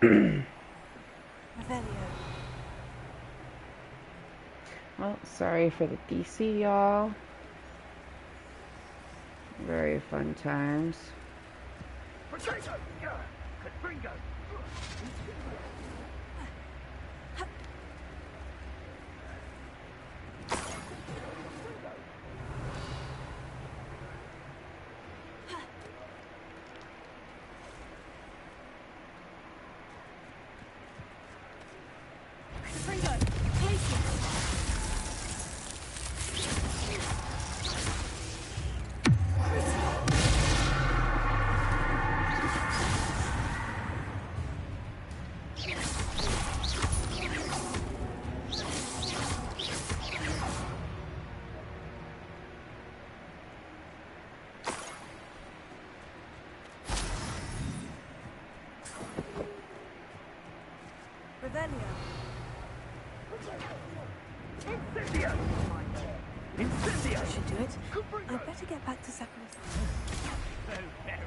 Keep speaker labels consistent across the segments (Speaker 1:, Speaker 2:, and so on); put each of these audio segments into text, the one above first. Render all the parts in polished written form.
Speaker 1: Revelio.
Speaker 2: Well, sorry for the DC, y'all. Very fun times.
Speaker 3: Potato! Bingo!
Speaker 1: Revelio.
Speaker 3: Incendio! Incendio!
Speaker 1: That should do it. I'd better get back to Sacrifice.
Speaker 3: So very.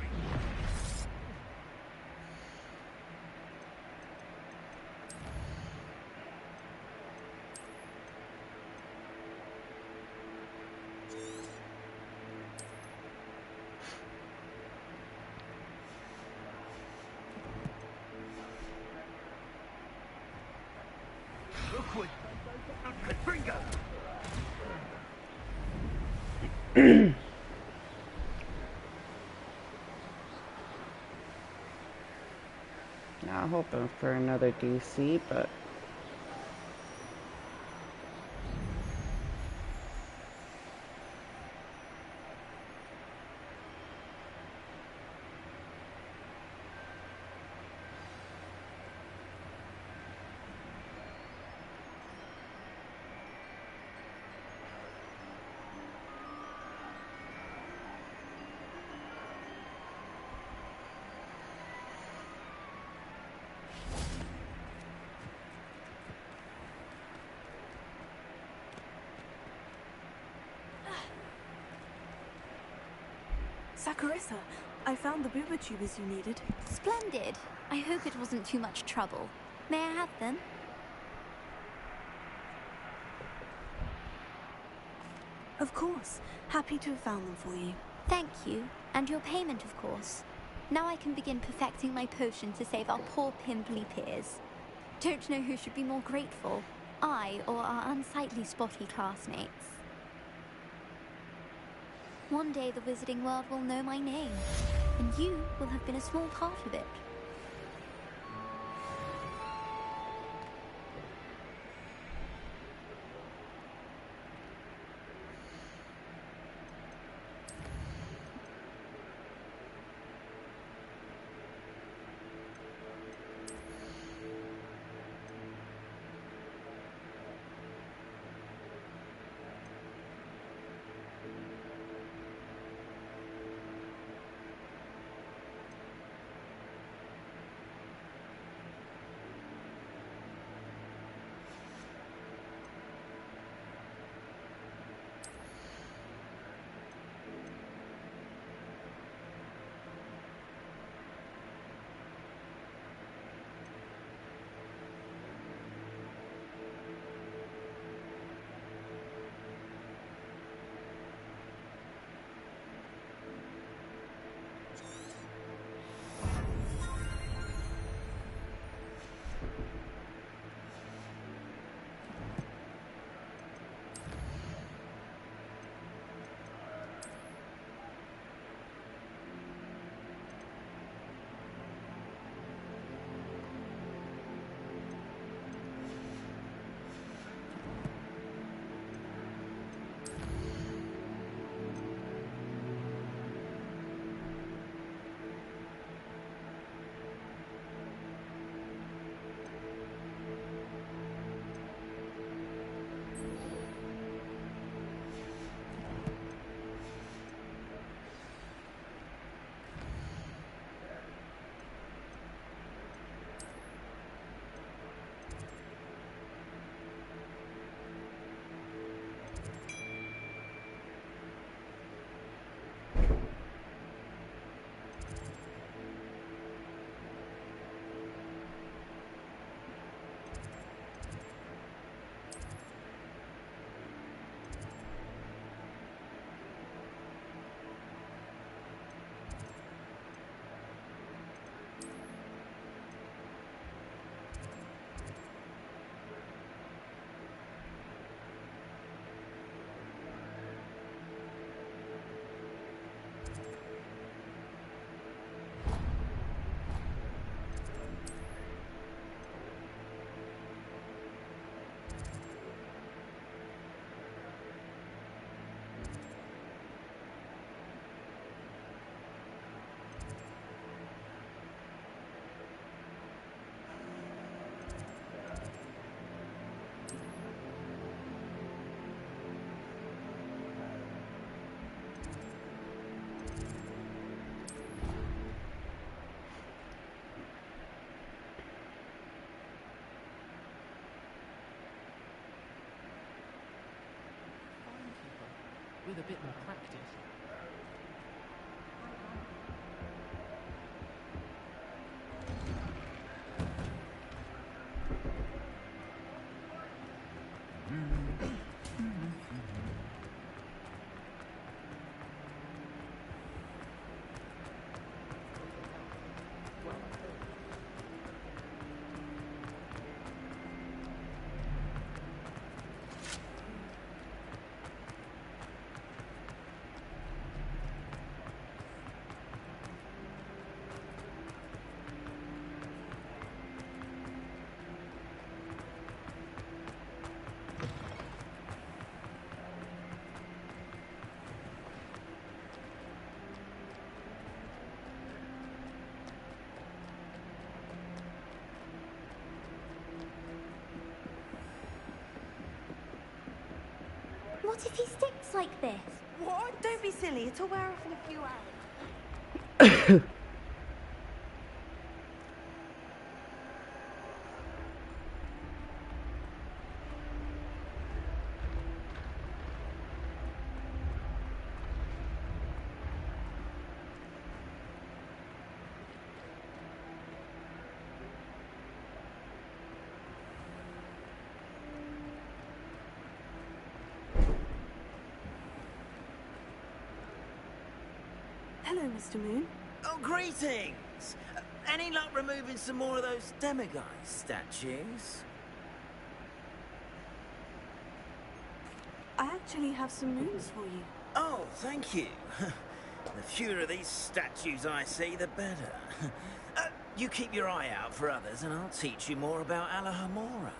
Speaker 3: Rookwood! Bingo!
Speaker 2: Not hoping for another DC, but
Speaker 1: Saccharissa, I found the booba tubers you needed.
Speaker 4: Splendid. I hope it wasn't too much trouble. May I have them?
Speaker 1: Of course. Happy to have found them for you.
Speaker 4: Thank you. And your payment, of course. Now I can begin perfecting my potion to save our poor pimply peers. Don't know who should be more grateful, I or our unsightly spotty classmates. One day the wizarding world will know my name, and you will have been a small part of it.
Speaker 5: with a bit more practice.
Speaker 4: What if he sticks like this?
Speaker 1: What? Don't be silly. It'll wear off in a few hours. Hello, Mr. Moon.
Speaker 6: Oh, greetings! Any luck removing some more of those demiguise statues?
Speaker 1: I actually have some moons for you.
Speaker 6: Oh, thank you. The fewer of these statues I see, the better. You keep your eye out for others, and I'll teach you more about Alahamora.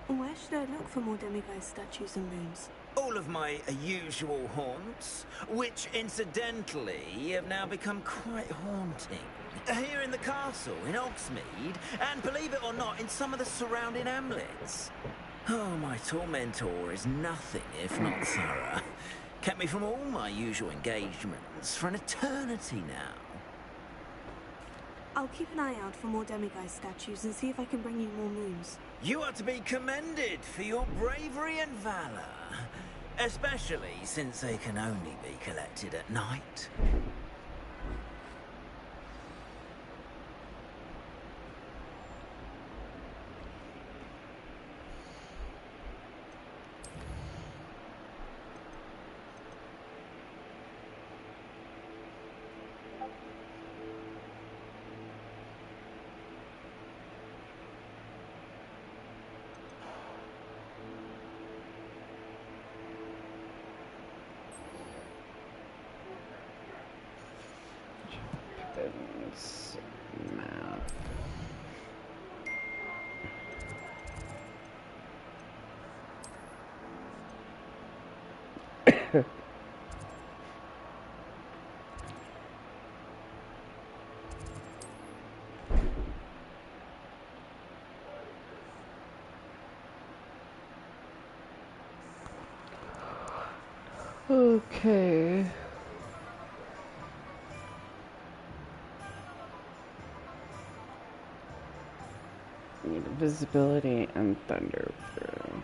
Speaker 1: Where should I look for more demiguise statues and moons?
Speaker 6: All of my usual haunts, which incidentally have now become quite haunting. Here in the castle, in Hogsmeade, and believe it or not, in some of the surrounding hamlets. Oh, my tormentor is nothing if not thorough. Kept me from all my usual engagements for an eternity now.
Speaker 1: I'll keep an eye out for more demiguise statues and see if I can bring you more moons.
Speaker 6: You are to be commended for your bravery and valor. Especially since they can only be collected at night.
Speaker 2: Map. Okay. Need visibility and thunder brew.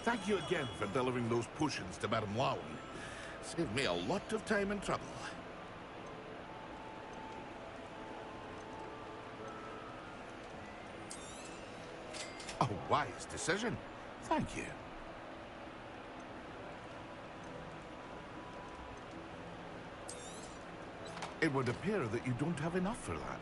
Speaker 7: Thank you again for delivering those potions to Madame Lowen. Saved me a lot of time and trouble. A wise decision. Thank you. It would appear that you don't have enough for that.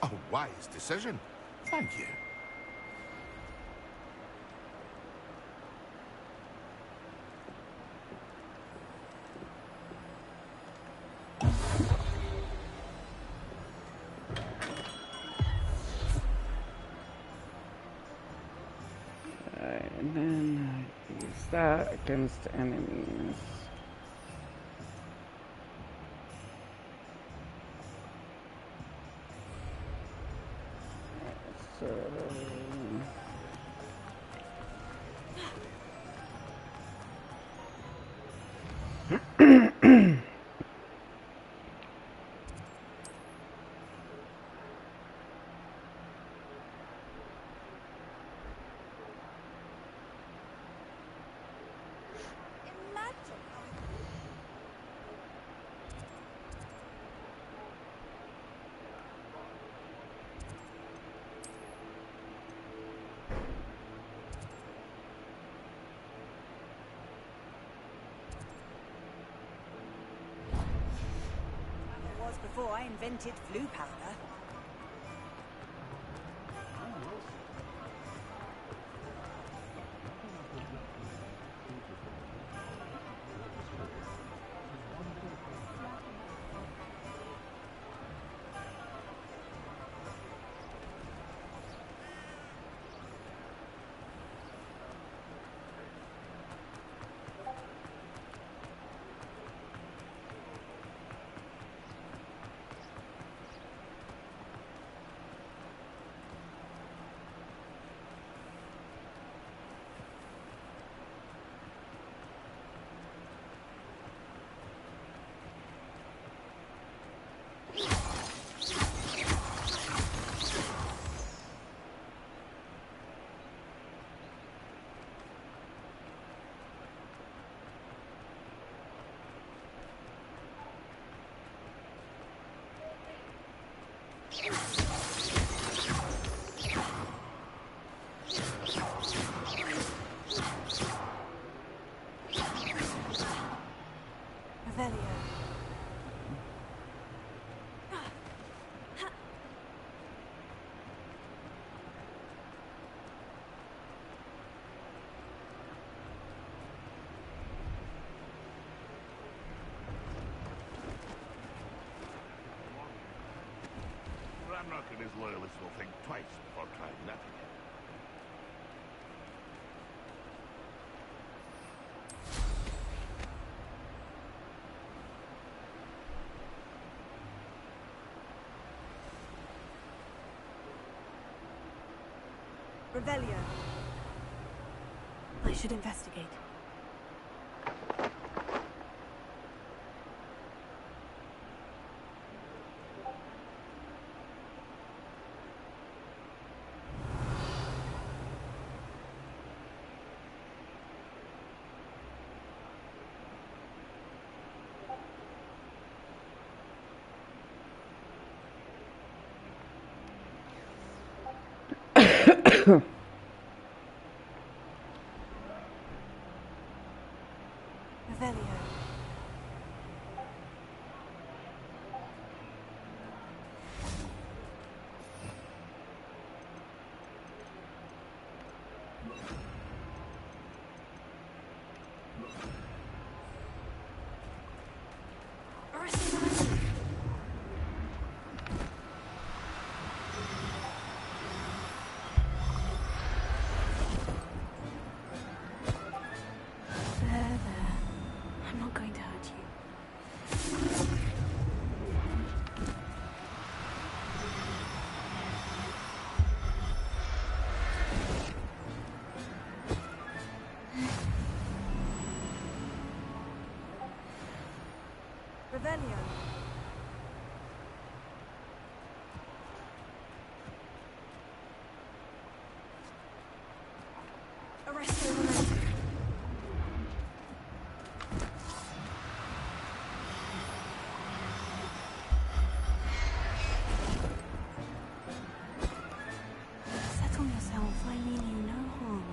Speaker 7: A wise decision. Thank you.
Speaker 2: Alright, and then I use that against enemies. So...
Speaker 5: Was before I invented flu powder.
Speaker 7: Ramrock and his loyalists will think twice before trying that again.
Speaker 5: Revelio.
Speaker 1: I should investigate. Revelio. I'm not going to hurt you.
Speaker 5: Revelio. Arresto momentum.
Speaker 1: Settle yourself, I mean you no harm.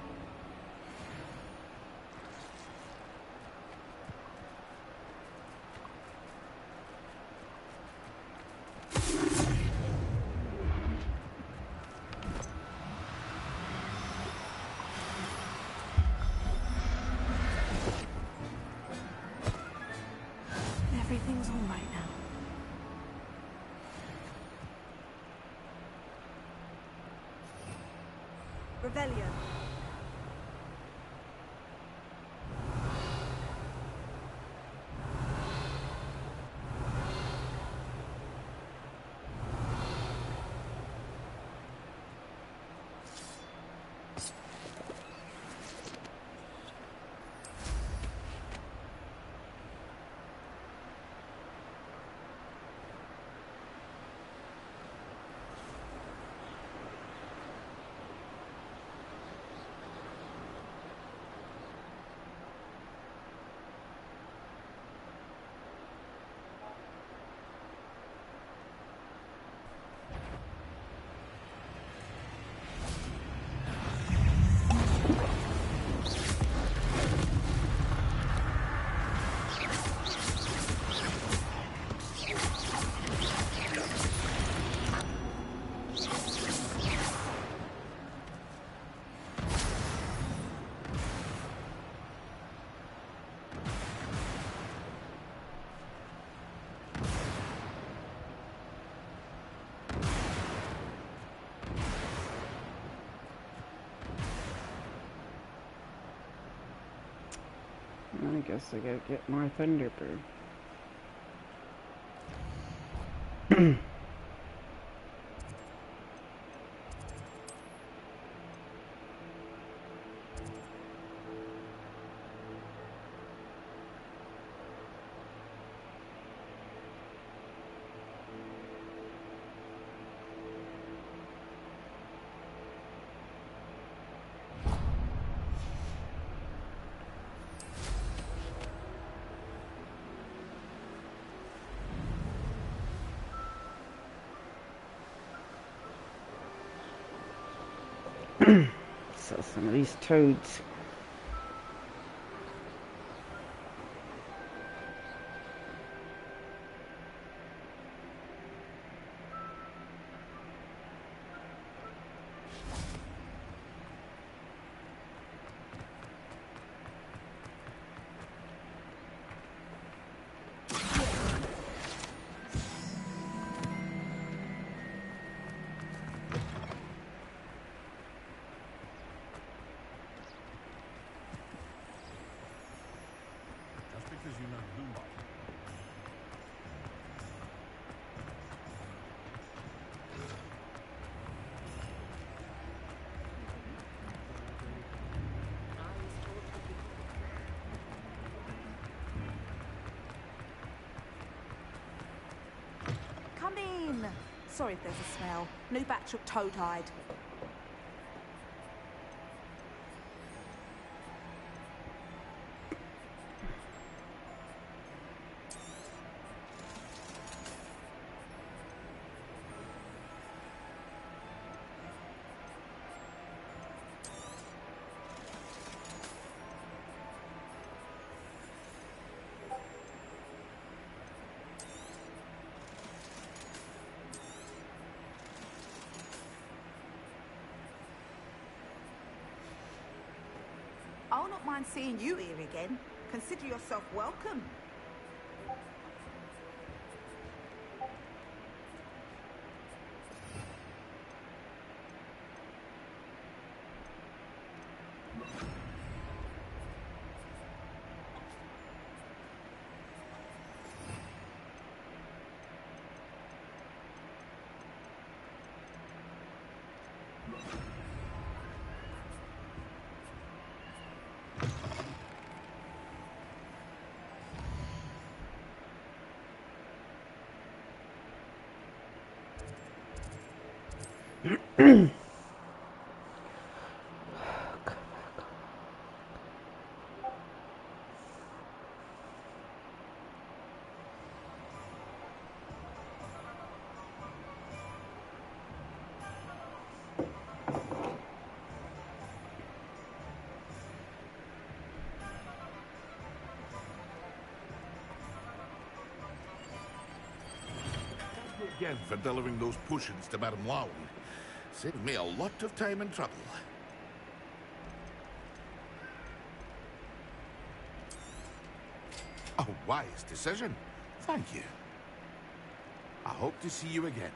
Speaker 5: Revelio.
Speaker 2: I guess I gotta get more Thunderbird. So some of these toads.
Speaker 7: Just because you know who I am.
Speaker 8: Come in. Sorry if there's a smell. New batch of toad-hide. I'll not mind seeing you here again. Consider yourself welcome.
Speaker 7: Thank you again for delivering those potions to Madame Lowen. Saved me a lot of time and trouble. A wise decision. Thank you. I hope to see you again.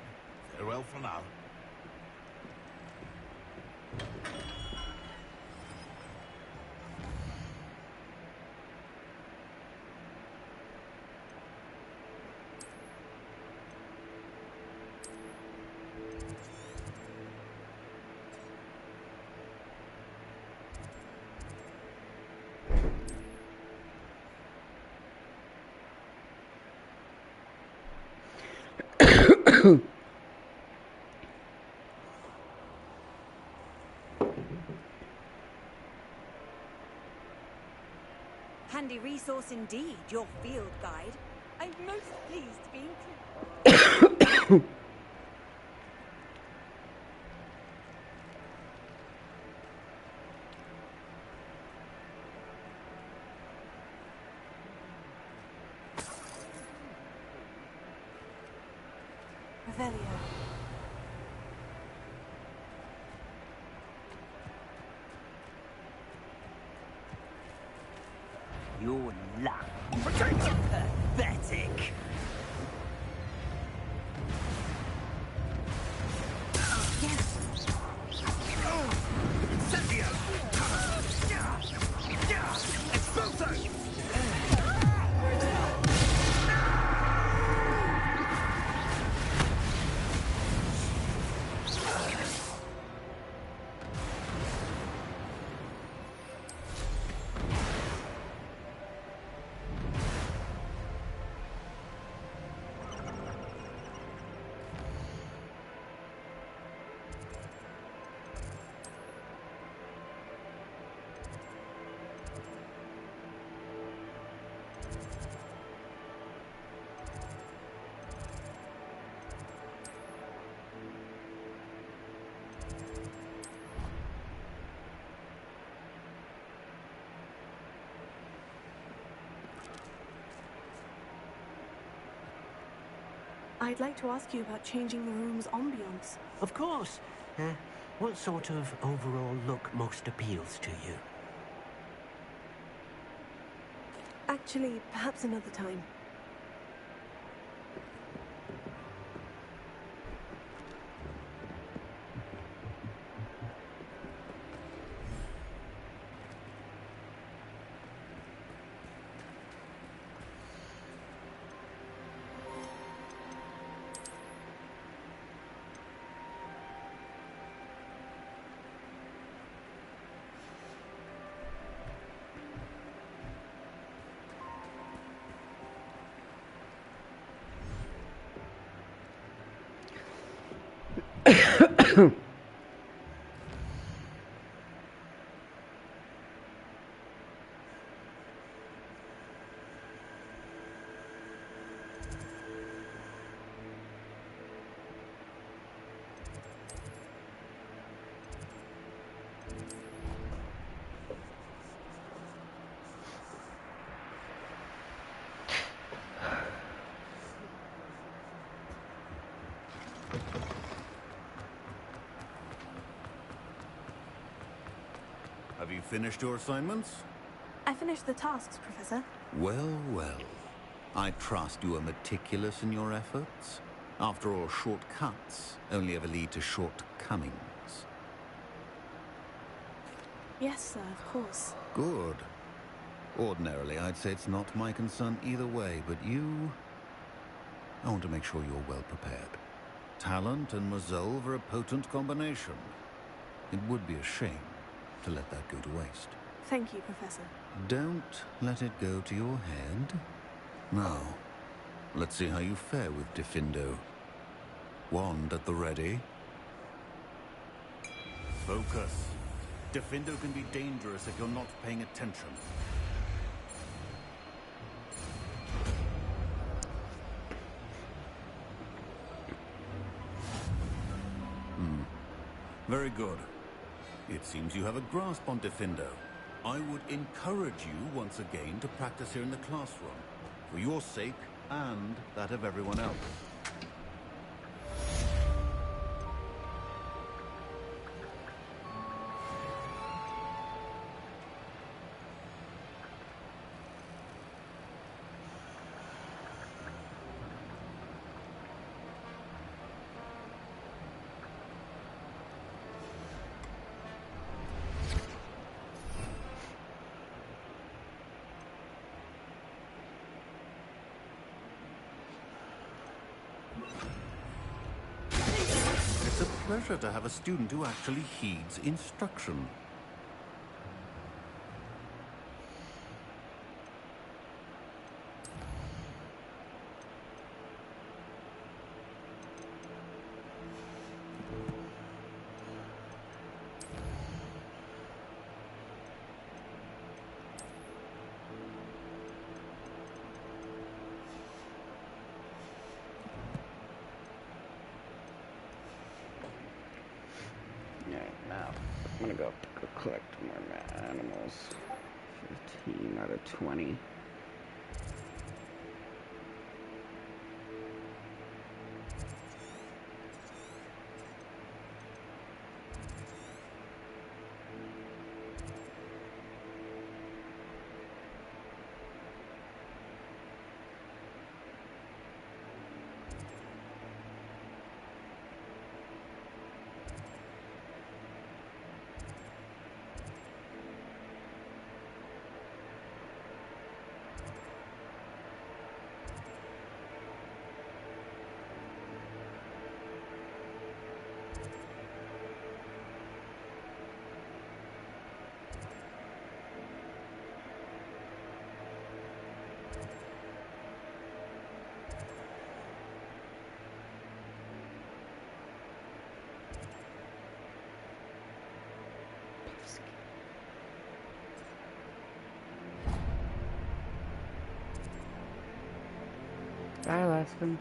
Speaker 7: Farewell for now.
Speaker 5: Handy resource indeed, your field guide. I'm most pleased to be included. Revelio.
Speaker 3: Your luck.
Speaker 6: Pathetic.
Speaker 3: Incendio! Expulso!
Speaker 1: I'd like to ask you about changing the room's ambience.
Speaker 9: Of course. What sort of overall look most appeals to you?
Speaker 1: Actually, perhaps another time.
Speaker 10: Have you finished your assignments?
Speaker 1: I finished the tasks, Professor.
Speaker 10: Well, well. I trust you are meticulous in your efforts. After all, shortcuts only ever lead to shortcomings.
Speaker 1: Yes, sir, of course.
Speaker 10: Good. Ordinarily, I'd say it's not my concern either way, but you... I want to make sure you're well prepared. Talent and resolve are a potent combination. It would be a shame to let that go to waste.
Speaker 1: Thank you, Professor.
Speaker 10: Don't let it go to your head. Now, let's see how you fare with Diffindo. Wand at the ready. Focus. Diffindo can be dangerous if you're not paying attention. Very good. It seems you have a grasp on Diffindo. I would encourage you once again to practice here in the classroom, for your sake and that of everyone else. pleasure to have a student who actually heeds instruction.
Speaker 2: Now, I'm gonna go collect more animals. 15 out of 20. I'll ask him.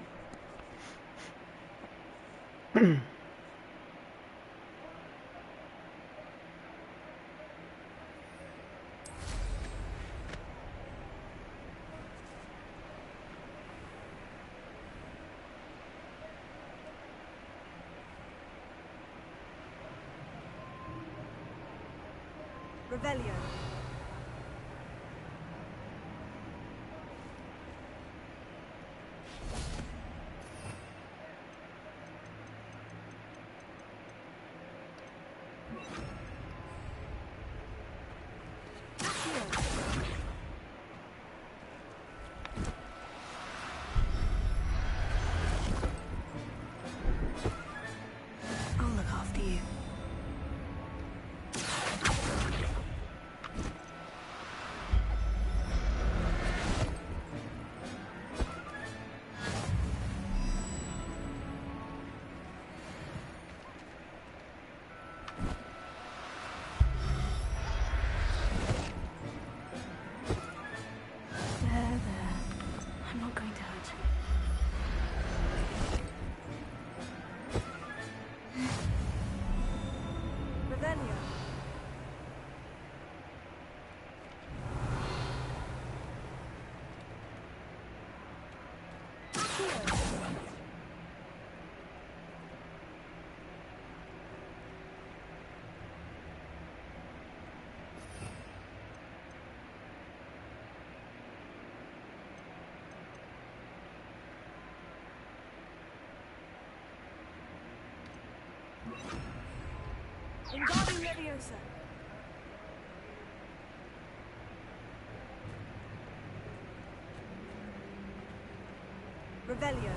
Speaker 5: Revelio.
Speaker 1: I'll look after you. There. I'm not going to hurt you.
Speaker 5: Revelio. Wingardium Leviosa. Revelio.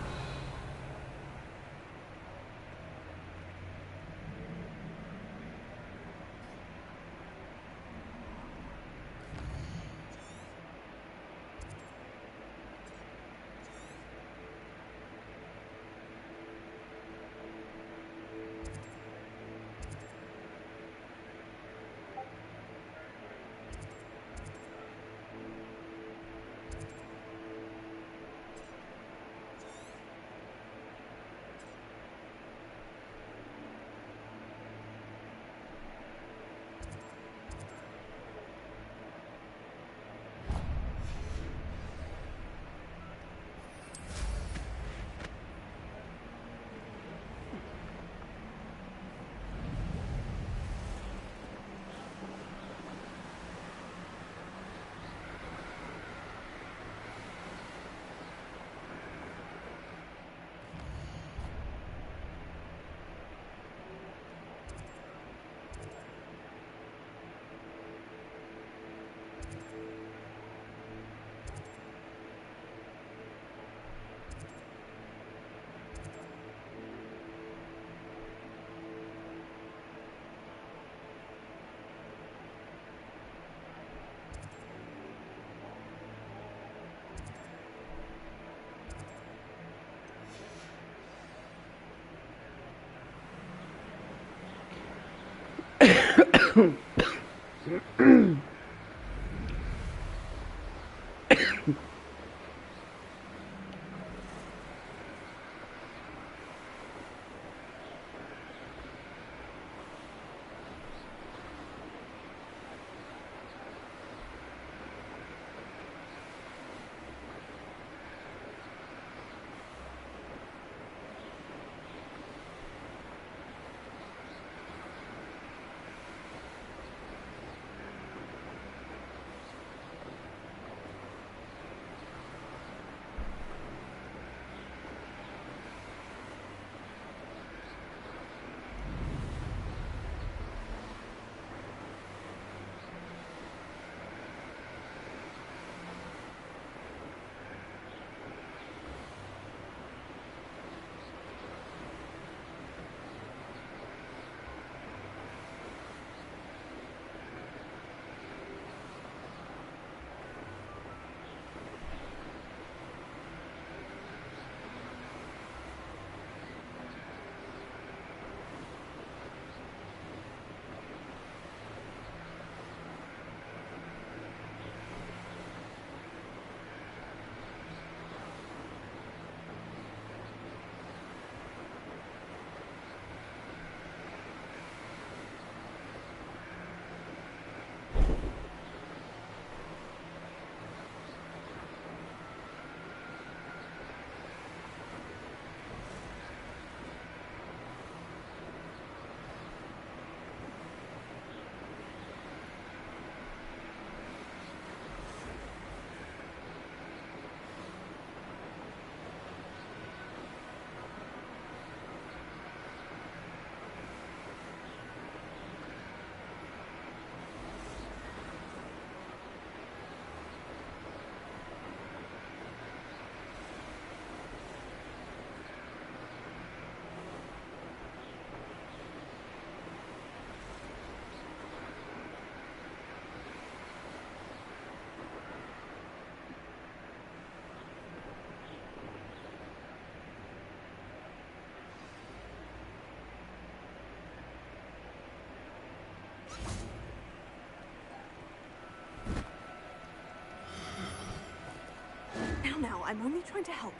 Speaker 8: Now, I'm only trying to help.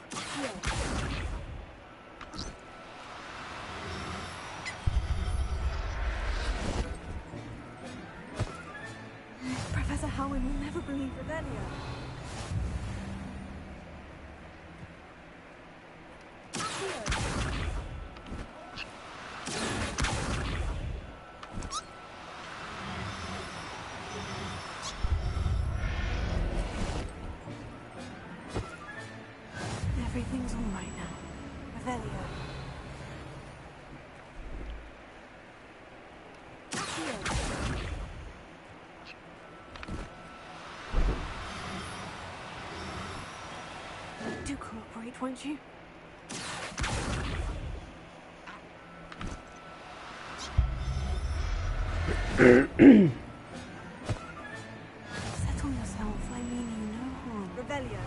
Speaker 8: Professor Howin will never believe Revelio. Everything's all right now. Revelio. Do cooperate, won't you? Settle yourself, I mean you no harm. Revelio.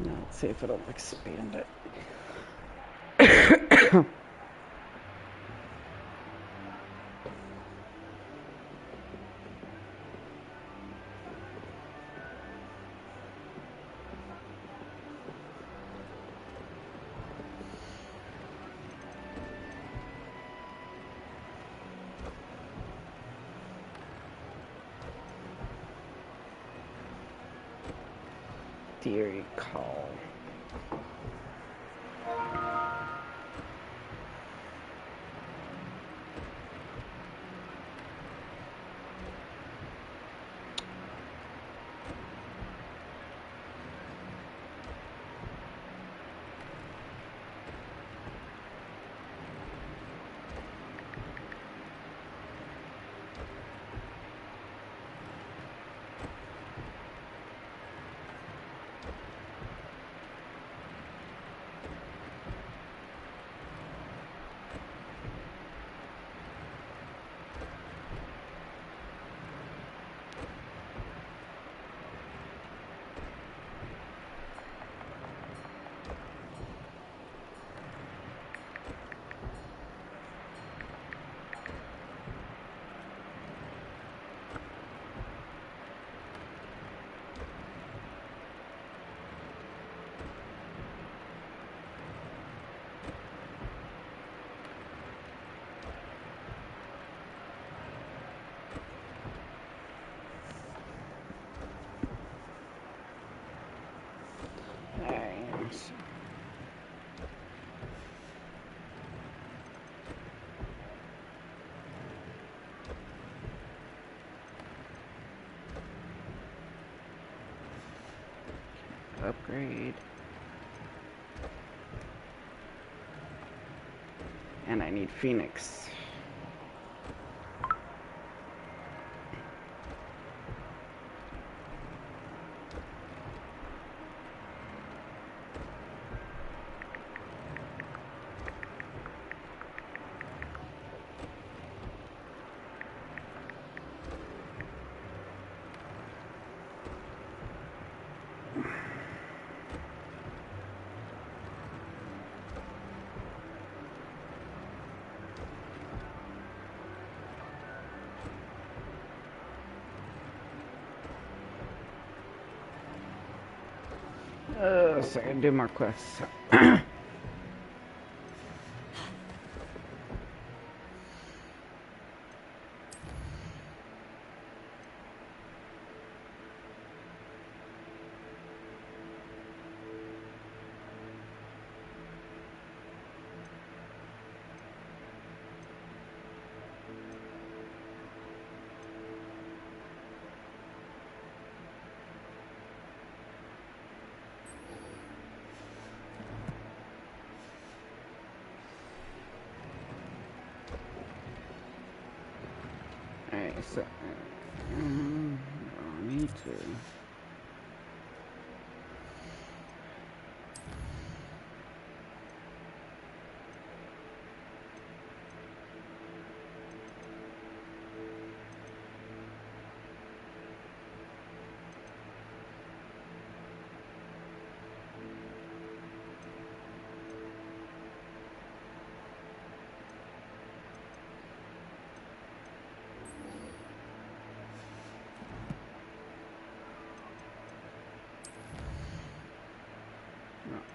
Speaker 2: Now let's see if it'll expand it. Deary call. upgrade. And I need Phoenix. So I can do more quests. Alright, so me too.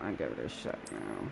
Speaker 2: I'll give it a shot now.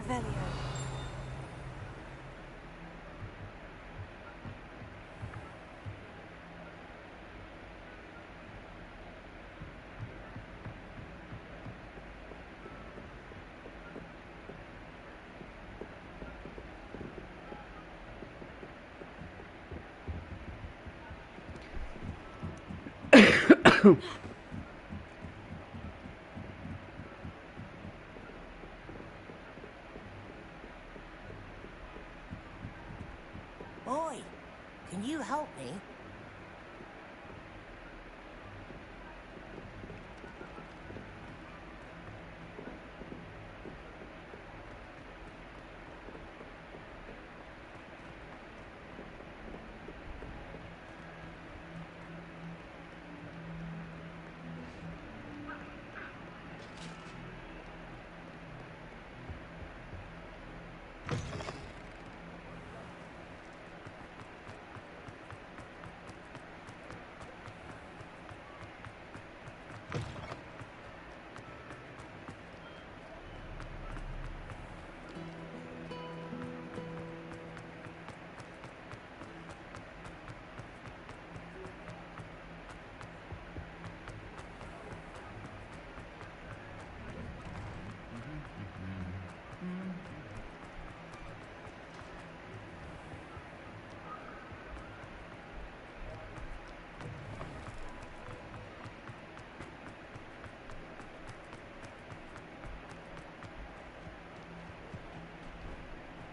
Speaker 8: Revelio.
Speaker 9: Oi, can you help me?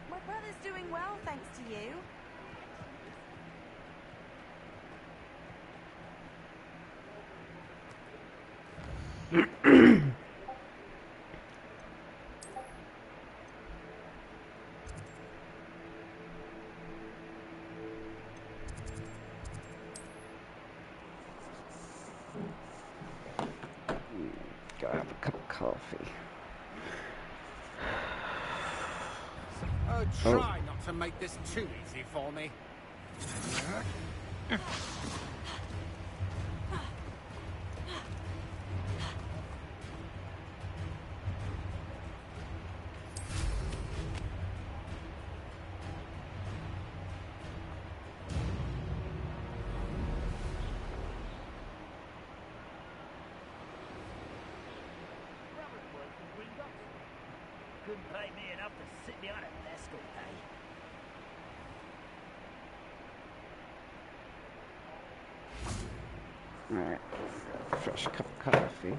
Speaker 5: My brother's doing well, thanks to you.
Speaker 2: coffee.
Speaker 3: Oh, try not to make this too easy for me.
Speaker 11: Couldn't pay me enough to sit behind a desk all day.
Speaker 2: Alright, fresh cup of coffee.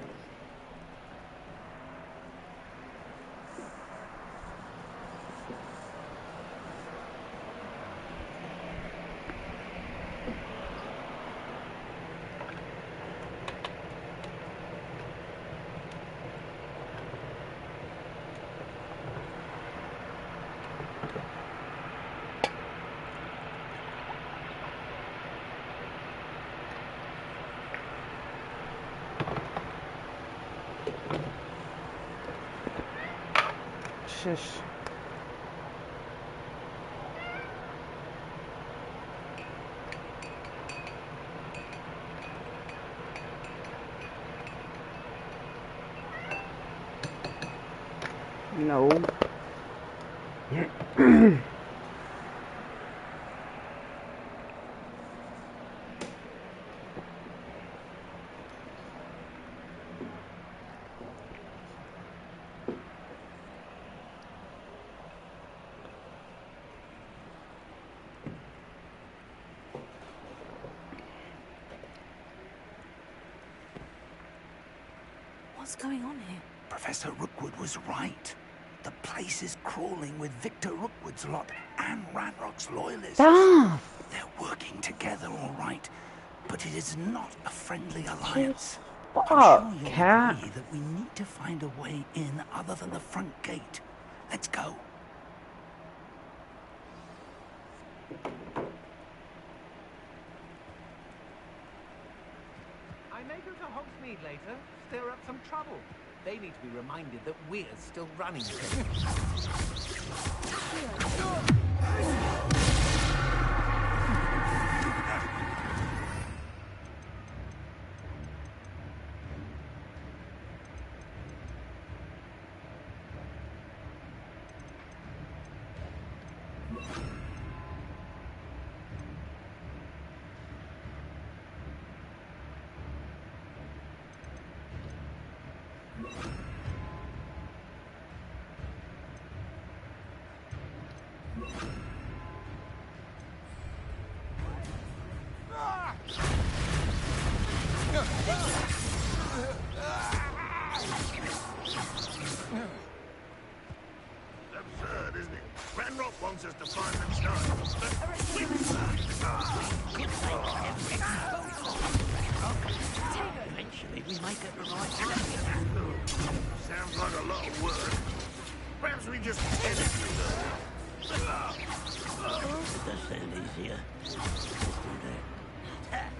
Speaker 2: Shush. No.
Speaker 8: What's going on here?
Speaker 3: Professor Rookwood was right. The place is crawling with Victor Rookwood's lot and Ranrock's loyalists.
Speaker 2: Stop!
Speaker 3: They're working together, all right, but it is not a friendly alliance.
Speaker 2: Fuck,
Speaker 3: I'm sure you'll
Speaker 2: cat.
Speaker 3: agree that we need to find a way in other than the front gate. Let's go.
Speaker 12: I may go to Hogsmeade later, stir up some trouble. They need to be reminded that we're still running things.
Speaker 7: Absurd, isn't it? Ranrock wants us to find them stones, but
Speaker 11: Eventually, we might get the right direction.
Speaker 7: sounds like a lot of work. Perhaps we just head it through
Speaker 11: It does sound easier. Let's do that.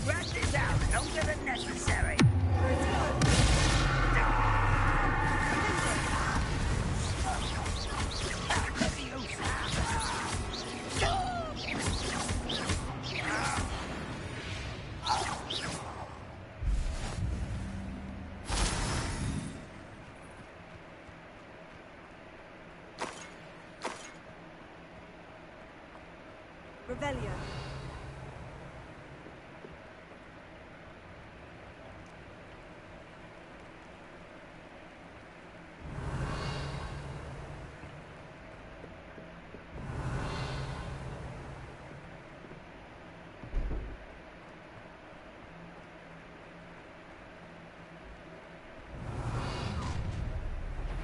Speaker 11: Rat this out longer than necessary.
Speaker 5: Revelio.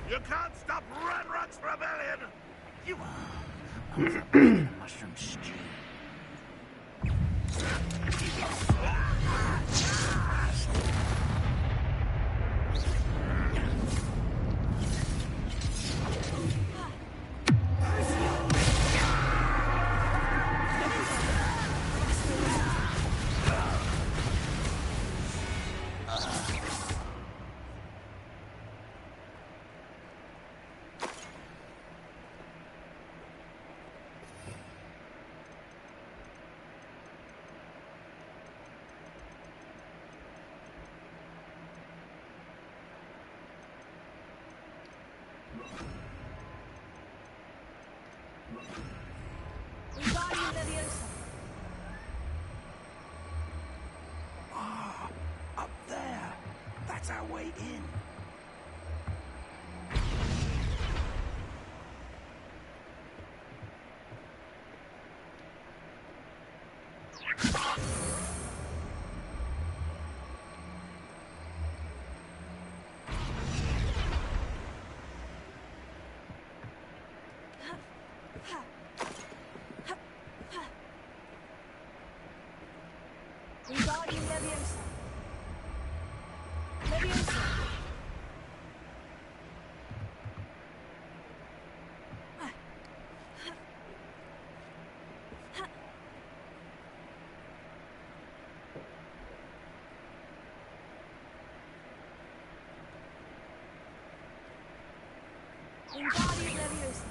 Speaker 7: You can't stop Ranrock's rebellion!
Speaker 3: You are. Mushroom stew. our way in.
Speaker 5: Wingardium Leviosa. Leviosa. Wingardium Leviosa.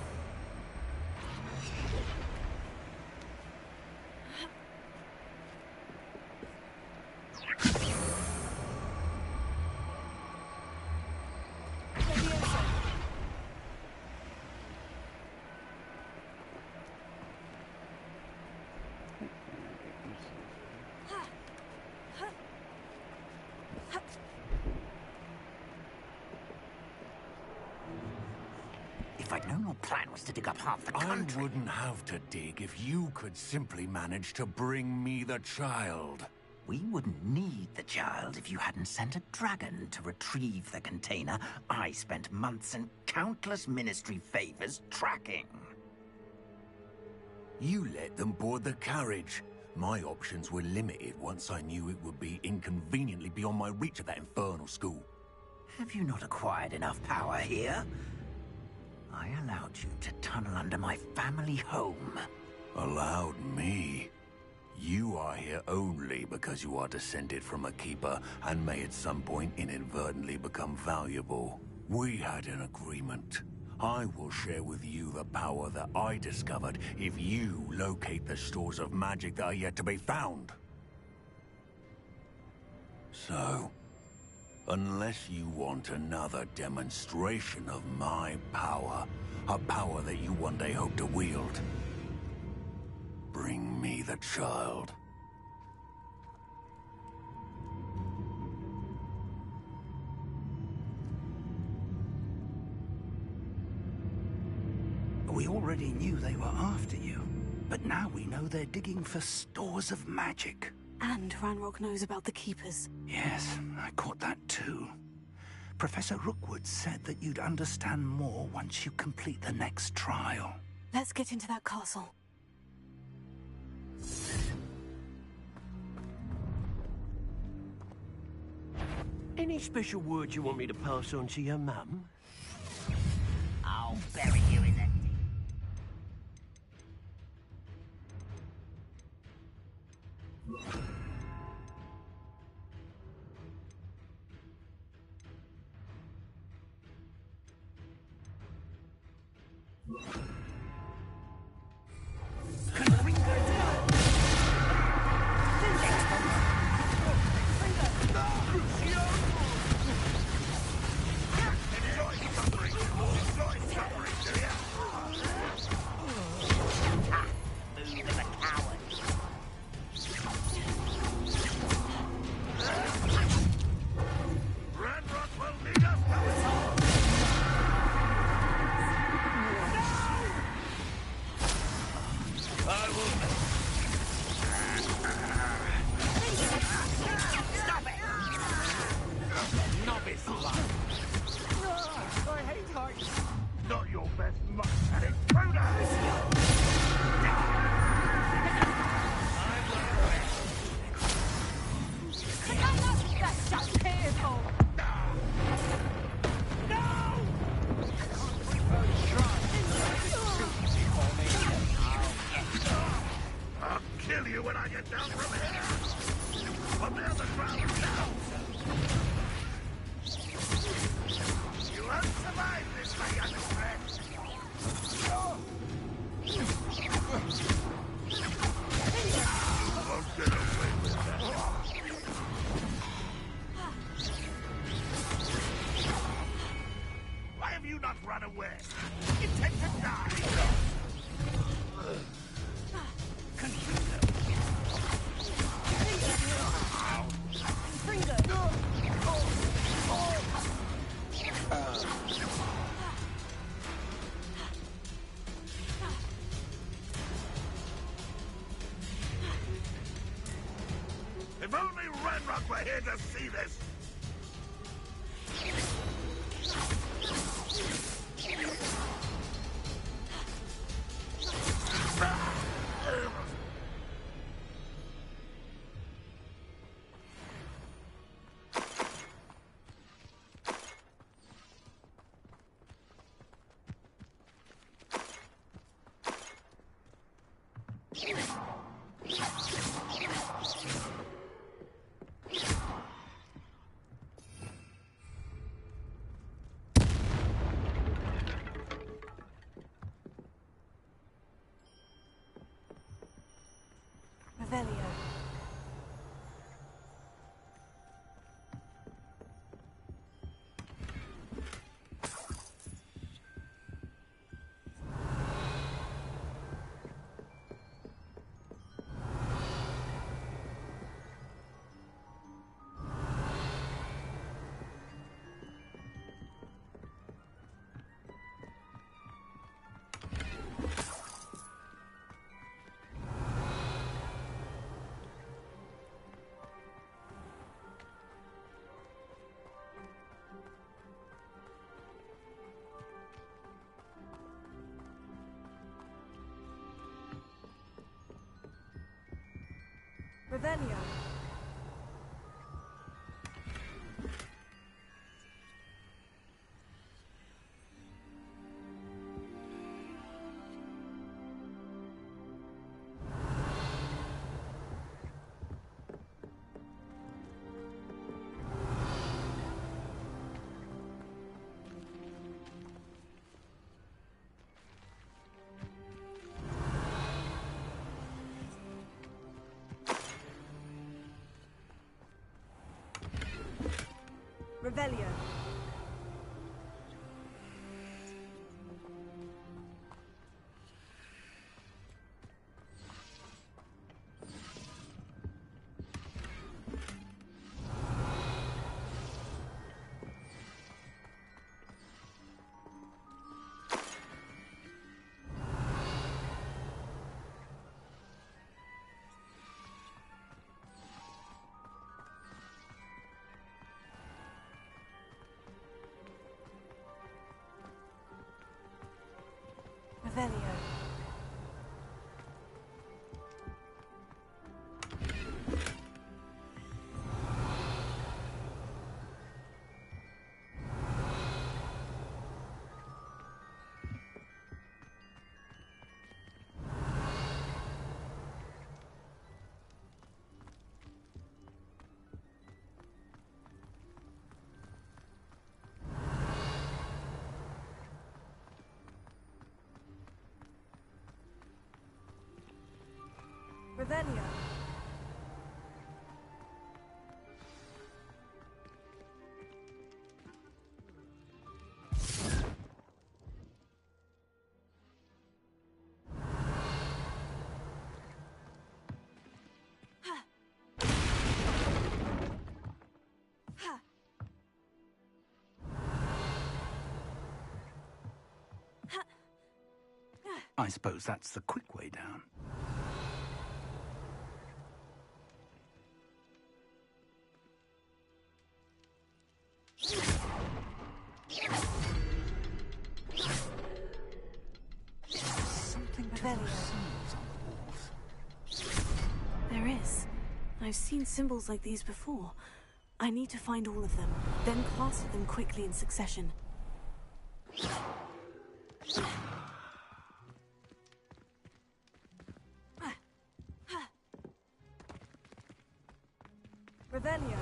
Speaker 3: If I'd known your plan was to dig up half the country...
Speaker 13: I wouldn't have to dig if you could simply manage to bring me the child.
Speaker 3: We wouldn't need the child if you hadn't sent a dragon to retrieve the container I spent months and countless ministry favors tracking.
Speaker 13: You let them board the carriage. My options were limited once I knew it would be inconveniently beyond my reach at that infernal school.
Speaker 3: Have you not acquired enough power here? I allowed you to tunnel under my family home.
Speaker 13: Allowed me? You are here only because you are descended from a keeper and may at some point inadvertently become valuable. We had an agreement. I will share with you the power that I discovered if you locate the stores of magic that are yet to be found. So, unless you want another demonstration of my power, a power that you one day hope to wield, bring me the child.
Speaker 3: We already knew they were after you, but now we know they're digging for stores of magic.
Speaker 1: And Ranrock knows about the Keepers.
Speaker 3: Yes, I caught that too. Professor Rookwood said that you'd understand more once you complete the next trial.
Speaker 1: Let's get into that castle.
Speaker 14: Any special words you want me to pass on to your mum?
Speaker 11: I'll bury you in it.
Speaker 7: Shenrock were here to see this!
Speaker 8: Revelio. Revelio. Revelio. Revelio. Revelio.
Speaker 15: I suppose that's the quick way down.
Speaker 8: Something symbols on the walls. There is. I've seen symbols like these before. I need to find all of them, then cast them quickly in succession. Revelio.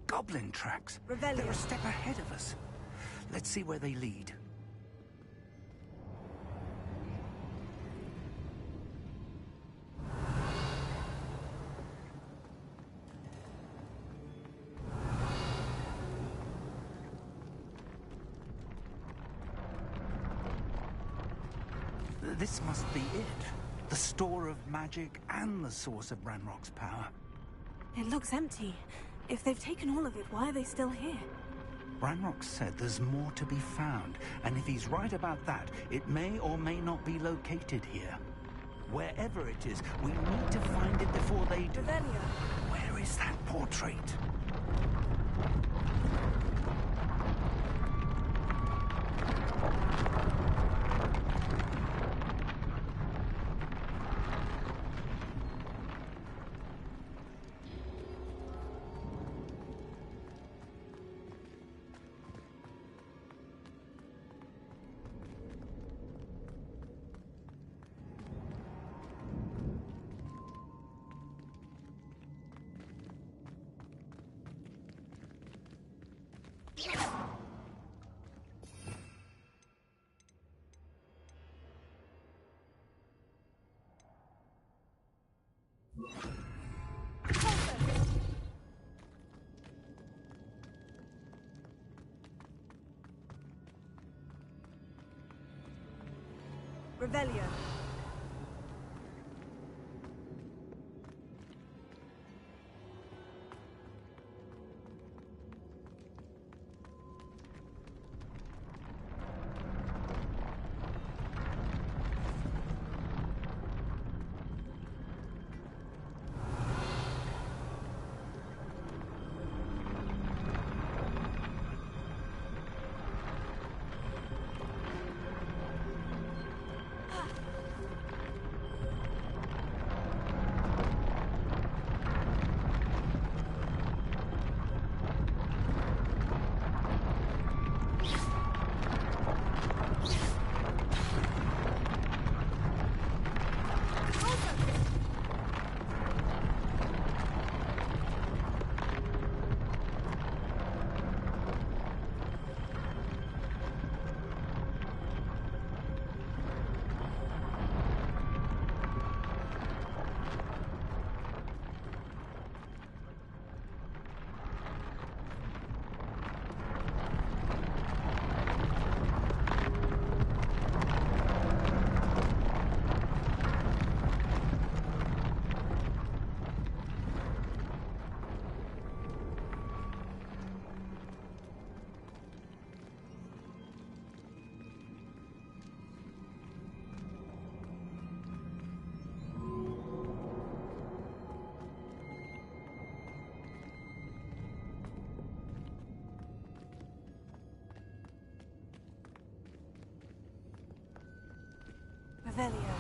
Speaker 15: Goblin tracks.
Speaker 5: Revelio.
Speaker 15: They're a step ahead of us. Let's see where they lead. This must be it. The store of magic and the source of Ranrock's power.
Speaker 8: It looks empty. If they've taken all of it, why are they still here?
Speaker 15: Ranrock said there's more to be found, and if he's right about that, it may or may not be located here. Wherever it is, we need to find it before they do.
Speaker 5: Revelio.
Speaker 15: Where is that portrait?
Speaker 5: Revelio. Revelio.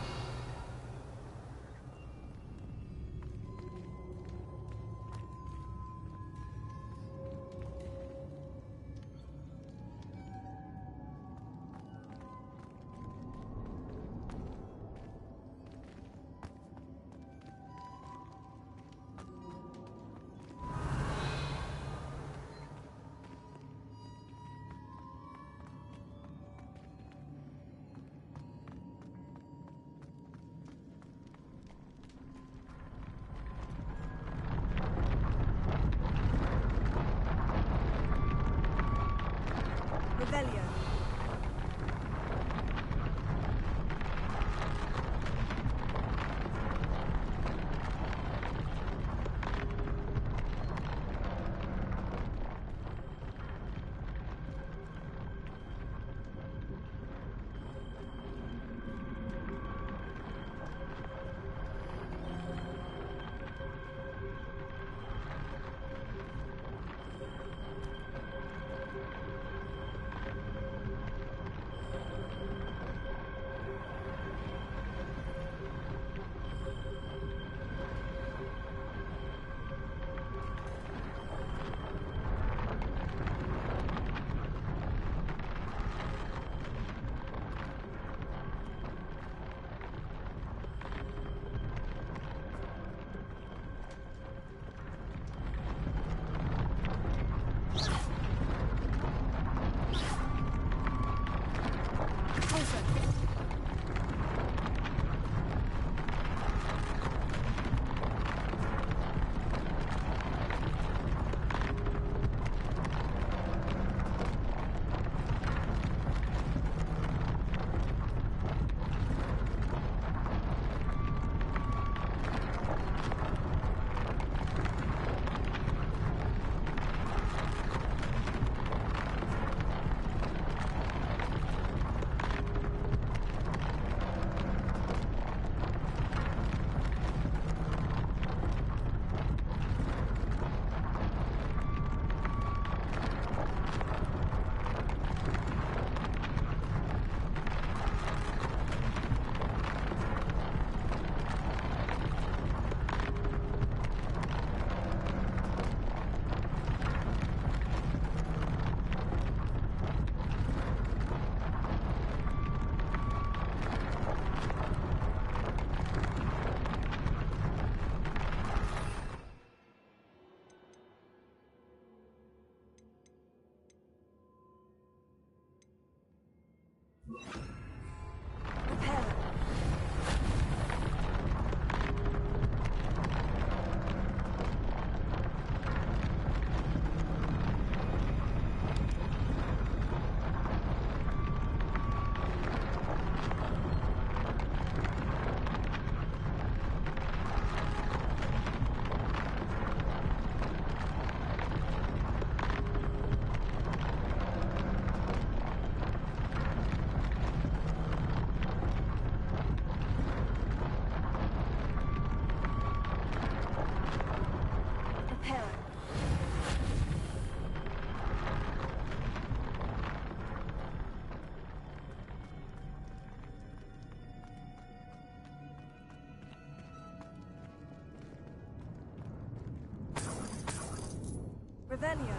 Speaker 5: Revelio.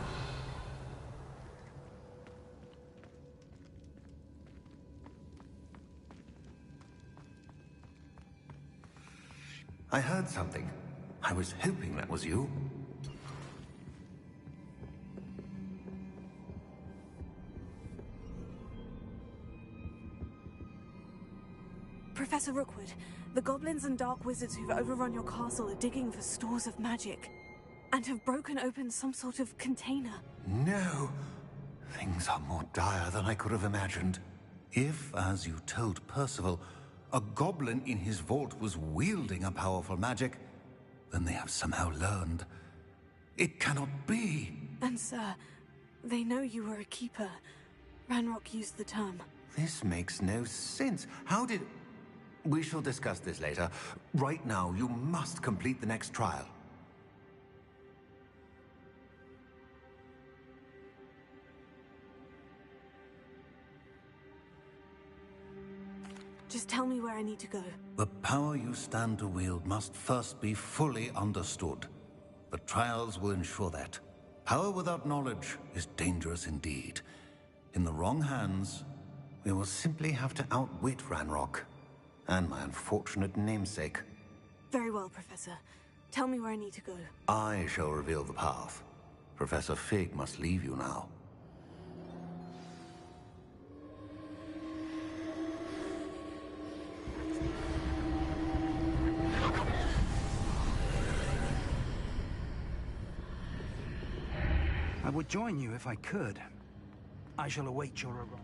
Speaker 13: I heard something. I was hoping that was you.
Speaker 8: Professor Rookwood, the goblins and dark wizards who've overrun your castle are digging for stores of magic and have broken open some sort of container.
Speaker 13: No. Things are more dire than I could have imagined.
Speaker 10: If, as you told Percival, a goblin in his vault was wielding a powerful magic, then they have somehow learned. It cannot be.
Speaker 8: And sir, they know you were a keeper. Ranrock used the term.
Speaker 13: This makes no sense. How did... We shall discuss this later. Right now, you must complete the next trial.
Speaker 8: Just tell me where I need to go.
Speaker 10: The power you stand to wield must first be fully understood. The trials will ensure that. Power without knowledge is dangerous indeed. In the wrong hands, we will simply have to outwit Ranrock and my unfortunate namesake.
Speaker 8: Very well, Professor. Tell me where I need to go.
Speaker 13: I shall reveal the path. Professor Fig must leave you now.
Speaker 15: I would join you if I could. I shall await your arrival.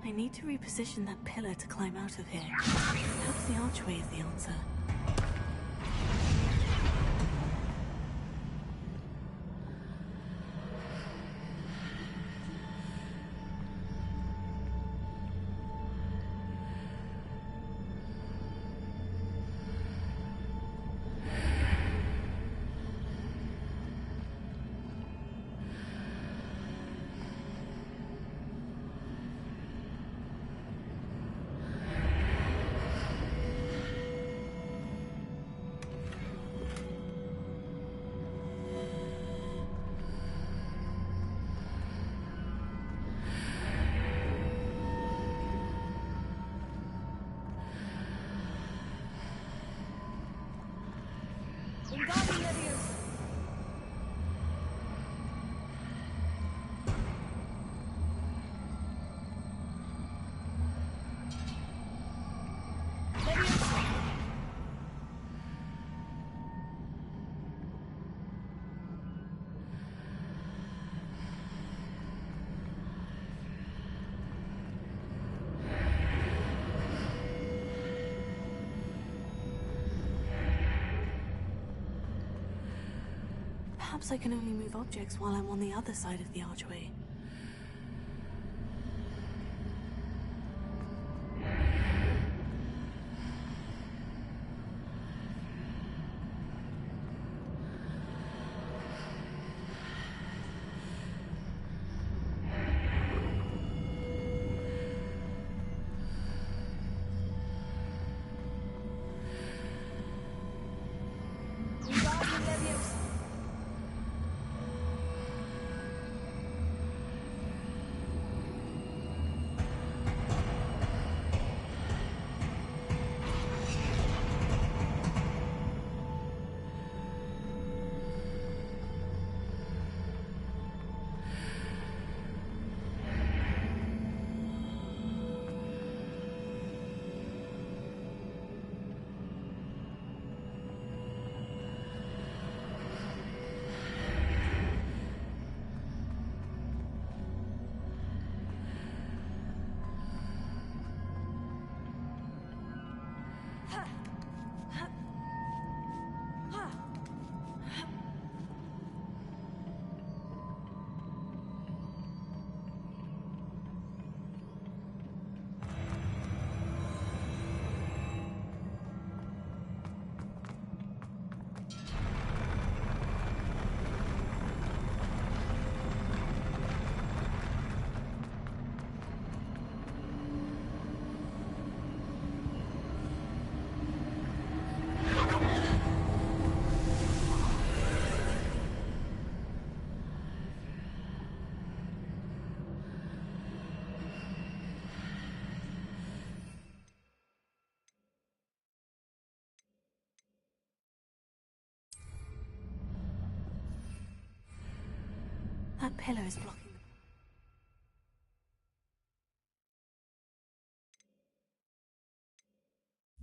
Speaker 8: I need to reposition that pillar to climb out of here. Perhaps the archway is the answer. Perhaps I can only move objects while I'm on the other side of the archway. That pillar is blocking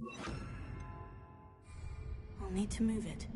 Speaker 8: the... I'll need to move it.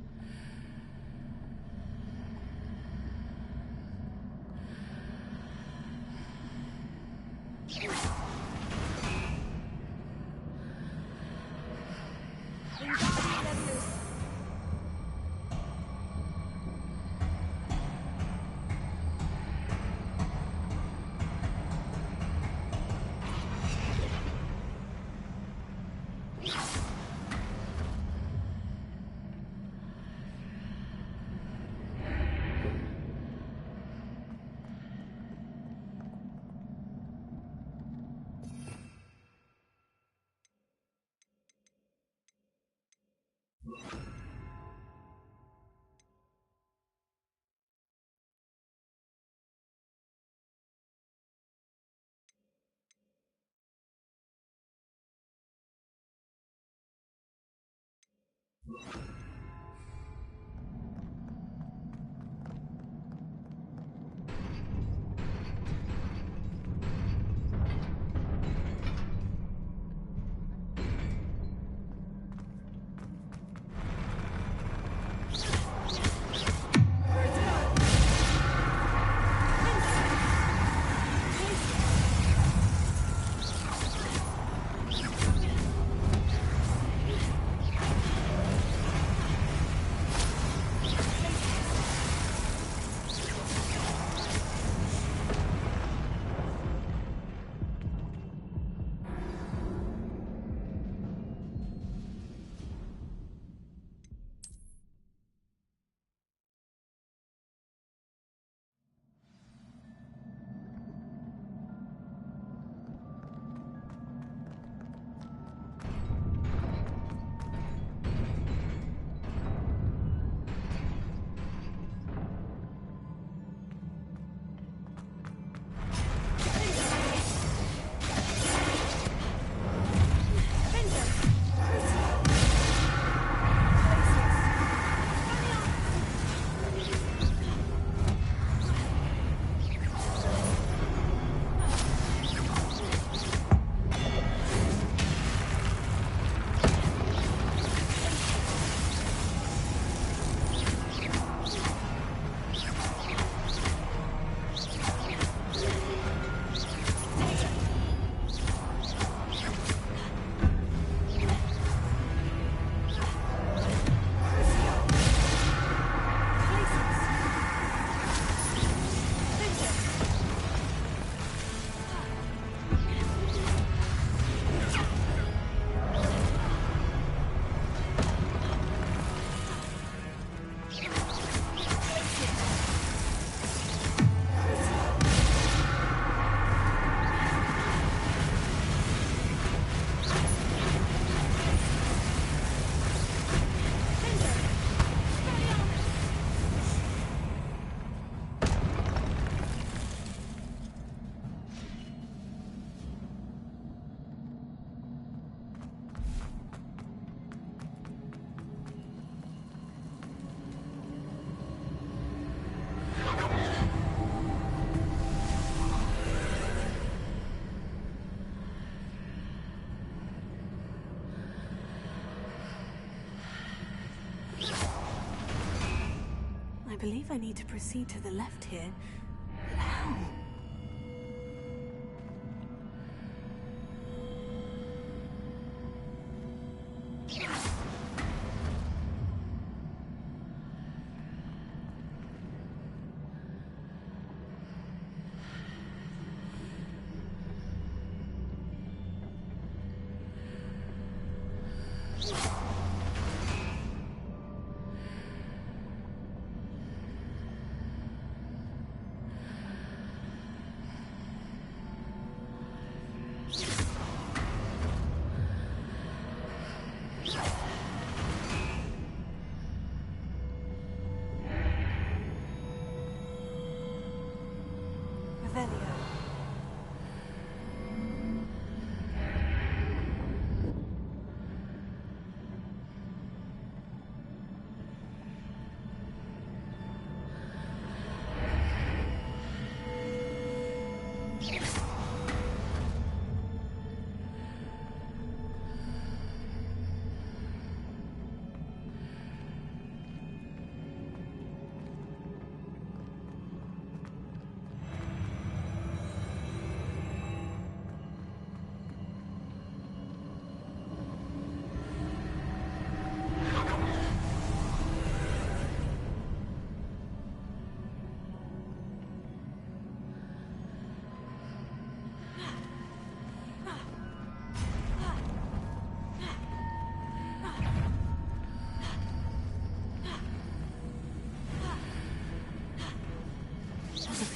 Speaker 8: I believe I need to proceed to the left here. But how?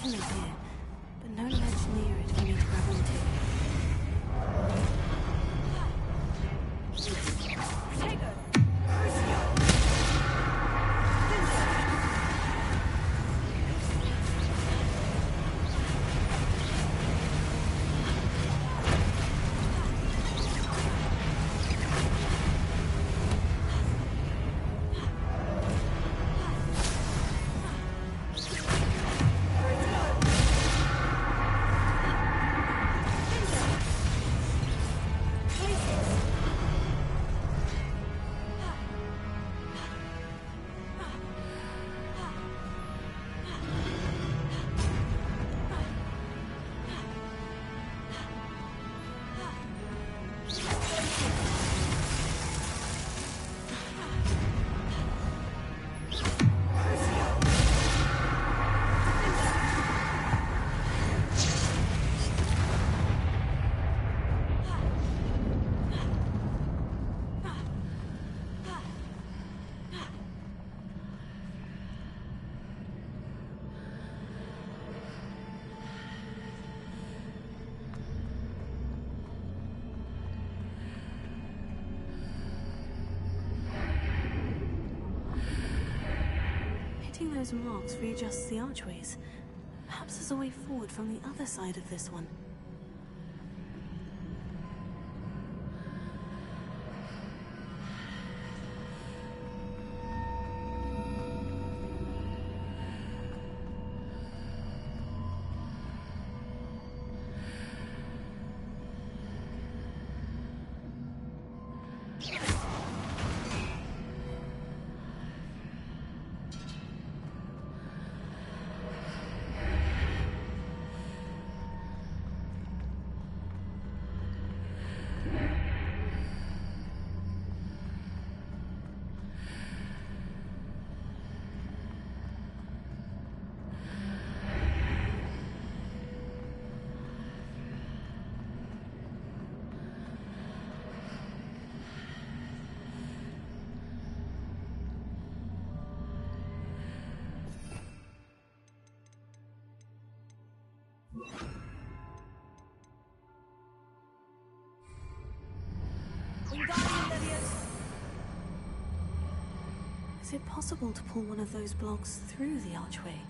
Speaker 8: definitely here, but no ledge near it for me to grab onto. Hitting those marks readjusts the archways. Perhaps there's a way forward from the other side of this one. Is it possible to pull one of those blocks through the archway?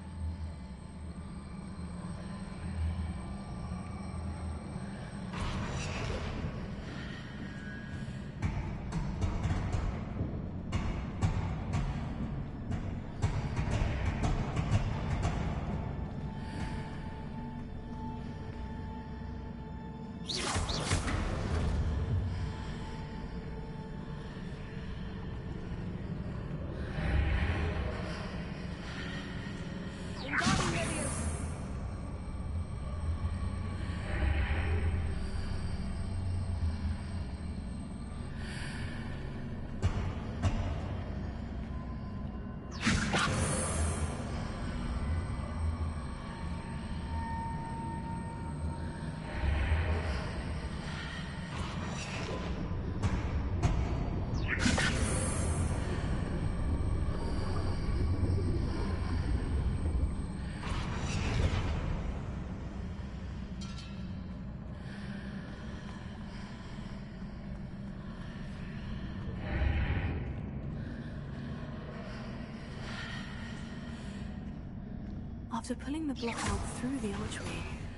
Speaker 8: After pulling the block out through the archway,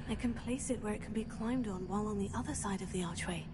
Speaker 8: I can place it where it can be climbed on while on the other side of the archway.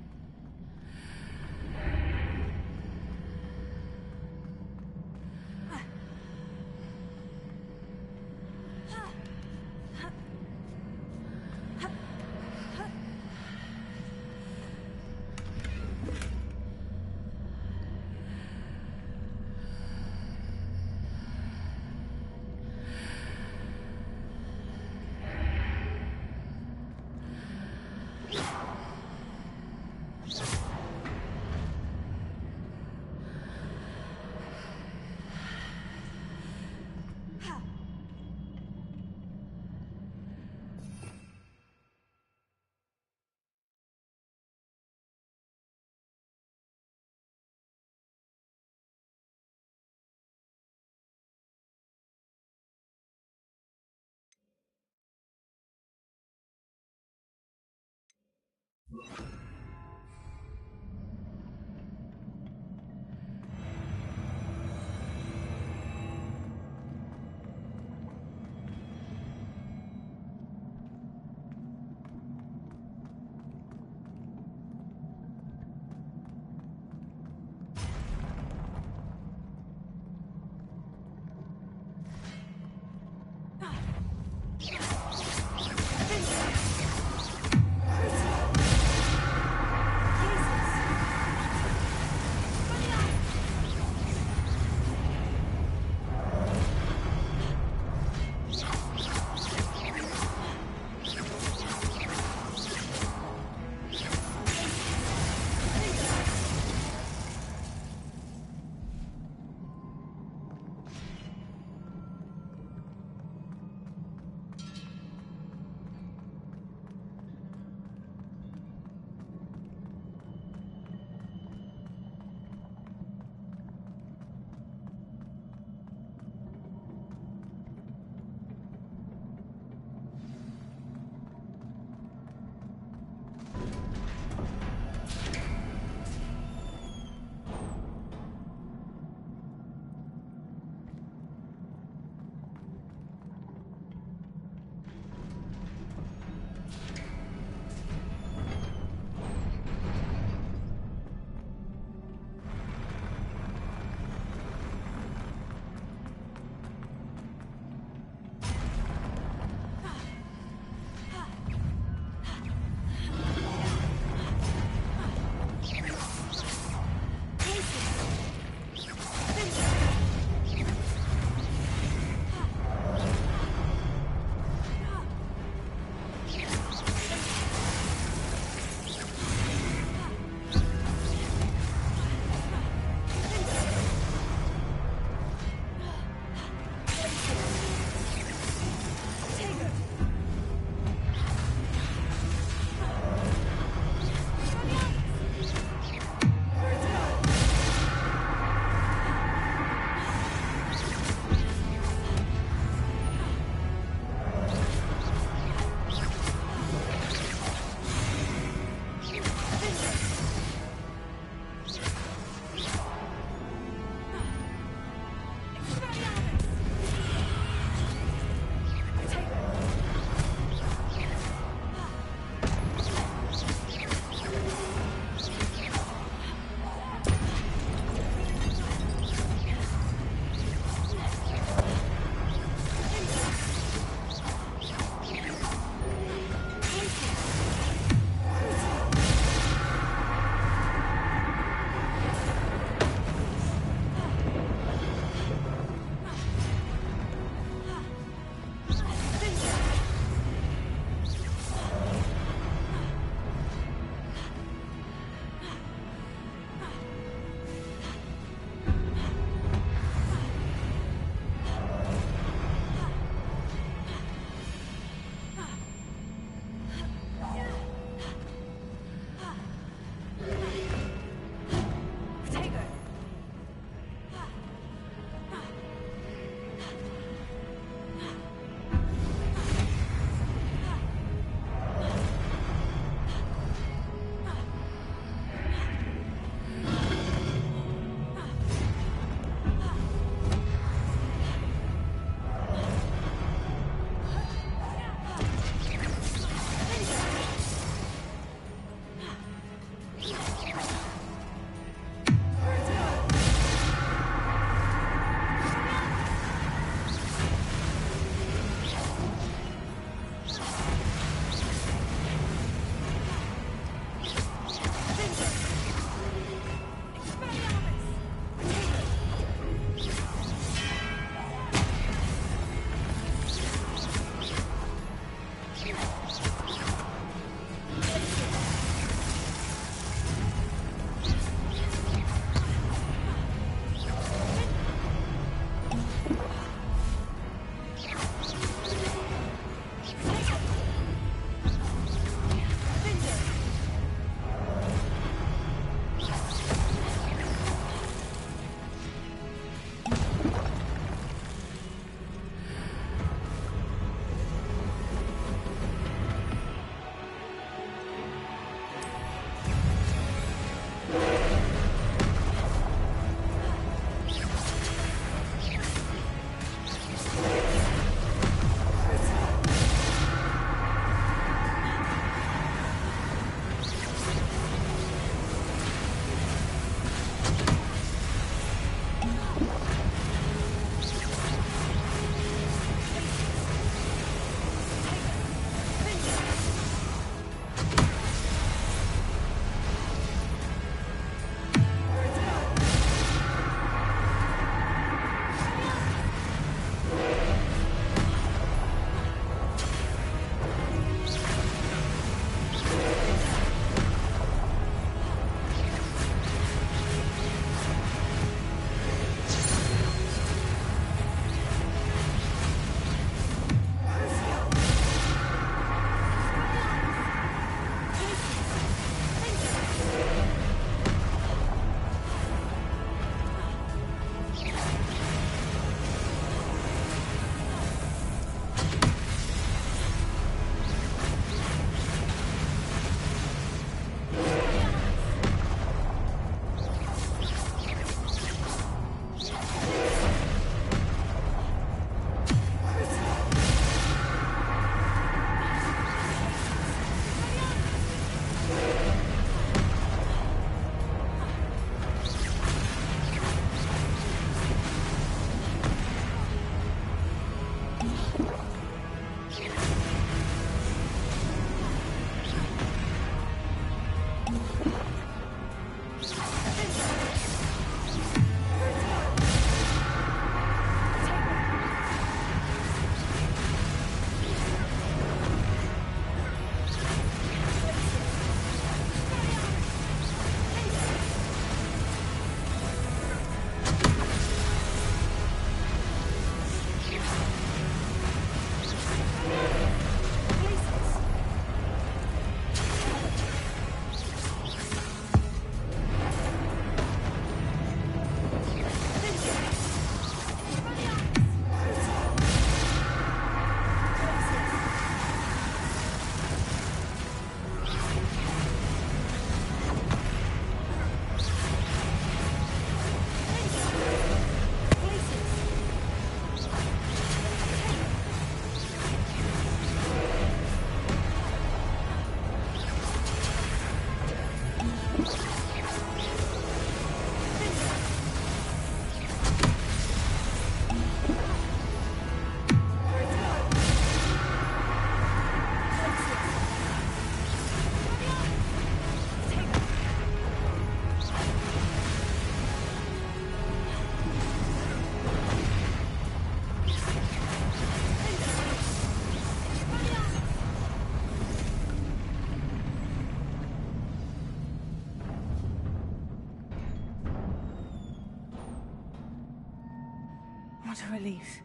Speaker 8: What a relief.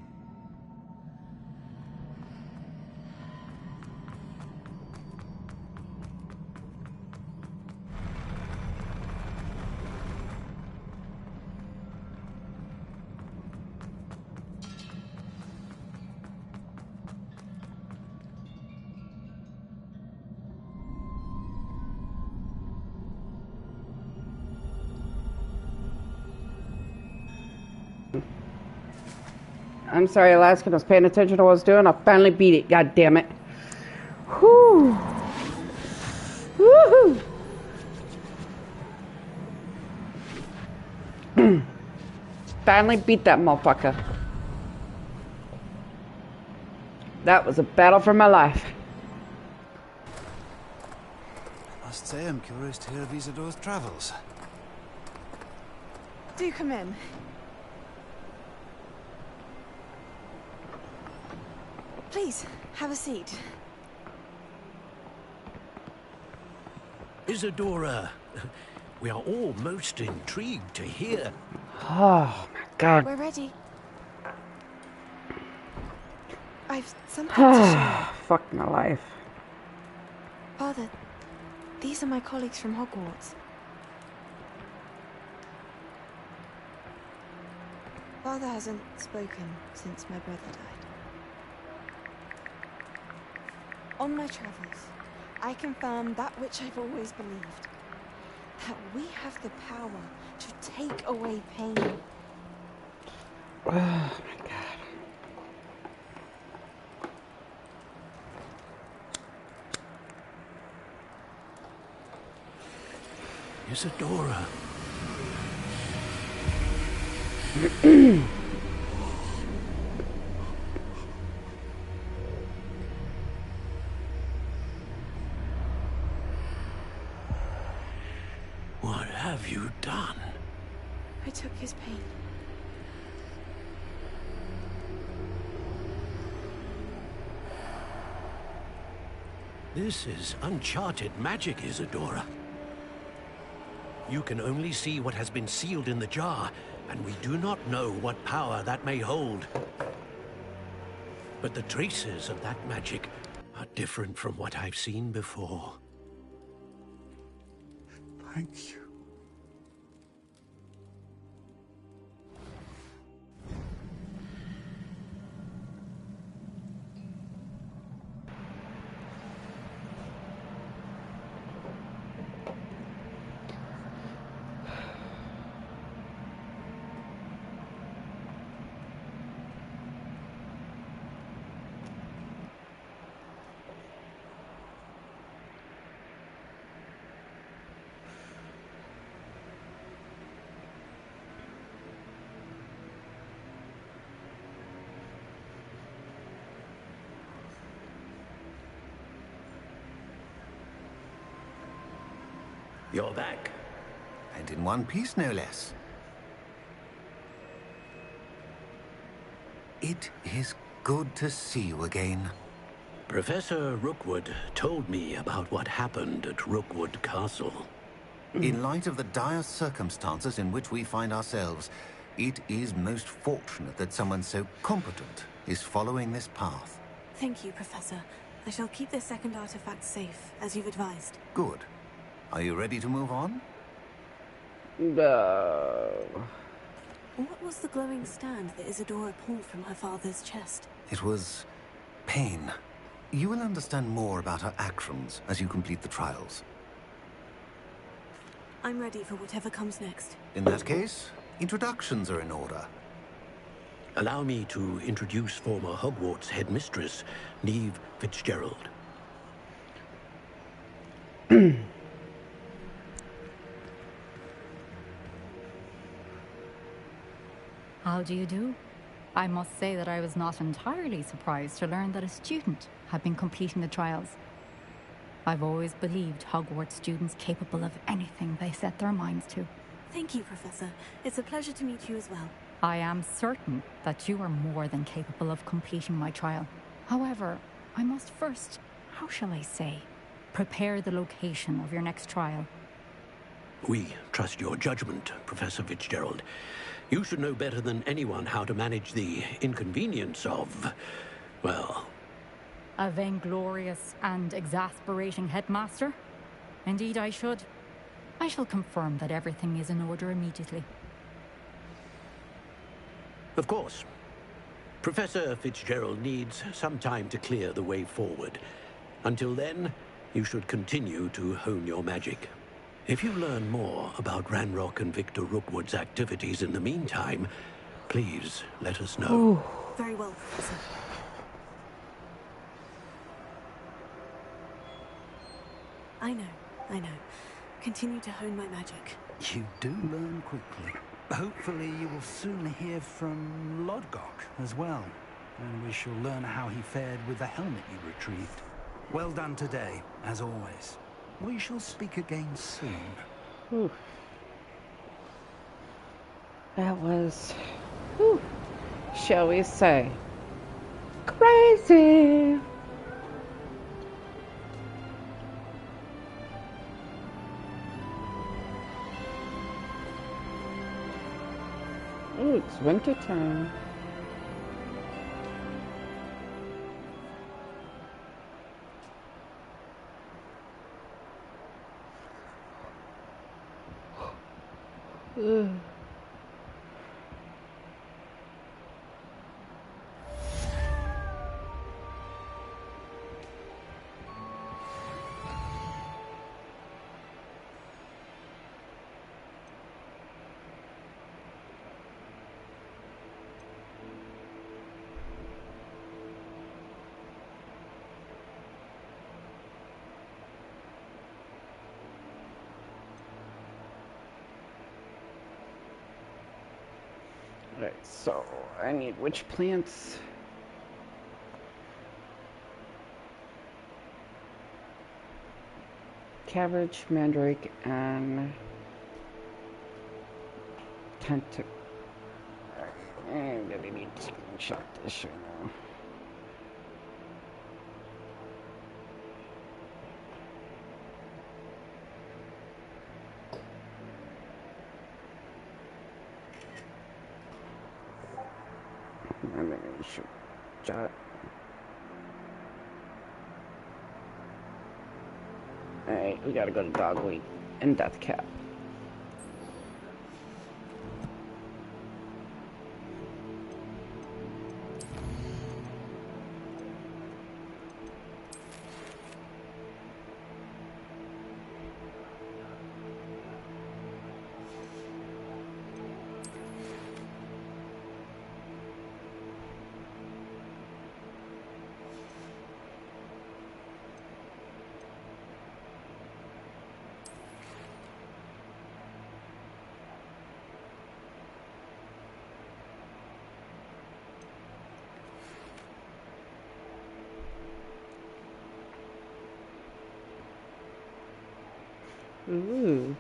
Speaker 2: I'm sorry, Alaska. I was paying attention to what I was doing. I finally beat it. God damn it. Whew. Woohoo. Finally beat that motherfucker. That was a battle for my life.
Speaker 15: I must say, I'm curious to hear of Isadore's travels.
Speaker 8: Do come in. Please, have a seat.
Speaker 14: Isadora, we are all most intrigued to hear.
Speaker 2: Oh, my God.
Speaker 8: We're ready. I've something to show you.
Speaker 2: Fuck my life.
Speaker 8: Father, these are my colleagues from Hogwarts. Father hasn't spoken since my brother died. On my travels, I confirm that which I've always believed. That we have the power to take away pain.
Speaker 2: Oh, my God.
Speaker 14: Isadora. What have you done?
Speaker 8: I took his pain.
Speaker 14: This is uncharted magic, Isadora. You can only see what has been sealed in the jar, and we do not know what power that may hold. But the traces of that magic are different from what I've seen before.
Speaker 15: Thank you.
Speaker 14: You're back.
Speaker 10: And in one piece, no less. It is good to see you again.
Speaker 14: Professor Rookwood told me about what happened at Rookwood Castle.
Speaker 10: In light of the dire circumstances in which we find ourselves, it is most fortunate that someone so competent is following this path.
Speaker 8: Thank you, Professor. I shall keep this second artifact safe, as you've advised.
Speaker 10: Good. Are you ready to move on?
Speaker 2: No.
Speaker 8: What was the glowing stand that Isadora pulled from her father's chest?
Speaker 10: It was pain. You will understand more about her actions as you complete the trials.
Speaker 8: I'm ready for whatever comes next.
Speaker 10: In that case, introductions are in order.
Speaker 14: Allow me to introduce former Hogwarts headmistress, Neve Fitzgerald.
Speaker 16: How do you do? I must say that I was not entirely surprised to learn that a student had been completing the trials. I've always believed Hogwarts students capable of anything they set their minds to.
Speaker 8: Thank you, Professor. It's a pleasure to meet you as well.
Speaker 16: I am certain that you are more than capable of completing my trial. However, I must first, how shall I say, prepare the location of your next trial.
Speaker 14: We trust your judgment, Professor Fitzgerald. You should know better than anyone how to manage the inconvenience of, well...
Speaker 16: A vainglorious and exasperating headmaster? Indeed I should. I shall confirm that everything is in order immediately.
Speaker 14: Of course. Professor Fitzgerald needs some time to clear the way forward. Until then, you should continue to hone your magic. If you learn more about Ranrock and Victor Rookwood's activities in the meantime, please let us know.
Speaker 1: Ooh. Very well, Professor. I know. Continue to hone my magic.
Speaker 15: You do learn quickly. Hopefully you will soon hear from Lodgok as well, and we shall learn how he fared with the helmet you retrieved. Well done today, as always. We shall speak again soon.
Speaker 2: Whew. That was, whew, shall we say, crazy. Ooh, it's winter time. Ugh. Alright, so I need which plants? Cabbage, mandrake, and tentac. I'm gonna need to screenshot this right now. And then we should jot. Alright, we gotta go to Dogweed and Deathcap. Ooh.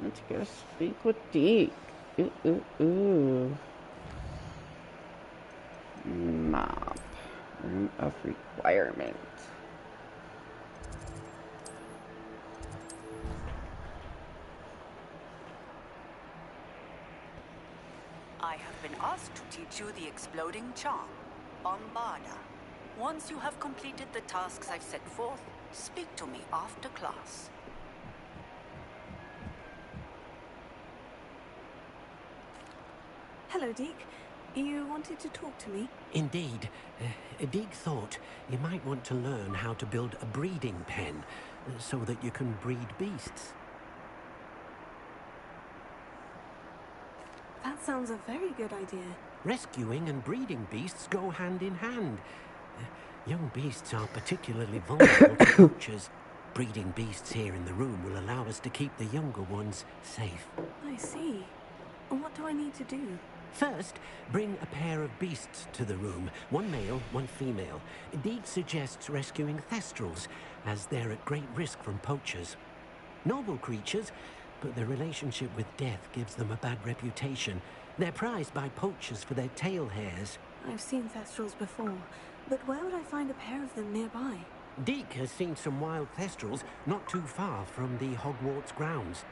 Speaker 2: Let's go speak with Deke. Ooh. Mop. Room of requirement.
Speaker 5: I have been asked to teach you the exploding charm, Bombarda. Once you have completed the tasks I've set forth, speak to me after class.
Speaker 1: Hello, Deke. You wanted to talk to me?
Speaker 14: Indeed. Deke thought you might want to learn how to build a breeding pen so that you can breed beasts.
Speaker 1: That sounds a very good idea.
Speaker 14: Rescuing and breeding beasts go hand in hand. Young beasts are particularly vulnerable to poachers. Breeding beasts here in the room will allow us to keep the younger ones safe.
Speaker 1: I see. What do I need to do?
Speaker 14: First, bring a pair of beasts to the room. One male, one female. Deke suggests rescuing thestrals, as they're at great risk from poachers. Noble creatures, but their relationship with death gives them a bad reputation. They're prized by poachers for their tail hairs.
Speaker 8: I've seen Thestrals before, but where would I find a pair of them nearby?
Speaker 14: Deke has seen some wild Thestrals not too far from the Hogwarts grounds.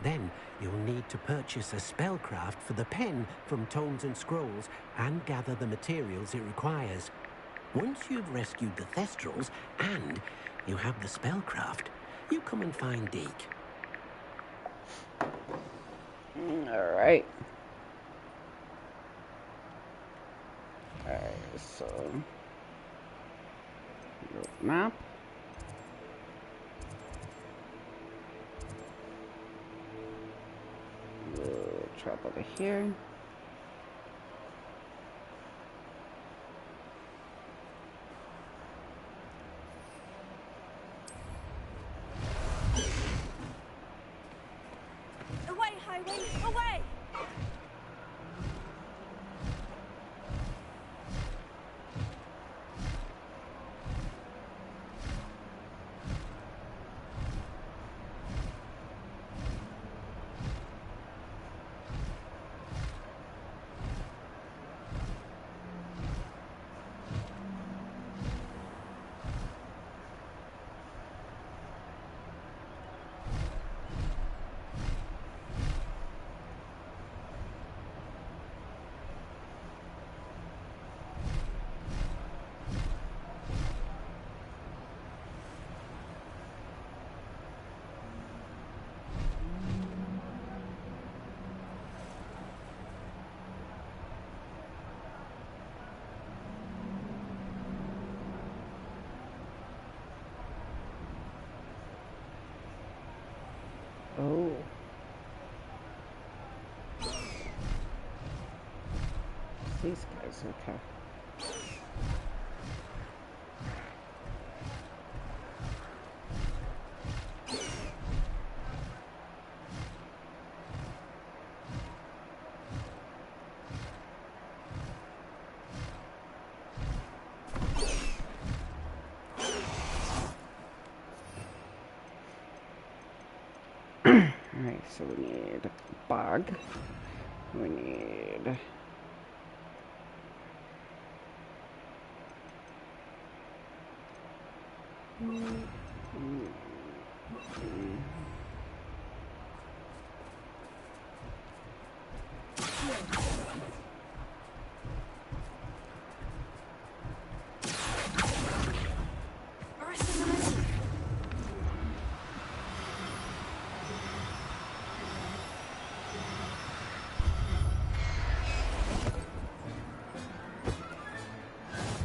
Speaker 14: Then you'll need to purchase a spellcraft for the pen from Tomes and Scrolls and gather the materials it requires. Once you've rescued the Thestrals and you have the spellcraft, you come and find Deke.
Speaker 2: Alright. Alright, so... map. We'll travel to here.
Speaker 8: Away, highway! Away!
Speaker 2: Oh. These guys, okay. Alright, so we need bog. We need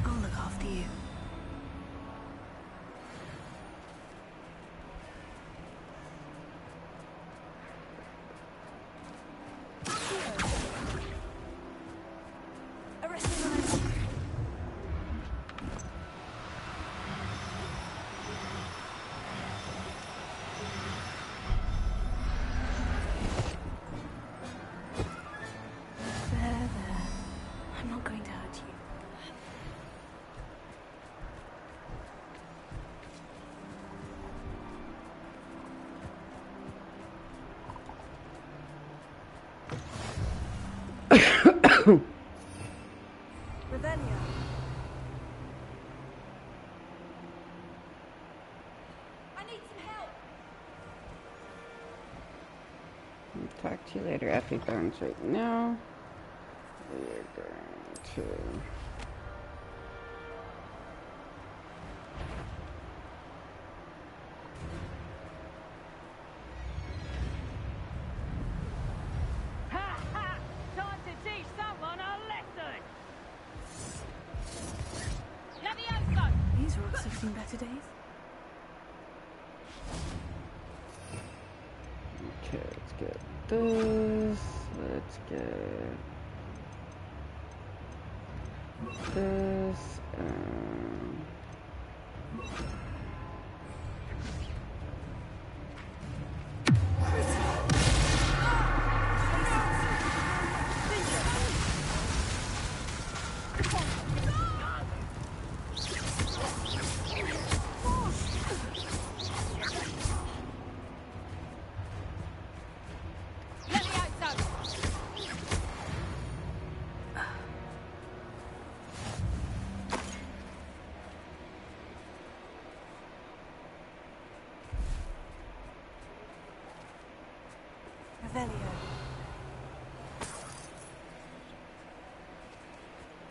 Speaker 8: I'll look after you. There. I'm not going to hurt you. Revelio. I need some help.
Speaker 2: I'll talk to you later, Effie Bones. Right now, we're going to...
Speaker 11: Ha ha! Time to teach someone a lesson! Levioso!
Speaker 8: These rocks have seen better days.
Speaker 2: Okay, let's get this. Let's get this.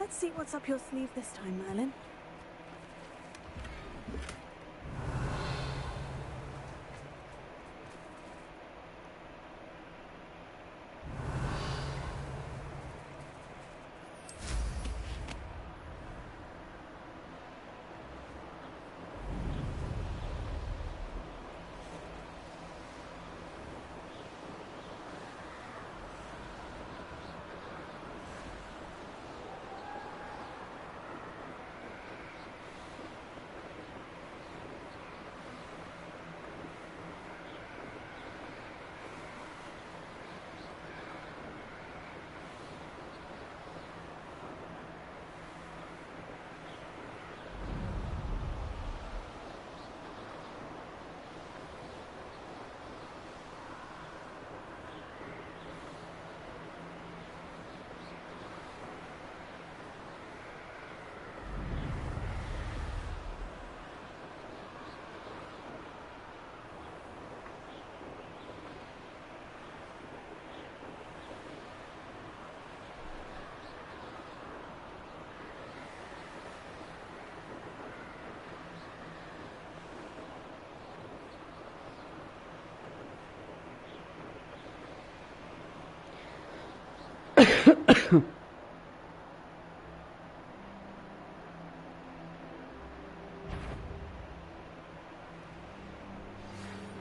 Speaker 1: Let's see what's up your sleeve this time, Merlin.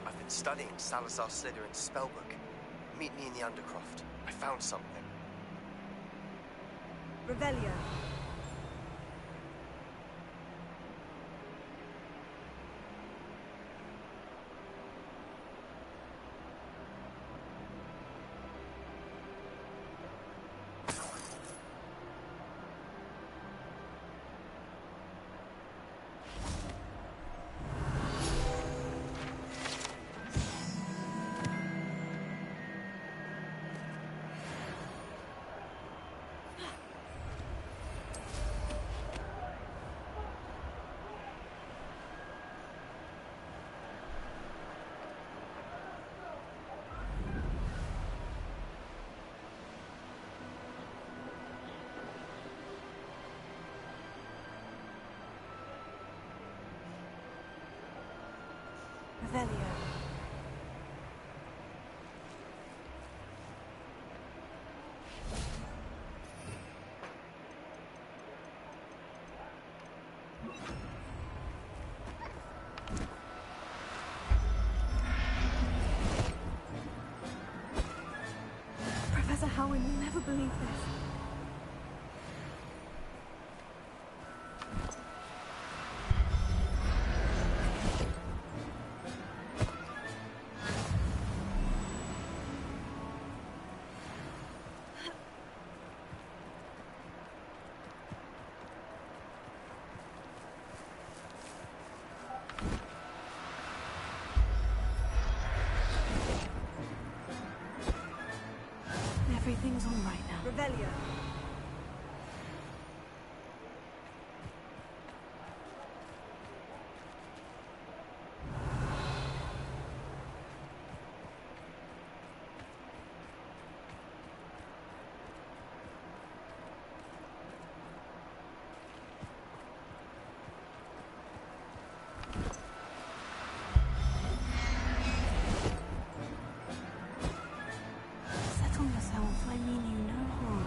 Speaker 17: I've been studying Salazar Slytherin's spellbook. Meet me in the Undercroft. I found something.
Speaker 8: Revelio. Revelio. Professor Howard, you'll never believe this. Everything's all right now. Revelio. Settle yourself. I mean you no harm.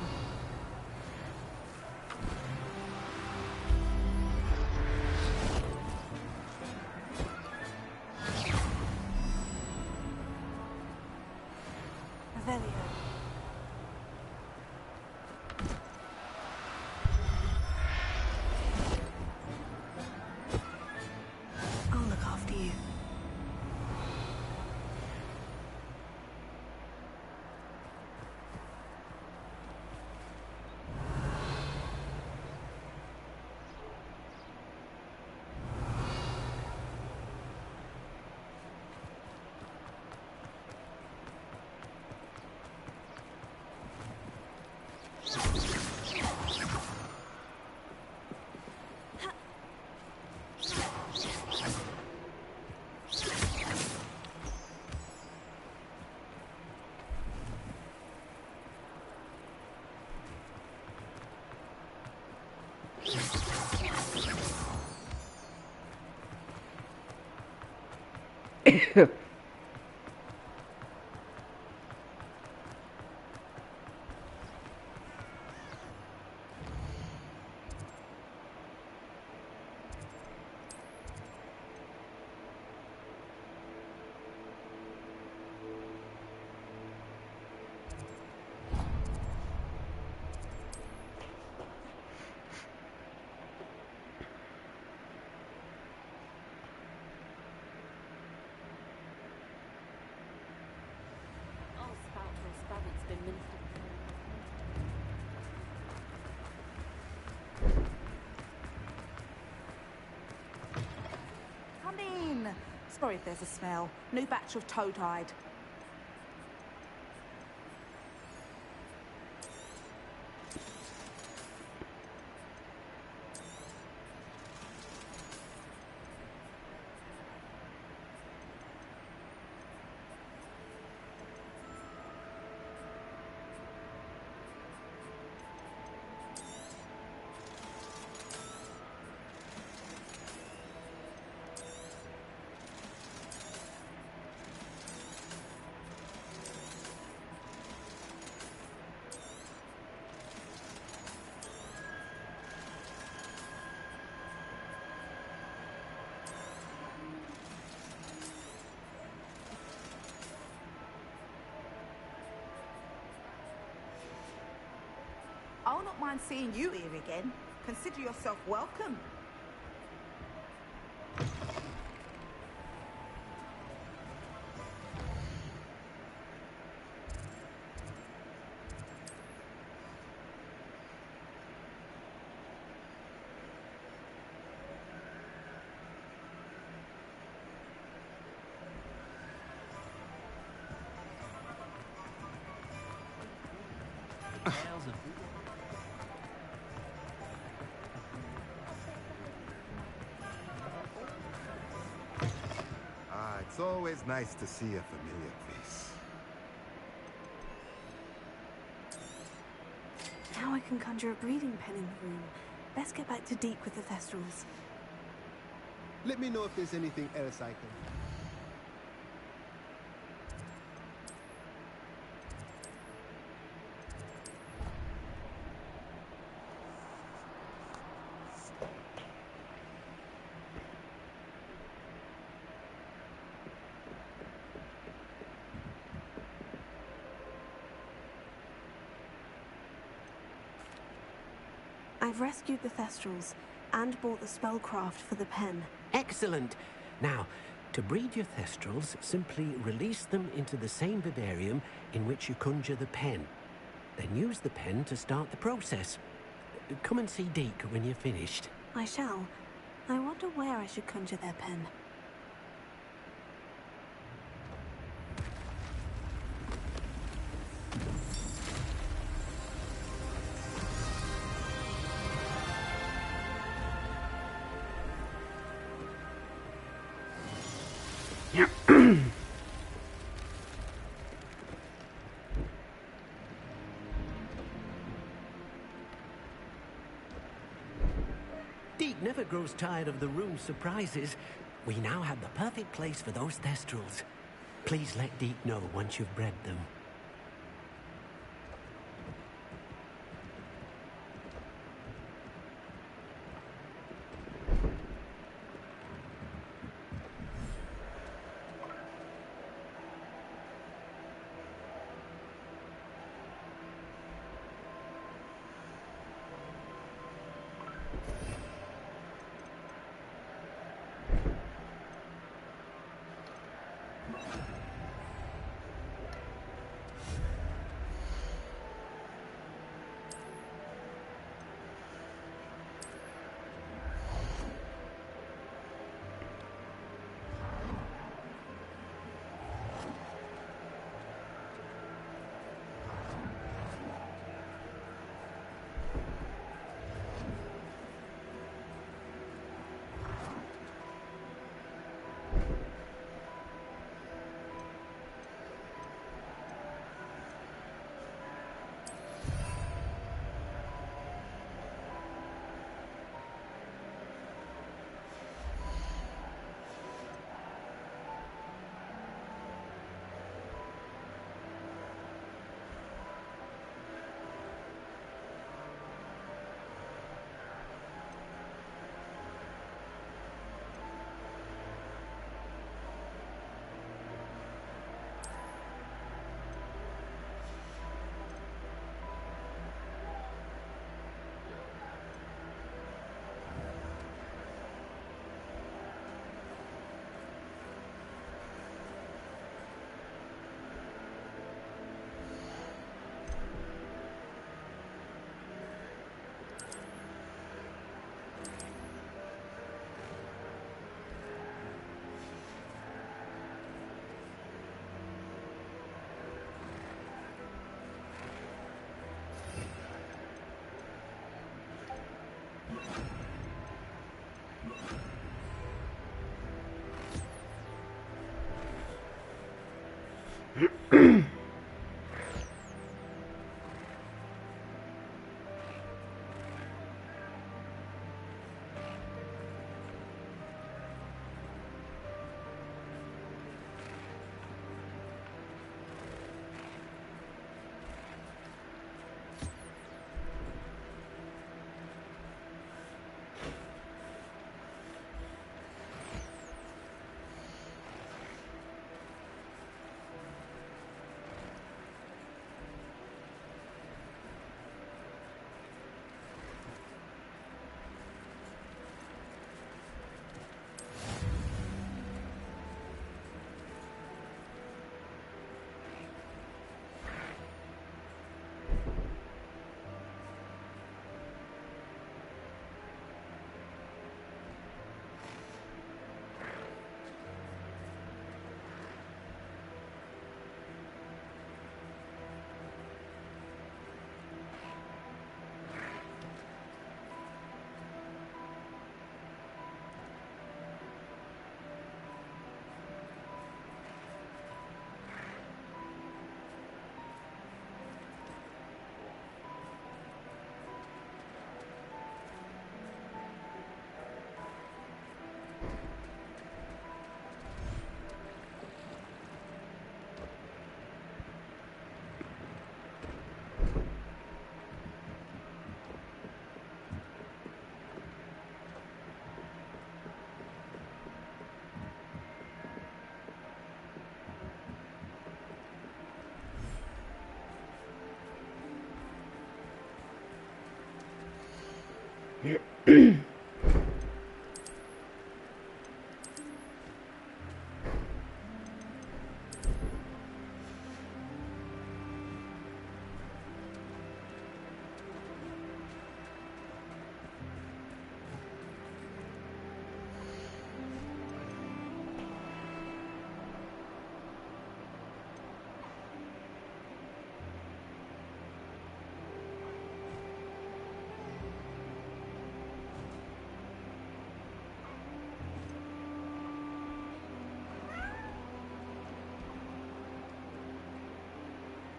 Speaker 18: Come in. Sorry if there's a smell. New batch of toad-hide. I'll not mind seeing you here again. Consider yourself welcome.
Speaker 19: It's always nice to see a familiar face.
Speaker 1: Now I can conjure a breeding pen in the room. Best get back to Deke with the Thestrals.
Speaker 20: Let me know if there's anything else I can...
Speaker 1: I've rescued the Thestrals and bought the spellcraft for the pen.
Speaker 14: Excellent. Now, to breed your Thestrals, simply release them into the same vivarium in which you conjure the pen. Then use the pen to start the process. Come and see Deke when you're finished.
Speaker 1: I shall. I wonder where I should conjure their pen.
Speaker 14: Deke never grows tired of the room's surprises. We now have the perfect place for those Thestrals. Please let Deke know once you've bred them.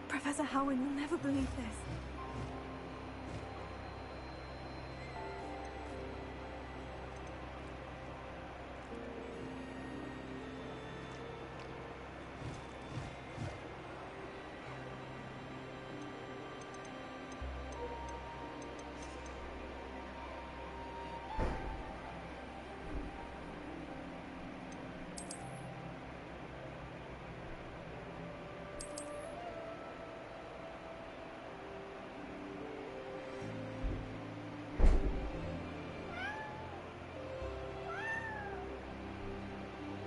Speaker 1: Professor Howin will never believe this.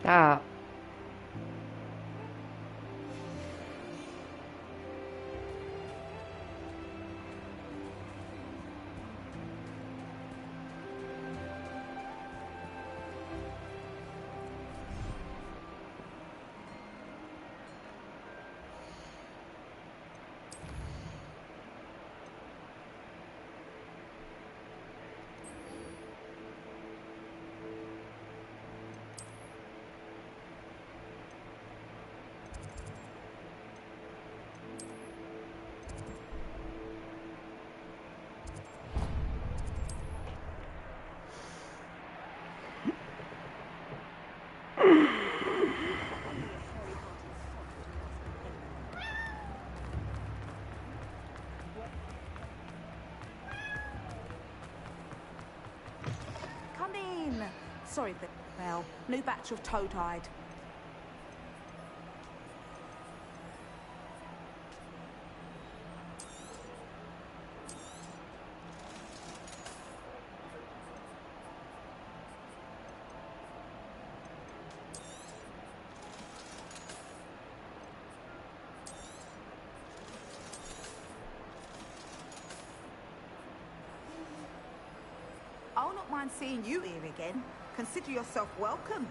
Speaker 2: Stop.
Speaker 18: Come in. Sorry, Belle. New batch of toad-hide. I'll not mind seeing you here again. Consider yourself welcome.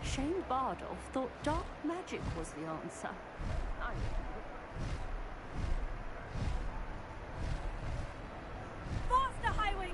Speaker 11: Shane Bardolph thought dark magic was the answer.
Speaker 1: Faster, Highwing!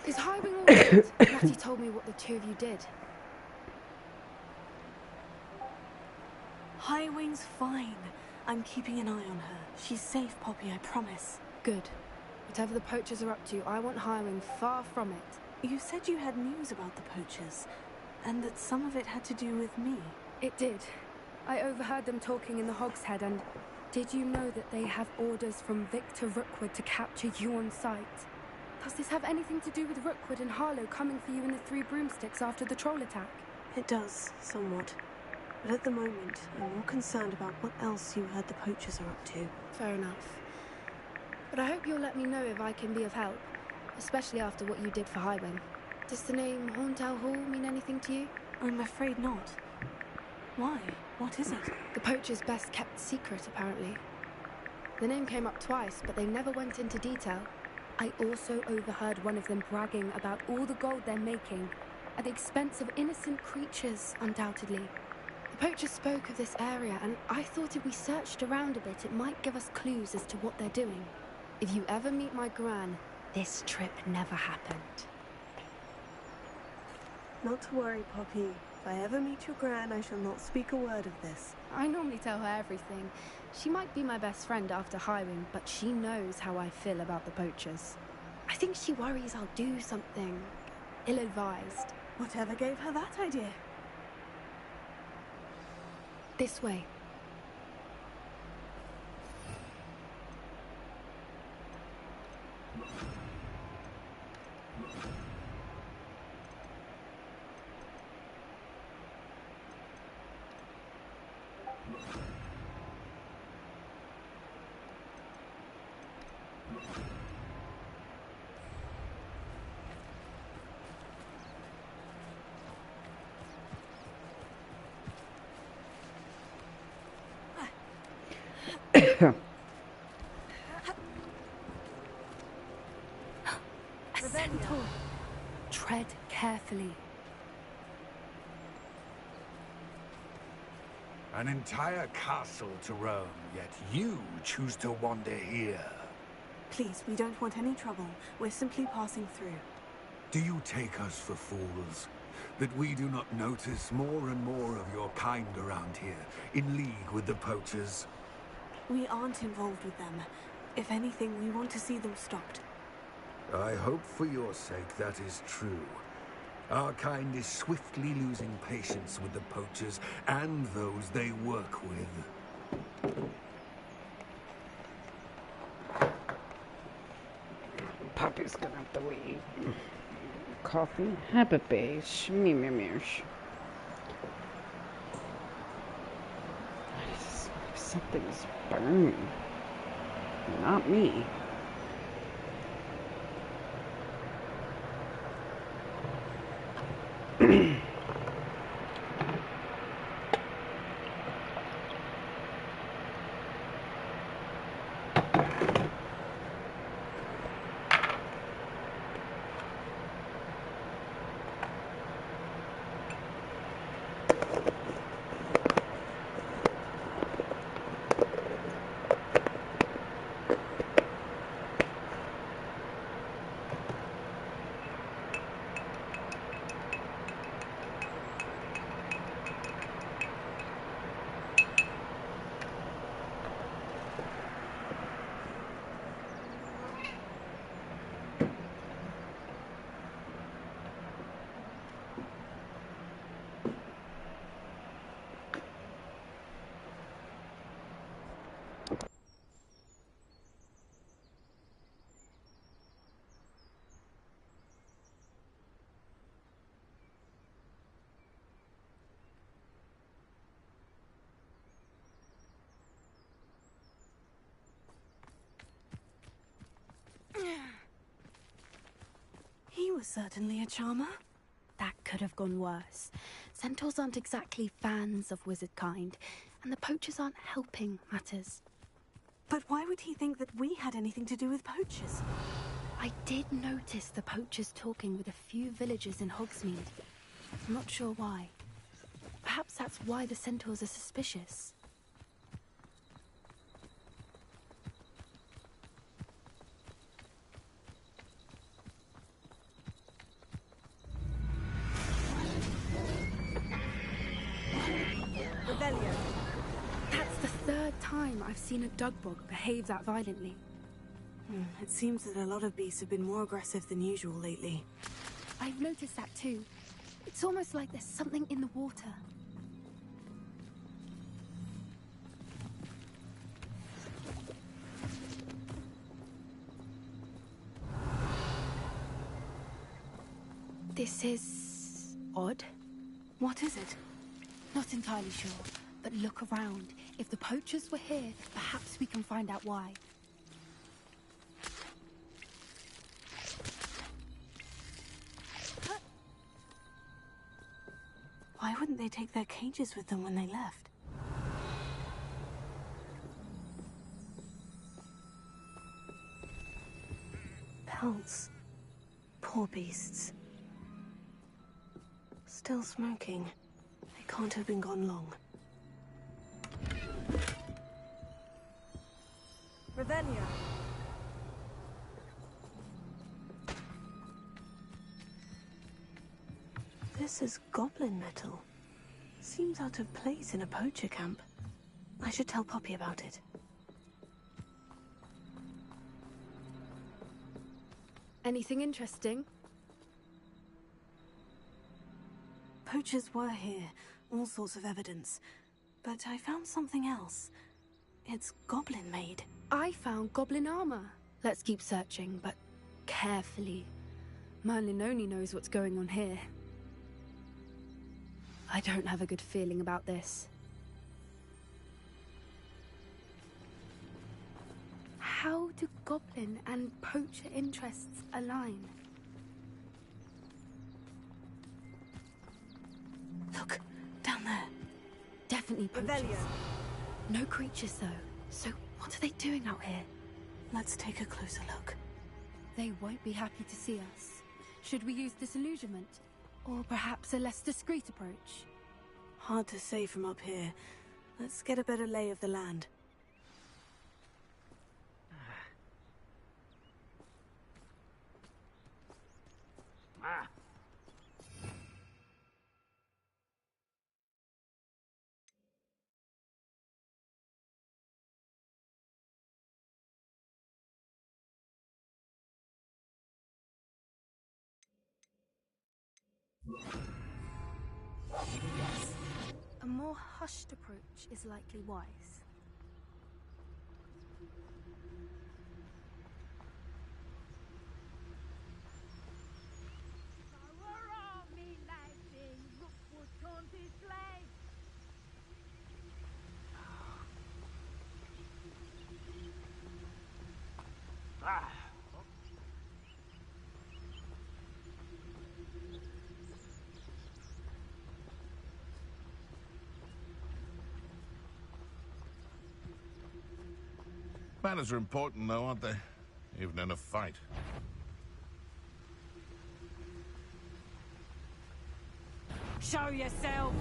Speaker 21: Is Highwing all right? Natty told me what the two of you did.
Speaker 1: Highwing's fine. I'm keeping an eye on her. She's safe, Poppy, I promise.
Speaker 21: Good. Whatever the poachers are up to, I want Highwing far from it.
Speaker 1: You said you had news about the poachers, and that some of it had to do with me.
Speaker 21: It did. I overheard them talking in the Hogshead, and did you know that they have orders from Victor Rookwood to capture you on sight? Does this have anything to do with Rookwood and Harlow coming for you in the Three Broomsticks after the troll attack?
Speaker 1: It does, somewhat. But at the moment, I'm more concerned about what else you heard the poachers are up to.
Speaker 21: Fair enough. But I hope you'll let me know if I can be of help, especially after what you did for Highwing. Does the name Horntown Hall mean anything to you?
Speaker 1: I'm afraid not. Why? What is it?
Speaker 21: The poachers' best kept secret, apparently. The name came up twice, but they never went into detail. I also overheard one of them bragging about all the gold they're making, at the expense of innocent creatures, undoubtedly. The poachers spoke of this area, and I thought if we searched around a bit, it might give us clues as to what they're doing. If you ever meet my gran, this trip never happened.
Speaker 1: Not to worry, Poppy. If I ever meet your gran, I shall not speak a word of this.
Speaker 21: I normally tell her everything. She might be my best friend after Highwing, but she knows how I feel about the poachers. I think she worries I'll do something ill-advised.
Speaker 1: Whatever gave her that idea?
Speaker 21: This way. A centaur. Tread carefully.
Speaker 4: An entire castle to roam, yet you choose to wander here.
Speaker 1: Please, we don't want any trouble. We're simply passing through.
Speaker 4: Do you take us for fools? That we do not notice more and more of your kind around here, in league with the poachers?
Speaker 1: We aren't involved with them. If anything, we want to see them stopped.
Speaker 4: I hope for your sake that is true. Our kind is swiftly losing patience with the poachers and those they work with.
Speaker 2: Poppy's gonna have to leave. Coffee, happy shmimish. Something's burning. Not me.
Speaker 1: He was certainly a charmer.
Speaker 21: That could have gone worse. Centaurs aren't exactly fans of wizard kind, and the poachers aren't helping matters.
Speaker 1: But why would he think that we had anything to do with poachers?
Speaker 21: I did notice the poachers talking with a few villagers in Hogsmeade. I'm not sure why. Perhaps that's why the centaurs are suspicious.
Speaker 1: Rebellion.
Speaker 21: That's the third time I've seen a dugbog behave that violently.
Speaker 1: It seems that a lot of beasts have been more aggressive than usual lately.
Speaker 21: I've noticed that too. It's almost like there's something in the water. This is odd.
Speaker 8: What is it?
Speaker 21: Not entirely sure, but look around. If the poachers were here, perhaps we can find out why.
Speaker 8: Why wouldn't they take their cages with them when they left? Pelts. Poor beasts. Still smoking. They can't have been gone long.
Speaker 11: Revelio.
Speaker 8: This is goblin metal. Seems out of place in a poacher camp. I should tell Poppy about it.
Speaker 21: Anything interesting?
Speaker 8: Poachers were here, all sorts of evidence. But I found something else. It's goblin-made.
Speaker 21: I found goblin armor. Let's keep searching, but carefully. Merlin only knows what's going on here. I don't have a good feeling about this. How do goblin and poacher interests align?
Speaker 8: Look, down there.
Speaker 21: Definitely poachers.
Speaker 11: Revelio.
Speaker 21: No creatures, though. So what are they doing out here?
Speaker 8: Let's take a closer look.
Speaker 21: They won't be happy to see us. Should we use disillusionment? Or perhaps a less discreet approach?
Speaker 8: Hard to say from up here. Let's get a better lay of the land.
Speaker 21: A more hushed approach is likely wise.
Speaker 7: Manners are important, though, aren't they? Even in a fight.
Speaker 11: Show yourself!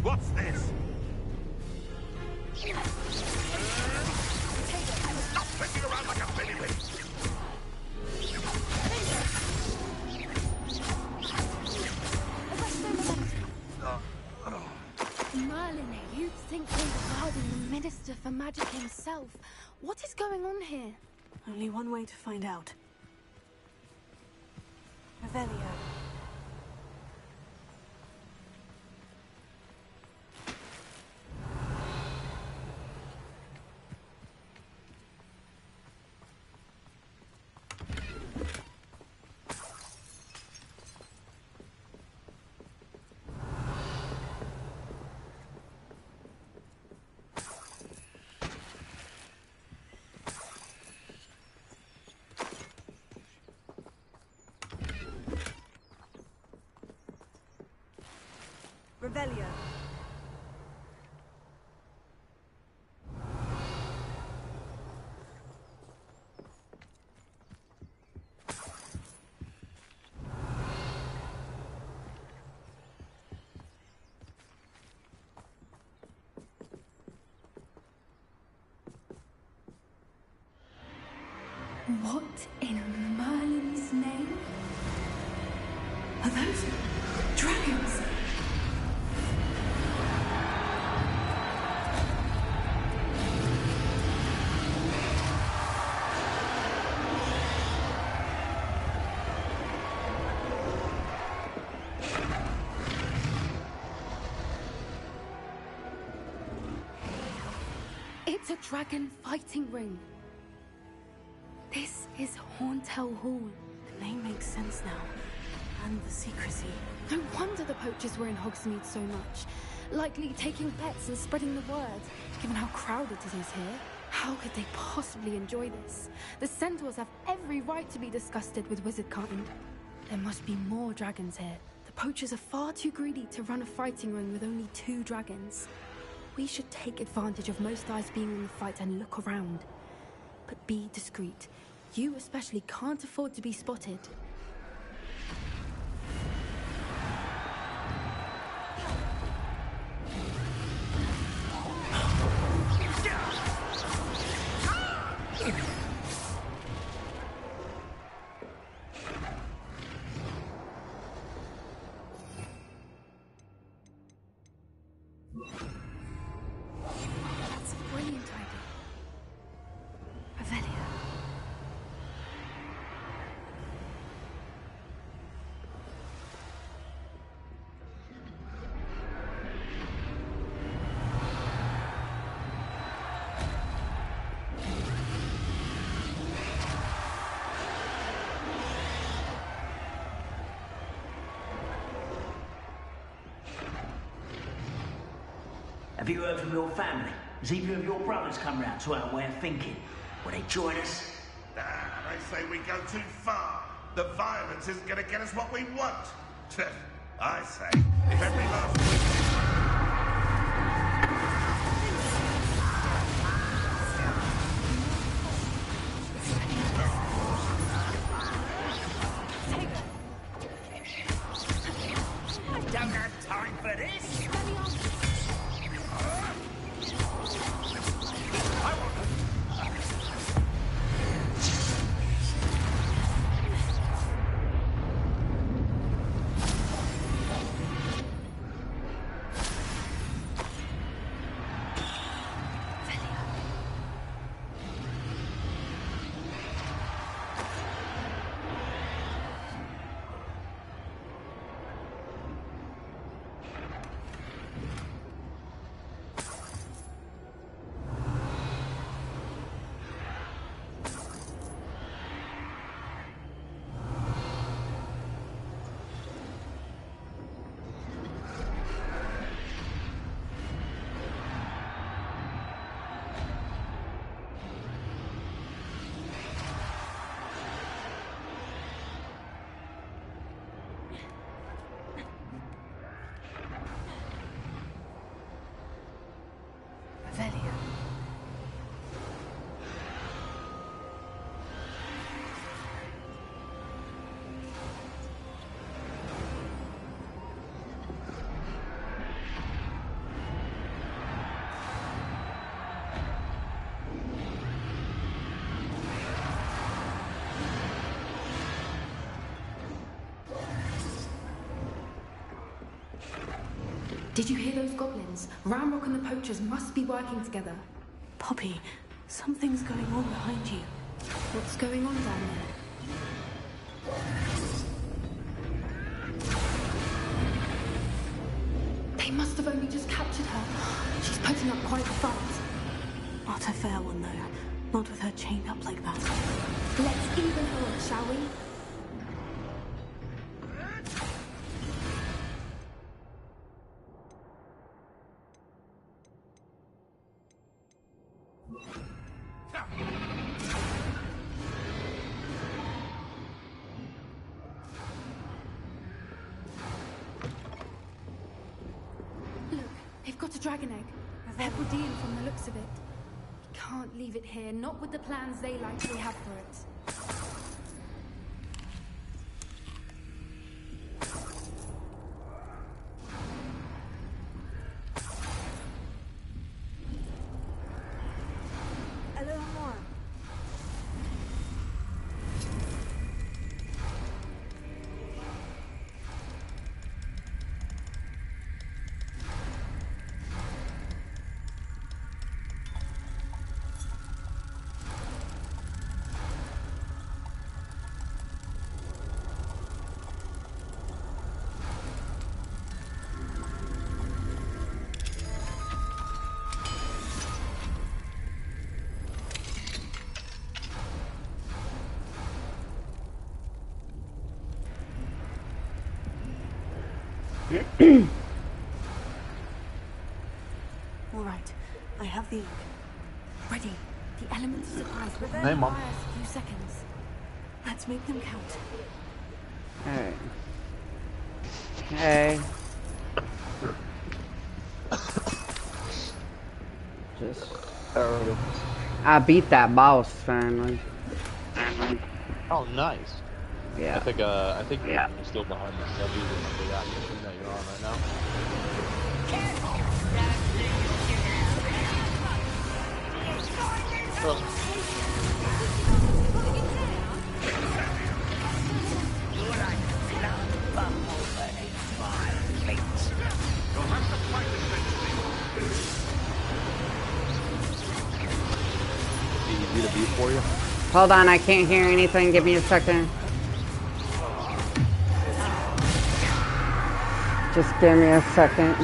Speaker 7: What's this? Stop messing around like a baby!
Speaker 21: Merlin, you'd think they were guarding the Minister for Magic himself. What is going on here?
Speaker 8: Only one way to find out. Revelio.
Speaker 1: Revelio.
Speaker 21: What in Merlin's name? Are those dragons? It's a dragon fighting ring. This is Hauntel Hall.
Speaker 1: The name makes sense now. And the secrecy.
Speaker 21: No wonder the poachers were in Hogsmeade so much. Likely taking bets and spreading the word, given how crowded it is here. How could they possibly enjoy this? The centaurs have every right to be disgusted with wizardkind. There must be more dragons here. The poachers are far too greedy to run a fighting ring with only 2 dragons. We should take advantage of most eyes being on the fight and look around. But be discreet. You especially can't afford to be spotted. That's a brilliant idea. Revelio.
Speaker 6: Have you heard from your family? Has either of your brothers come round to our way of thinking? Will they join us?
Speaker 7: They say we go too far. The violence isn't going to get us what we want. I say, if every last...
Speaker 6: I don't have time for this!
Speaker 21: Did you hear those goblins? Ramrock and the poachers must be working together.
Speaker 1: Poppy, something's going on behind you.
Speaker 21: What's going on down there? They must have only just captured her. She's putting up quite a fight.
Speaker 1: Not a fair one, though. Not with her chained up like that.
Speaker 21: Let's even her up, shall we? dragon egg. Hebridean from the looks of it. We can't leave it here, not with the plans they likely have for it.
Speaker 1: A little more. All right, I have the ink. Ready. The elements of surprise will
Speaker 2: Hey,
Speaker 1: then
Speaker 2: Mom.
Speaker 1: fire us a few seconds. Let's make them count.
Speaker 2: Hey. Hey. Just. I beat that boss finally.
Speaker 9: Oh, nice.
Speaker 2: Yeah.
Speaker 9: I think you're still behind the W remember that mission that you're on right now. Easy to beat for you.
Speaker 2: Hold on, I can't hear anything. Give me a second. Just give me a second.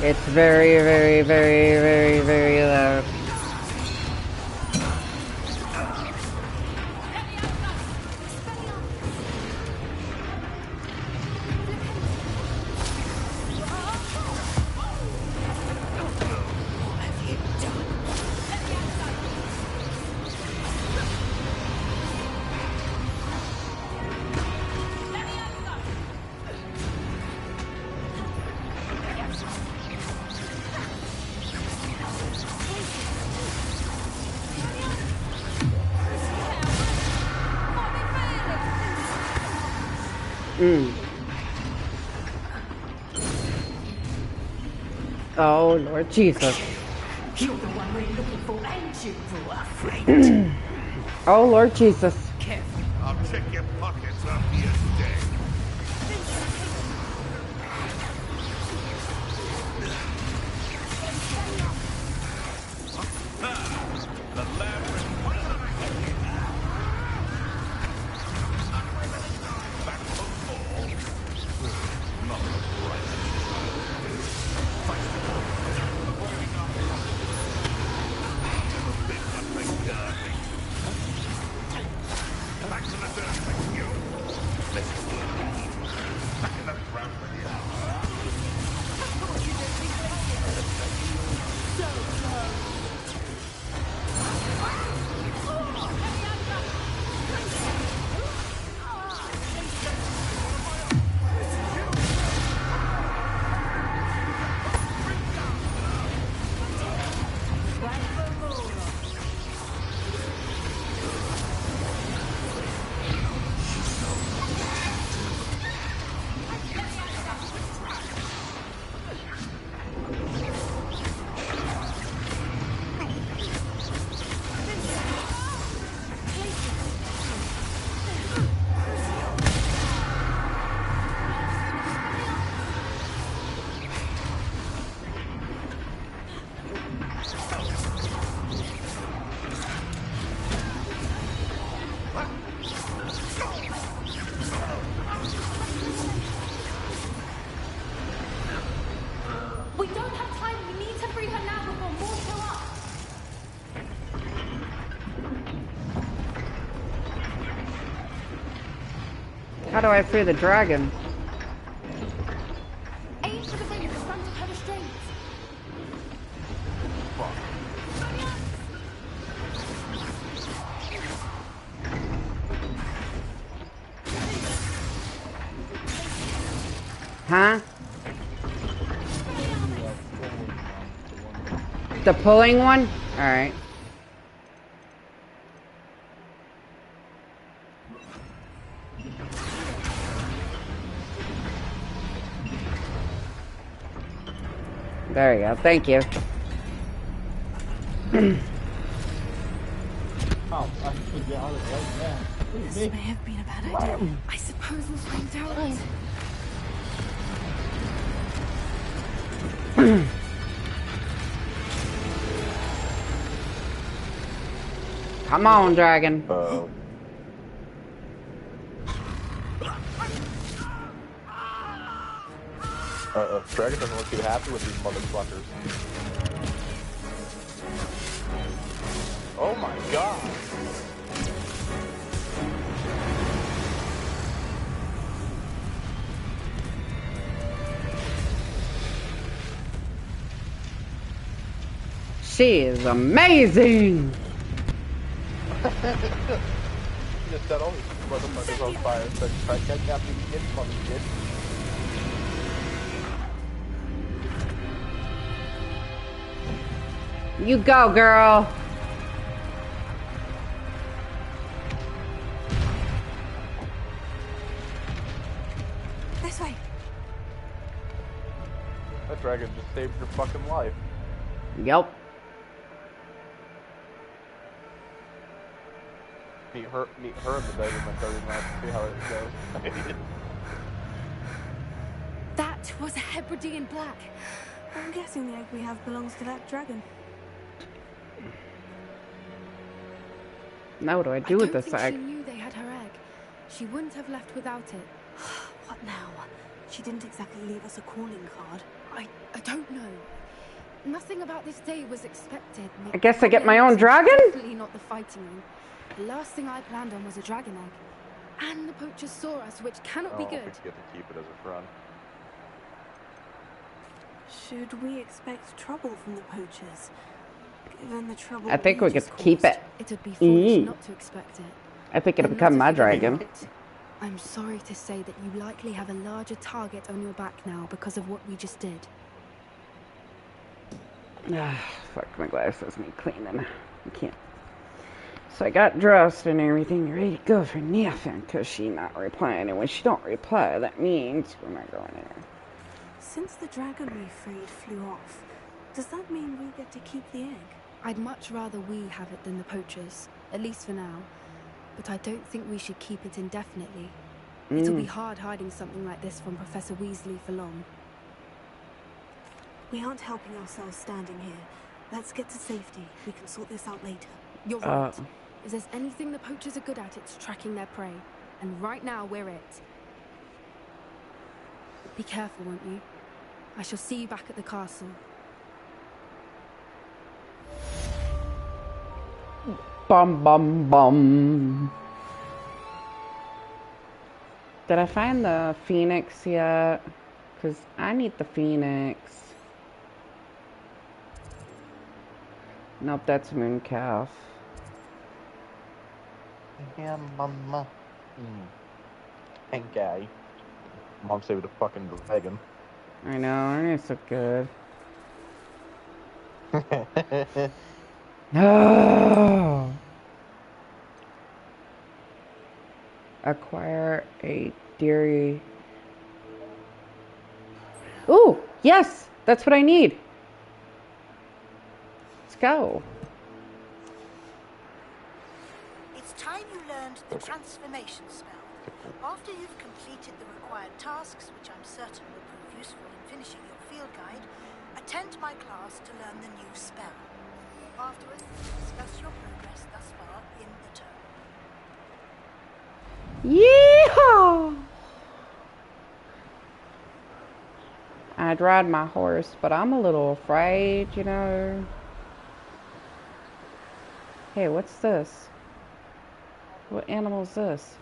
Speaker 2: It's very, very, very, very, very loud. Oh, Lord Jesus.
Speaker 6: You're the one we're looking for, ain't you, friend?
Speaker 2: Oh, Lord Jesus.
Speaker 7: I'll check your pockets after you're dead. The labyrinth. Back to fall. Not the bright. Back to the dirt, thank you. Let's go. Back in the ground with you.
Speaker 11: So close.
Speaker 21: We don't have time. We need to free her now before more show up.
Speaker 2: How do I free the dragon?
Speaker 21: Aim for the ring at the front of her restraints.
Speaker 2: Huh? The pulling one? Alright. There you go. Thank you.
Speaker 9: Oh, I should get out of it right now.
Speaker 8: This may have been a bad idea. I suppose we'll find out.
Speaker 2: Come on, dragon.
Speaker 9: Dragon doesn't look too happy with these motherfuckers. Oh my god.
Speaker 2: She is amazing.
Speaker 9: Just set all these motherfuckers on fire and start trying to catch after you get from shit.
Speaker 2: You go, girl.
Speaker 8: This way.
Speaker 9: That dragon just saved your fucking life.
Speaker 2: Yep.
Speaker 9: Meet her in the bedroom in 30 minutes and see how it goes.
Speaker 8: That was a Hebridean black.
Speaker 1: I'm guessing the egg we have belongs to that dragon.
Speaker 2: Now what do I do with this egg?
Speaker 21: She knew they had her egg. She wouldn't have left without it.
Speaker 1: What now? She didn't exactly leave us a calling card.
Speaker 21: I don't know. Nothing about this day was expected.
Speaker 2: I guess I get my own dragon?
Speaker 21: Definitely not the fighting ring. The last thing I planned on was a dragon egg. And the poachers saw us, which cannot be good.
Speaker 9: We get to keep it as a friend.
Speaker 1: Should we expect trouble from the poachers? Given the trouble
Speaker 2: I think we could keep it.
Speaker 21: It'd be foolish not to expect it.
Speaker 2: I think it'll become my dragon.
Speaker 21: I'm sorry to say that you likely have a larger target on your back now because of what we just did.
Speaker 2: Fuck, my glasses need cleaning. I can't. So I got dressed and everything, ready to go for nothing, because she not replying. And when she don't reply, that means we're not going there.
Speaker 1: Since the dragon we freed flew off, does that mean we get to keep the egg?
Speaker 21: I'd much rather we have it than the poachers, at least for now. But I don't think we should keep it indefinitely. It'll be hard hiding something like this from Professor Weasley for long.
Speaker 1: We aren't helping ourselves standing here. Let's get to safety. We can sort this out later.
Speaker 21: You're right. If there's anything the poachers are good at, it's tracking their prey. And right now, we're it. Be careful, won't you? I shall see you back at the castle.
Speaker 2: Bum, bum, bum. Did I find the phoenix yet? Because I need the phoenix. Nope, that's Mooncalf.
Speaker 9: Yeah, mama. And gay. Mom saved the fucking dragon.
Speaker 2: I know, it's so good. No. Acquire a dairy. Ooh, yes, that's what I need. Let's go.
Speaker 12: It's time you learned the transformation spell. After you've completed the required tasks, which I'm certain will prove useful in finishing your field guide, attend my class to learn the new spell. Afterwards, discuss your progress thus far in the term.
Speaker 2: Yeehaw! I'd ride my horse, but I'm a little afraid, you know. Hey, what's this? What animal is this?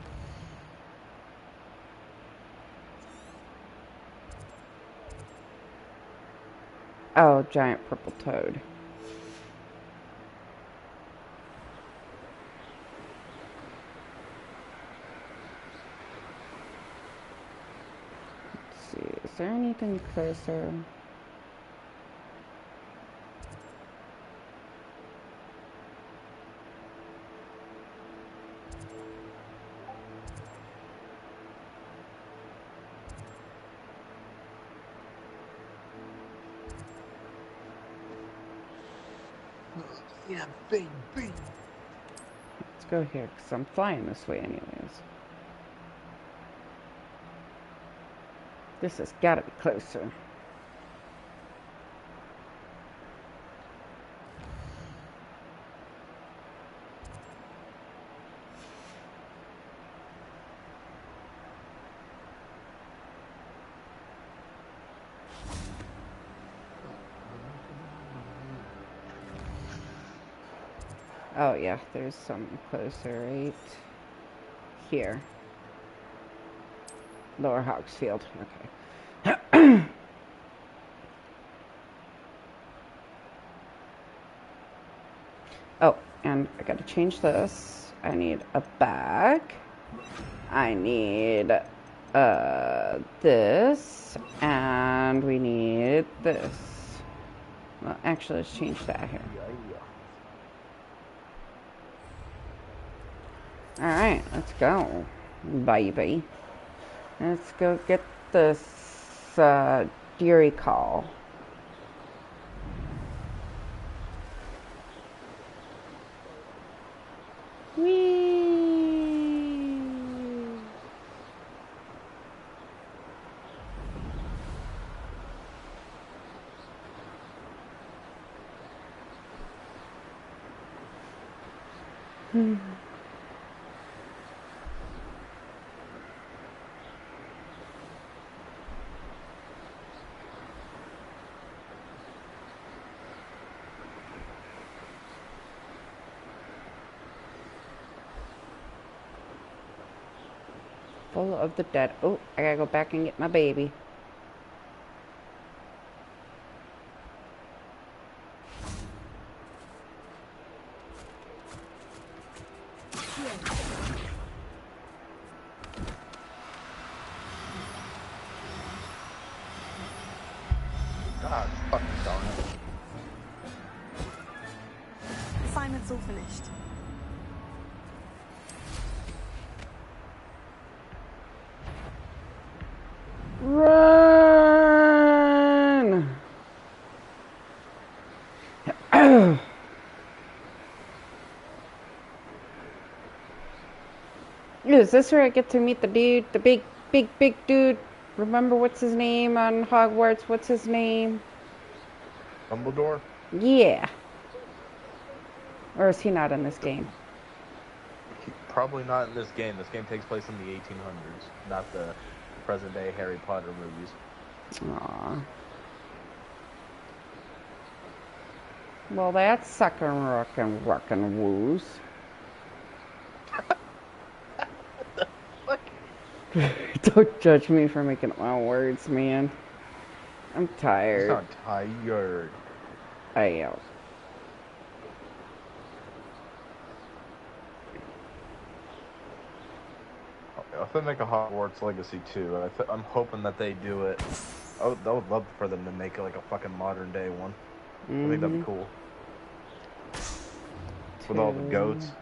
Speaker 2: Oh, giant purple toad. Let's see. there anything closer?
Speaker 9: Yeah, baby.
Speaker 2: Let's go here, because I'm flying this way anyways. This has got to be closer. Oh yeah, there's something closer right here. Lower Hogsfield, okay. Oh, and I gotta change this. I need a bag. I need this, and we need this. Well, actually, let's change that here. Alright, let's go, baby. Let's go get this Deary Call. Whee! Full of the dead. Oh, I gotta go back and get my baby.
Speaker 9: God, fucking darn it.
Speaker 8: Assignment's all finished.
Speaker 2: Run! Is this where I get to meet the dude? The big dude? Remember what's his name on Hogwarts? What's his name?
Speaker 9: Dumbledore?
Speaker 2: Yeah. Or is he not in this game?
Speaker 9: Probably not in this game. This game takes place in the 1800s, not the present-day Harry Potter movies.
Speaker 2: Aww. Well, that's suckin' rockin' woos. Don't judge me for making up my words, man. I'm tired.
Speaker 9: It's not tired.
Speaker 2: I am.
Speaker 9: If they make a Hogwarts Legacy 2, I'm hoping that they do it. I would love for them to make it like a fucking modern day one. I think that'd be cool. With all the goats.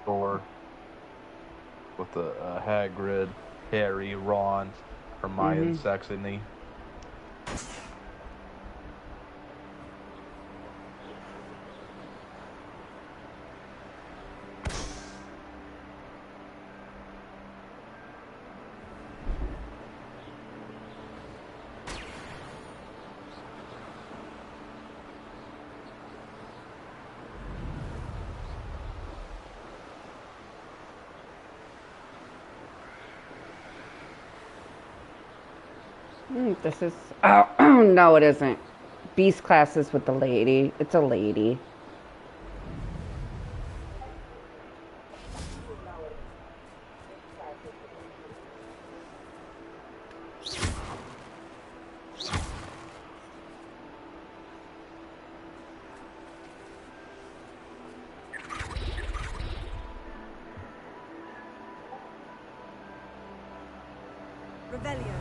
Speaker 9: Or with the Hagrid, Harry, Ron, Hermione, Saxony.
Speaker 2: This is... Oh, no, it isn't. Beast class is with the lady. It's a lady.
Speaker 8: Revelio.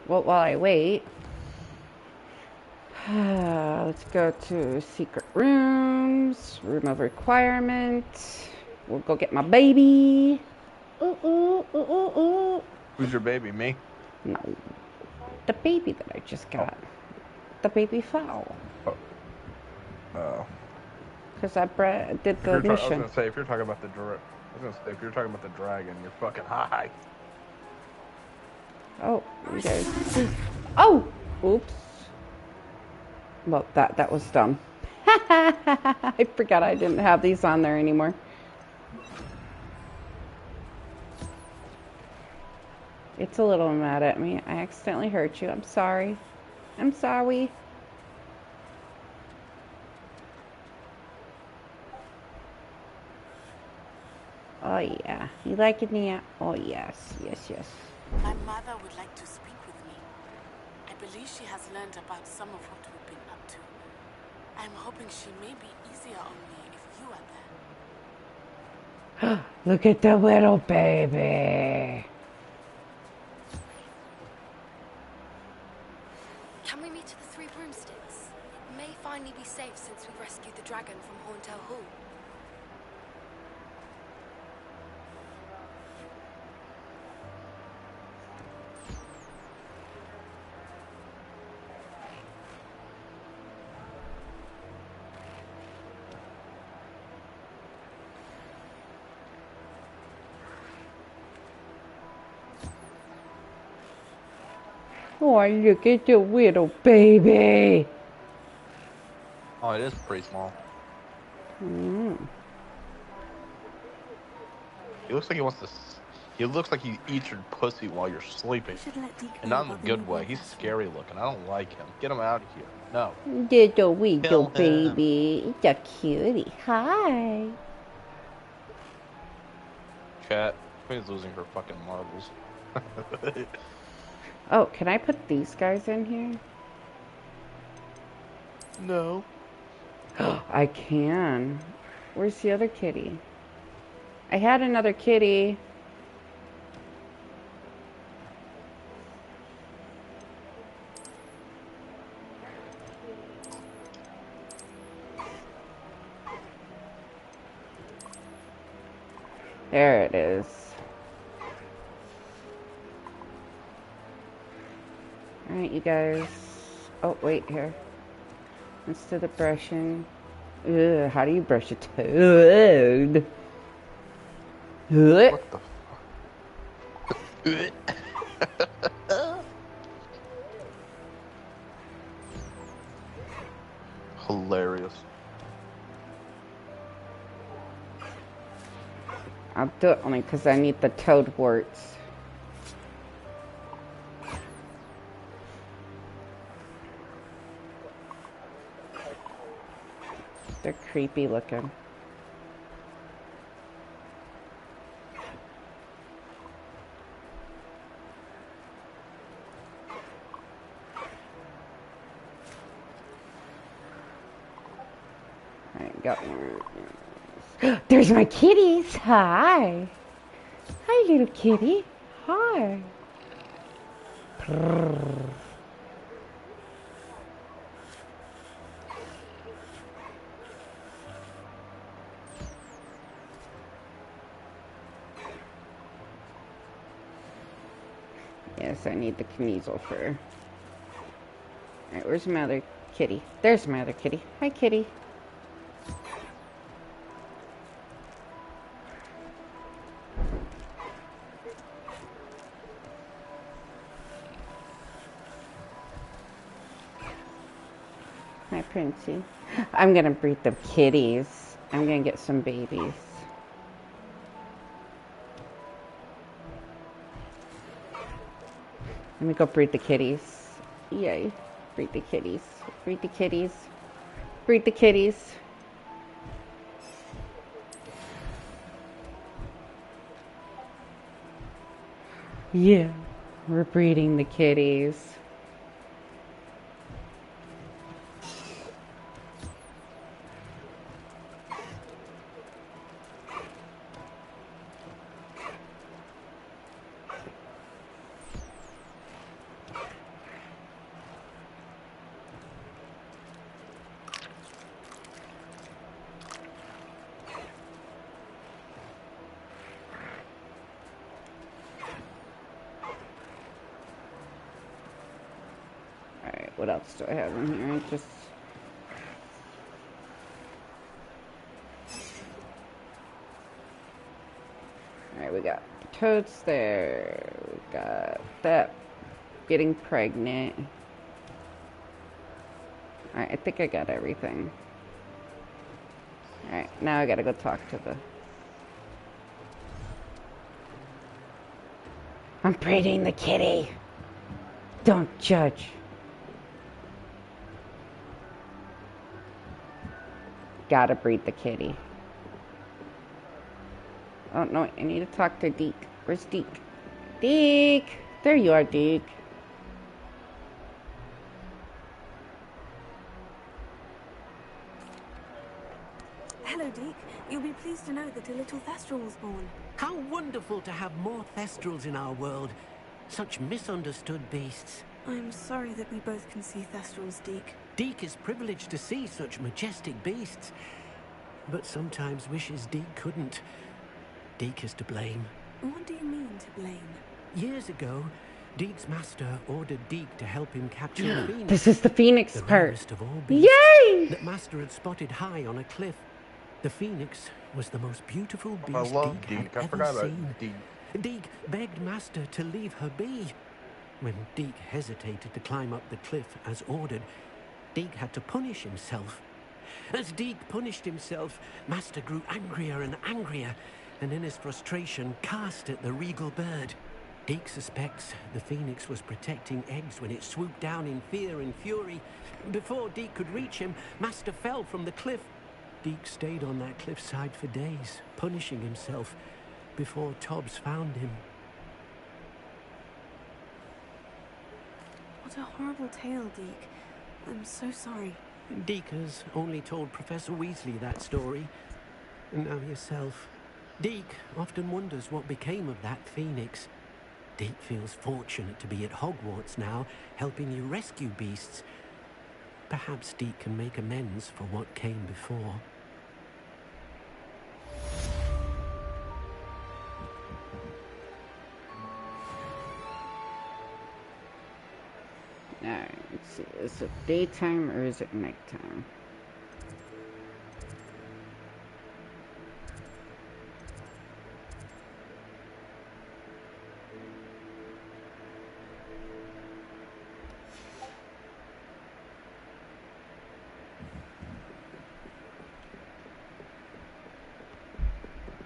Speaker 2: Well, while I wait, let's go to secret rooms, room of requirement. We'll go get my baby. Ooh, ooh, ooh, ooh, ooh.
Speaker 9: Who's your baby? Me?
Speaker 2: No, the baby that I just got. The baby fowl.
Speaker 9: Oh.
Speaker 2: Because I did the mission.
Speaker 9: I was gonna say if you're talking about the dragon, you're fucking high.
Speaker 2: Oh, you guys. Oh, oops. Well, that was dumb. I forgot I didn't have these on there anymore. It's a little mad at me. I accidentally hurt you. I'm sorry. I'm sorry. Oh yeah. You like it, Nia? Oh yes. Yes, yes.
Speaker 3: My mother would like to speak with me. I believe she has learned about some of what we've been up to. I'm hoping she may be easier on me if you are there.
Speaker 2: Look at the little baby.
Speaker 21: Can we meet at the Three Broomsticks? It may finally be safe since we rescued the dragon from Hauntel Hall.
Speaker 2: Oh, look at the little baby.
Speaker 9: Oh, it is pretty small. He looks like he wants to. He looks like he eats your pussy while you're sleeping, and not in a good way. He's scary looking. I don't like him. Get him out of here. No.
Speaker 2: Little baby. It's a cutie. Hi.
Speaker 9: Cat. Queen's losing her fucking marbles.
Speaker 2: Oh, can I put these guys in here?
Speaker 9: No.
Speaker 2: I can. Where's the other kitty? I had another kitty. There it is. Alright, you guys. Oh, wait, here. Let's do the brushing. Ugh, how do you brush a toad?
Speaker 9: What the Hilarious.
Speaker 2: I'll do it only because I need the toad warts. They're creepy looking. I got one. There's my kitties. Hi. Hi, little kitty. Hi. Purr. Yes, I need the Kniezel fur. Alright, where's my other kitty? There's my other kitty. Hi, kitty. Hi, Princey. I'm gonna breed the kitties. I'm gonna get some babies. Let me go breed the kitties. Yay. Breed the kitties. Breed the kitties. Breed the kitties. Yeah. We're breeding the kitties. what else do I have in here? Just... Alright, we got totes there. We got that. Getting pregnant. Alright, I think I got everything. Alright, now I gotta go talk to the... I'm breeding the kitty. Don't judge. Gotta breed the kitty. Oh no, I need to talk to Deke. Where's Deke? Deke! There you are, Deke.
Speaker 8: Hello, Deke. You'll be pleased to know that a little Thestral was born.
Speaker 14: How wonderful to have more Thestrals in our world. Such misunderstood beasts.
Speaker 8: I'm sorry that we both can see Thestrals, Deke.
Speaker 14: Deke is privileged to see such majestic beasts, but sometimes wishes Deke couldn't. Deke is to blame.
Speaker 8: What do you mean, to blame?
Speaker 14: Years ago, Deke's master ordered Deke to help him capture the Phoenix.
Speaker 2: This is the Phoenix
Speaker 14: the
Speaker 2: part.
Speaker 14: rarest of all beasts.
Speaker 2: Yay!
Speaker 14: That master had spotted high on a cliff. The Phoenix was the most beautiful beast
Speaker 9: I love
Speaker 14: Deke had
Speaker 9: I
Speaker 14: ever
Speaker 9: forgot about
Speaker 14: seen.
Speaker 9: Deke.
Speaker 14: Deke begged master to leave her be. When Deke hesitated to climb up the cliff as ordered, Deke had to punish himself. As Deke punished himself, master grew angrier and angrier, and in his frustration cast at the regal bird. Deke suspects the Phoenix was protecting eggs when it swooped down in fear and fury. Before Deke could reach him, master fell from the cliff. Deke stayed on that cliffside for days, punishing himself, before Tobbs found him.
Speaker 8: What a horrible tale, Deke. I'm so sorry.
Speaker 14: Deke has only told Professor Weasley that story, and now yourself. Deke often wonders what became of that Phoenix. Deke feels fortunate to be at Hogwarts now, helping you rescue beasts. Perhaps Deke can make amends for what came before.
Speaker 2: Alright, let's see. Is it daytime or is it nighttime?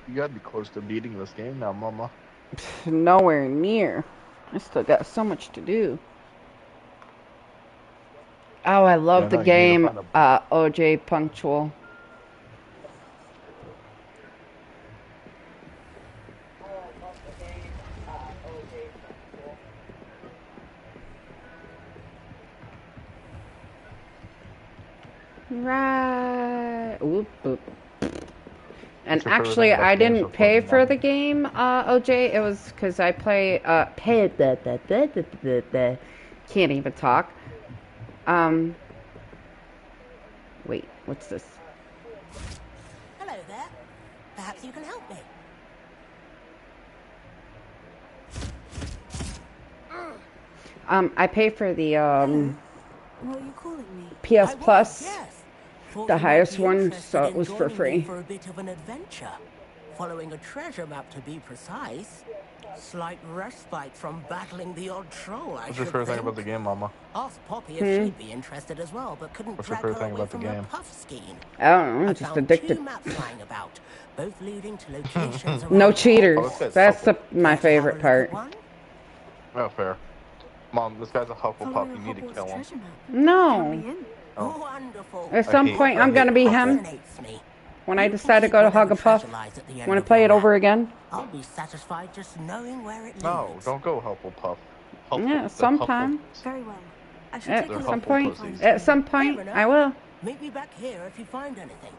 Speaker 9: You gotta be close to beating this game now, Mama.
Speaker 2: Nowhere near. I still got so much to do. Oh, I love the game, OJ Punctual. Right. Whoop, whoop. And actually, I didn't pay for the game, OJ. It was because I play, can't even talk. Wait, what's this?
Speaker 13: Hello there. Perhaps you can help me.
Speaker 2: I pay for the,
Speaker 8: What are you calling me?
Speaker 2: PS Plus,
Speaker 13: yes.
Speaker 2: the highest one, so it was for free.
Speaker 13: For a bit of an adventure. Following a treasure map to be precise. Slight respite from battling the odd troll, I
Speaker 9: What's your favorite thing about the game, Mama?
Speaker 13: Asked Poppy if she'd be interested as well, but couldn't
Speaker 9: What's your
Speaker 13: drag
Speaker 9: favorite
Speaker 13: her
Speaker 9: thing
Speaker 13: away
Speaker 9: about the
Speaker 13: from her
Speaker 9: game?
Speaker 13: puff scheme.
Speaker 2: I don't know, I'm just
Speaker 13: found
Speaker 2: addicted.
Speaker 13: 2 maps lying about, both leading to locations
Speaker 2: No
Speaker 13: around
Speaker 2: cheaters. That's my favorite part.
Speaker 9: Oh, fair. Mom, this guy's a Hufflepuff. You need to kill him.
Speaker 2: No.
Speaker 9: Oh.
Speaker 13: Wonderful.
Speaker 2: At some point, I'm gonna be him. When I decide to go to Hufflepuff, want to play it over again?
Speaker 13: I'll be satisfied just knowing where it leads.
Speaker 9: No, don't go Hufflepuff.
Speaker 2: Yeah, sometime.
Speaker 8: Very well. I should
Speaker 2: At
Speaker 8: take a
Speaker 2: some
Speaker 8: look
Speaker 2: point,
Speaker 8: and find
Speaker 2: at some point, I will.
Speaker 13: Meet me back here if you find anything.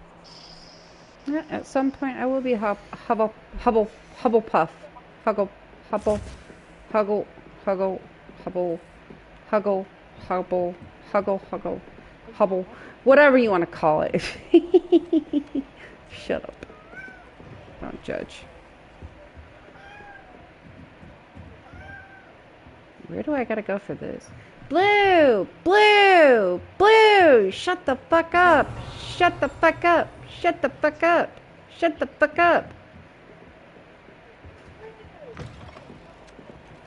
Speaker 2: Yeah, at some point, I will be Hufflepuff. Huggle, Hubble, whatever you want to call it. Shut up. Don't judge. Where do I gotta go for this? Blue! Blue! Blue! Shut the fuck up! Shut the fuck up! Shut the fuck up! Shut the fuck up!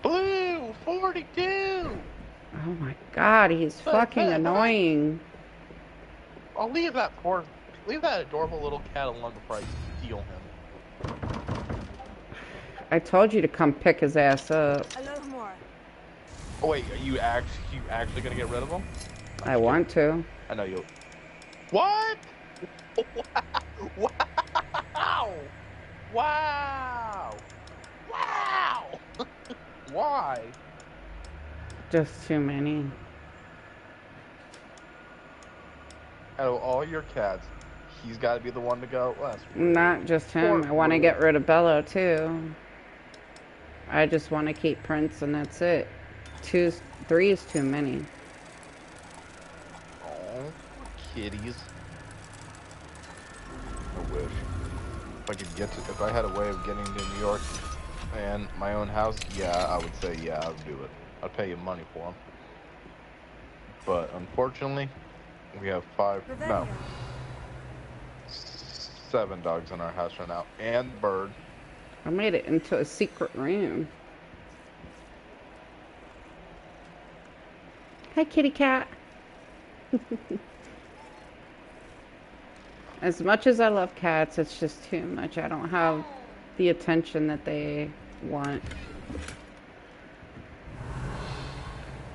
Speaker 9: Blue! 42!
Speaker 2: Oh my god, he's fucking annoying.
Speaker 9: I'll leave that adorable little cat alone before I steal him.
Speaker 2: I told you to come pick his ass up.
Speaker 9: Oh wait, are you actually gonna get rid of him?
Speaker 2: I want to.
Speaker 9: I know you'll. What? Wow! Wow! Wow! Why?
Speaker 2: Just too many.
Speaker 9: Out of all your cats, he's got to be the one to go. Well,
Speaker 2: not just him. I want to get rid of Bello too. I just want to keep Prince and that's it. 3 is too many.
Speaker 9: Oh, kitties. I wish. If I had a way of getting to New York and my own house, yeah, I would say, yeah, I'd do it. I'd pay you money for them. But unfortunately, we have 7 dogs in our house right now, and bird.
Speaker 2: I made it into a secret room. Hi, kitty cat. As much as I love cats, it's just too much. I don't have the attention that they want.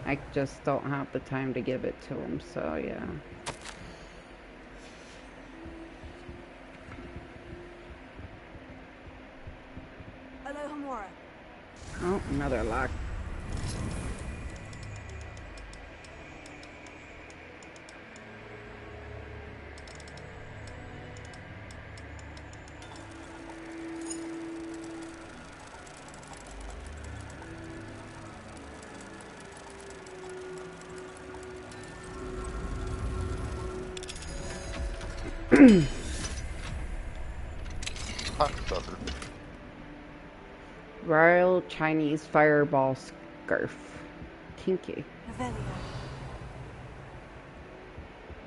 Speaker 2: I just don't have the time to give it to them, so yeah. Oh, another lock.
Speaker 9: Cocksucker.
Speaker 2: Royal Chinese fireball scarf. Kinky.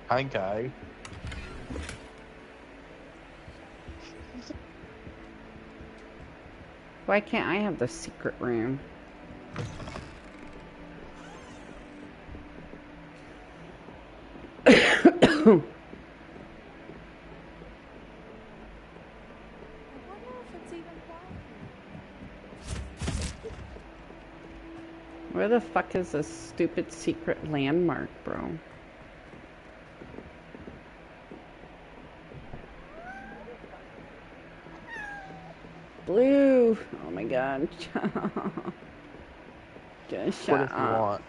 Speaker 9: Hi, guy.
Speaker 2: Why can't I have the secret room? Where the fuck is this stupid secret landmark, bro? Blue! Oh my god. Just shut
Speaker 9: What if you
Speaker 2: up.
Speaker 9: want?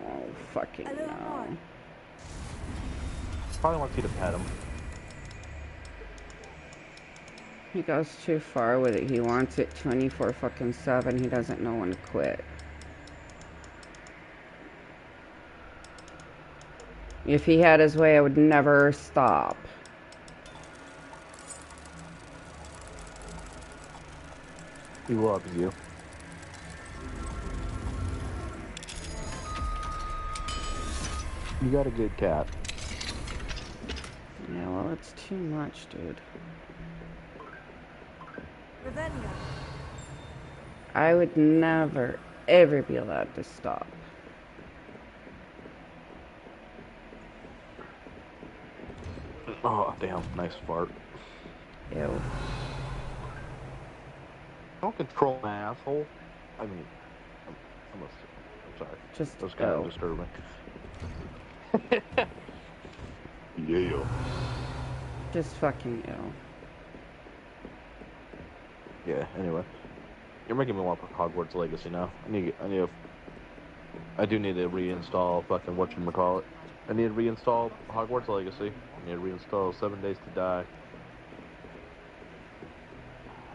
Speaker 2: Oh, fucking no.
Speaker 9: Probably wants you to pet him.
Speaker 2: He goes too far with it. He wants it 24/7. He doesn't know when to quit. If he had his way, I would never stop.
Speaker 9: He loves you. You got a good cat.
Speaker 2: Yeah, well, it's too much, dude. I would never, ever be allowed to stop.
Speaker 9: Oh, damn. Nice fart.
Speaker 2: Ew.
Speaker 9: Don't control my asshole. I mean, I'm sorry.
Speaker 2: Just
Speaker 9: that was kind of disturbing. Yeah.
Speaker 2: Just fucking ill.
Speaker 9: Yeah, anyway. You're making me want Hogwarts Legacy now. I do need to reinstall fucking whatchamacallit. I need to reinstall Hogwarts Legacy. I need to reinstall 7 Days to Die.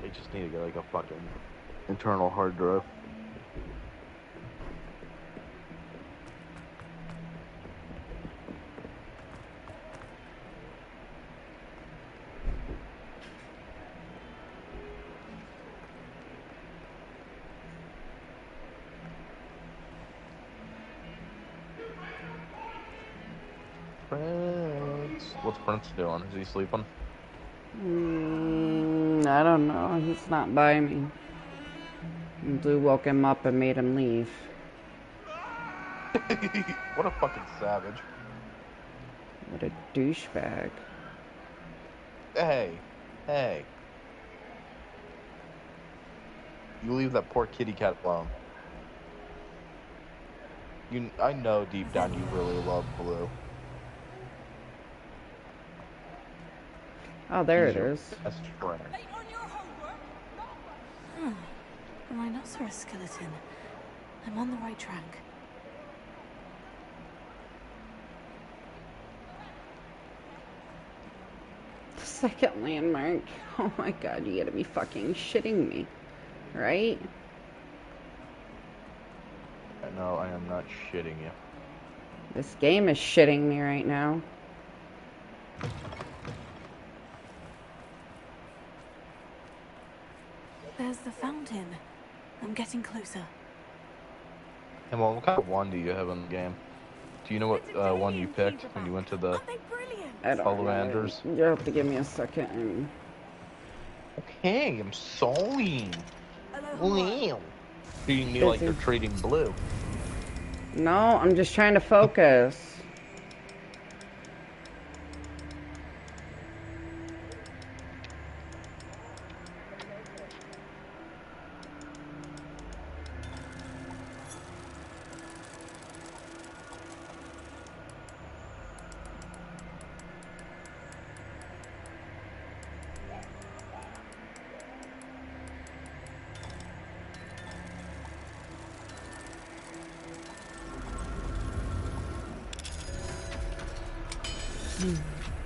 Speaker 9: I just need to get like a fucking internal hard drive. Prince. What's Prince doing? Is he sleeping?
Speaker 2: I don't know. He's not by me. And Blue woke him up and made him leave.
Speaker 9: What a fucking savage.
Speaker 2: What a douchebag.
Speaker 9: Hey. Hey. You leave that poor kitty cat alone. I know deep down you really love Blue.
Speaker 2: Oh, there
Speaker 9: He's
Speaker 2: it
Speaker 9: your
Speaker 2: is.
Speaker 9: best friend.
Speaker 8: A rhinoceros skeleton. I'm on the right track.
Speaker 2: Second landmark. Oh my god, you gotta be fucking shitting me. Right?
Speaker 9: No, I am not shitting you.
Speaker 2: This game is shitting me right now.
Speaker 8: There's the fountain. I'm getting closer.
Speaker 9: Hey, well, what kind of wand do you have in the game? Do you know what one you picked when you went to the
Speaker 2: I don't
Speaker 9: Hollow
Speaker 2: know.
Speaker 9: Anders?
Speaker 2: You have to give me a second.
Speaker 9: Okay, I'm sorry. Wow. Treating me like you're treating Blue.
Speaker 2: No, I'm just trying to focus.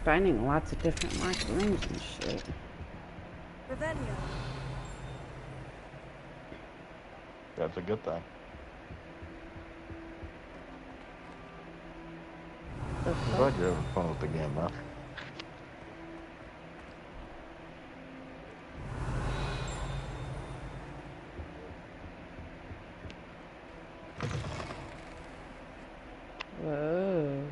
Speaker 2: Finding lots of different locked rooms and shit.
Speaker 9: That's a good thing. I'm glad you're having fun with the game, man.
Speaker 2: Whoa.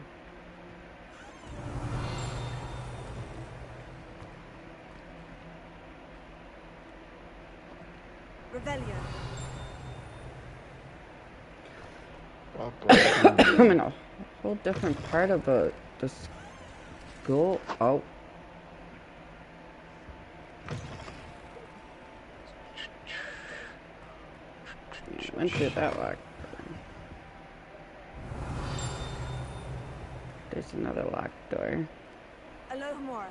Speaker 2: I'm in a whole different part of the school. Oh. Went through that locked door. There's another locked door.
Speaker 12: Alohomora.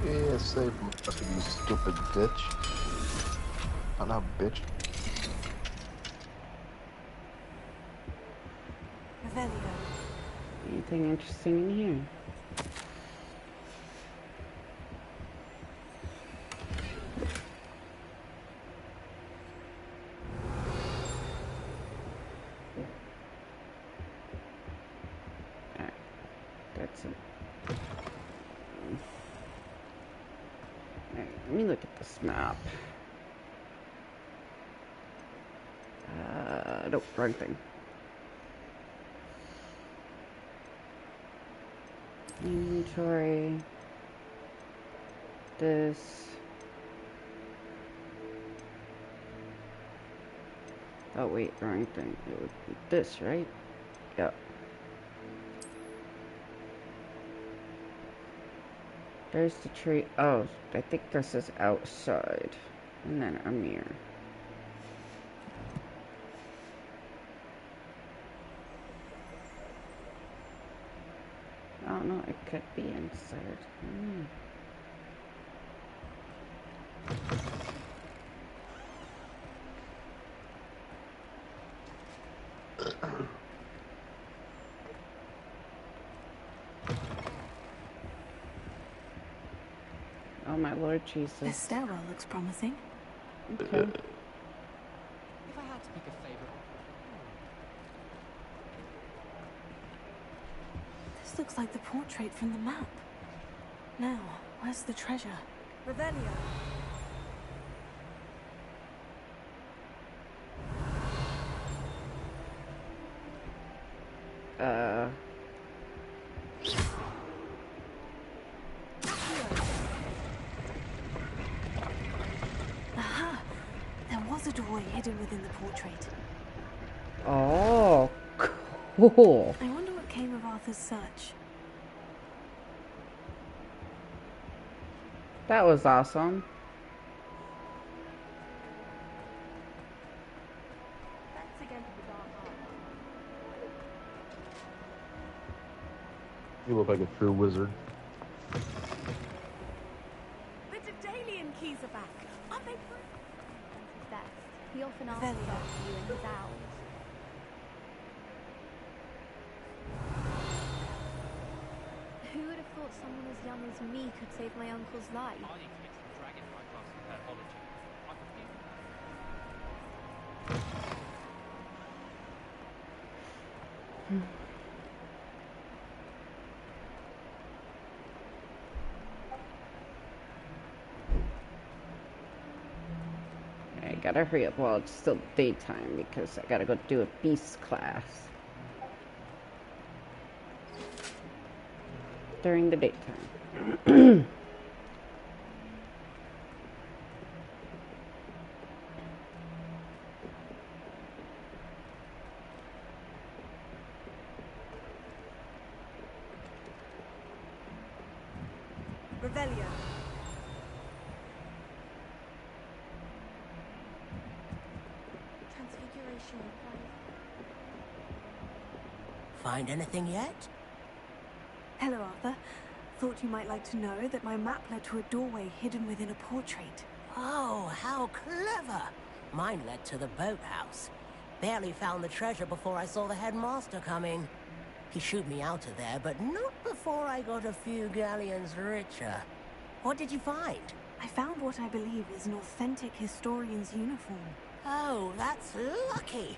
Speaker 9: Yeah, save most of you stupid bitch. I'm not bitch.
Speaker 2: Anything interesting in here? Alright, that's it. Alright, let me look at this map. Nope, wrong thing. Inventory. This. Oh wait, wrong thing. It would be this, right? Yep. There's the tree. Oh, I think this is outside. And then a mirror. Oh no, it could be inside. Oh my Lord Jesus.
Speaker 8: This stairwell looks promising.
Speaker 2: Okay.
Speaker 10: If I had to pick a favorite.
Speaker 8: This looks like the portrait from the map. Now, where's the treasure? Revelio. Aha! There was a doorway hidden within the portrait.
Speaker 2: Oh, cool.
Speaker 8: I wonder what came of Arthur's search.
Speaker 2: That was awesome.
Speaker 11: Thanks again for the dark art.
Speaker 9: You look like a true wizard.
Speaker 11: The Daedalian keys are back. Aren't they pretty?
Speaker 16: His best. He often asks after you in his owls. Who would have thought someone as young as me could save my uncle's life?
Speaker 10: I need to get some dragon in my class of pathology. I forgive
Speaker 2: I gotta hurry up while it's still daytime because I gotta go do a beast class during the daytime.
Speaker 8: Revelio.
Speaker 16: Transfiguration required.
Speaker 13: Find anything yet?
Speaker 8: Hello, Arthur. Thought you might like to know that my map led to a doorway hidden within a portrait.
Speaker 13: Oh, how clever! Mine led to the boathouse. Barely found the treasure before I saw the headmaster coming. He shooed me out of there, but not before I got a few galleons richer. What did you find?
Speaker 8: I found what I believe is an authentic historian's uniform.
Speaker 13: Oh, that's lucky.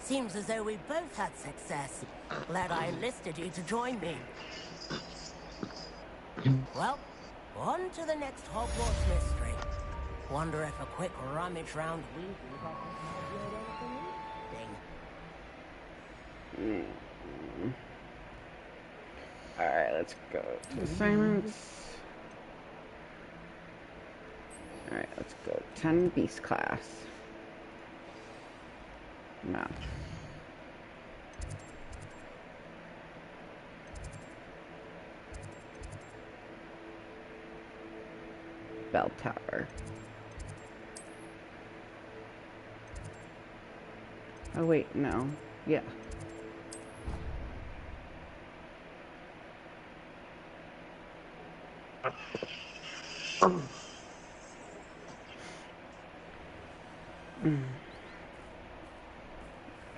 Speaker 13: Seems as though we both had success. Glad I enlisted you to join me. Well, on to the next Hogwarts mystery. Wonder if a quick rummage round Weasley's office might yield anything interesting.
Speaker 2: Alright, let's go to assignments. Alright, let's go. 10 beast class. Math. Bell tower. Oh wait, no. Yeah.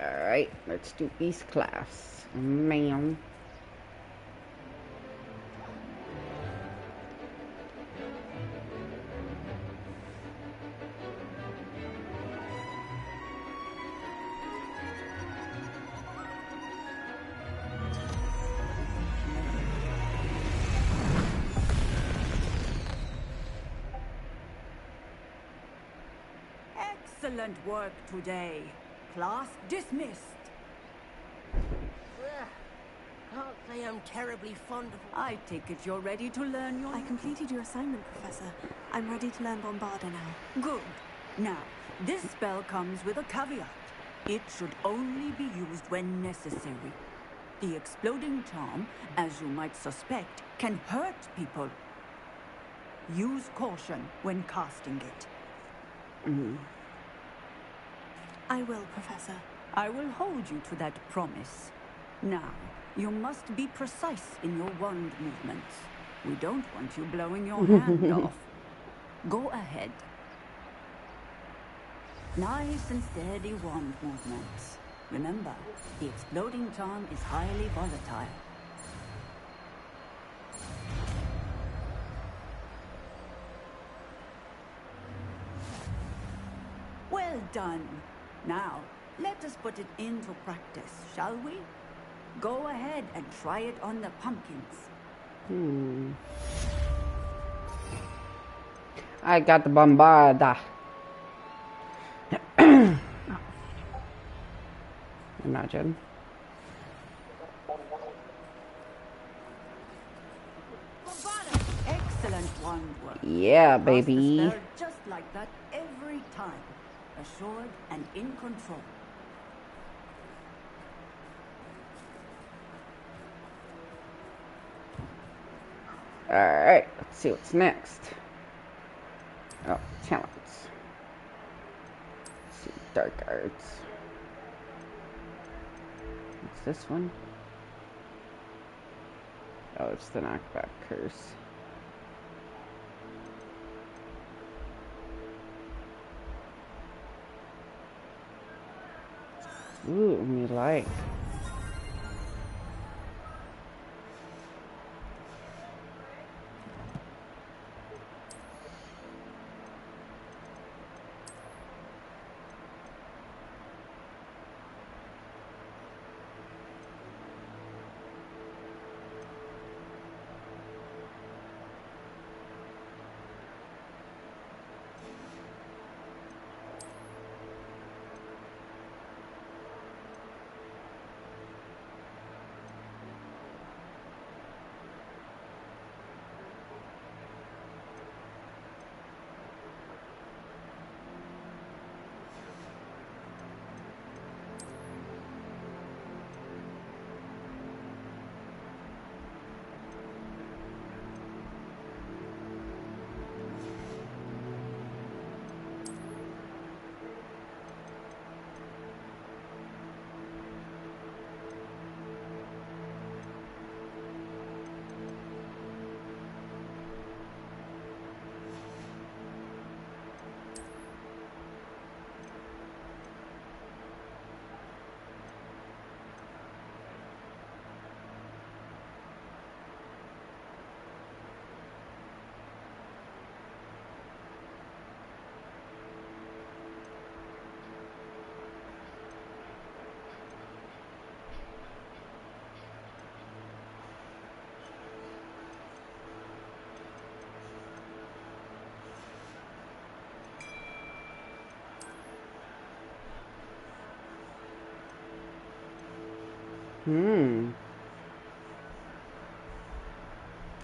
Speaker 2: Alright, let's do beast class. Ma'am.
Speaker 18: Excellent work today. Class dismissed.
Speaker 13: Can't say I'm terribly fond of...
Speaker 18: I take it you're ready to learn your...
Speaker 8: I completed your assignment, Professor. I'm ready to learn Bombarda now.
Speaker 18: Good. Now, this spell comes with a caveat. It should only be used when necessary. The exploding charm, as you might suspect, can hurt people. Use caution when casting it.
Speaker 8: I will, Professor.
Speaker 18: I will hold you to that promise. Now, you must be precise in your wand movements. We don't want you blowing your hand off. Go ahead. Nice and steady wand movements. Remember, the exploding charm is highly volatile. Well done. Now, let us put it into practice, shall we? Go ahead and try it on the pumpkins.
Speaker 2: I got the bombarda. Imagine.
Speaker 18: Excellent wand work.
Speaker 2: Yeah,
Speaker 18: Cast
Speaker 2: baby.
Speaker 18: the spell just like that every time. Assured and in control.
Speaker 2: Alright, let's see what's next. Oh, talents. Let's see, dark arts. What's this one? Oh, it's the knockback curse. Ooh, me like.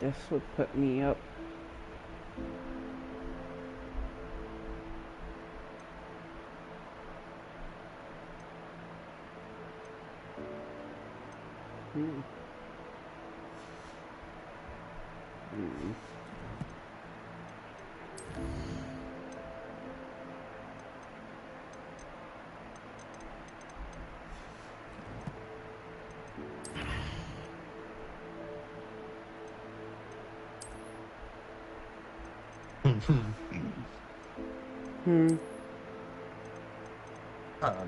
Speaker 2: This would put me up.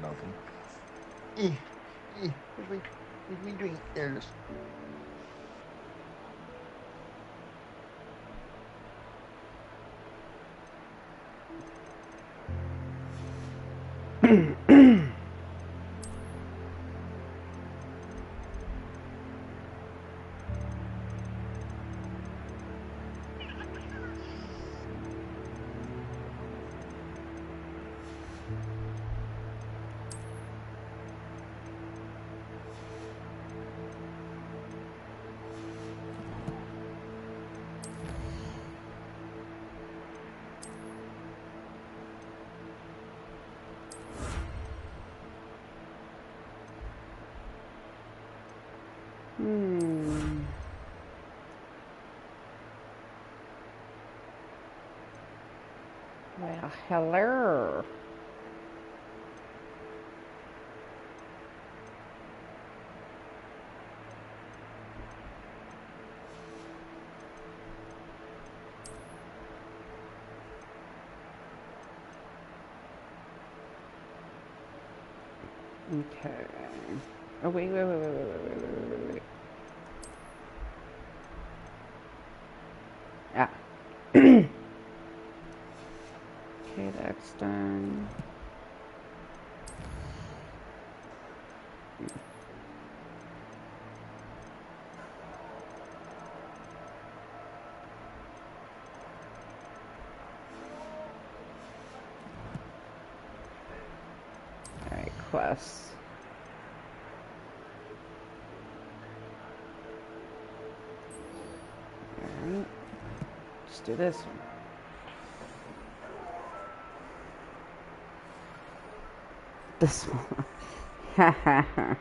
Speaker 9: Nothing. Where's my drink? There it is.
Speaker 2: Well, hello. Okay. Oh, wait. Ah. Okay, that's done. quests. Alright. Let's do this one. This one. Ha ha ha.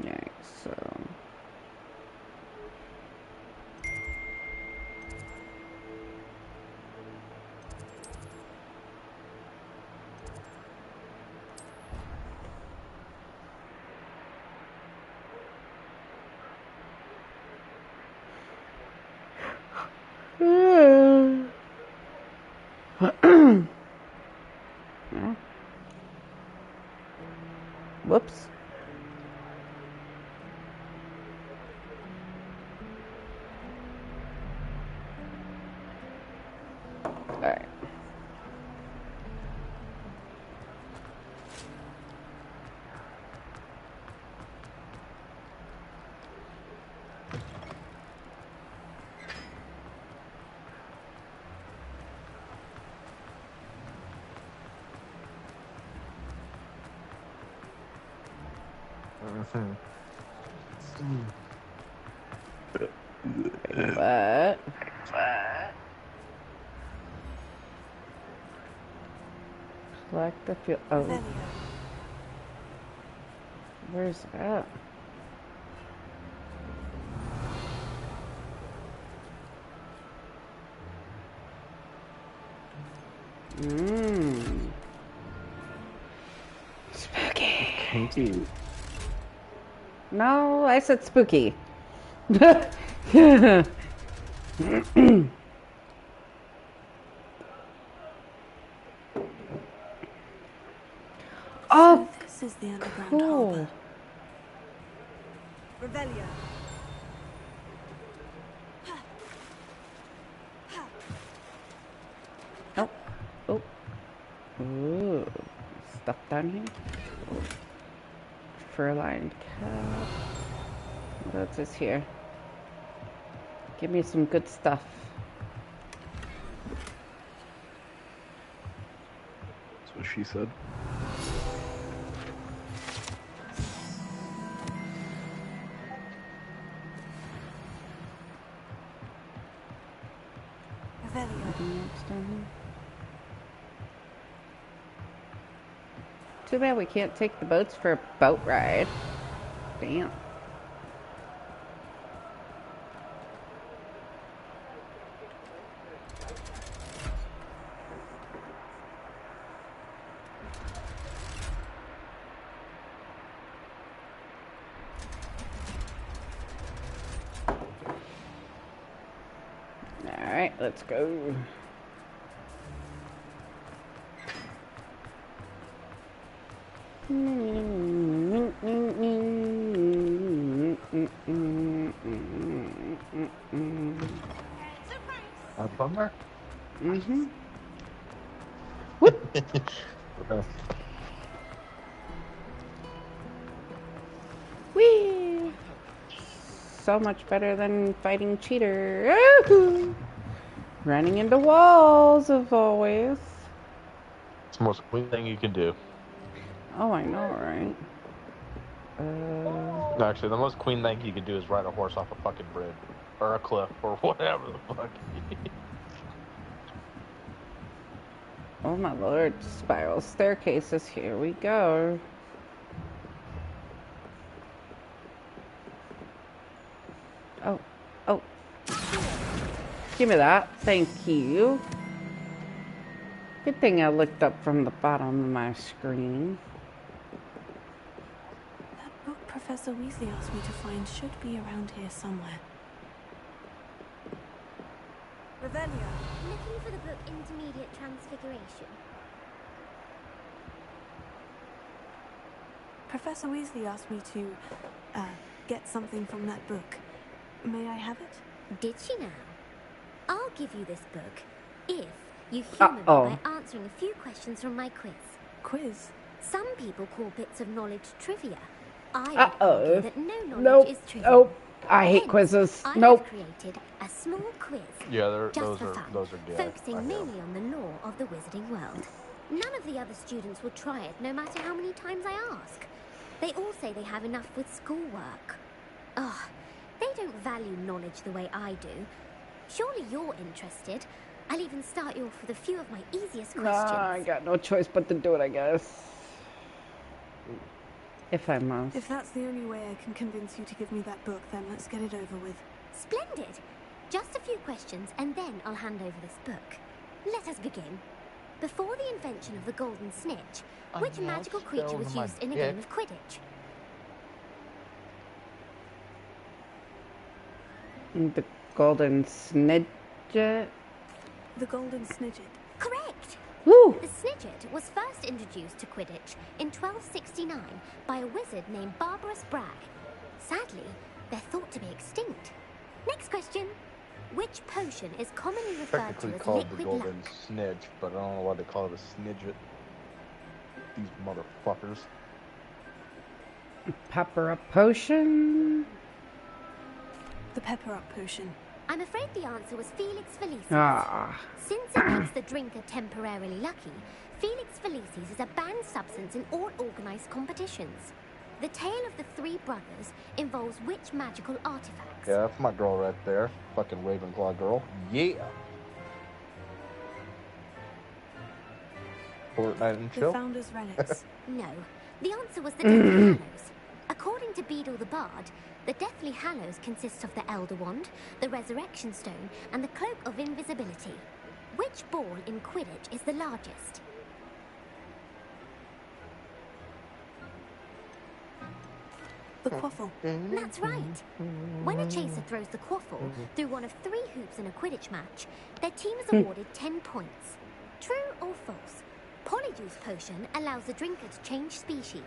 Speaker 2: Yeah, so whoops. All right. But select the field. Oh, where's that? Spooky. No, I said spooky. Oh,
Speaker 8: so this is the underground
Speaker 2: cool.
Speaker 8: harbor.
Speaker 12: Revelio.
Speaker 2: Oh, oh, ooh, stuff down here. Fur-lined cap. What else is here? Give me some good stuff.
Speaker 9: That's what she said.
Speaker 2: Too bad we can't take the boats for a boat ride. Damn. Alright, let's go.
Speaker 9: A bummer?
Speaker 2: Mm-hmm. Whee! So much better than fighting cheater. Running into walls, as always.
Speaker 9: It's the most queen thing you can do.
Speaker 2: Oh, I know, right?
Speaker 9: No, actually, the most queen thing you could do is ride a horse off a fucking bridge. Or a cliff, or whatever the fuck.
Speaker 2: Oh my lord, spiral staircases, here we go. Oh, oh. Give me that, thank you. Good thing I looked up from the bottom of my screen.
Speaker 8: That book Professor Weasley asked me to find should be around here somewhere.
Speaker 1: Revelio.
Speaker 15: Looking for the book Intermediate Transfiguration.
Speaker 1: Professor Weasley asked me to, get something from that book. May I have it?
Speaker 15: Did she now? I'll give you this book if you humour me by answering a few questions from my quiz.
Speaker 1: Quiz?
Speaker 15: Some people call bits of knowledge trivia. I argue that no knowledge
Speaker 2: Nope.
Speaker 15: is trivia.
Speaker 2: Nope. I hate quizzes.
Speaker 15: I
Speaker 2: Nope.
Speaker 15: have created a small quiz.
Speaker 9: Yeah,
Speaker 15: just for fun,
Speaker 9: those are gay.
Speaker 15: focusing mainly on the lore of the wizarding world. None of the other students will try it, no matter how many times I ask. They all say they have enough with schoolwork. Ugh, they don't value knowledge the way I do. Surely you're interested. I'll even start you off with a few of my easiest questions.
Speaker 2: Nah, I got no choice but to do it, I guess. If I must.
Speaker 1: If that's the only way I can convince you to give me that book, then let's get it over with.
Speaker 15: Splendid! Just a few questions, and then I'll hand over this book. Let us begin. Before the invention of the golden snitch, which magical creature was used in a game of Quidditch?
Speaker 2: The golden snidget?
Speaker 1: The golden snidget.
Speaker 15: Correct!
Speaker 2: Woo!
Speaker 15: The snidget was first introduced to Quidditch in 1269 by a wizard named Barbarous Bragg. Sadly, they're thought to be extinct. Next question. Which potion is commonly referred to
Speaker 9: Technically
Speaker 15: as
Speaker 9: called the
Speaker 15: liquid
Speaker 9: golden
Speaker 15: luck?
Speaker 9: snitch, but I don't know why they call it a snidget. These motherfuckers.
Speaker 2: Pepper up potion?
Speaker 1: The pepper up potion.
Speaker 15: I'm afraid the answer was Felix Felicis.
Speaker 2: Ah.
Speaker 15: Since it makes the drinker temporarily lucky, Felix Felicis is a banned substance in all organised competitions. The tale of the three brothers involves which magical artifacts?
Speaker 9: Yeah, that's my girl right there. Fucking Ravenclaw girl. Yeah. Fortnite and
Speaker 1: The
Speaker 9: chill.
Speaker 1: Founder's Relics.
Speaker 15: No. The answer was the Deathly Hallows. According to Beedle the Bard, the Deathly Hallows consists of the Elder Wand, the Resurrection Stone, and the Cloak of Invisibility. Which ball in Quidditch is the largest?
Speaker 1: The quaffle.
Speaker 15: That's right. When a chaser throws the quaffle through one of 3 hoops in a Quidditch match, their team is awarded 10 points. True or false? Polyjuice Potion allows the drinker to change species.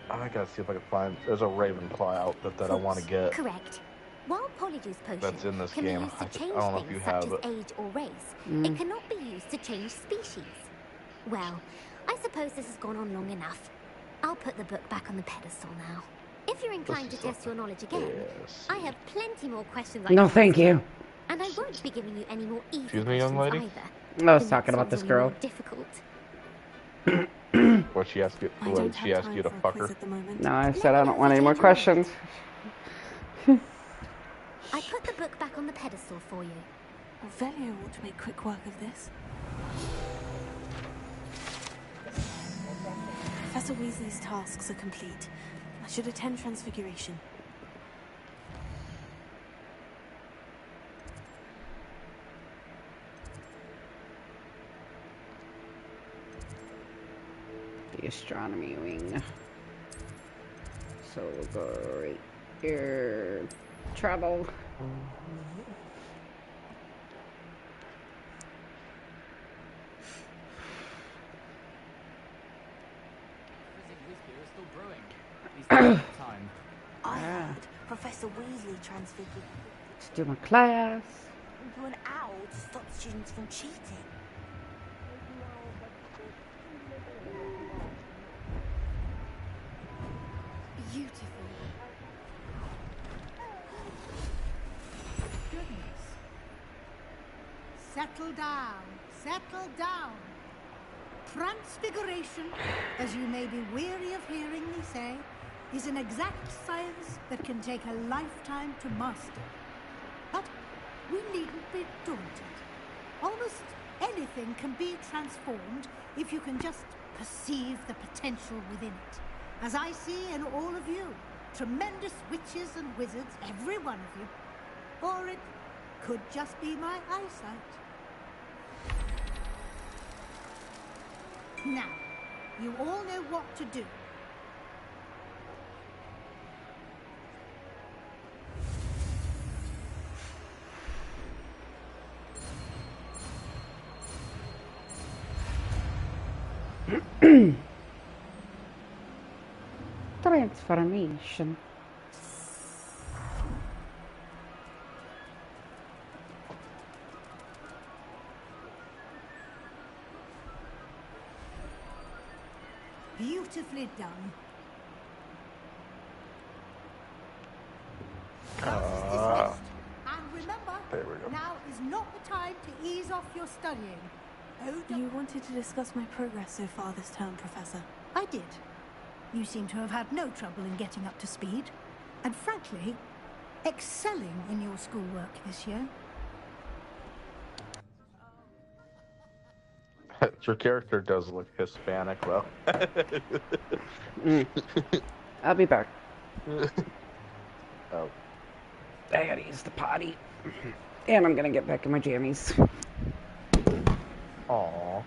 Speaker 9: I gotta see if I can find. There's a Ravenclaw outfit that I want to get.
Speaker 15: Correct. While Polyjuice Potion
Speaker 9: That's in this
Speaker 15: can
Speaker 9: game.
Speaker 15: be used to change
Speaker 9: I don't know if you
Speaker 15: things such
Speaker 9: have
Speaker 15: as
Speaker 9: it.
Speaker 15: age or race, it cannot be used to change species. Well, I suppose this has gone on long enough. I'll put the book back on the pedestal now. If you're inclined to test your knowledge again, I have plenty more questions I
Speaker 2: No,
Speaker 15: can
Speaker 2: thank
Speaker 15: ask
Speaker 2: you.
Speaker 15: And I won't be giving you any more easy
Speaker 9: Excuse me, young
Speaker 15: questions
Speaker 9: lady?
Speaker 15: either.
Speaker 2: I was
Speaker 15: The
Speaker 2: talking
Speaker 15: next
Speaker 2: about
Speaker 15: ones
Speaker 2: this
Speaker 15: will be
Speaker 2: girl.
Speaker 15: more difficult.
Speaker 9: What she asked you?
Speaker 1: I
Speaker 9: What
Speaker 1: don't
Speaker 9: did she
Speaker 1: have
Speaker 9: ask
Speaker 1: time
Speaker 9: you to
Speaker 1: for a
Speaker 9: fuck
Speaker 1: quiz
Speaker 9: her?
Speaker 1: at the moment.
Speaker 2: No, I said I don't want any more questions.
Speaker 15: I put the book back on the pedestal for you.
Speaker 1: Revelio ought to make quick work of this. Professor Weasley's tasks are complete. I should attend Transfiguration.
Speaker 2: The astronomy wing. So we'll go right here. Travel.
Speaker 10: Time.
Speaker 12: I heard Professor Weasley transfigured
Speaker 2: Let's do my class.
Speaker 12: into an owl to stop students from cheating.
Speaker 11: Beautiful.
Speaker 12: Goodness. Settle down. Settle down. Transfiguration, as you may be weary of hearing me say, is an exact science that can take a lifetime to master. But we needn't be daunted. Almost anything can be transformed if you can just perceive the potential within it. As I see in all of you, tremendous witches and wizards, every one of you. Or it could just be my eyesight. Now, you all know what to do.
Speaker 2: Transformation.
Speaker 12: Beautifully done. And remember,
Speaker 9: there we go.
Speaker 12: now is not the time to ease off your studying.
Speaker 1: You wanted to discuss my progress so far this term, Professor.
Speaker 12: I did. You seem to have had no trouble in getting up to speed. And frankly, excelling in your schoolwork this year.
Speaker 9: Your character does look Hispanic, though.
Speaker 2: I'll be back.
Speaker 9: Oh.
Speaker 2: I gotta use the potty. And I'm gonna get back in my jammies.
Speaker 9: Aww.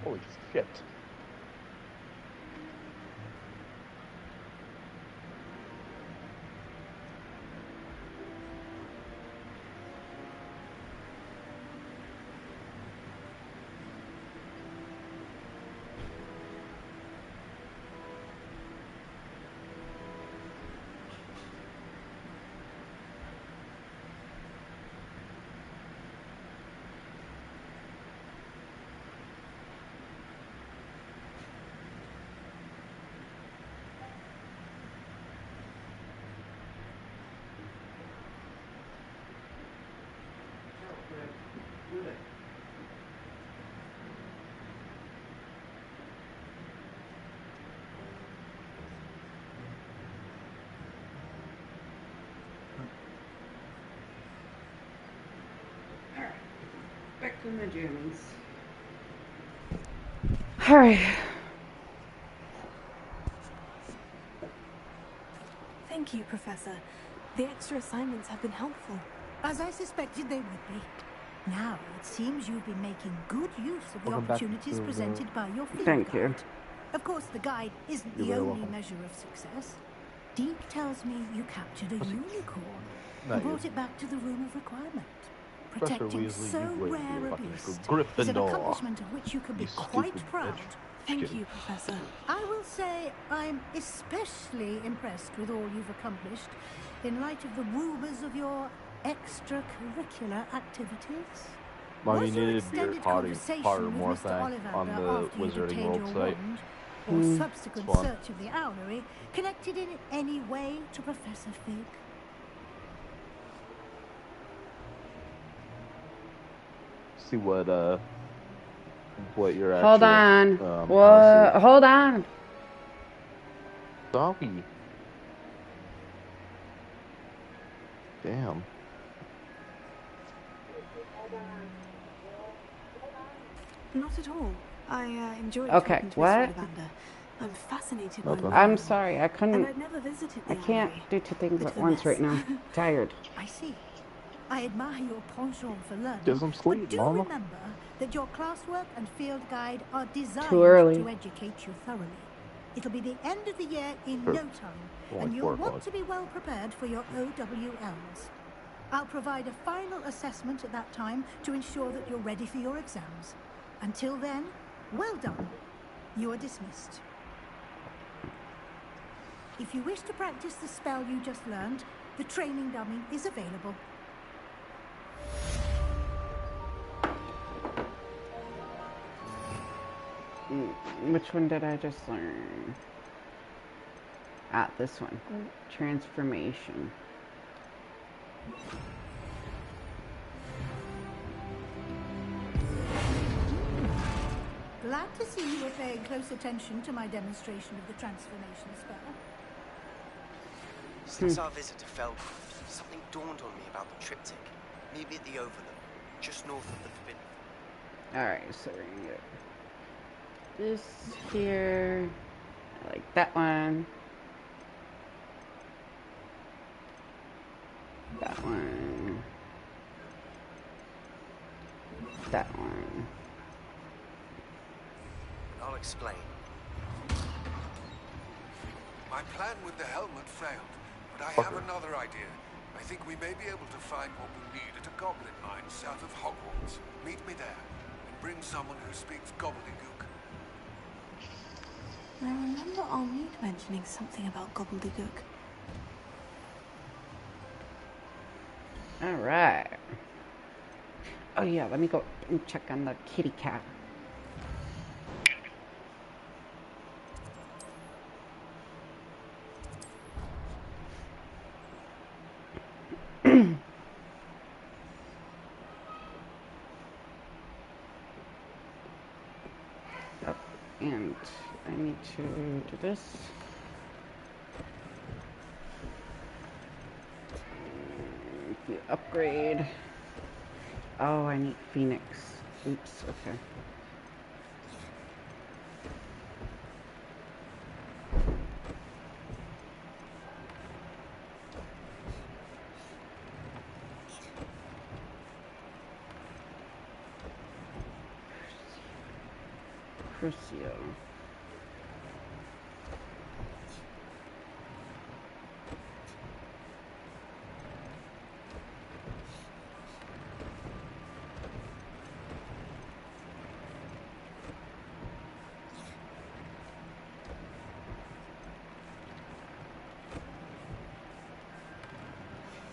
Speaker 9: Holy shit.
Speaker 2: Back to my jammies. Alright.
Speaker 1: Thank you, Professor. The extra assignments have been helpful.
Speaker 12: As I suspected they would be. Now, it seems you've been making good use of the
Speaker 9: Welcome back
Speaker 12: opportunities
Speaker 9: to,
Speaker 12: presented by your field
Speaker 2: Thank
Speaker 12: guide.
Speaker 2: you.
Speaker 12: Of course, the guide isn't
Speaker 9: You're
Speaker 12: the
Speaker 9: very
Speaker 12: only
Speaker 9: welcome.
Speaker 12: measure of success. Deke tells me you captured a unicorn
Speaker 9: Not
Speaker 12: and
Speaker 9: you.
Speaker 12: brought it back to the Room of Requirement. Protecting
Speaker 9: Weasley,
Speaker 12: so
Speaker 9: you wait,
Speaker 12: rare
Speaker 9: you
Speaker 12: a
Speaker 9: fucking
Speaker 12: beast
Speaker 9: Gryffindor.
Speaker 12: is an accomplishment of which you can be
Speaker 9: You
Speaker 12: quite
Speaker 9: stupid
Speaker 12: proud.
Speaker 9: bitch.
Speaker 1: Thank
Speaker 9: Kidding.
Speaker 1: you, Professor.
Speaker 12: I will say I'm especially impressed with all you've accomplished in light of the rumours of your extracurricular activities.
Speaker 9: Well,
Speaker 12: Was
Speaker 9: you
Speaker 12: your
Speaker 9: needed to be your
Speaker 12: extended conversation with
Speaker 9: Pottermore
Speaker 12: Mr.
Speaker 9: thing on
Speaker 12: Ollivander
Speaker 9: the
Speaker 12: after you'd
Speaker 9: Wizarding
Speaker 12: obtained
Speaker 9: World
Speaker 12: your
Speaker 9: site.
Speaker 12: wand, or subsequent
Speaker 9: It's fun.
Speaker 12: search of the owlery, connected in any way to Professor Fig?
Speaker 9: See what your actual
Speaker 2: Hold on.
Speaker 9: policy is.
Speaker 2: Hold on.
Speaker 9: Sorry. Damn.
Speaker 1: Not at all. I enjoyed
Speaker 2: Okay,
Speaker 1: talking to
Speaker 2: what?
Speaker 1: Mr. Ollivander. I'm fascinated by what
Speaker 2: I'm sorry, I couldn't.
Speaker 1: And I'd never visited the
Speaker 2: I can't
Speaker 1: owlery.
Speaker 2: do two things
Speaker 1: Bit
Speaker 2: at
Speaker 1: of a
Speaker 2: once right
Speaker 1: mess.
Speaker 2: now. Tired.
Speaker 12: I see. I admire your penchant for learning.
Speaker 9: Get some sleep,
Speaker 12: but do
Speaker 9: Mama.
Speaker 12: remember that your classwork and field guide are designed
Speaker 2: Too early.
Speaker 12: to educate you thoroughly. It'll be the end of the year in
Speaker 9: Sure.
Speaker 12: no time,
Speaker 9: Only
Speaker 12: and you'll
Speaker 9: 4
Speaker 12: want
Speaker 9: o'clock.
Speaker 12: to be well prepared for your OWLs. I'll provide a final assessment at that time to ensure that you're ready for your exams. Until then, well done. You are dismissed. If you wish to practice the spell you just learned, the training dummy is available.
Speaker 2: Which one did I just learn? This one. Transformation.
Speaker 12: Glad to see you were paying close attention to my demonstration of the transformation spell.
Speaker 17: Since our visit to Felcroft, something dawned on me about the triptych. Maybe at the Overlook, just north of the Forbidden.
Speaker 2: Alright, so we're gonna get this here. I like that one. That one. That one.
Speaker 17: I'll explain.
Speaker 4: My plan with the helmet failed, but I have another idea. I think we may be able to find what we need at a goblin mine south of Hogwarts. Meet me there, and bring someone who speaks gobbledygook.
Speaker 1: I remember Almeid mentioning something about gobbledygook.
Speaker 2: Alright. Oh yeah, let me go and check on the kitty cat. And I need to do this. The upgrade. Oh, I need Phoenix. Oops, okay. Crucio.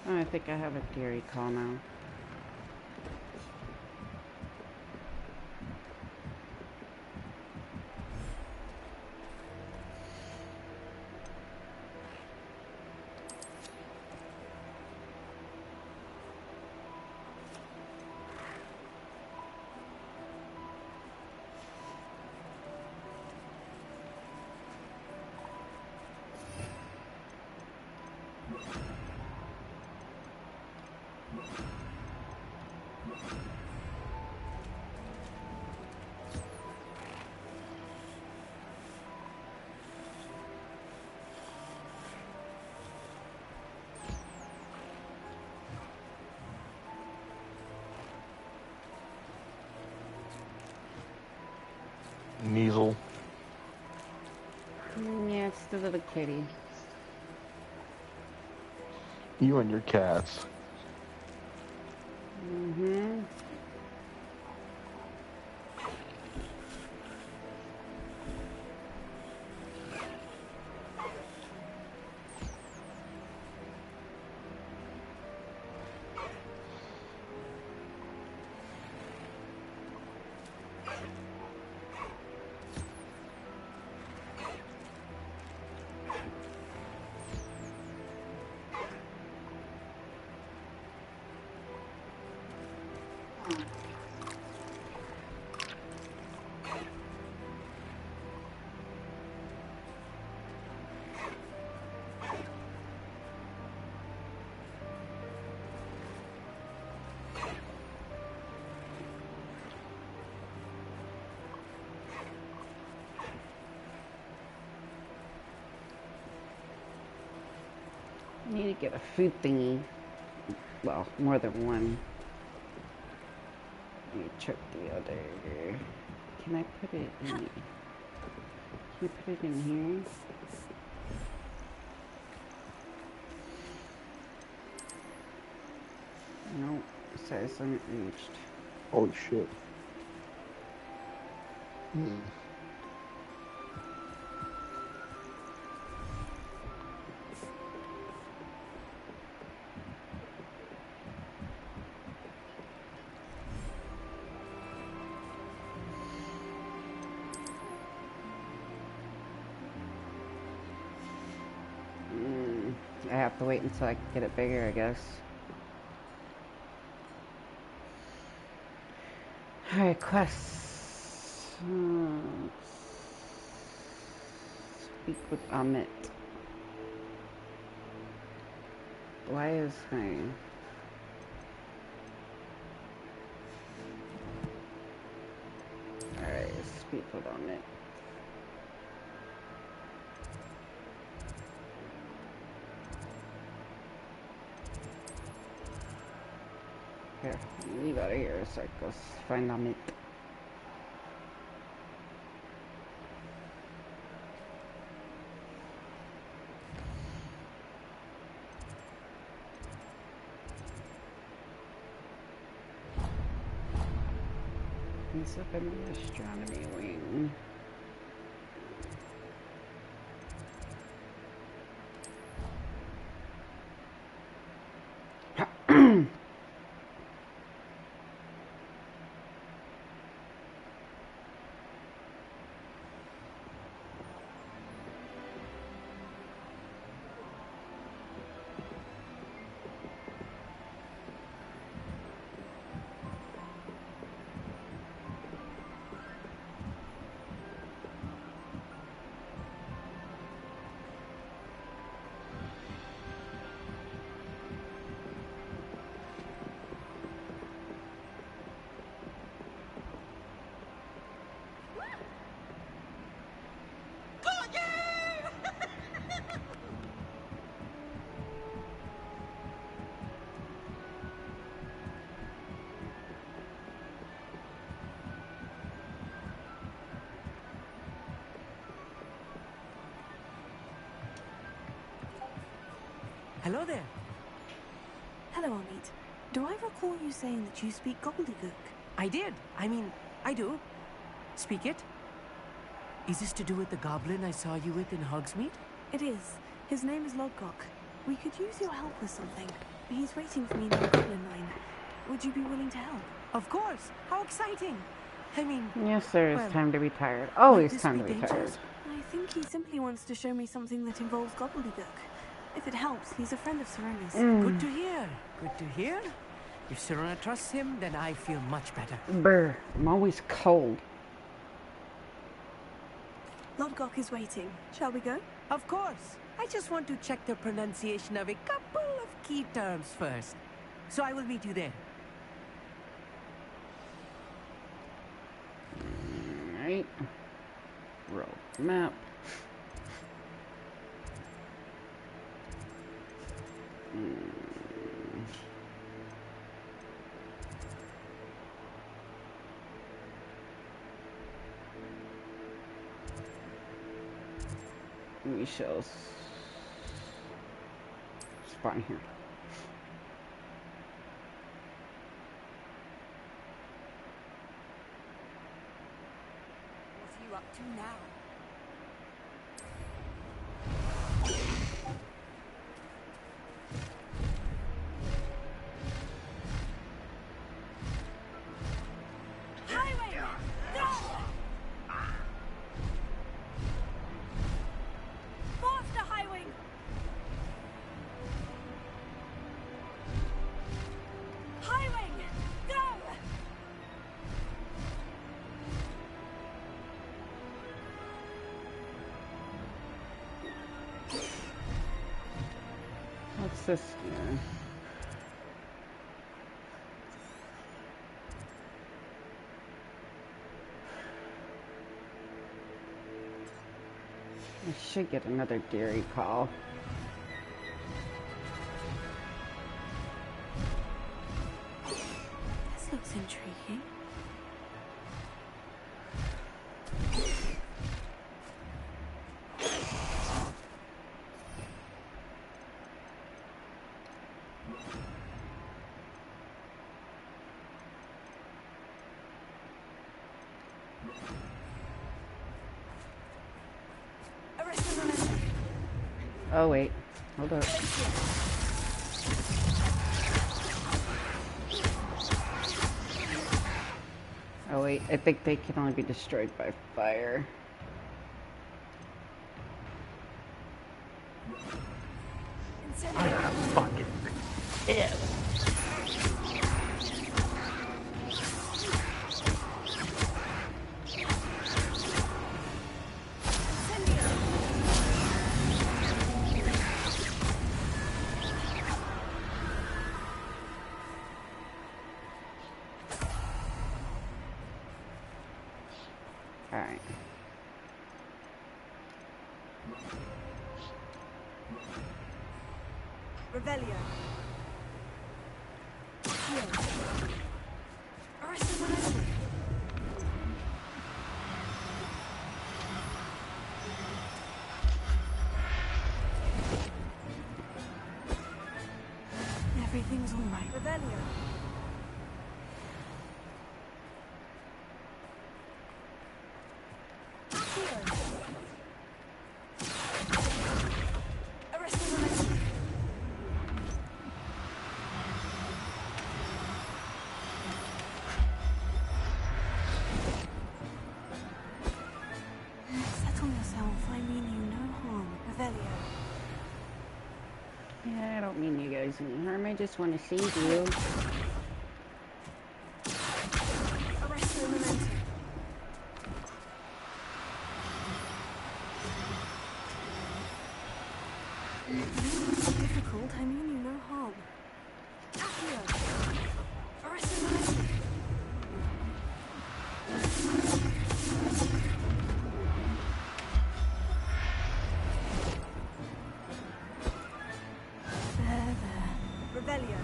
Speaker 2: Oh, I think I have a dairy call now.
Speaker 9: Measle.
Speaker 2: Yeah, it's the little kitty.
Speaker 9: You and your cats.
Speaker 2: Mm-hmm. I need to get a food thingy. Well, more than one. Let me check the other. Can I put it in? Can you put it in here? Nope. Size limit reached.
Speaker 9: Holy shit.
Speaker 2: I have to wait until I can get it bigger, I guess. Alright, quests. Speak with Amit. Why is my... Alright, speak with Amit. Here, leave out of here so I can go find Amit. He's up in the astronomy wing.
Speaker 5: Hello there.
Speaker 8: Hello, Amit. Do I recall you saying that you speak gobbledygook?
Speaker 5: I did. I mean, I do. Speak it. Is this to do with the goblin I saw you with in Hogsmeade?
Speaker 8: It is. His name is Lodgok. We could use your help with something. He's waiting for me near the goblin mine. Would you be willing to help?
Speaker 5: Of course. How exciting. I mean...
Speaker 2: Yes, sir. It's
Speaker 5: well,
Speaker 2: time to be tired. Always time to be tired.
Speaker 8: I think he simply wants to show me something that involves gobbledygook. If it helps, he's a friend of Serena's.
Speaker 5: Good to hear. Good to hear. If Serena trusts him, then I feel much better.
Speaker 2: Brr. I'm always cold.
Speaker 8: Lodgok is waiting. Shall we go?
Speaker 5: Of course. I just want to check the pronunciation of a couple of key terms first. So I will meet you there.
Speaker 2: Alright. Roll map. We shall spawn here.
Speaker 18: What are you up to now?
Speaker 2: sister. I should get another dairy call.
Speaker 1: This looks intriguing.
Speaker 2: Oh wait, hold up. Oh wait, I think they can only be destroyed by fire.
Speaker 14: Fucking pissed.
Speaker 2: Alright.
Speaker 11: Revelio.
Speaker 1: Everything's all right.
Speaker 11: Revelio.
Speaker 1: Settle yourself. I mean you no harm.
Speaker 11: Revelio.
Speaker 2: Yeah, I don't mean you guys any harm. I just want to save you.
Speaker 11: Arresto momentum.
Speaker 1: It's difficult. I mean you no harm.
Speaker 11: Arresto momentum.
Speaker 1: There.
Speaker 11: Revelio.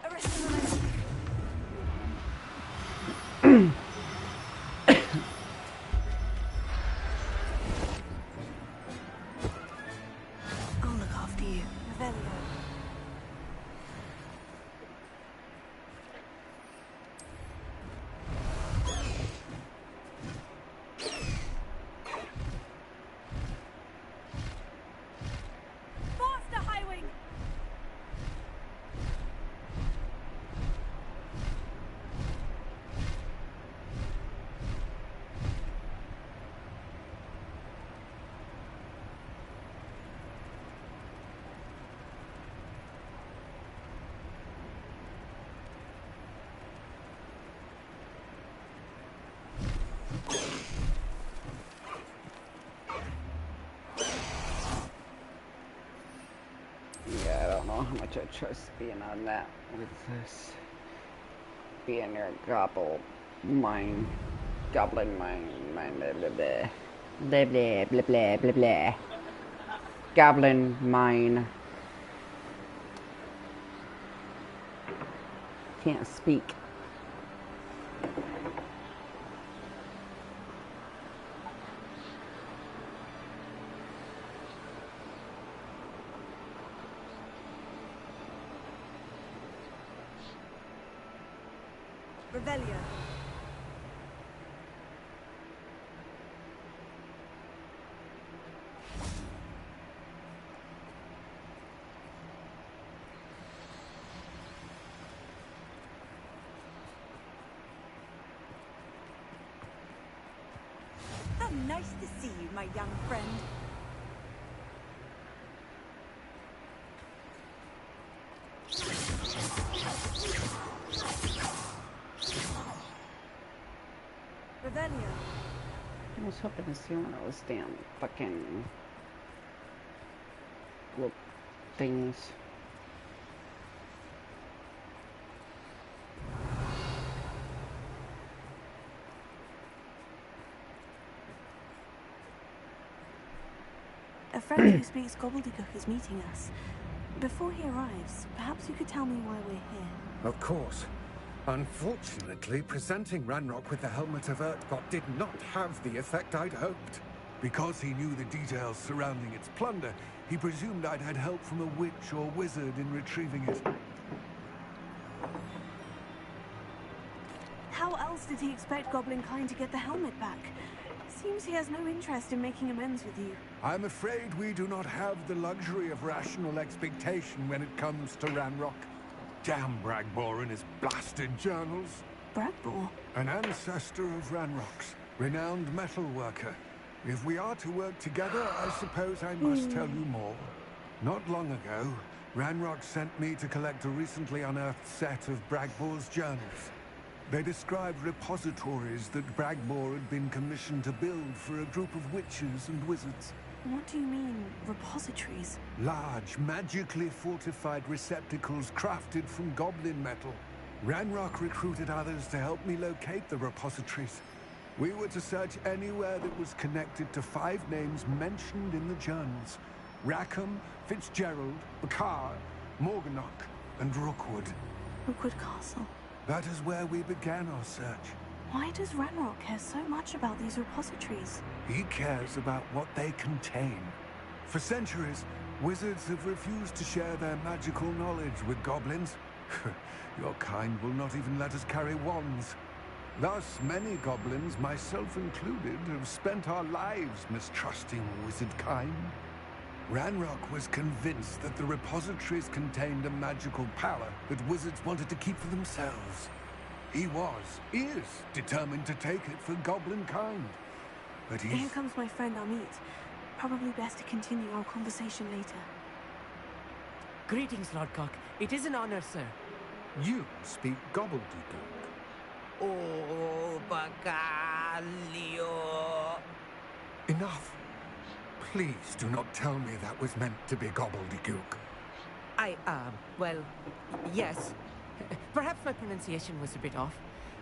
Speaker 11: Arresto momentum.
Speaker 1: I'll look after you.
Speaker 11: Revelio. Faster, Highwing!
Speaker 2: Yeah, I don't know how much I trust being on that with this. Being your goblin mine, blah blah blah blah blah blah blah blah blah blah. Goblin mine. Can't speak.
Speaker 11: Revelio. How nice to see you, my young friend.
Speaker 2: was hoping to see one of those damn fucking little things.
Speaker 8: A friend who speaks gobbledygook is meeting us. Before he arrives, perhaps you could tell me why we're here.
Speaker 19: Of course. Unfortunately, presenting Ranrock with the Helmet of Urtkot did not have the effect I'd hoped.
Speaker 4: Because he knew the details surrounding its plunder, he presumed I'd had help from a witch or wizard in retrieving it.
Speaker 8: How else did he expect Goblinkind to get the helmet back? Seems he has no interest in making amends with you.
Speaker 4: I'm afraid we do not have the luxury of rational expectation when it comes to Ranrock. Damn Bragbor and his blasted journals.
Speaker 8: Bragbor?
Speaker 4: An ancestor of Ranrock's, renowned metal worker. If we are to work together, I suppose I must tell you more. Not long ago, Ranrock sent me to collect a recently unearthed set of Bragbor's journals. They described repositories that Bragbor had been commissioned to build for a group of witches and wizards.
Speaker 8: What do you mean, repositories?
Speaker 4: Large, magically fortified receptacles crafted from goblin metal. Ranrock recruited others to help me locate the repositories. We were to search anywhere that was connected to 5 names mentioned in the journals. Rackham, Fitzgerald, Bakar, Morganach, and Rookwood.
Speaker 8: Rookwood Castle.
Speaker 4: That is where we began our search.
Speaker 8: Why does Ranrock care so much about these repositories?
Speaker 4: He cares about what they contain. For centuries, wizards have refused to share their magical knowledge with goblins. Your kind will not even let us carry wands. Thus, many goblins, myself included, have spent our lives mistrusting wizard kind. Ranrock was convinced that the repositories contained a magical power that wizards wanted to keep for themselves. He is determined to take it for goblin kind. But
Speaker 8: Here comes my friend Amit. Probably best to continue our conversation later.
Speaker 5: Greetings, Lordcock. It is an honor, sir.
Speaker 4: You speak gobbledygook.
Speaker 5: Oh, Bacalio.
Speaker 4: Enough. Please do not tell me that was meant to be gobbledygook.
Speaker 5: Well, yes. Perhaps my pronunciation was a bit off.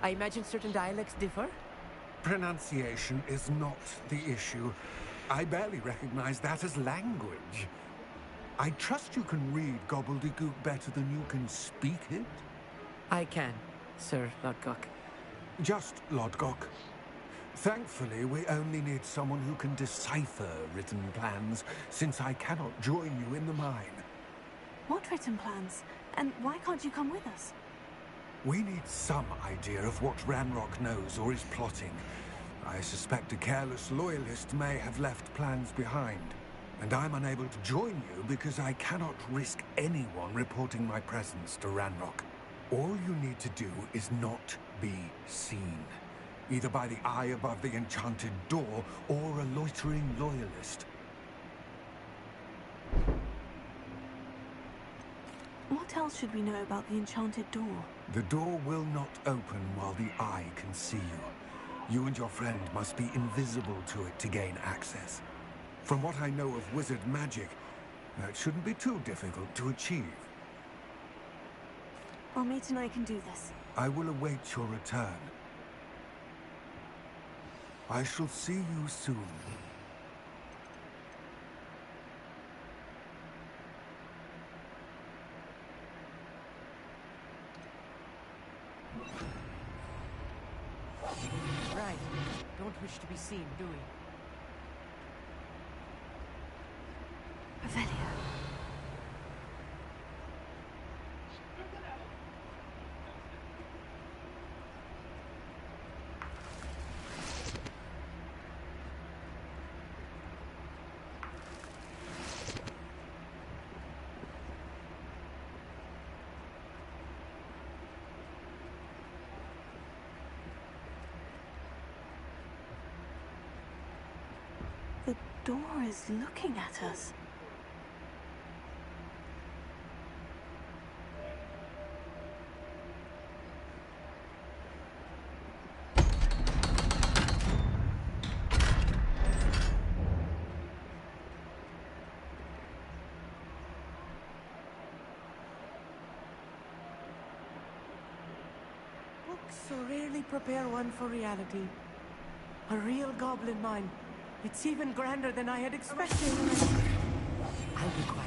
Speaker 5: I imagine certain dialects differ.
Speaker 4: Pronunciation is not the issue. I barely recognize that as language. I trust you can read gobbledygook better than you can speak it.
Speaker 5: I can, Sir Lodgok.
Speaker 4: Just Lodgok. Thankfully, we only need someone who can decipher written plans, since I cannot join you in the mine.
Speaker 8: What written plans? And why can't you come with us?
Speaker 4: We need some idea of what Ranrock knows or is plotting. I suspect a careless loyalist may have left plans behind. And I'm unable to join you because I cannot risk anyone reporting my presence to Ranrock. All you need to do is not be seen. Either by the eye above the enchanted door, or a loitering loyalist.
Speaker 8: What else should we know about the enchanted door?
Speaker 4: The door will not open while the eye can see you. You and your friend must be invisible to it to gain access. From what I know of wizard magic, that shouldn't be too difficult to achieve.
Speaker 8: Amit and I can do this.
Speaker 4: I will await your return. I shall see you soon.
Speaker 5: Right. Don't wish to be seen, do we?
Speaker 8: Revelio. The door is looking at us.
Speaker 5: so rarely prepare one for reality. A real goblin mine. It's even grander than I had expected. I'll be quiet.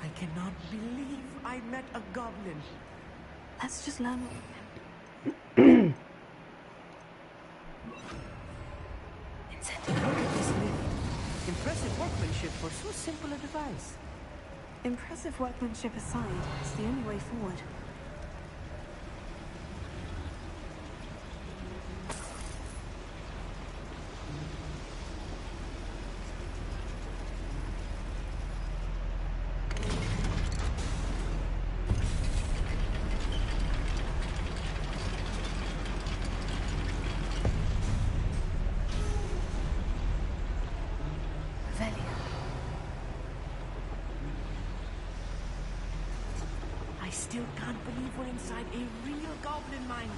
Speaker 5: I cannot believe I met a goblin.
Speaker 8: Let's just learn.
Speaker 5: Look at this leaf. Impressive workmanship for so simple a device.
Speaker 8: Impressive workmanship aside, it's the only way forward.
Speaker 5: I still can't believe we're inside a real goblin mine.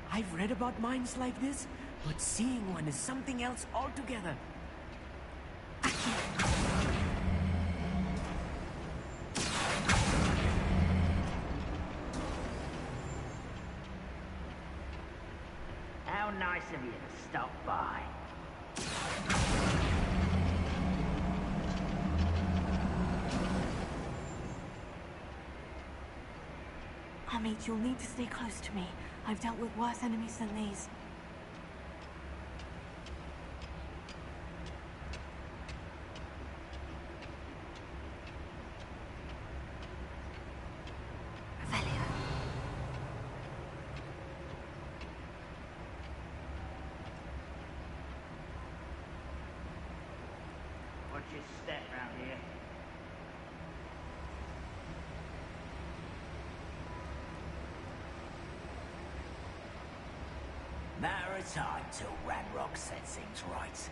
Speaker 5: I've read about mines like this, but seeing one is something else altogether.
Speaker 6: How nice of you to stop by.
Speaker 8: Amit, you'll need to stay close to me. I've dealt with worse enemies than these.
Speaker 6: Watch your step round here. Matter of time till Ranrock sets things right.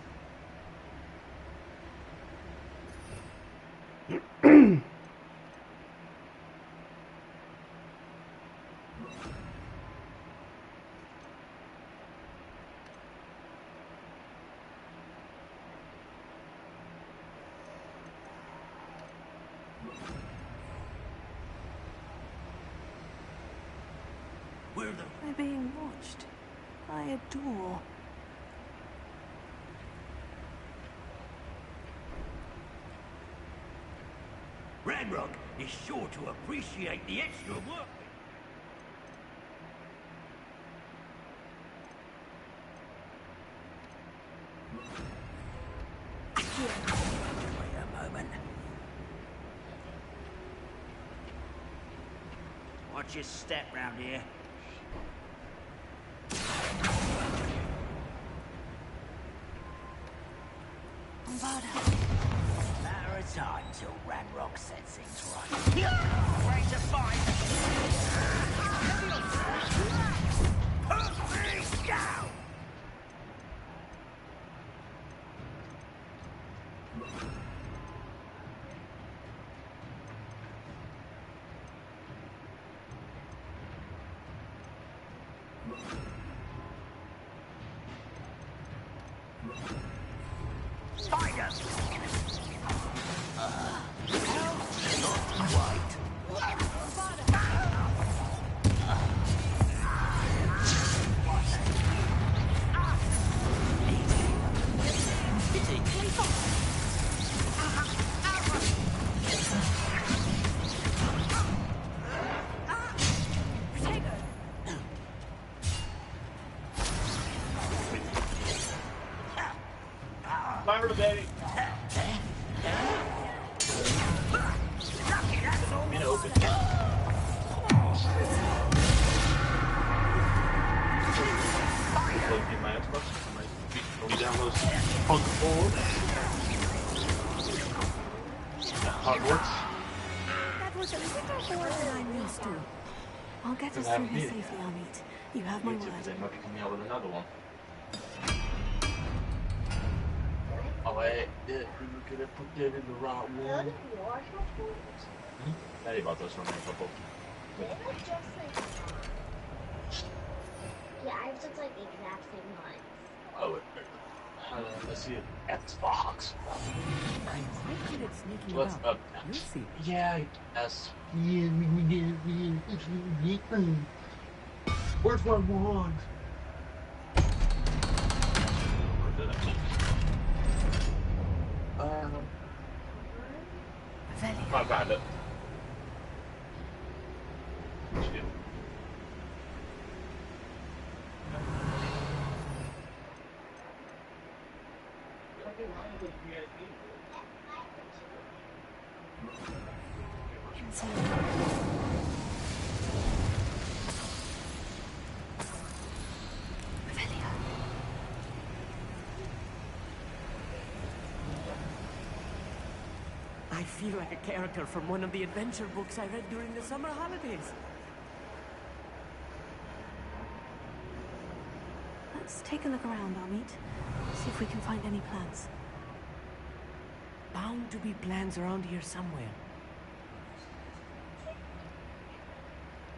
Speaker 8: We're being watched by a door.
Speaker 14: Ranrock is sure to appreciate the extra work.
Speaker 6: Wait a moment. Watch your step round here. Matter of time till Ranrock sets things right. Ready to fight! Put me down! Spiders! Not quite.
Speaker 20: Fire the baby. You know, open. Get my Xbox. I might download Punk Forward. Hogwarts.
Speaker 1: That was a little more than I'm used to. I'll get us through here safely, Amit. You have my word.
Speaker 20: They might be coming out with another one. Oh, wait. We could have put that in the right one. Nereye batıyorsun ben topu?
Speaker 15: Yeah, I have such like the exact same line.
Speaker 20: Oh, wait. Let's see it. Xbox.
Speaker 5: Quite good at sneaking
Speaker 20: What's
Speaker 5: about.
Speaker 20: up?
Speaker 5: You'll see.
Speaker 20: Yeah, yes. Where's my wand? I found it.
Speaker 5: I feel like a character from one of the adventure books I read during the summer holidays.
Speaker 1: Let's take a look around, Amit. See if we can find any plans.
Speaker 5: Bound to be plans around here somewhere.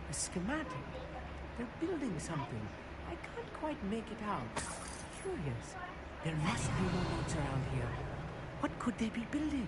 Speaker 5: A schematic. They're building something. I can't quite make it out. Curious. There must be more notes around here. What could they be building?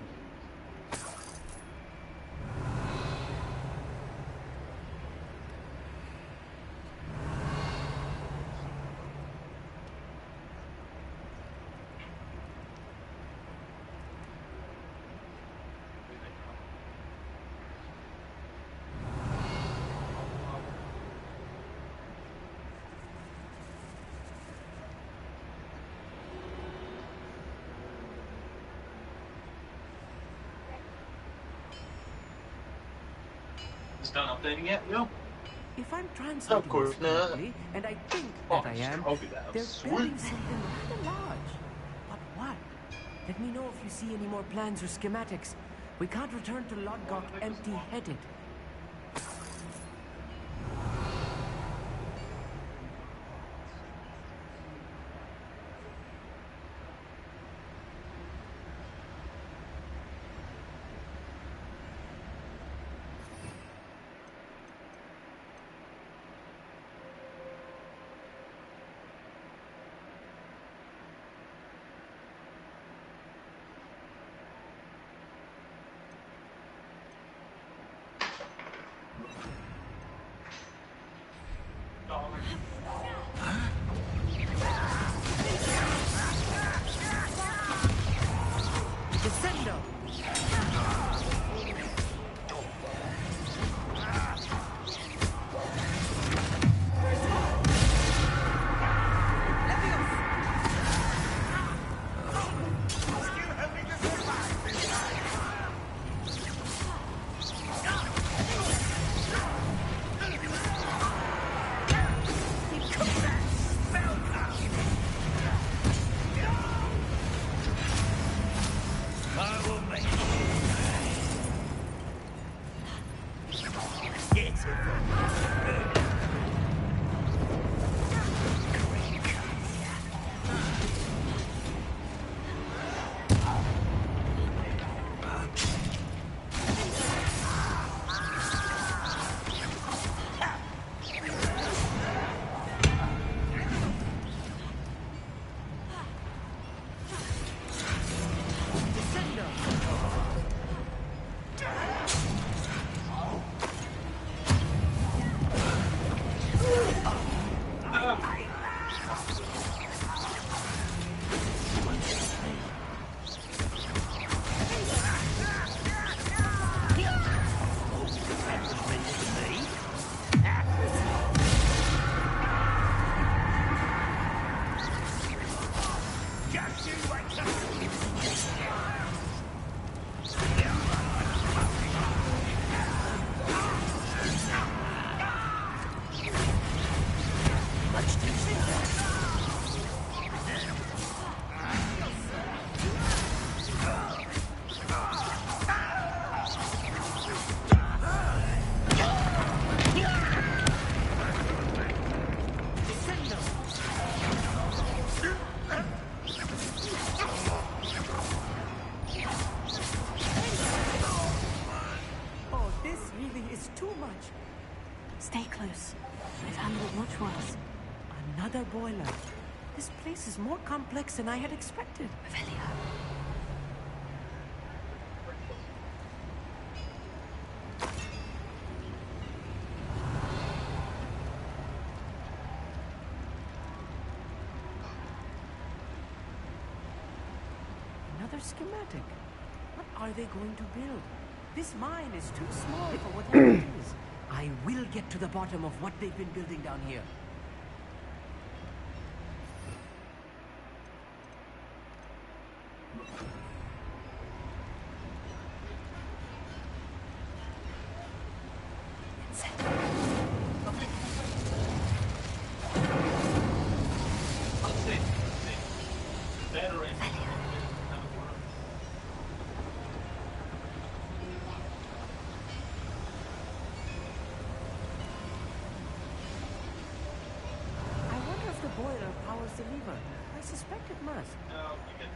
Speaker 20: It's done updating yet? No.
Speaker 5: If I'm translating
Speaker 20: Of course
Speaker 5: this
Speaker 20: not.
Speaker 5: correctly, and I think that I am, they're building something rather large. But what? Let me know if you see any more plans or schematics. We can't return to Lodgok empty-headed.
Speaker 1: Stay close. I've handled much worse.
Speaker 5: Another boiler. This place is more complex than I had expected.
Speaker 1: Revelio.
Speaker 5: Another schematic. What are they going to build? This mine is too small for whatever it is. I will get to the bottom of what they've been building down here. Boiler powers the lever. I suspect it must.
Speaker 10: No, you get...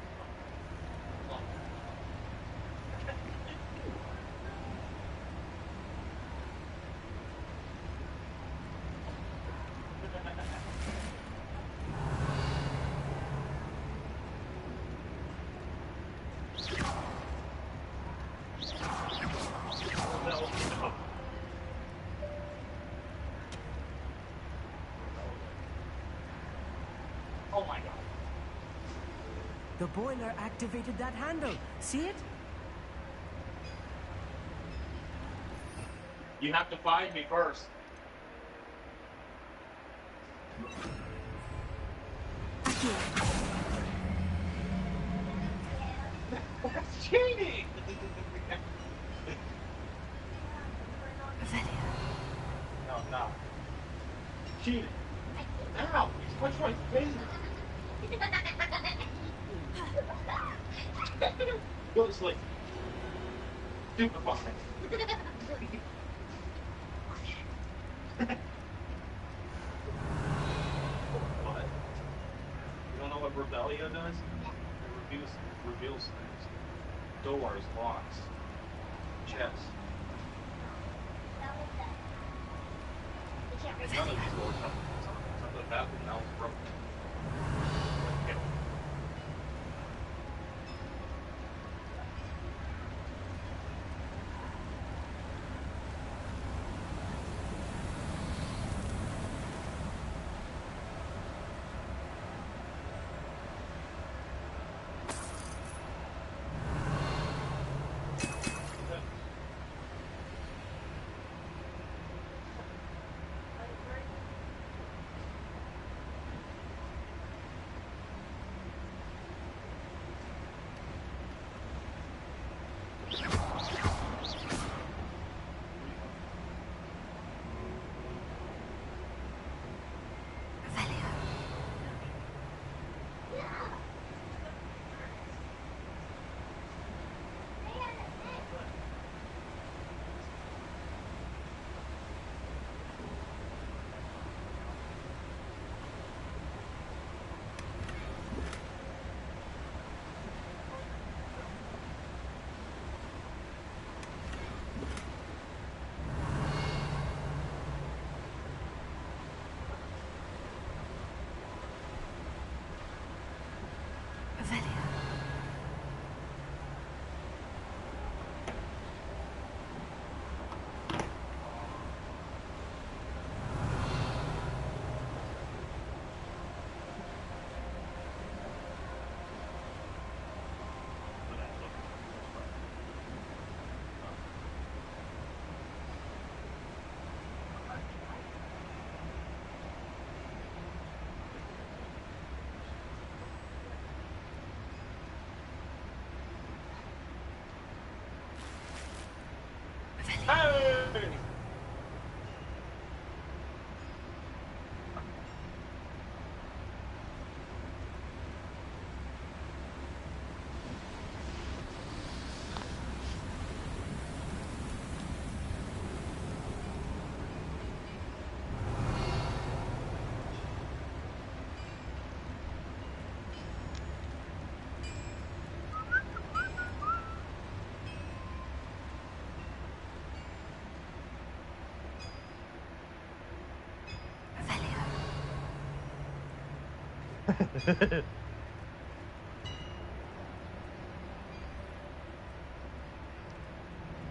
Speaker 10: Oh my god.
Speaker 5: The boiler activated that handle. See it?
Speaker 10: You have to find me first. That's cheating! No, I'm not. Cheating. Ow! He's punched my face. Go to sleep. Stupid fucker. What? You don't know what Rebellia does? It reveals things. Doors, locks, chests. None of these doors have some of the bathroom now is broken. Okay.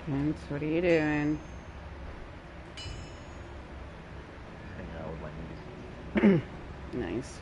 Speaker 2: Vince, what are you doing?
Speaker 9: Hanging out with my niece.
Speaker 2: Nice.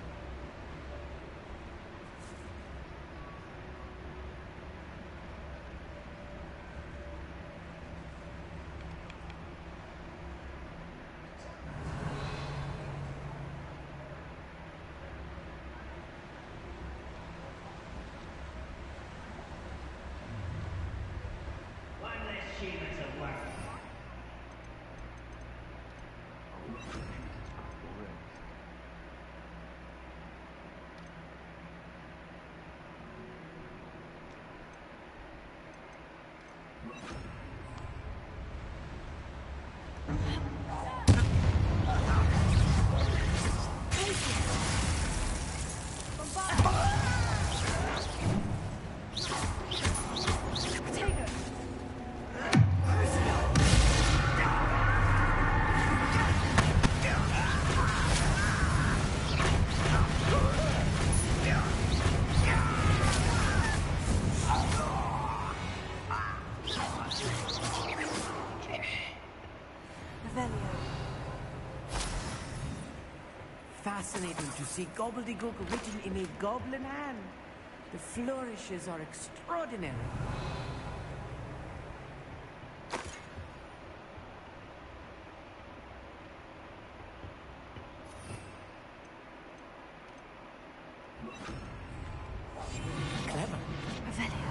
Speaker 5: Fascinating to see gobbledygook written in a goblin hand. The flourishes are extraordinary. Clever.
Speaker 8: Revelio.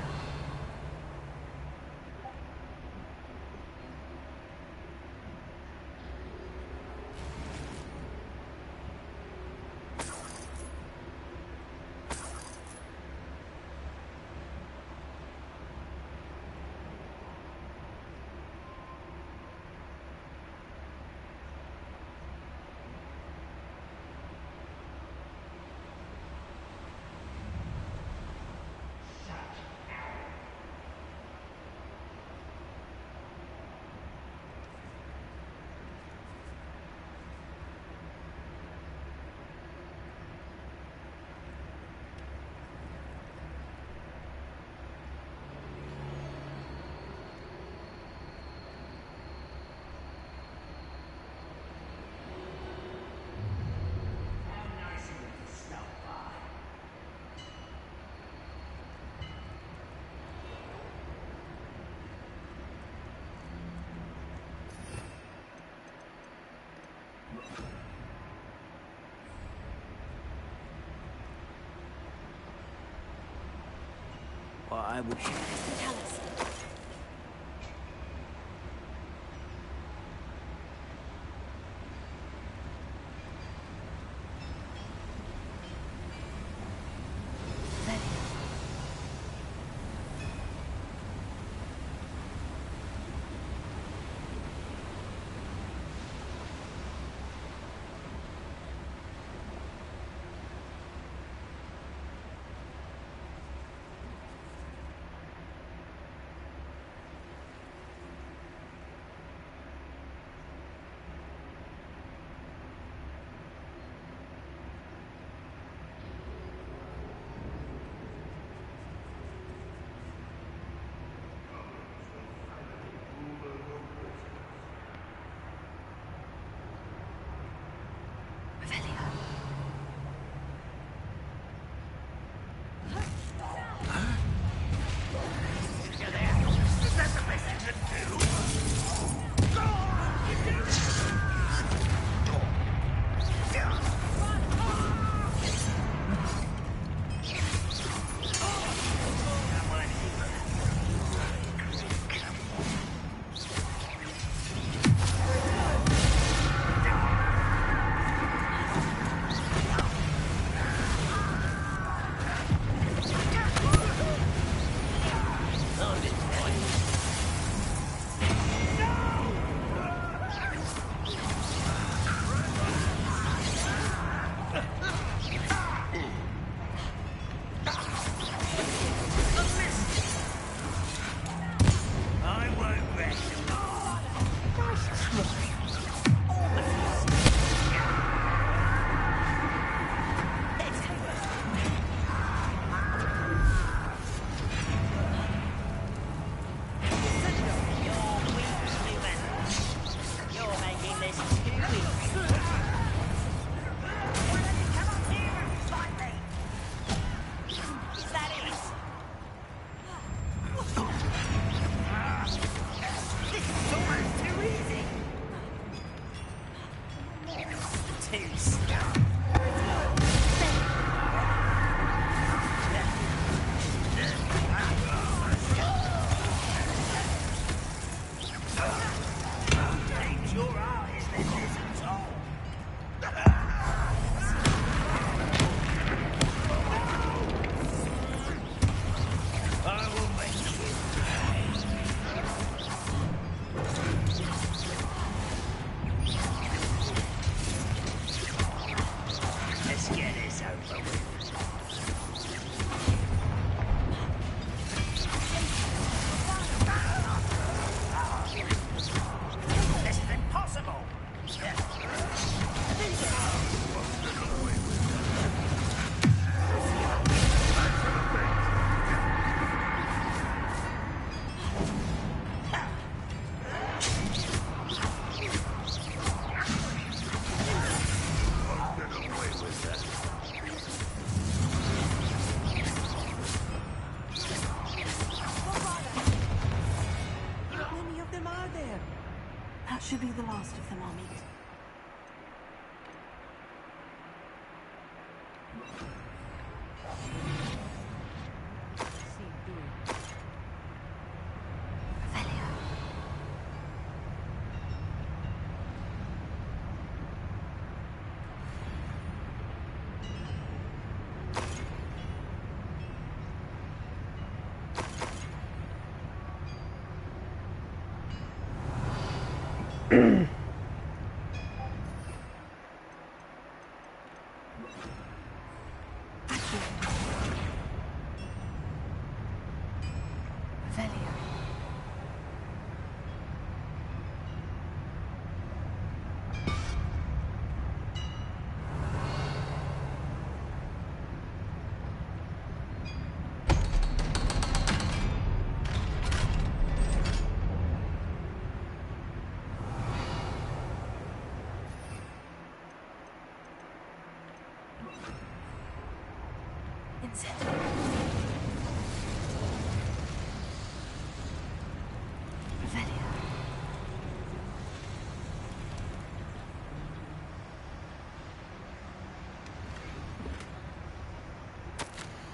Speaker 5: Well, I would...
Speaker 8: Tell us.
Speaker 1: should be the last of them, Amit.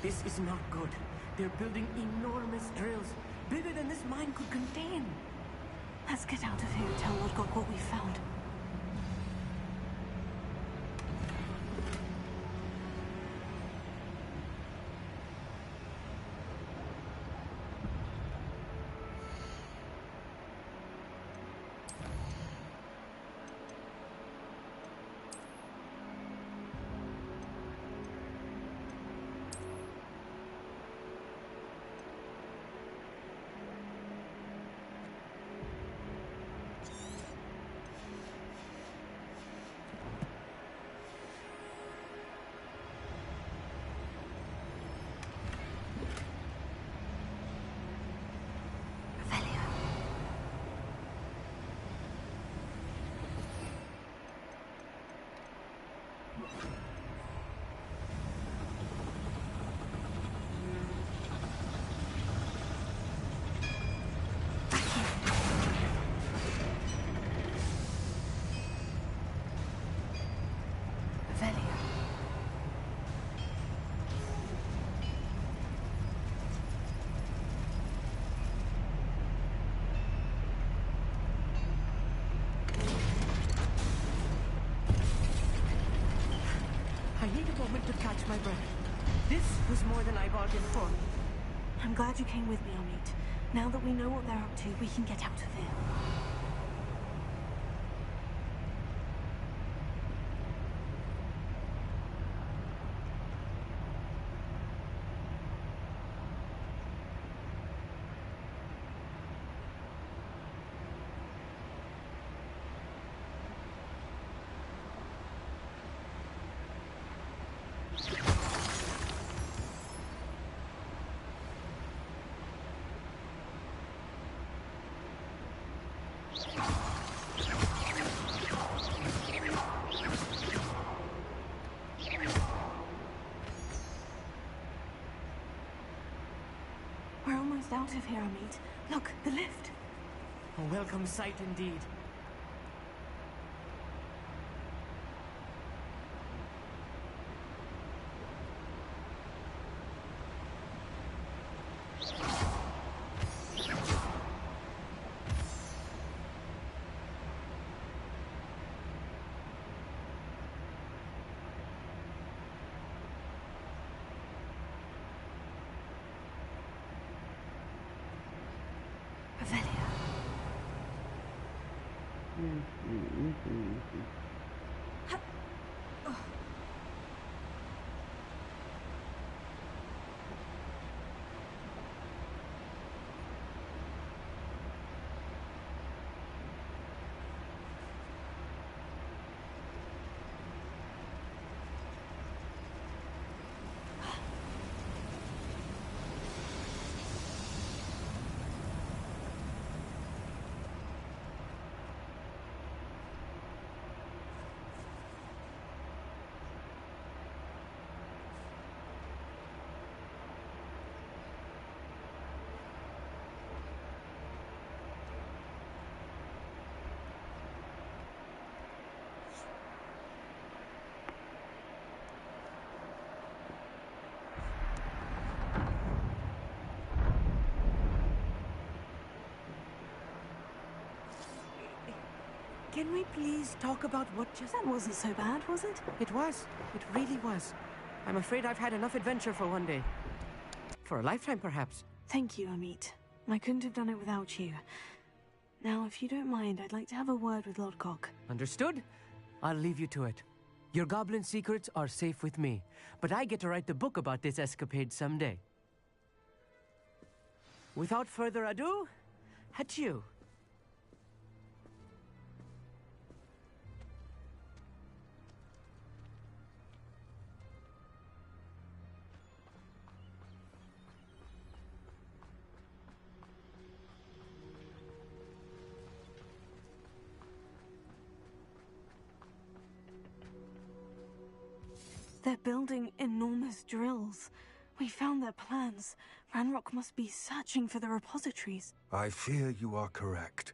Speaker 5: This is not good. They're building enormous drills, bigger than this mine could contain.
Speaker 1: Let's get out of here and tell Lord God what we found.
Speaker 5: I need a moment to catch my breath. This was more than I bargained for.
Speaker 1: I'm glad you came with me, Amit. Now that we know what they're up to, we can get out of here. We're almost out of here, Amit. Look, the lift.
Speaker 5: A welcome sight indeed. Can we please talk about what just...
Speaker 1: That wasn't so bad, was it?
Speaker 5: It was. It really was. I'm afraid I've had enough adventure for one day. For a lifetime, perhaps.
Speaker 1: Thank you, Amit. I couldn't have done it without you. Now, if you don't mind, I'd like to have a word with Lodgok.
Speaker 5: Understood? I'll leave you to it. Your goblin secrets are safe with me, but I get to write the book about this escapade someday. Without further ado, adieu.
Speaker 1: They're building enormous drills. We found their plans. Ranrock must be searching for the repositories.
Speaker 19: I fear you are correct.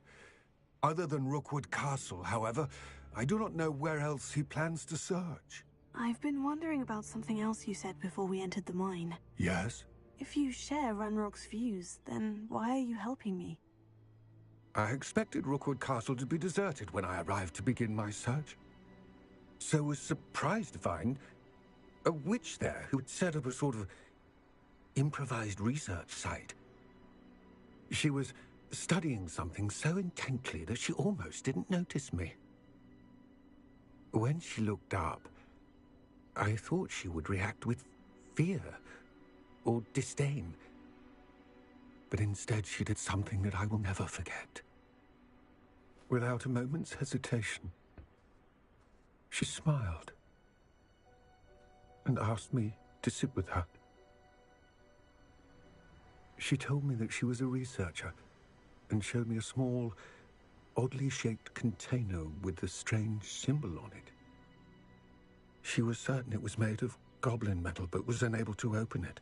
Speaker 19: Other than Rookwood Castle, however, I do not know where else he plans to search.
Speaker 1: I've been wondering about something else you said before we entered the mine.
Speaker 19: Yes?
Speaker 1: If you share Ranrock's views, then why are you helping me?
Speaker 19: I expected Rookwood Castle to be deserted when I arrived to begin my search. So was surprised to find a witch there who had set up a sort of improvised research site. She was studying something so intently that she almost didn't notice me. When she looked up, I thought she would react with fear or disdain. But instead she did something that I will never forget. Without a moment's hesitation, she smiled and asked me to sit with her. She told me that she was a researcher and showed me a small, oddly shaped container with a strange symbol on it. She was certain it was made of goblin metal, but was unable to open it.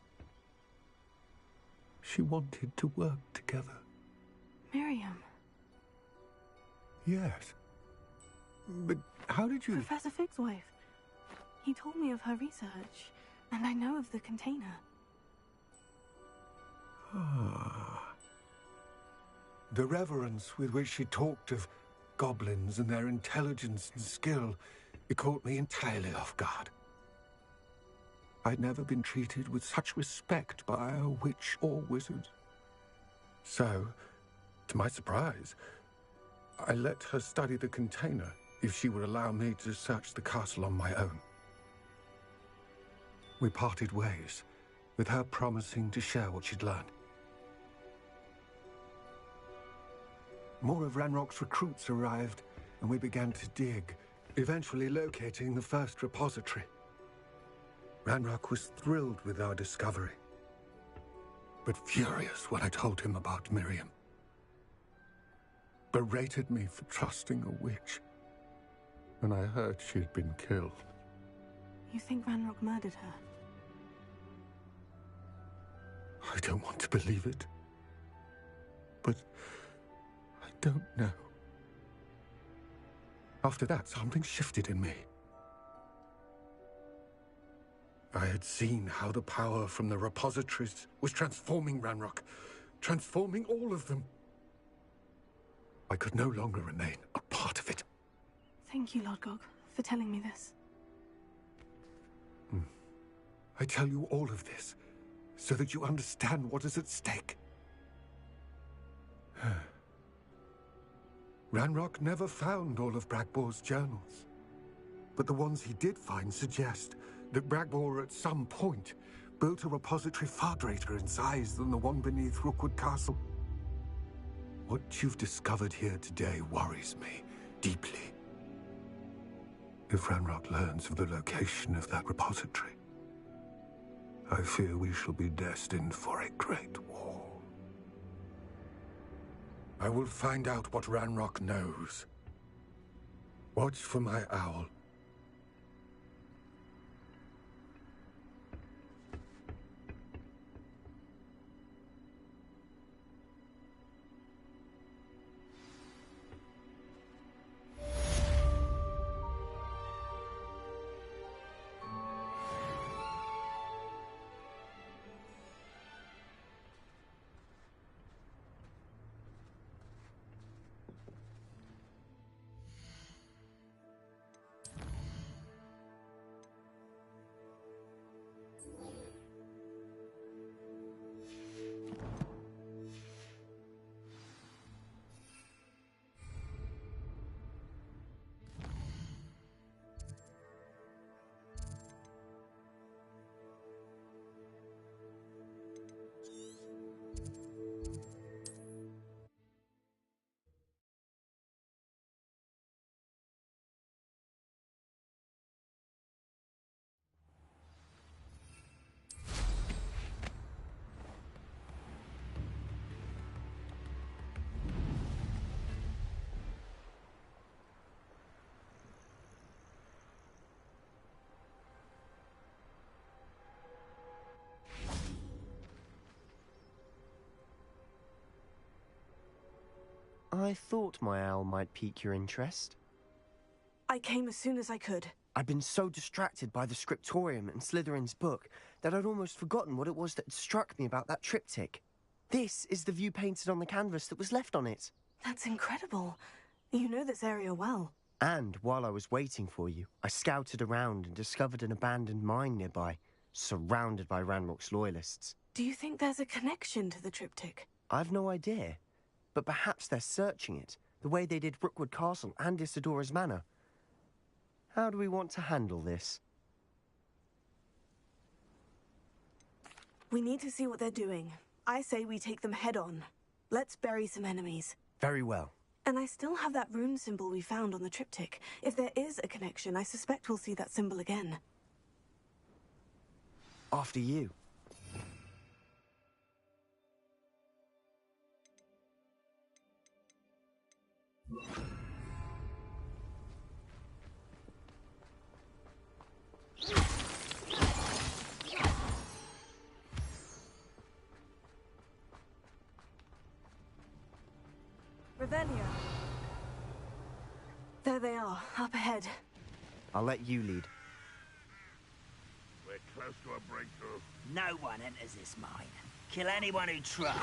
Speaker 19: She wanted to work together.
Speaker 1: Miriam.
Speaker 19: Yes. But how did you...
Speaker 1: Professor Fig's wife. He told me of her research, and I know of the container.
Speaker 19: Ah. The reverence with which she talked of goblins and their intelligence and skill, it caught me entirely off guard. I'd never been treated with such respect by a witch or wizard. So, to my surprise, I let her study the container if she would allow me to search the castle on my own. We parted ways, with her promising to share what she'd learned. More of Ranrock's recruits arrived, and we began to dig, eventually locating the first repository. Ranrock was thrilled with our discovery, but furious when I told him about Miriam. Berated me for trusting a witch when I heard she'd been killed.
Speaker 1: You think Ranrock murdered her?
Speaker 19: I don't want to believe it, but I don't know. After that, something shifted in me. I had seen how the power from the repositories was transforming Ranrock, transforming all of them. I could no longer remain a part of it.
Speaker 1: Thank you, Lodgok, for telling me this.
Speaker 19: I tell you all of this so that you understand what is at stake. Ranrock never found all of Bragbor's journals, but the ones he did find suggest that Bragbor at some point built a repository far greater in size than the one beneath Rookwood Castle. What you've discovered here today worries me deeply. If Ranrock learns of the location of that repository, I fear we shall be destined for a great war. I will find out what Ranrock knows. Watch for my owl.
Speaker 7: I thought my owl might pique your interest.
Speaker 1: I came as soon as I could.
Speaker 7: I'd been so distracted by the scriptorium and Slytherin's book that I'd almost forgotten what it was that had struck me about that triptych. This is the view painted on the canvas that was left on it.
Speaker 1: That's incredible. You know this area well.
Speaker 7: And while I was waiting for you, I scouted around and discovered an abandoned mine nearby, surrounded by Ranrock's loyalists.
Speaker 1: Do you think there's a connection to the triptych?
Speaker 7: I've no idea, but perhaps they're searching it, the way they did Rookwood Castle and Isidora's Manor. How do we want to handle this?
Speaker 1: We need to see what they're doing. I say we take them head on. Let's bury some enemies.
Speaker 7: Very well.
Speaker 1: And I still have that rune symbol we found on the triptych. If there is a connection, I suspect we'll see that symbol again.
Speaker 7: After you.
Speaker 1: Revelio. There they are, up ahead.
Speaker 7: I'll let you lead.
Speaker 6: We're close to a breakthrough. No one enters this mine. Kill anyone who tries.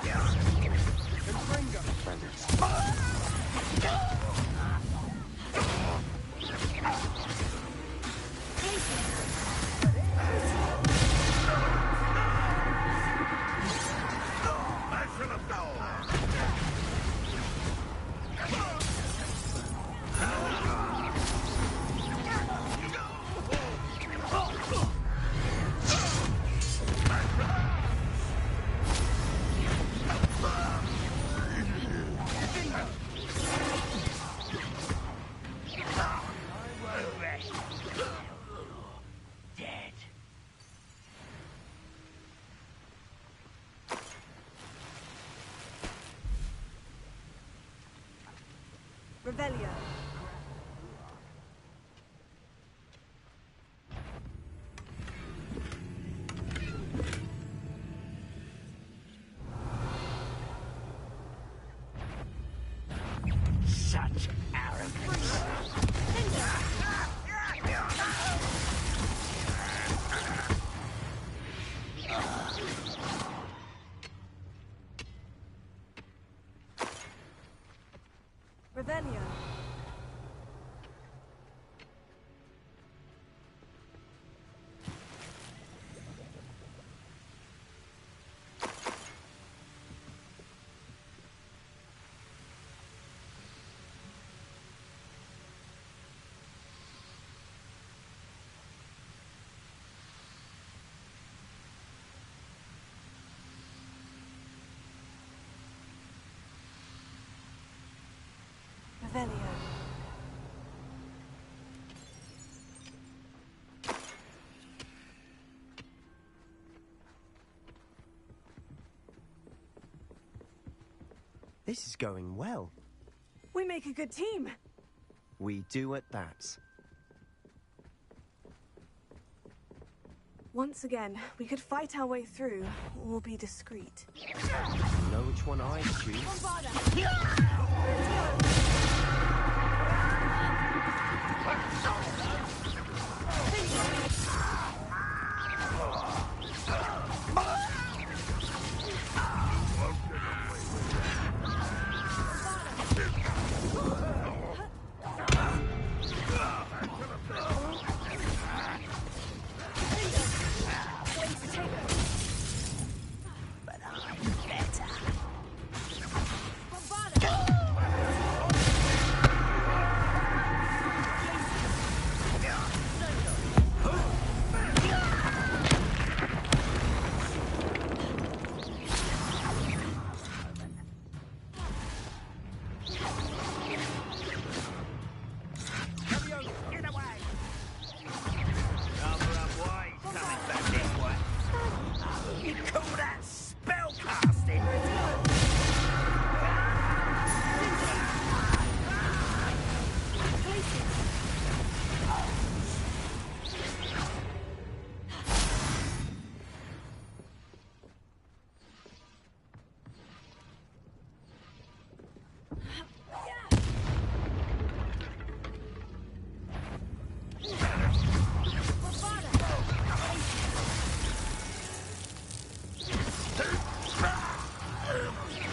Speaker 1: Revelio.
Speaker 6: Such arrogance.
Speaker 1: Revelio. Revelio.
Speaker 7: This is going well.
Speaker 1: We make a good team.
Speaker 7: We do at that.
Speaker 1: Once again, we could fight our way through, or be discreet.
Speaker 7: You know which one I choose.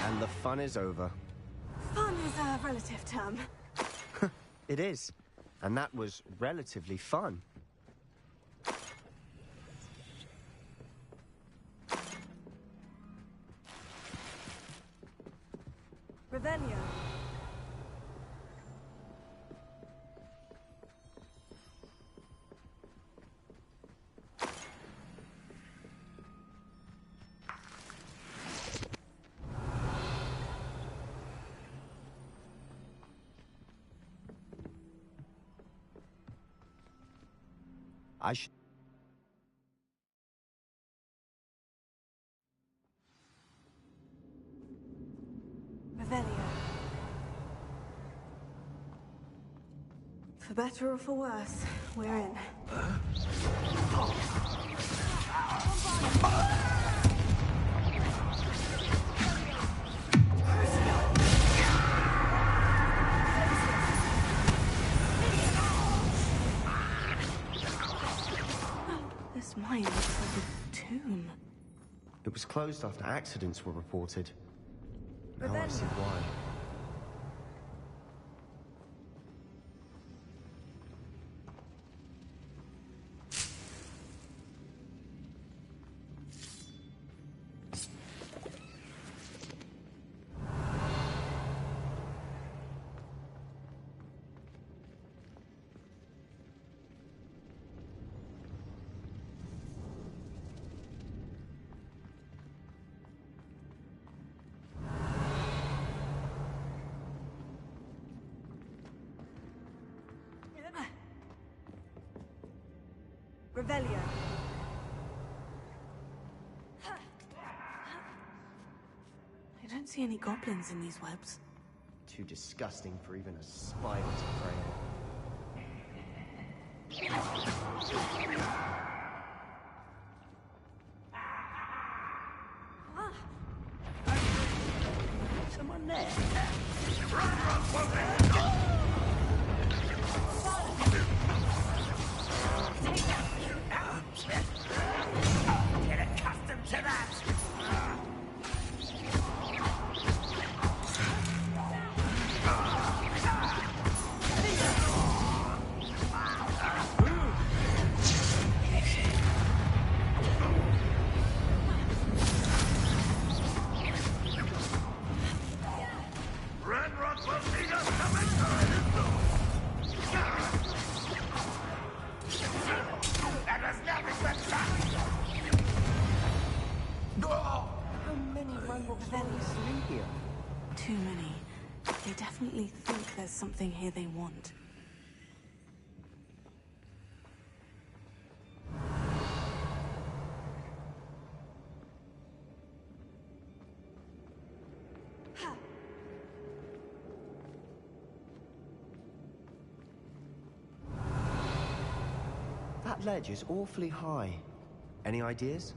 Speaker 7: And the fun is over.
Speaker 1: Fun is a relative term.
Speaker 7: It is. And that was relatively fun.
Speaker 1: Revelio.
Speaker 7: I should...
Speaker 1: Revelio. For better or for worse, we're in. This mine looks like a tomb.
Speaker 7: It was closed after accidents were reported. Now I see why.
Speaker 1: Revelio. I don't see any goblins in these webs.
Speaker 7: Too disgusting for even a spider to prey on.
Speaker 6: Someone there? Get accustomed to that!
Speaker 1: Too many. They definitely think there's something here they want.
Speaker 7: That ledge is awfully high. Any ideas?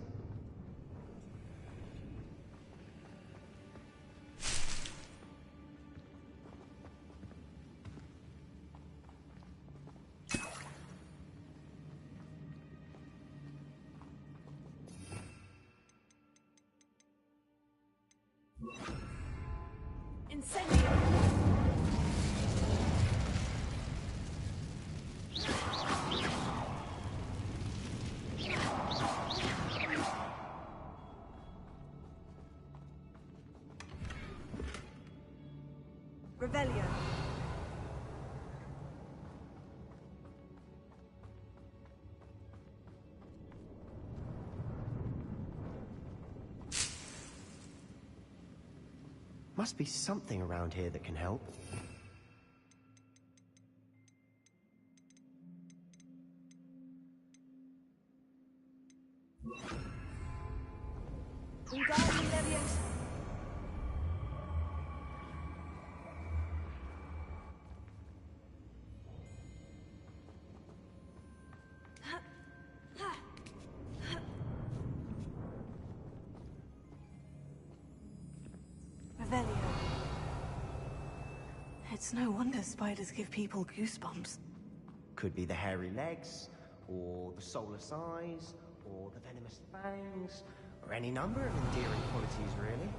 Speaker 1: Revelio.
Speaker 7: Must be something around here that can help.
Speaker 1: Revelio. It's no wonder spiders give people goosebumps.
Speaker 7: Could be the hairy legs, or the soulless eyes, or the venomous fangs, or any number of endearing qualities, really.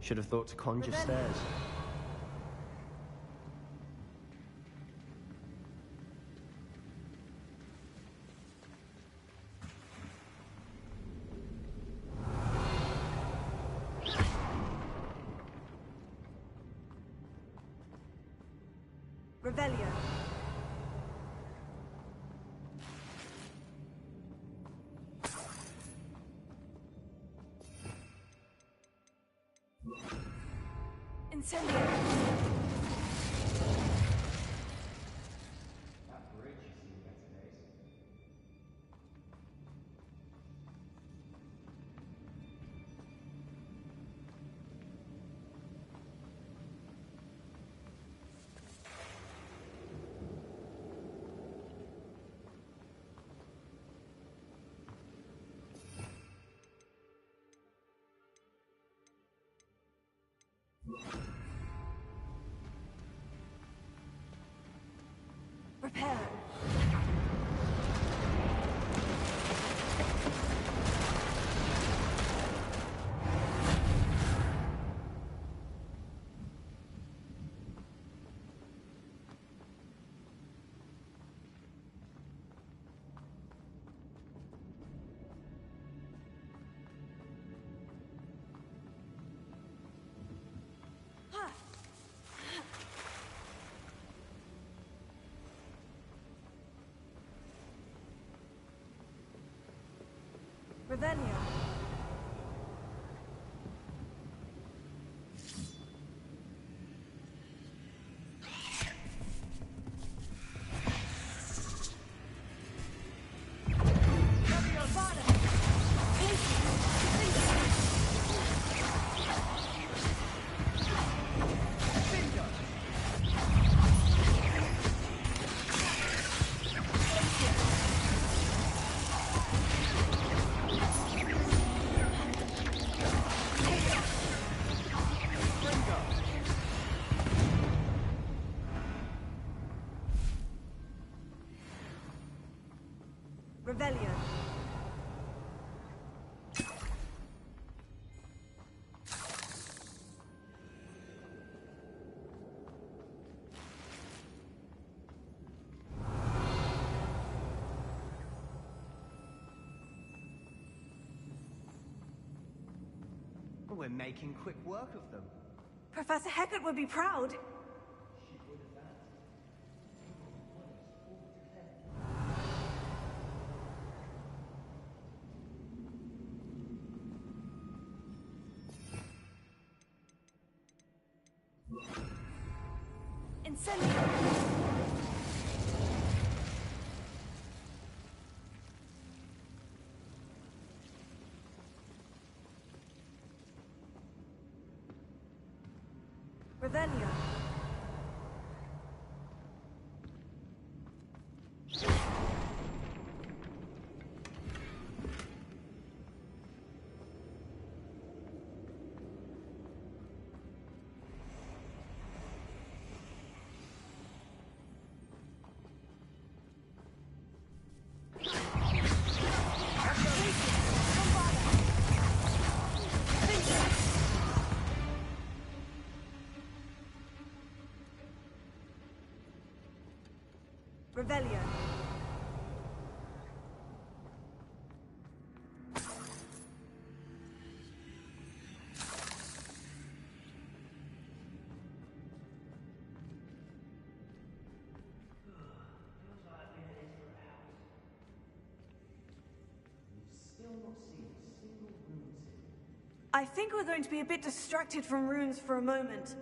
Speaker 7: Should have thought to conjure stairs.
Speaker 1: Revelio. Incendio. Repair. Revelio. Revelio.
Speaker 7: We're making quick work of them.
Speaker 1: Professor Hecat would be proud. Incendio. Revelio. Revelio. I think we're going to be a bit distracted from runes for a moment.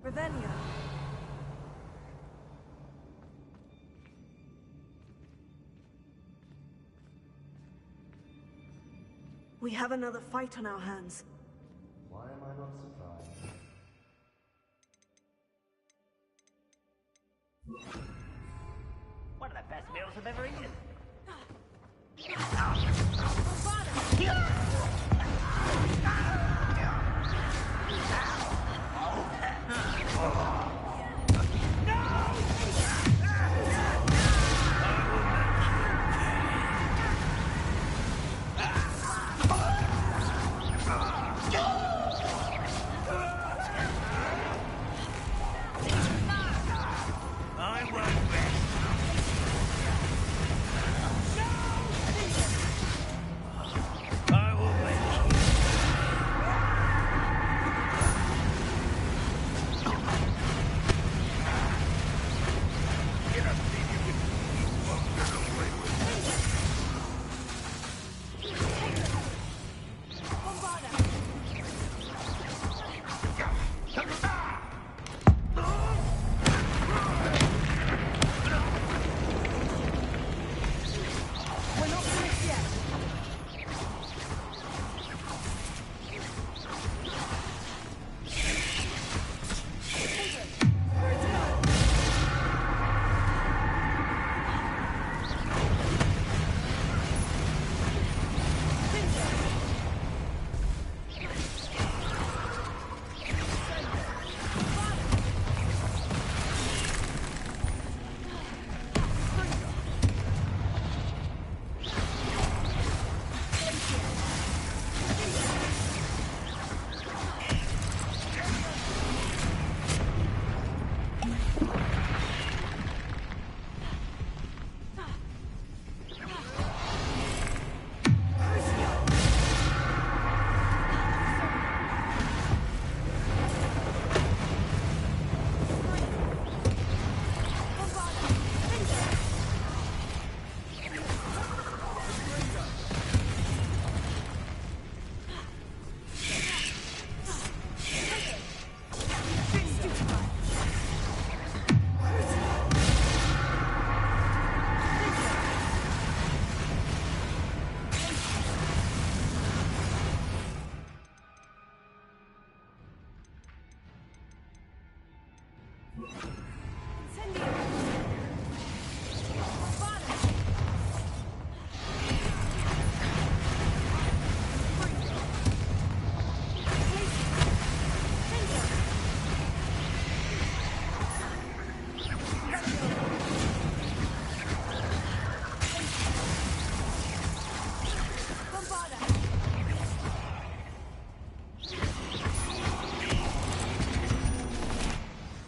Speaker 1: Revelio. We have another fight on our hands.
Speaker 7: Why am I not surprised?
Speaker 6: One of the best meals I've ever eaten.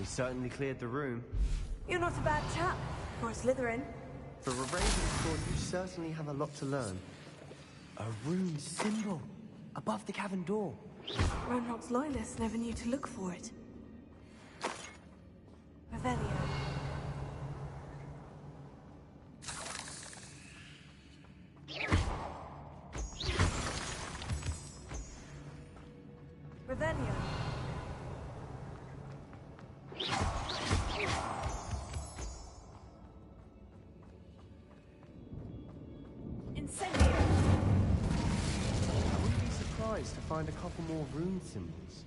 Speaker 7: Certainly cleared the room.
Speaker 1: You're not a bad chap for a Slytherin.
Speaker 7: For a Ravenclaw, you certainly have a lot to learn. A rune symbol above the cavern door.
Speaker 1: Roanoke's loyalists never knew to look for it. Revelio. Revelio.
Speaker 7: To find a couple more rune symbols.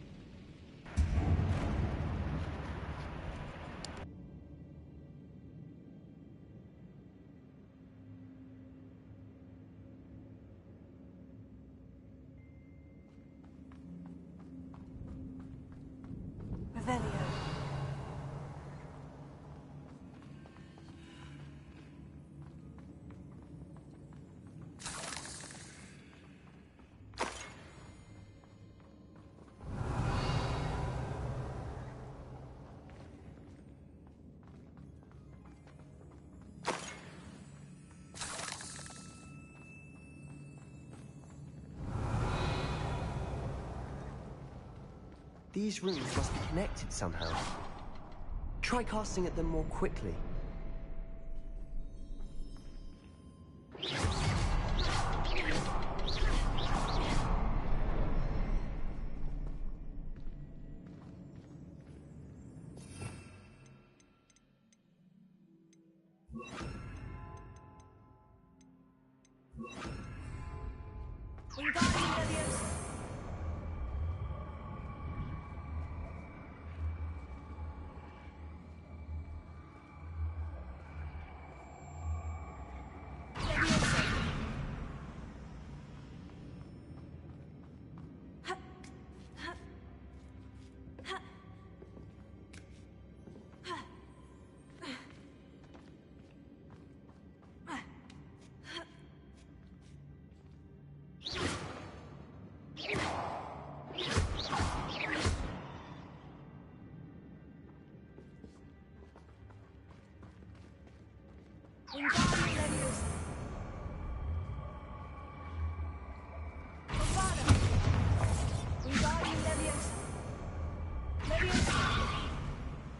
Speaker 1: Revelio.
Speaker 7: These runes must be connected somehow. Try casting at them more quickly.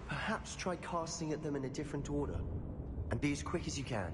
Speaker 7: Perhaps try casting at them in a different order, and be as quick as you can.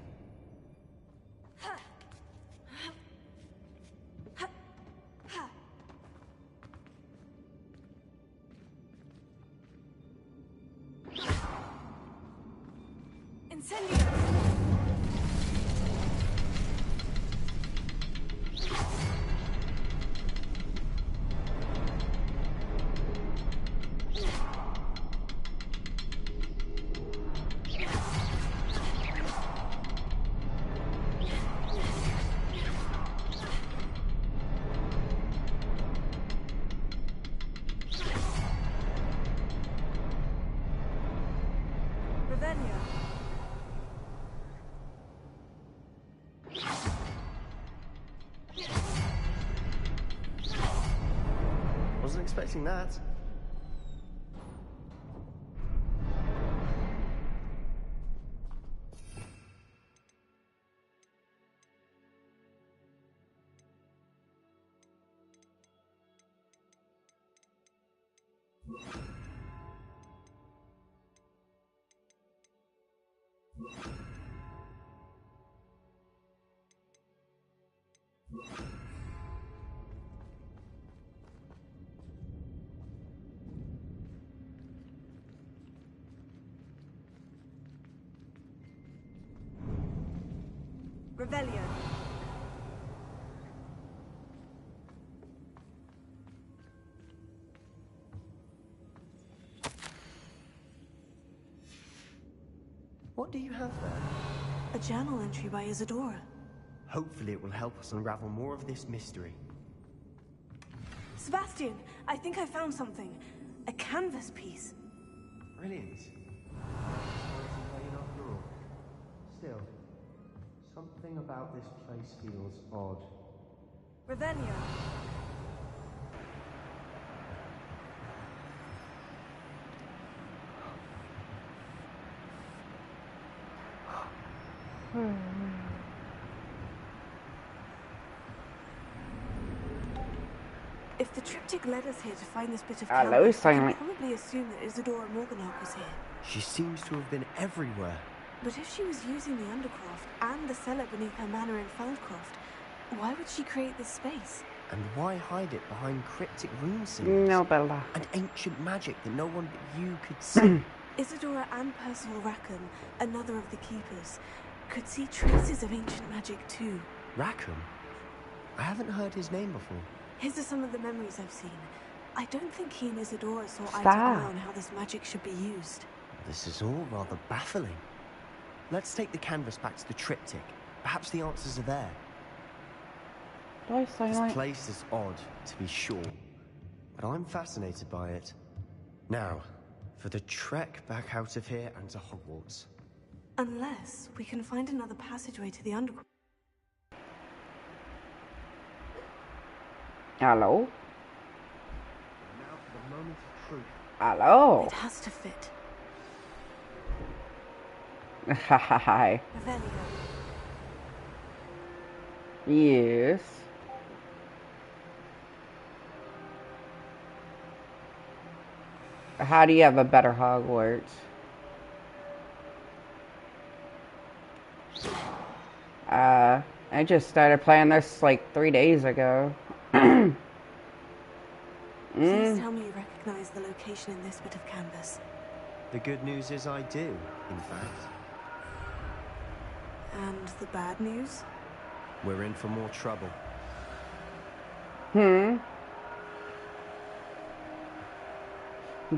Speaker 7: Wasn't expecting that.
Speaker 1: Revelio.
Speaker 7: What do you have there?
Speaker 1: A journal entry by Isadora.
Speaker 7: Hopefully it will help us unravel more of this mystery.
Speaker 1: Sebastian, I think I found something. A canvas piece.
Speaker 7: Brilliant. Still, something about this place feels odd.
Speaker 1: Revelio. If the triptych led us here to find this bit of
Speaker 2: Hello,
Speaker 1: canvas, we
Speaker 2: Silent.
Speaker 1: can probably assume that Isadora Morganach was here.
Speaker 7: She seems to have been everywhere.
Speaker 1: But if she was using the Undercroft and the cellar beneath her manor in Feldcroft, why would she create this space?
Speaker 7: And why hide it behind cryptic rune symbols?
Speaker 2: No, Bella.
Speaker 7: And ancient magic that no one but you could see.
Speaker 1: Isadora and Percival Rackham, another of the keepers, could see traces of ancient magic too.
Speaker 7: Rackham? I haven't heard his name before.
Speaker 1: His are some of the memories I've seen. I don't think he and Isadora saw eye to
Speaker 2: Stop.
Speaker 1: eye on how this magic should be used.
Speaker 7: This is all rather baffling. Let's take the canvas back to the triptych. Perhaps the answers are there. This place is odd, to be sure, but I'm fascinated by it. Now, for the trek back out of here and to Hogwarts.
Speaker 1: Unless we can find another passageway to the Undercroft.
Speaker 2: Hello?
Speaker 7: Now for the moment of truth.
Speaker 2: Hello?
Speaker 1: It has to fit.
Speaker 2: Hi.
Speaker 1: Revelio.
Speaker 2: Yes. How do you have a better Hogwarts? I just started playing this like 3 days ago.
Speaker 1: Please tell me you recognize the location in this bit of canvas.
Speaker 7: The good news is I do, in fact.
Speaker 1: And the bad news?
Speaker 7: We're in for more trouble.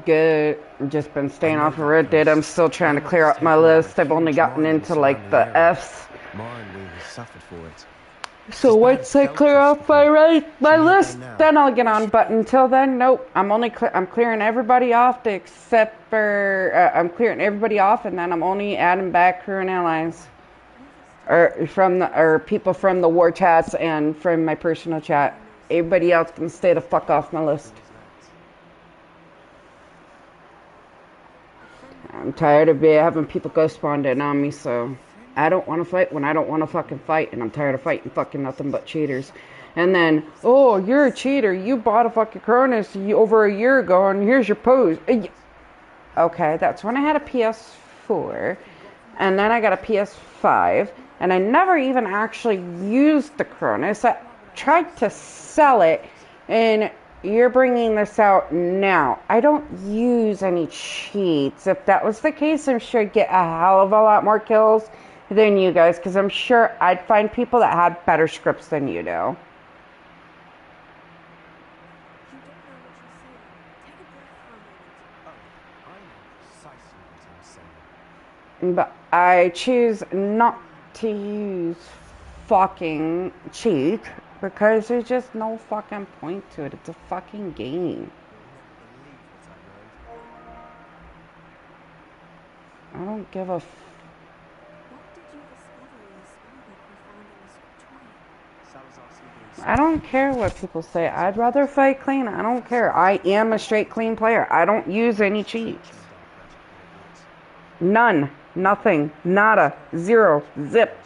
Speaker 2: Good. Just been staying off of Red Dead. I'm still trying to clear up my list. I've only gotten into like the F's.
Speaker 7: Mine will have suffered for it.
Speaker 2: So once I clear off my list, then I'll get on. But until then, nope. I'm clearing everybody off except for I'm clearing everybody off, and then I'm only adding back crew and allies, or people from the war chats and from my personal chat. Everybody else can stay the fuck off my list. I'm tired of having people ghost spawned in on me, so I don't want to fight when I don't want to fucking fight, and I'm tired of fighting fucking nothing but cheaters. And then, oh, you're a cheater. You bought a fucking Cronus over a year ago, and here's your pose. Okay, that's when I had a PS4, and then I got a PS5, and I never even actually used the Cronus. I tried to sell it, and you're bringing this out now. I don't use any cheats. If that was the case, I'm sure I'd get a hell of a lot more kills than you guys, because I'm sure I'd find people that had better scripts than you do. But I choose not to use fucking cheat because there's just no fucking point to it. It's a fucking game. I don't give a I don't care what people say. I'd rather fight clean. I don't care. I am a straight clean player. I don't use any cheats. None. Nothing. Nada. Zero. Zip.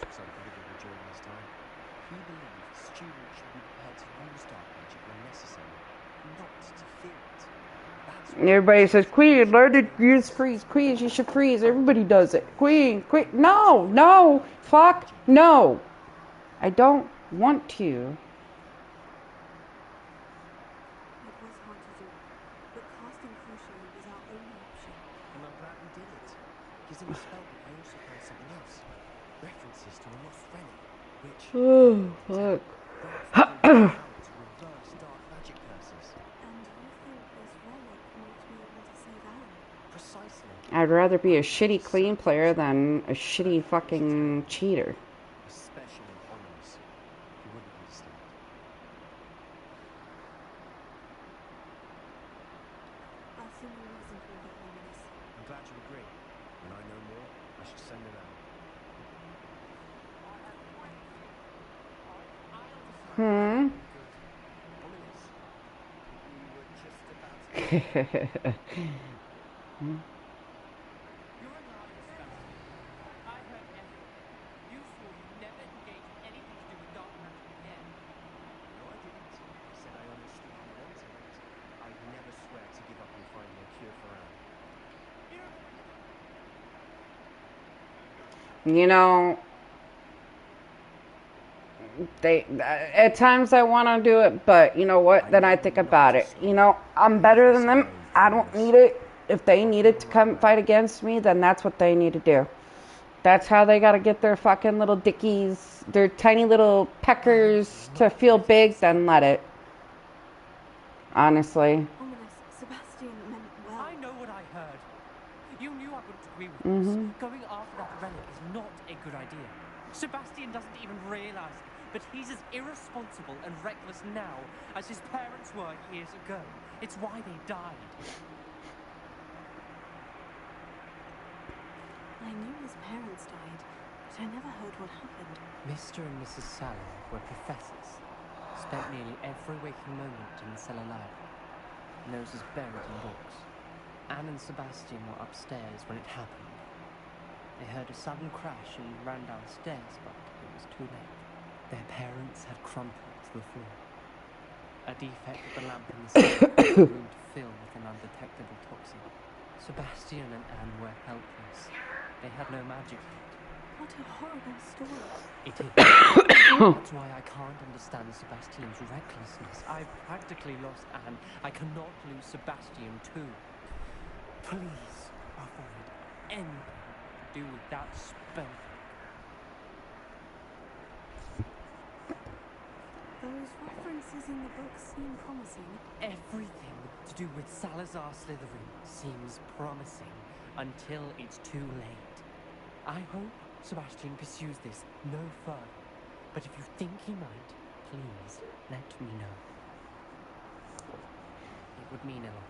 Speaker 2: Everybody says, Queen, learn to use freeze. Queen, you should freeze. Everybody does it. Queen, Queen. No, no. Fuck, no. I don't want to. Oh, fuck. I'd rather be a shitty clean player than a shitty fucking cheater.
Speaker 7: Especially honors. You wouldn't understand.
Speaker 1: I'll see no reason for all that loneliness.
Speaker 7: I'm glad you agree. When I know more, I shall send it out.
Speaker 2: Hmm?
Speaker 7: Ominous. We were just about to...
Speaker 2: Hmm?
Speaker 11: You're a liar, Sebastian. I heard everything. You swore you'd never engage in anything to do with dark magic again.
Speaker 7: No, I didn't. I said I understood you wanted it. I'd never swear to give up on finding a cure for Anne.
Speaker 2: You know, at times I want to do it, but you know what? Then I think about it. You know, I'm better than them. I don't need it. If they needed to come fight against me, then that's what they need to do. That's how they got to get their fucking little dickies, their tiny little peckers to feel big, then let it. Honestly.
Speaker 1: Ominous, Sebastian meant well.
Speaker 11: I know what I heard. You knew I wouldn't agree with
Speaker 2: Mm-hmm.
Speaker 11: this. Going after that relic is not a good idea. Sebastian doesn't even realize it, but he's as irresponsible and reckless now as his parents were years ago. It's why they died.
Speaker 1: I knew his parents died, but I never heard what happened.
Speaker 5: Mr. and Mrs. Sallow were professors. Spent nearly every waking moment in the cellar library. Noses buried in books. Anne and Sebastian were upstairs when it happened. They heard a sudden crash and ran downstairs, but it was too late. Their parents had crumpled to the floor. A defect of the lamp in the cellar caused the room to fill with an undetectable toxin. Sebastian and Anne were helpless. They had no magic yet.
Speaker 1: What a horrible story.
Speaker 5: It is. That's why I can't understand Sebastian's recklessness. I've practically lost Anne. I cannot lose Sebastian too. Please avoid anything to do with that spell.
Speaker 1: Those references in the book seem promising.
Speaker 5: Everything to do with Salazar Slytherin seems promising until it's too late. I hope Sebastian pursues this no further, but if you think he might, please let me know. It would mean a lot.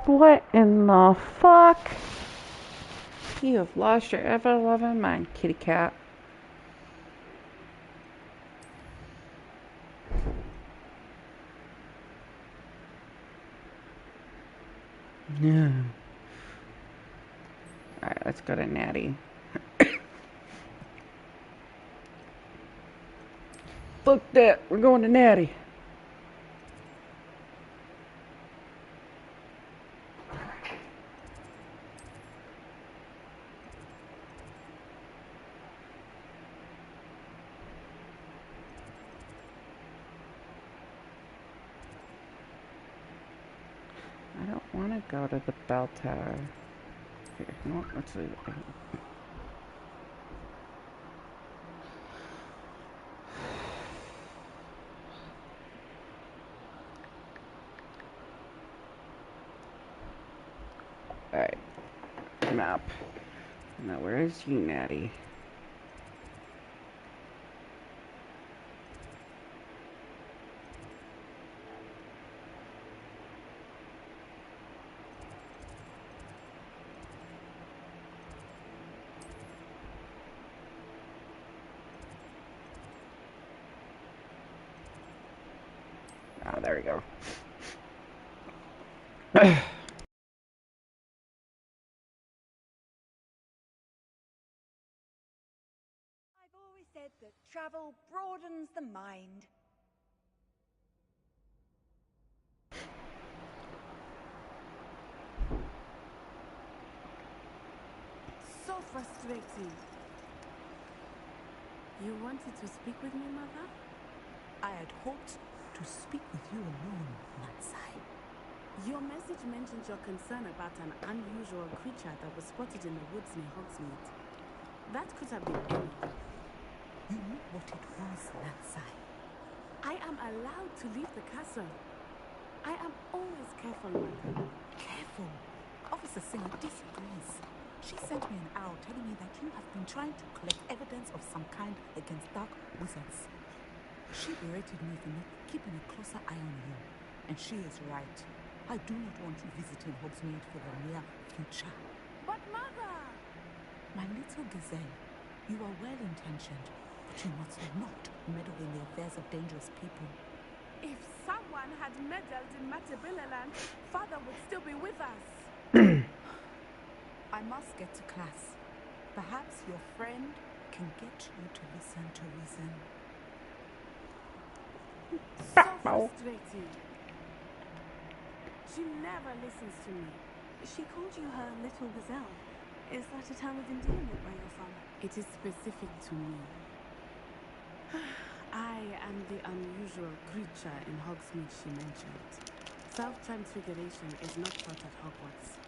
Speaker 2: What in the fuck? You have lost your ever-loving mind, kitty cat. Yeah. Alright, let's go to Natty. Fuck that, we're going to Natty. I don't want to go to the bell tower. Here, no, let's leave it. Alright. Map. Now, where is you, Natty? Ah, there we go.
Speaker 12: I've always said that travel broadens the mind.
Speaker 1: So frustrating. You wanted to speak with me, Mother?
Speaker 18: I had hoped to speak with you alone, Natsai.
Speaker 1: Your message mentioned your concern about an unusual creature that was spotted in the woods near Hogsmeade. That could have been anything.
Speaker 18: You knew what it was, Natsai.
Speaker 1: I am allowed to leave the castle. I am always careful, Mother.
Speaker 3: Careful. Officer Singer disagrees. She sent me an owl telling me that you have been trying to collect evidence of some kind against dark wizards. She berated me for not keeping a closer eye on you. And she is right. I do not want you visiting Hogsmeade for the near future.
Speaker 1: But Mother!
Speaker 3: My little gazelle, you are well-intentioned, but you must not meddle in the affairs of dangerous people.
Speaker 1: If someone had meddled in Matabeleland, Father would still be with us.
Speaker 3: I must get to class. Perhaps your friend can get you to listen to reason.
Speaker 1: So frustrating. She never listens to me.
Speaker 8: She called you her little gazelle. Is that a term of endearment where you're from?
Speaker 1: It is specific to me. I am the unusual creature in Hogsmeade she mentioned. Self-transfiguration is not taught at Hogwarts,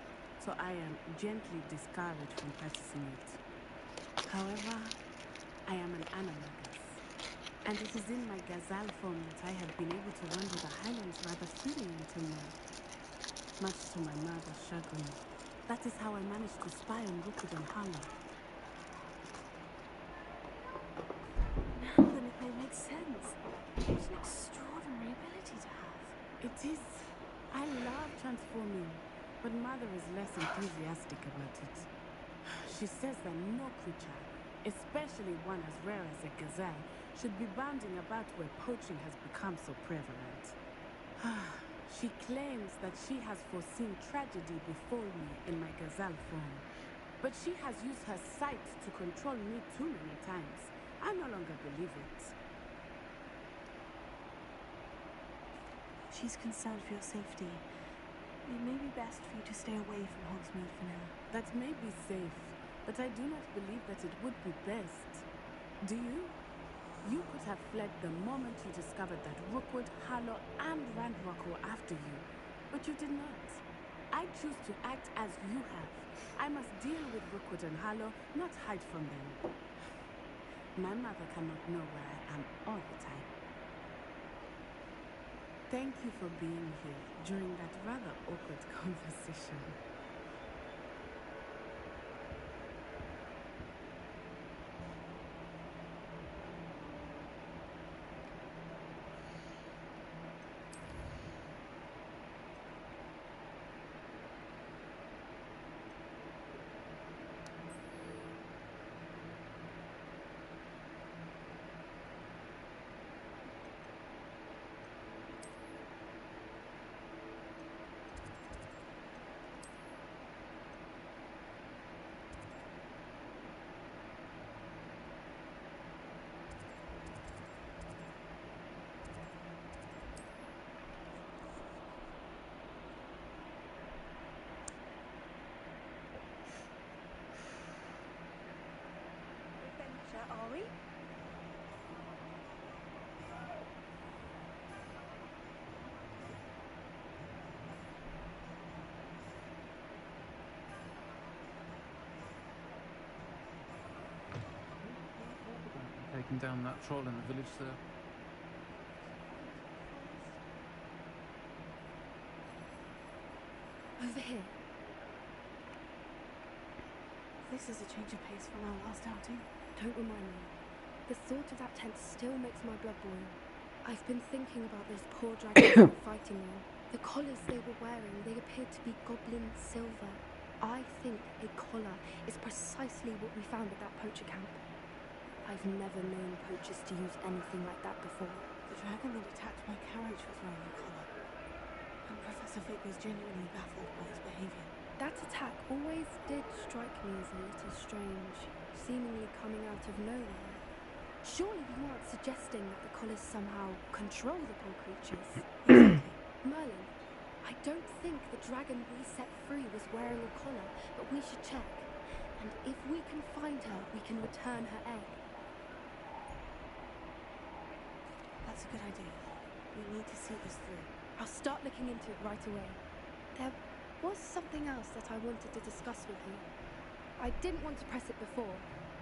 Speaker 1: so I am gently discouraged from practicing it. However, I am an animagus, and it is in my gazelle form that I have been able to wander the Highlands rather freely until now. Much to my mother's chagrin, that is how I managed to spy on Rookwood and Harlow.
Speaker 8: Now then it may make sense. What an extraordinary ability to have.
Speaker 1: It is. I love transforming, but Mother is less enthusiastic about it. She says that no creature, especially one as rare as a gazelle, should be bounding about where poaching has become so prevalent. She claims that she has foreseen tragedy befall me in my gazelle form, but she has used her sight to control me too many times. I no longer believe it.
Speaker 8: She's concerned for your safety. It may be best for you to stay away from Hogsmeade for now.
Speaker 1: That may be safe, but I do not believe that it would be best. Do you? You could have fled the moment you discovered that Rookwood, Harlow, and Ranrock were after you, but you did not. I choose to act as you have. I must deal with Rookwood and Harlow, not hide from them. My mother cannot know where I am all the time. Thank you for being here during that rather awkward conversation.
Speaker 8: Are we?
Speaker 22: Taking down that troll in the village, sir.
Speaker 8: Over here. This is a change of pace from our last outing. Don't remind me. The thought of that tent still makes my blood boil. I've been thinking about those poor dragons who were fighting them. The collars they were wearing, they appeared to be goblin silver. I think a collar is precisely what we found at that poacher camp. I've never known poachers to use anything like that before.
Speaker 23: The dragon that attacked my carriage was wearing a collar. And Professor Vick was genuinely baffled by his behavior.
Speaker 21: That attack always did strike me as a little strange, seemingly coming out of nowhere. Surely you aren't suggesting that the collars somehow control the poor creatures? Merlin, I don't think the dragon we set free was wearing a collar, but we should check. And if we can find her, we can return her egg.
Speaker 23: That's a good idea. We need to see this through.
Speaker 21: I'll start looking into it right away. There was something else that I wanted to discuss with you. I didn't want to press it before.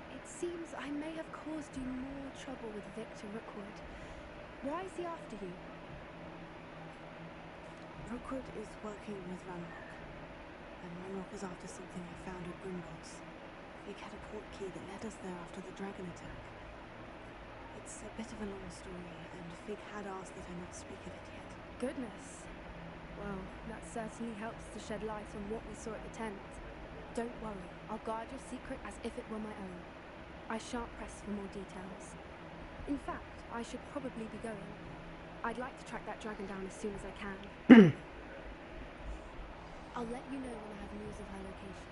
Speaker 21: It seems I may have caused you more trouble with Victor Rookwood. Why is he after you?
Speaker 8: Rookwood is working with Ranrock, and Ranrock is after something I found at Grimlock's. Fig had a portkey that led us there after the dragon attack. It's a bit of a long story, and Fig had asked that I not speak of it yet.
Speaker 21: Goodness. Well, that certainly helps to shed light on what we saw at the tent. Don't worry, I'll guard your secret as if it were my own. I shan't press for more details. In fact, I should probably be going. I'd like to track that dragon down as soon as I can. I'll let you know when I have news of her location.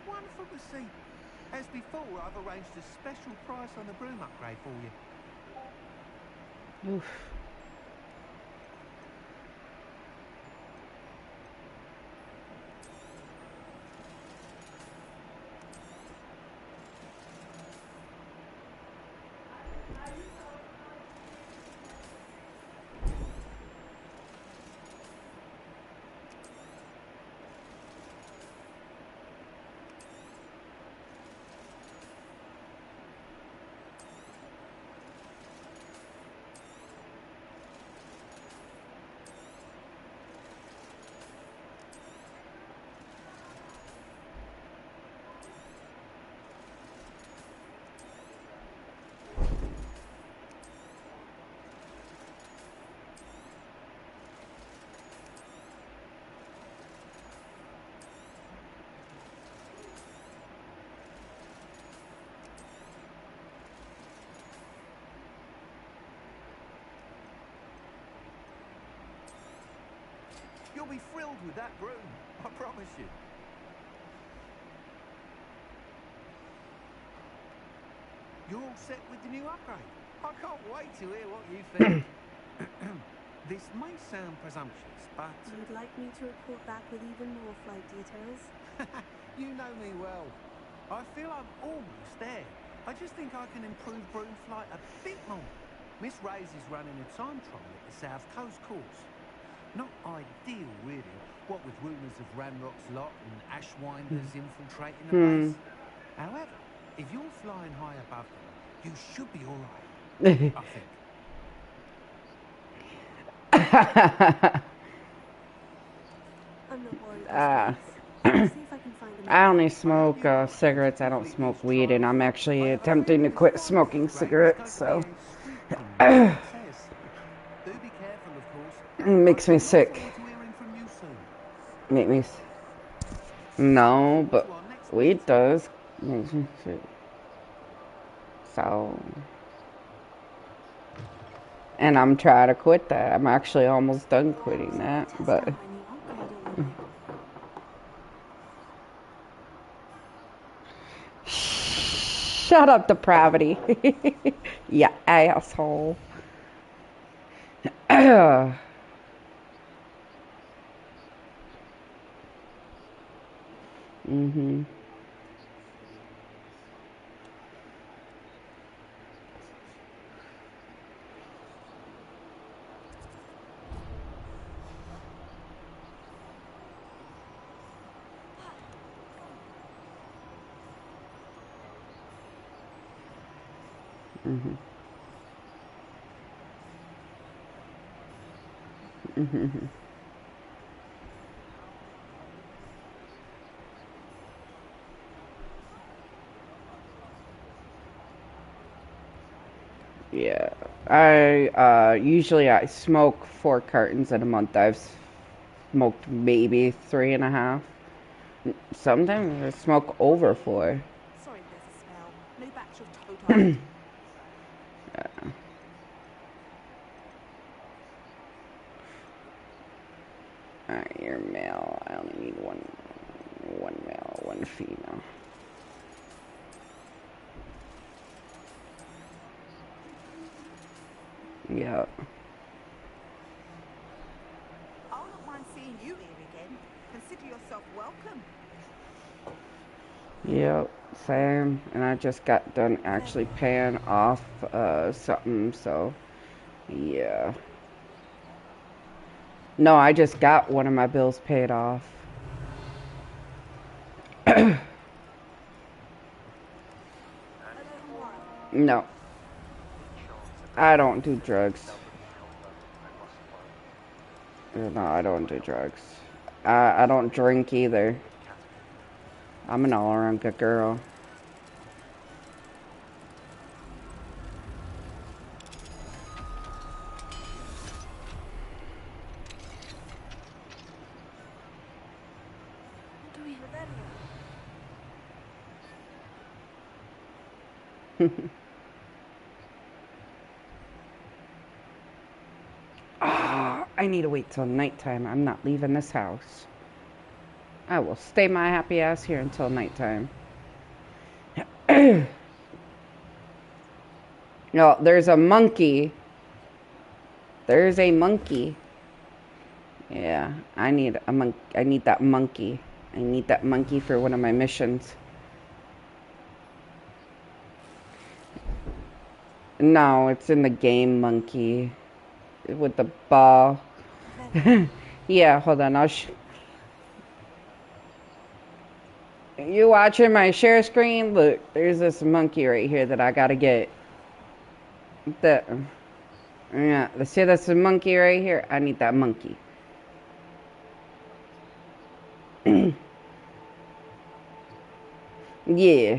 Speaker 5: Wonderful to see. As before, I've arranged a special price on the broom upgrade for you.
Speaker 2: Oof.
Speaker 5: You'll be thrilled with that broom, I promise you. You're all set with the new upgrade. I can't wait to hear what you think. This may sound presumptuous, but...
Speaker 8: You'd like me to report back with even more flight details?
Speaker 5: You know me well. I feel I'm almost there. I just think I can improve broom flight a bit more. Miss Ray's is running a time trial at the South Coast course. Not ideal, really, what with rumours of Ranrock's lot and Ashwinders infiltrating the place. However, if you're flying high above them, you should be all right, I think.
Speaker 8: I'm not worried about this. See if I can find them.
Speaker 2: I only smoke cigarettes. I don't smoke weed, and I'm actually attempting to quit smoking cigarettes, so... It makes me sick. No, but weed does. Makes me sick. So... And I'm trying to quit that. I'm actually almost done quitting that, but... Shut up, depravity. You asshole. Mm-hmm. Mm-hmm. Mm-hmm. Yeah, I usually I smoke 4 cartons in a month. I've smoked maybe 3.5. Sometimes I smoke over 4.
Speaker 3: Sorry, there's a smell. No batch of total.
Speaker 2: Alright, you're female. Yep.
Speaker 3: I wouldn't mind seeing you here again. Consider yourself welcome.
Speaker 2: Yep, same. And I just got done actually paying off something, so yeah. No, I just got one of my bills paid off. No. I don't do drugs. No, I don't do drugs. I don't drink either. I'm an all-around good girl. Ah, I need to wait till nighttime. I'm not leaving this house. I will stay my happy ass here until nighttime. No, there's a monkey. There's a monkey. Yeah, I need a I need that monkey. I need that monkey for one of my missions. No, it's in the game, monkey. With the ball. Yeah, hold on. You watching my share screen? Look, there's this monkey right here that I gotta get. Yeah, see this monkey right here? I need that monkey. Yeah.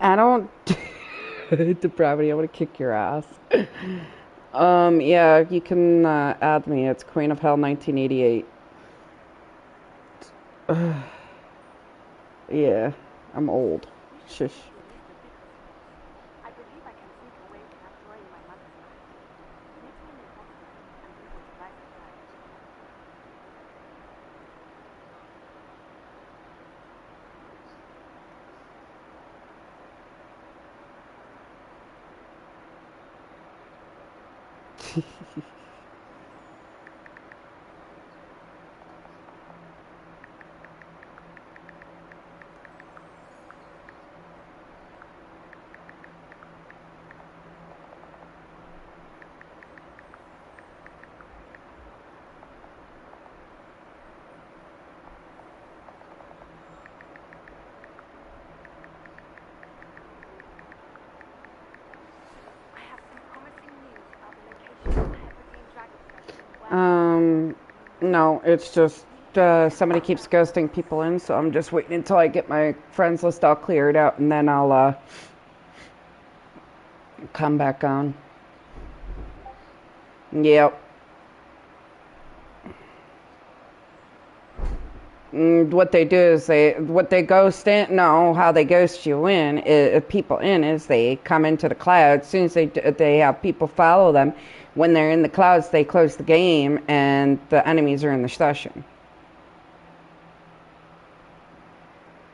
Speaker 2: I don't depravity, I want to kick your ass. Yeah, you can add me. It's QueenOfHell 1988. Yeah, I'm old. Shush. No, it's just somebody keeps ghosting people in, so I'm just waiting until I get my friends list all cleared out, and then I'll come back on. Yep. What they do is they ghost in. No, how they ghost you in, people in, is they come into the cloud. As soon as they have people follow them, when they're in the clouds, they close the game, and the enemies are in the session.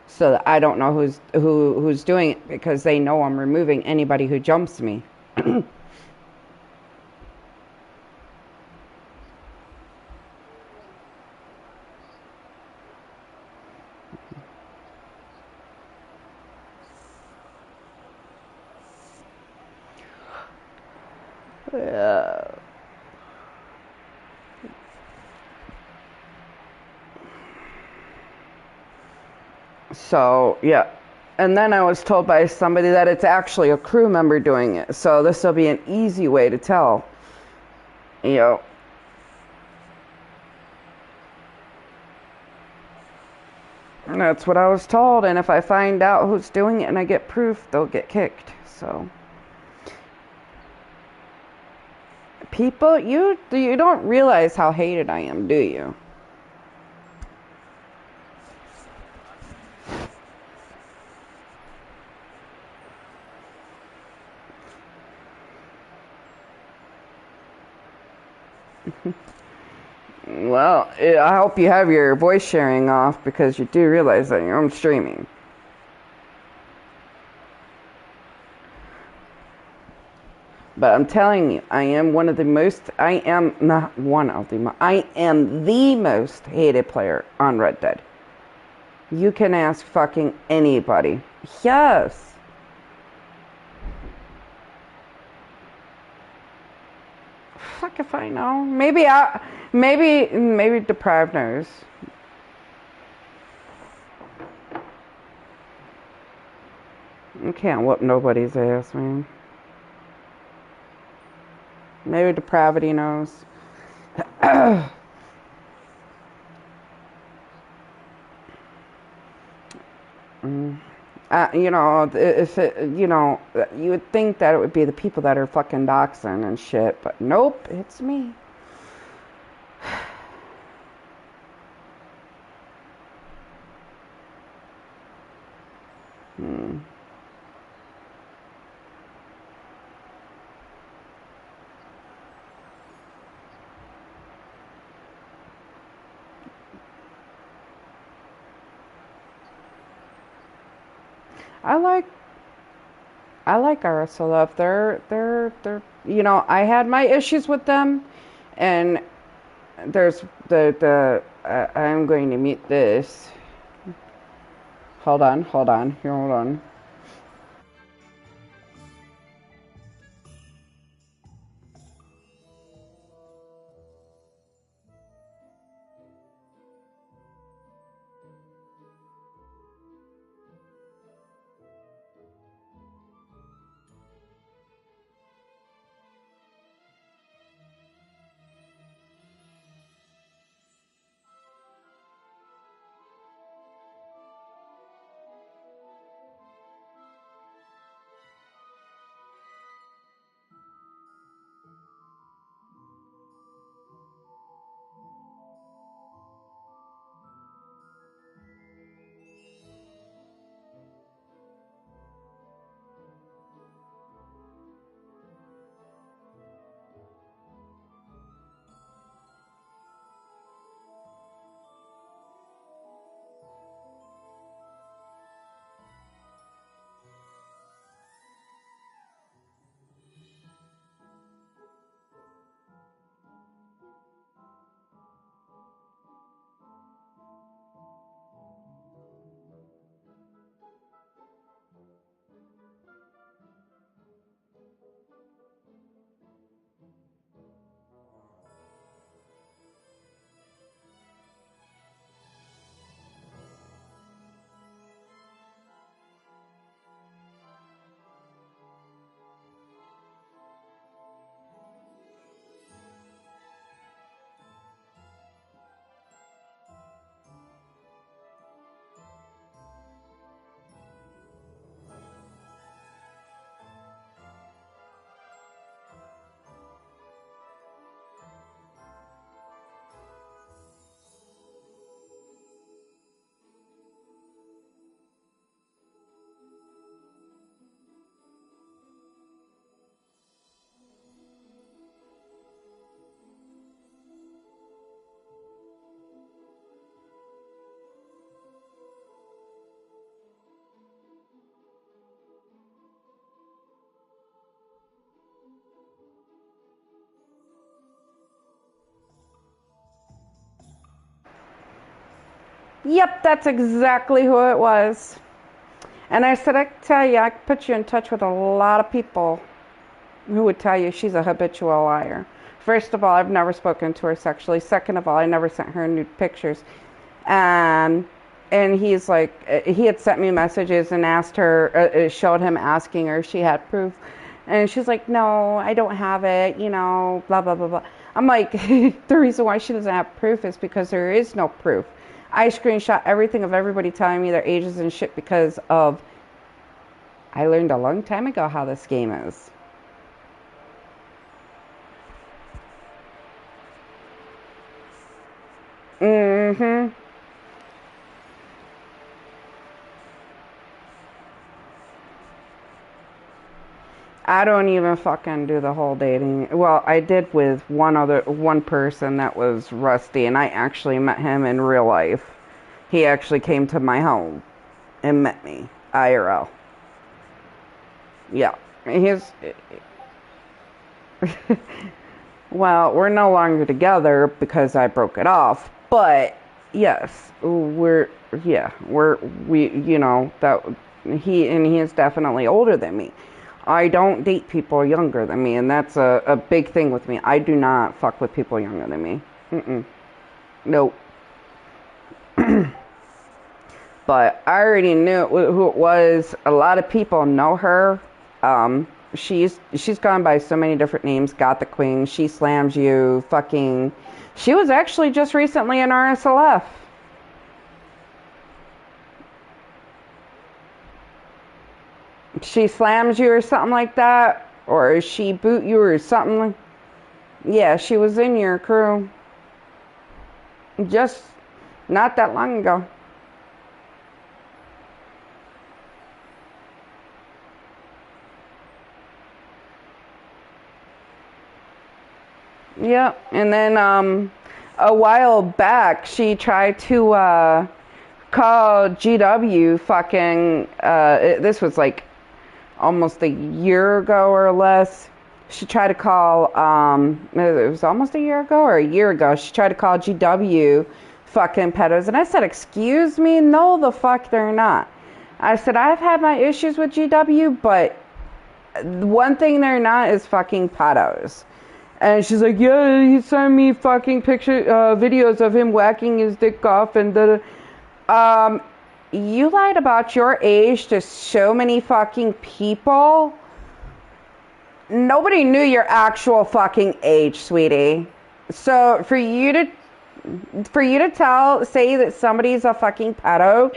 Speaker 2: So that I don't know who's doing it, because they know I'm removing anybody who jumps me. So, yeah. And then I was told by somebody that it's actually a crew member doing it. So this will be an easy way to tell. You know. And that's what I was told. And if I find out who's doing it and I get proof, they'll get kicked. So. People, you don't realize how hated I am, do you? Well, I hope you have your voice sharing off because you do realize that you're streaming. But I'm telling you, I am the most hated player on Red Dead. You can ask fucking anybody. Yes. Fuck if I know. Maybe Deprived knows. You can't whoop nobody's ass, man. Maybe Depravity knows. You know, if it, you know, you would think that it would be the people that are fucking doxing and shit, but nope, it's me. I like RSLF. They're, you know, I had my issues with them, and there's I'm going to mute this. Hold on. Hold on. Yep, that's exactly who it was. And I said, I tell you, I could put you in touch with a lot of people who would tell you she's a habitual liar. First of all, I've never spoken to her sexually. Second of all, I never sent her nude pictures. And he's like, he had sent me messages and asked her, showed him asking her if she had proof. And she's like, no, I don't have it, you know, blah, blah, blah, blah. I'm like, the reason why she doesn't have proof is because there is no proof. I screenshot everything of everybody telling me their ages and shit because of, I learned a long time ago how this game is. Mm-hmm. I don't even fucking do the whole dating. Well, I did with one person that was Rusty, and I actually met him in real life. He actually came to my home and met me, IRL. Yeah, well, we're no longer together because I broke it off. But yes, we, you know, that he is definitely older than me. I don't date people younger than me, and that's a big thing with me. I do not fuck with people younger than me. Nope. But I already knew who it was. A lot of people know her. She's gone by so many different names. Got the Queen. She slams you. Fucking. She was actually just recently in RSLF. She slams you or something like that, or she boot you or something. Yeah, she was in your crew. Just not that long ago. Yep, and then a while back she tried to call GW fucking. This was like almost a year ago or less. She tried to call. It was almost a year ago or a year ago. She tried to call GW fucking pedos, and I said, "Excuse me, no, the fuck they're not." I said, "I've had my issues with GW, but one thing they're not is fucking pedos." And she's like, "Yeah, he sent me fucking videos of him whacking his dick off and da." You lied about your age to so many fucking people. Nobody knew your actual fucking age, sweetie. So for you to say that somebody's a fucking pedo,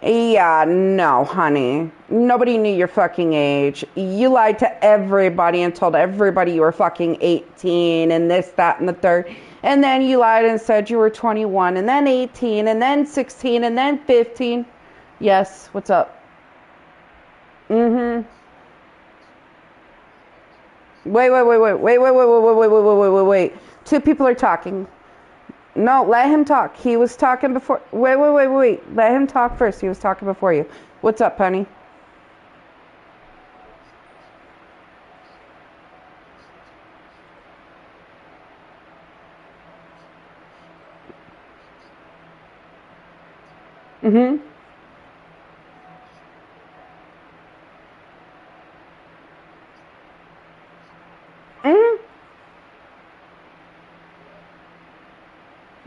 Speaker 2: yeah, no, honey. Nobody knew your fucking age. You lied to everybody and told everybody you were fucking 18 and this, that, and the third. And then you lied and said you were 21 and then 18 and then 16 and then 15. Yes, what's up? Wait. Two people are talking. No, let him talk. He was talking before. Wait. Let him talk first. He was talking before you. What's up, honey?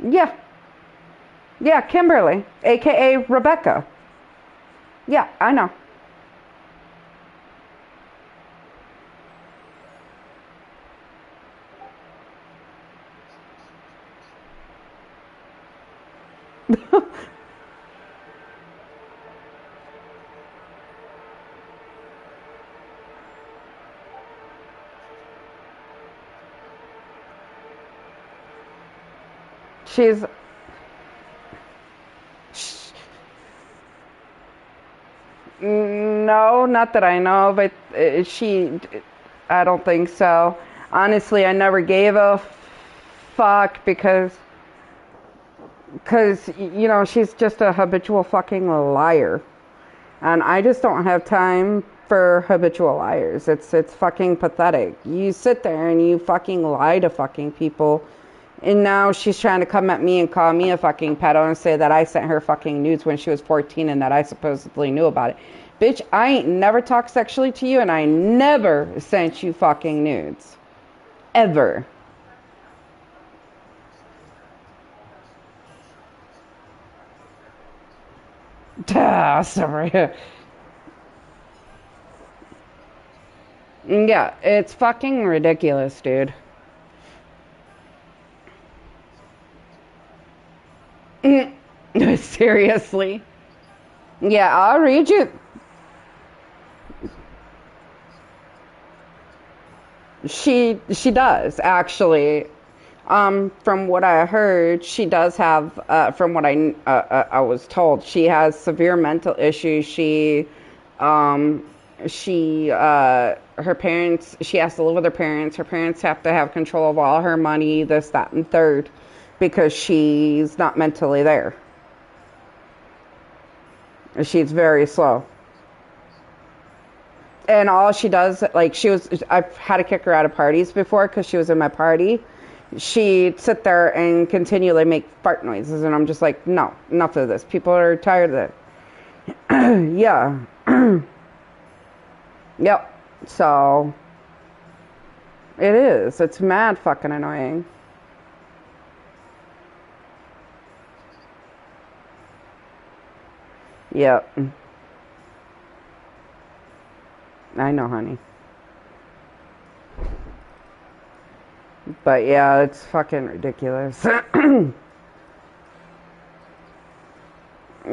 Speaker 2: Yeah. Yeah, Kimberly, a.k.a. Rebecca. Yeah, I know. She's... No, not that I know of. I don't think so. Honestly, I never gave a fuck because, you know, she's just a habitual fucking liar. And I just don't have time for habitual liars. It's fucking pathetic. You sit there and you fucking lie to fucking people. And now she's trying to come at me and call me a fucking pedo and say that I sent her fucking nudes when she was 14 and that I supposedly knew about it. Bitch, I ain't never talked sexually to you and I never sent you fucking nudes. Ever. Sorry. Yeah, it's fucking ridiculous, dude. Seriously. Yeah, I'll read you. She does, actually. From what I heard, she does have, from what I was told, she has severe mental issues. Her her parents, she has to live with her parents. Her parents have to have control of all her money, this, that, and third, because she's not mentally there. She's very slow. And all she does, like, I've had to kick her out of parties before because she was in my party. She'd sit there and continually make fart noises, and I'm just like, no, enough of this. People are tired of it. Yeah. Yep. So, it is. It's mad fucking annoying. Yep. I know, honey. But yeah, it's fucking ridiculous. And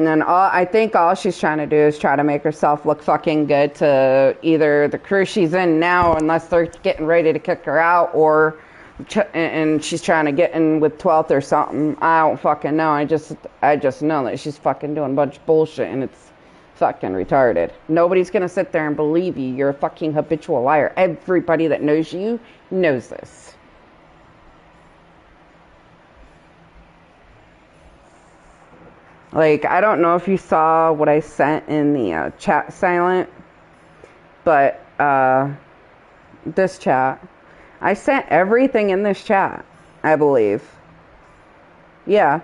Speaker 2: then I think all she's trying to do is try to make herself look fucking good to either the crew she's in now, unless they're getting ready to kick her out, or and she's trying to get in with 12th or something. I don't fucking know. I just know that she's fucking doing a bunch of bullshit, and it's fucking retarded. Nobody's gonna sit there and believe you. You're a fucking habitual liar. Everybody that knows you knows this. Like, I don't know if you saw what I sent in the chat silent, but this chat, I sent everything in this chat, I believe. Yeah.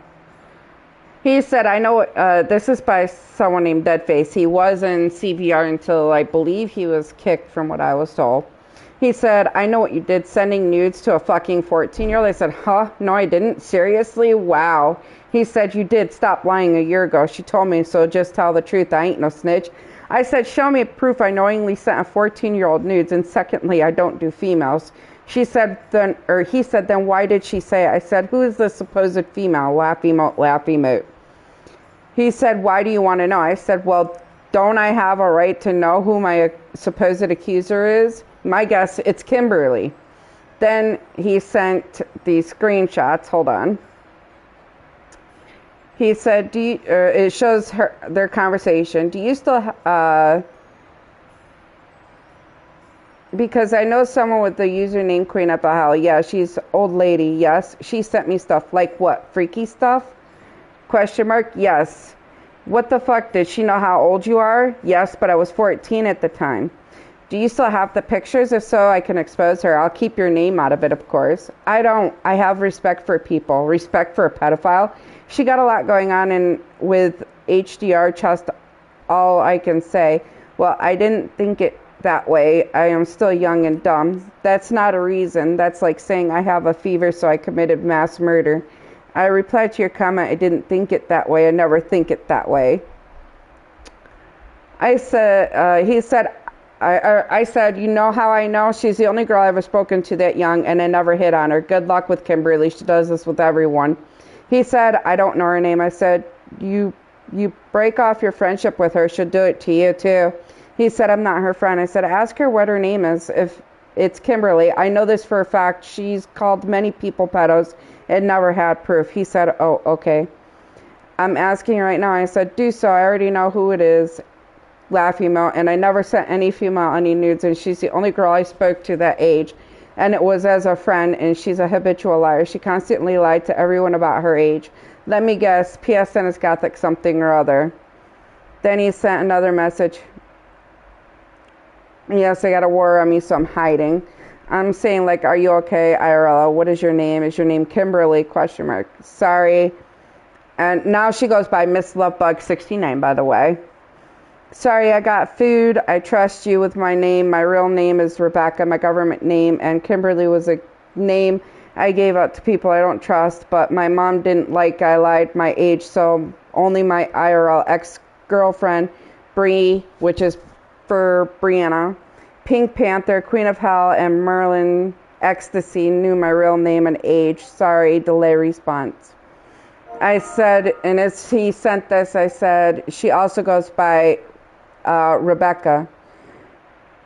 Speaker 2: He said, I know, this is by someone named Deadface. He was in CVR until I believe he was kicked, from what I was told. He said, I know what you did, sending nudes to a fucking 14-year-old. I said, huh? No, I didn't. Seriously? Wow. He said, you did. Stop lying a year ago. She told me, so just tell the truth. I ain't no snitch. I said, show me proof I knowingly sent a 14-year-old nudes, and secondly, I don't do females. She said, he said, then why did she say it? I said, who is the supposed female? Laugh emote, laugh emote. He said, why do you want to know? I said, well, don't I have a right to know who my supposed accuser is? My guess, it's Kimberly. Then he sent these screenshots. Hold on. He said, it shows their conversation. Do you still, because I know someone with the username QueenOfHell. Yeah, she's old lady. Yes. She sent me stuff. Like what? Freaky stuff? Question mark. Yes. What the fuck? Did she know how old you are? Yes, but I was 14 at the time. Do you still have the pictures? If so, I can expose her. I'll keep your name out of it, of course. I don't. I have respect for people. Respect for a pedophile. She got a lot going on, and with HDR chest, all I can say, well, I didn't think it that way. I am still young and dumb. That's not a reason. That's like saying I have a fever, so I committed mass murder. I replied to your comment, I didn't think it that way. I never think it that way. I said, he said, I said, you know how I know? She's the only girl I've ever spoken to that young, and I never hit on her. Good luck with Kimberly. She does this with everyone. He said, I don't know her name. I said, you break off your friendship with her. She'll do it to you, too. He said, I'm not her friend. I said, ask her what her name is. If it's Kimberly, I know this for a fact. She's called many people pedos and never had proof. He said, oh, okay. I'm asking right now. I said, do so. I already know who it is. Laugh emote. And I never sent any female any nudes, and she's the only girl I spoke to that age. And it was as a friend, and she's a habitual liar. She constantly lied to everyone about her age. Let me guess, PSN is Gothic something or other. Then he sent another message. Yes, I got a war on me, so I'm hiding. I'm saying, like, are you okay, IRL? What is your name? Is your name Kimberly? Question mark. Sorry. And now she goes by Miss Lovebug69, by the way. Sorry, I got food. I trust you with my name. My real name is Rebecca, my government name, and Kimberly was a name I gave out to people I don't trust, but my mom didn't like I lied my age, so only my IRL ex-girlfriend, Bree, which is for Brianna, Pink Panther, Queen of Hell, and Merlin Ecstasy knew my real name and age. Sorry, delay response. I said, and as he sent this, I said, she also goes by Rebecca.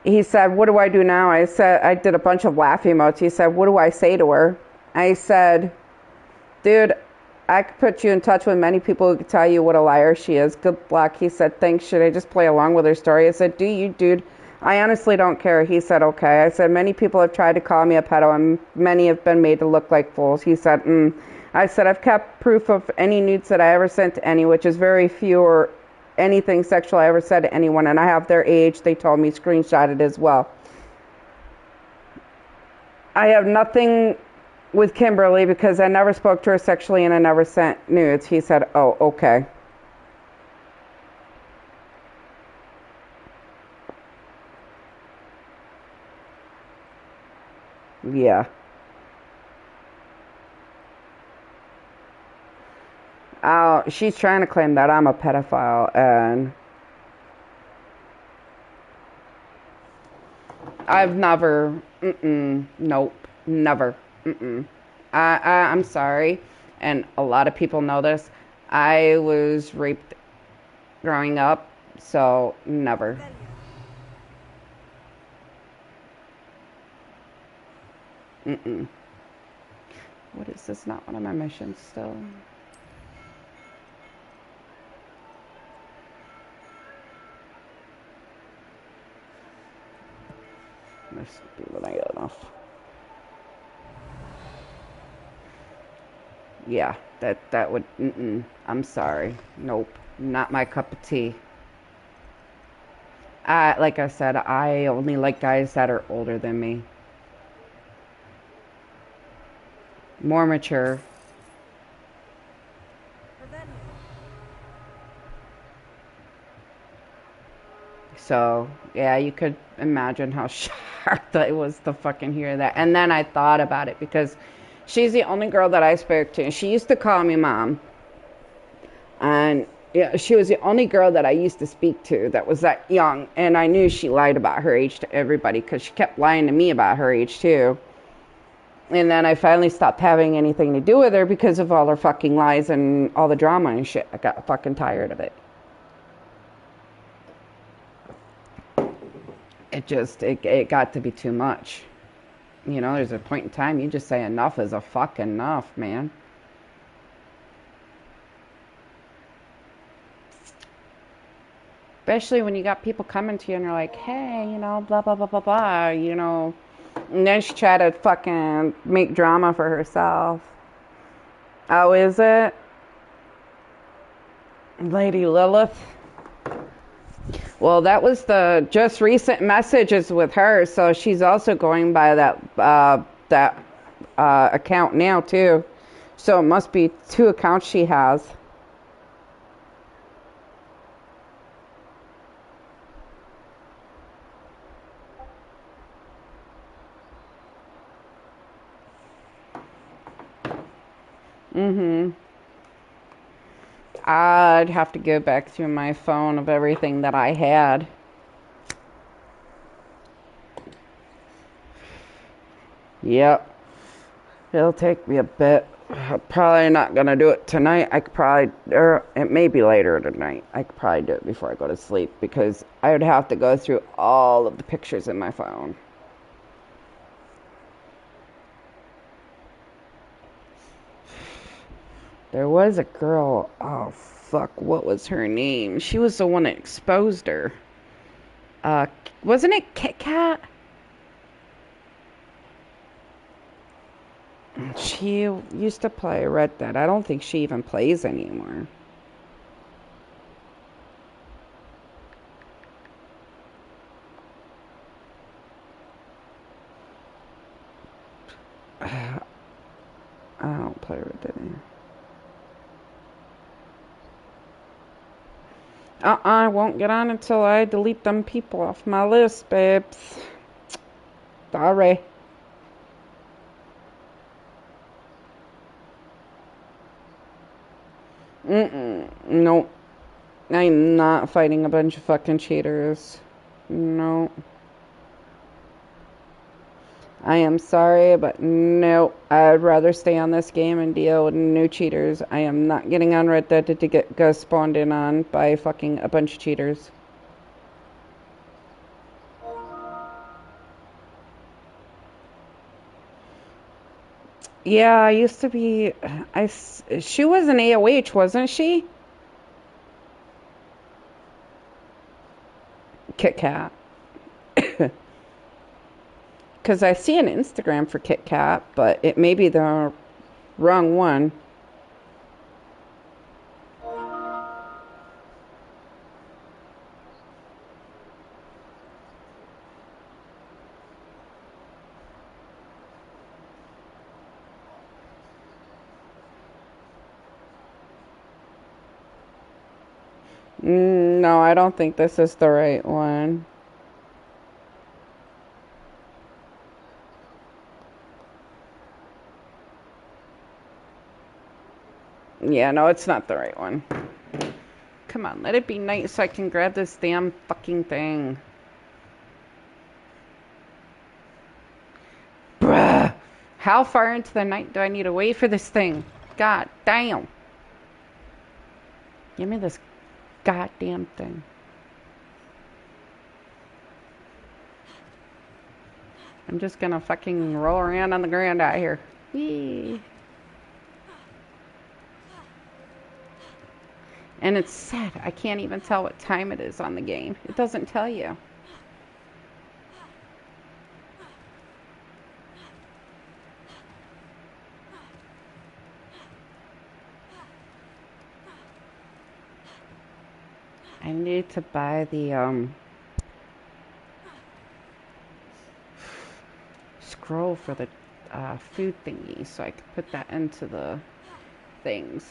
Speaker 2: He said, what do I do now? I said, I did a bunch of laugh emotes. He said, what do I say to her? I said, dude, I could put you in touch with many people who could tell you what a liar she is. Good luck. He said, thanks. Should I just play along with her story? I said, do you, dude? I honestly don't care. He said, okay. I said, many people have tried to call me a pedo, and many have been made to look like fools. He said, I said, I've kept proof of any nudes that I ever sent to any, which is very few, or anything sexual I ever said to anyone, and I have their age. They told me, screenshotted as well. I have nothing with Kimberly because I never spoke to her sexually and I never sent nudes. He said, oh, okay. Yeah. She's trying to claim that I'm a pedophile, and I've never, nope, never, I'm sorry, and a lot of people know this. I was raped growing up, so never. What is this? Not one of my missions still. Let's see what I got enough. Yeah, that would, I'm sorry. Nope, not my cup of tea. Like I said, I only like guys that are older than me. More mature. So, yeah, you could imagine how shocked I was to fucking hear that. And then I thought about it because she's the only girl that I spoke to. She used to call me mom. And yeah, she was the only girl that I used to speak to that was that young. And I knew she lied about her age to everybody because she kept lying to me about her age too. And then I finally stopped having anything to do with her because of all her fucking lies and all the drama and shit. I got fucking tired of it. It got to be too much. You know, there's a point in time you just say enough is a fuck enough, man. Especially when you got people coming to you and they're like, hey, you know, blah, blah, blah, blah, blah, you know. And then she tried to fucking make drama for herself. Oh, is it? Lady Lilith? Well, that was the just recent messages with her, so she's also going by that account now too. So it must be 2 accounts she has. I'd have to go back through my phone of everything that I had. Yep. It'll take me a bit. I'm probably not going to do it tonight. I could probably, or it may be later tonight. I could probably do it before I go to sleep because I would have to go through all of the pictures in my phone. There was a girl, oh fuck, what was her name? She was the one that exposed her. Wasn't it Kit Kat? She used to play Red Dead. I don't think she even plays anymore. I don't play Red Dead anymore. I won't get on until I delete them people off my list, babes. Sorry. Nope. I'm not fighting a bunch of fucking cheaters. No. I am sorry, but no. I'd rather stay on this game and deal with new cheaters. I am not getting on Red Dead to go spawned in on by fucking a bunch of cheaters. Yeah, I used to be... She was an AOH, wasn't she? Kit Kat. Because I see an Instagram for Kit Kat, but it may be the wrong one. No, I don't think this is the right one. Yeah, no, it's not the right one. Come on, let it be night so I can grab this damn fucking thing. Bruh! How far into the night do I need to wait for this thing? God damn. Give me this goddamn thing. I'm just gonna fucking roll around on the ground out here. Whee! And it's sad. I can't even tell what time it is on the game. It doesn't tell you. I need to buy the scroll for the food thingy so I can put that into the things.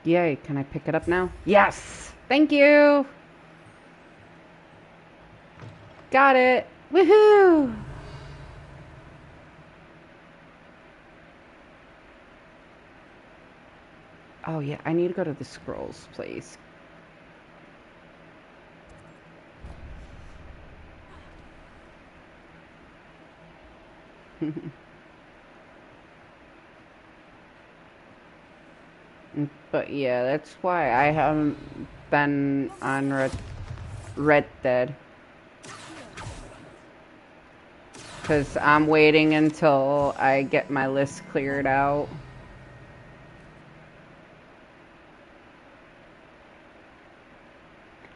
Speaker 2: Yay, can I pick it up now? Yes! Thank you! Got it! Woohoo! Oh yeah, I need to go to the scrolls place. But yeah, that's why I haven't been on Red Dead. Because I'm waiting until I get my list cleared out.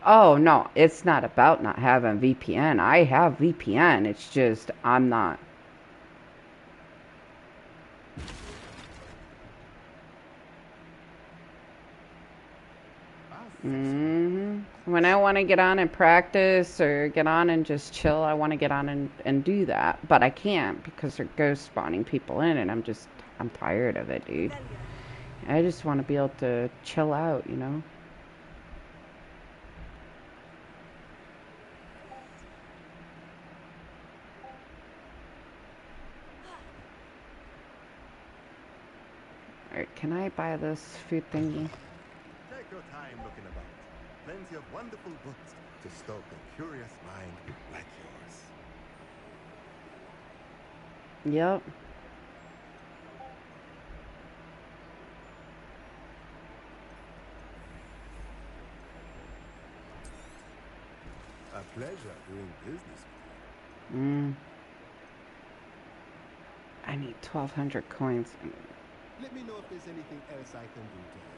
Speaker 2: Oh, no, it's not about not having VPN. I have VPN. It's just I'm not. When I want to get on and practice or get on and just chill, I want to get on and do that. But I can't because they're ghost spawning people in and I'm tired of it, dude. I just want to be able to chill out, you know? Alright, can I buy this food thingy?
Speaker 13: Take your time looking about. Plenty of wonderful books to stoke a curious mind like yours.
Speaker 2: Yep.
Speaker 13: A pleasure doing business.
Speaker 2: I need 1,200 coins.
Speaker 13: Let me know if there's anything else I can do to help.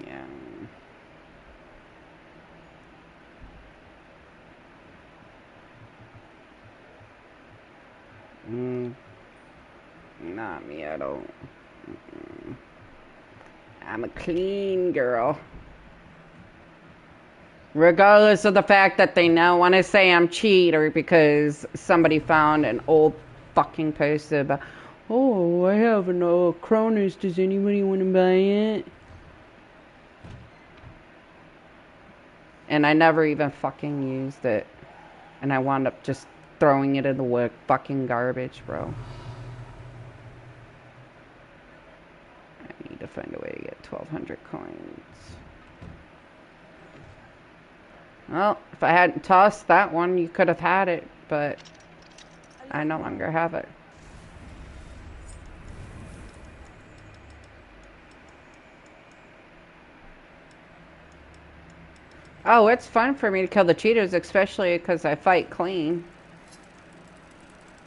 Speaker 2: Yeah. Not me, I don't. I'm a clean girl. Regardless of the fact that they now want to say I'm cheater because somebody found an old fucking post about, oh, I have an Cronus, does anybody want to buy it? And I never even fucking used it. And I wound up just throwing it in the fucking garbage, bro. I need to find a way to get 1,200 coins. Well, if I hadn't tossed that one, you could have had it, but I no longer have it. Oh, it's fun for me to kill the cheaters, especially because I fight clean.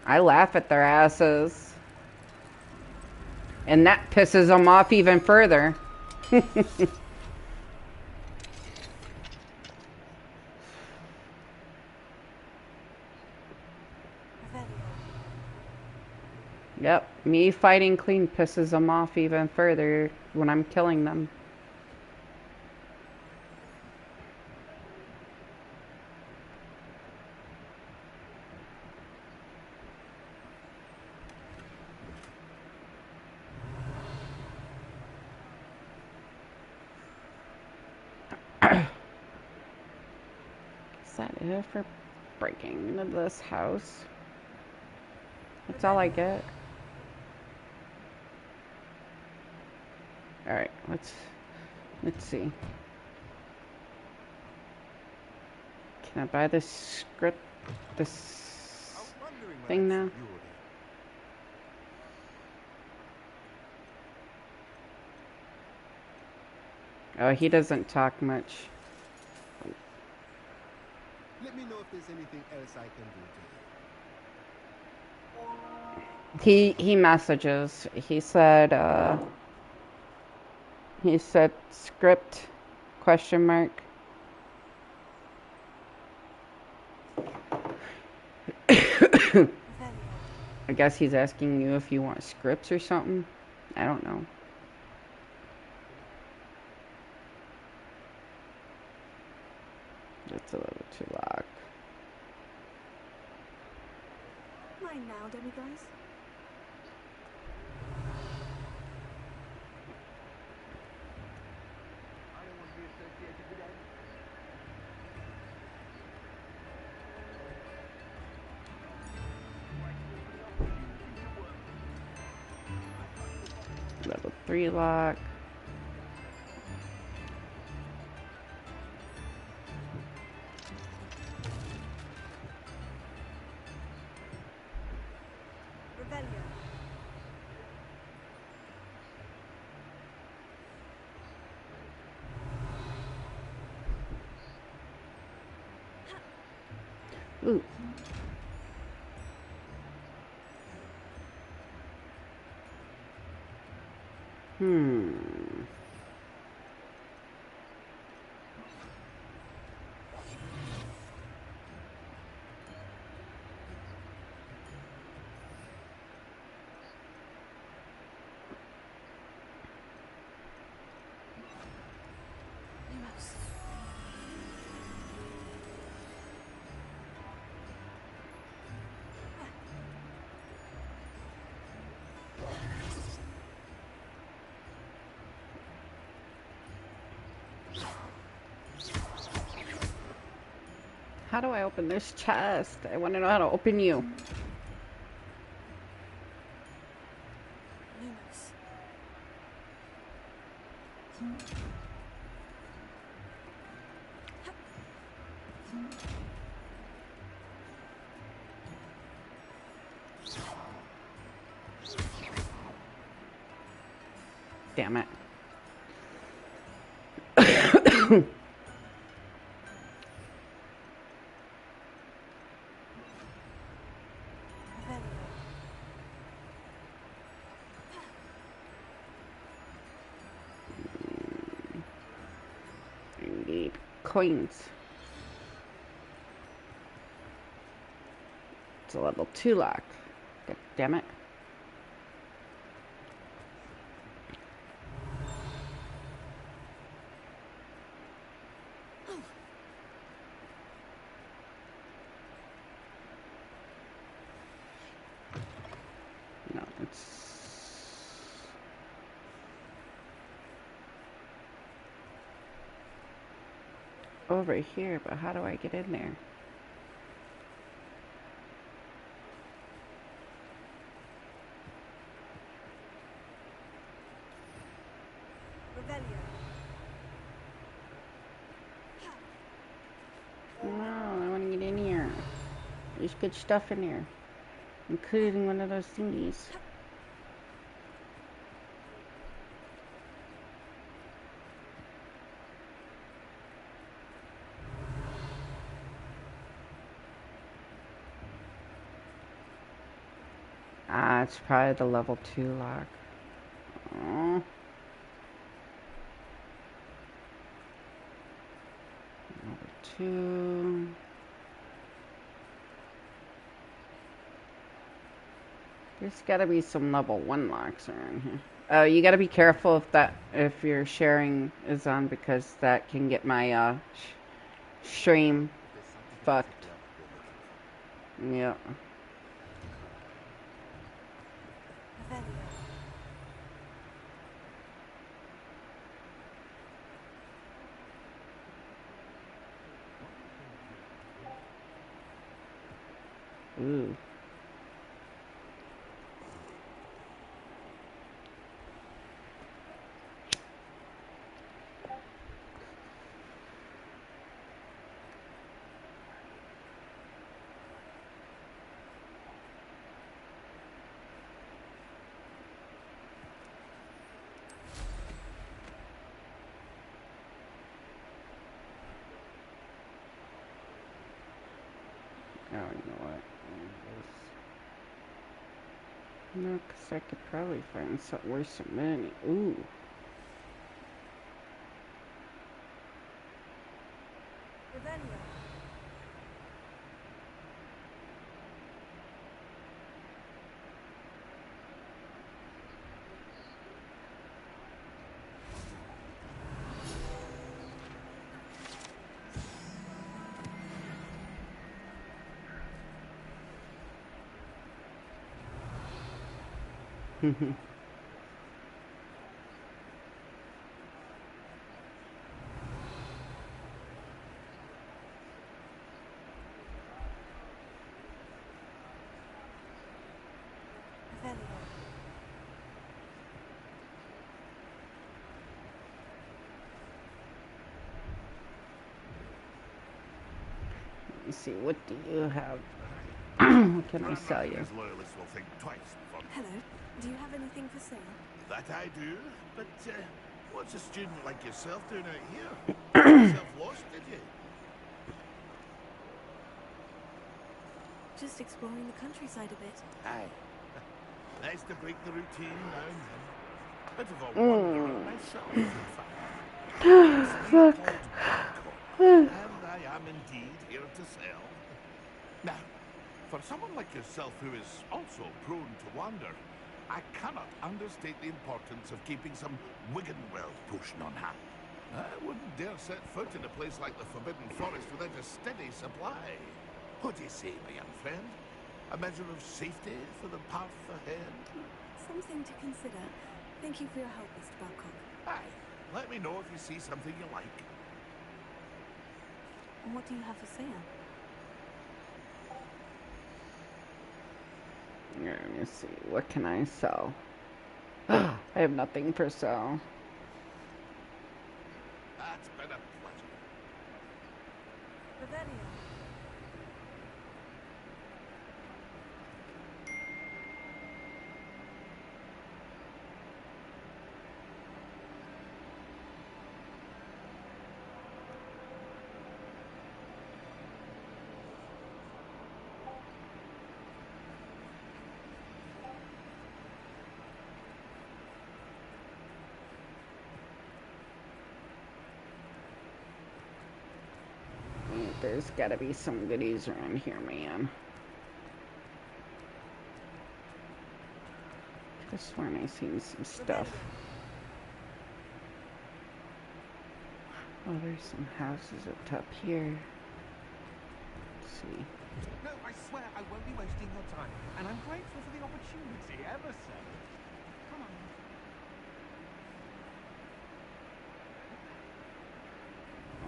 Speaker 2: I laugh at their asses. And that pisses them off even further. Yep, me fighting clean pisses them off even further when I'm killing them. Is that it for breaking into this house? That's all I get. Alright, let's see. Can I buy this script, this thing now? Oh, he doesn't talk much.
Speaker 13: Let me know if there's anything else I can do today.
Speaker 2: He messages. He said script question mark. I guess he's asking you if you want scripts or something. I don't know. It's a little too locked.
Speaker 8: Mine now, demiguys.
Speaker 2: Level 3 lock. Ooh. How do I open this chest? I want to know how to open you. Damn it. I need coins. It's a level 2 lock. God damn it. No, it's over here, but how do I get in there? there's good stuff in there, including one of those thingies. Ah, it's probably the level 2 lock. Oh. Level 2. There's gotta be some level 1 locks around here. Oh, you gotta be careful if your sharing is on, because that can get my stream fucked. Yep. Ooh. Oh, you know what? No, because I could probably find something worth some money. Ooh. Let me see, what do you have? What can I sell you?
Speaker 13: Loyalists will think twice before.
Speaker 8: Hello. Do you have anything for sale?
Speaker 13: That I do, but what's a student like yourself doing out here? Got yourself lost, did you?
Speaker 8: Just exploring the countryside a bit.
Speaker 13: Aye. Nice to break the routine now and then. Bit of a wanderer myself, in fact.
Speaker 2: Fuck.
Speaker 13: And I am indeed here to sell. Now, for someone like yourself who is also prone to wander, I cannot understate the importance of keeping some Wiggenweld potion on hand. I wouldn't dare set foot in a place like the Forbidden Forest without a steady supply. What do you say, my young friend? A measure of safety for the path ahead?
Speaker 8: Something to consider. Thank you for your help, Mr. Babcock.
Speaker 13: Aye. Let me know if you see something you like.
Speaker 8: And what do you have for sale?
Speaker 2: Let me see, what can I sell? I have nothing for sale.
Speaker 13: That's been a pleasure.
Speaker 8: Bavaria.
Speaker 2: There's gotta be some goodies around here, man. This one I seen some stuff. Oh, there's some houses up top here. Let's see.
Speaker 10: No, I swear I won't be wasting your time, and I'm grateful for the opportunity, ever so. Come on.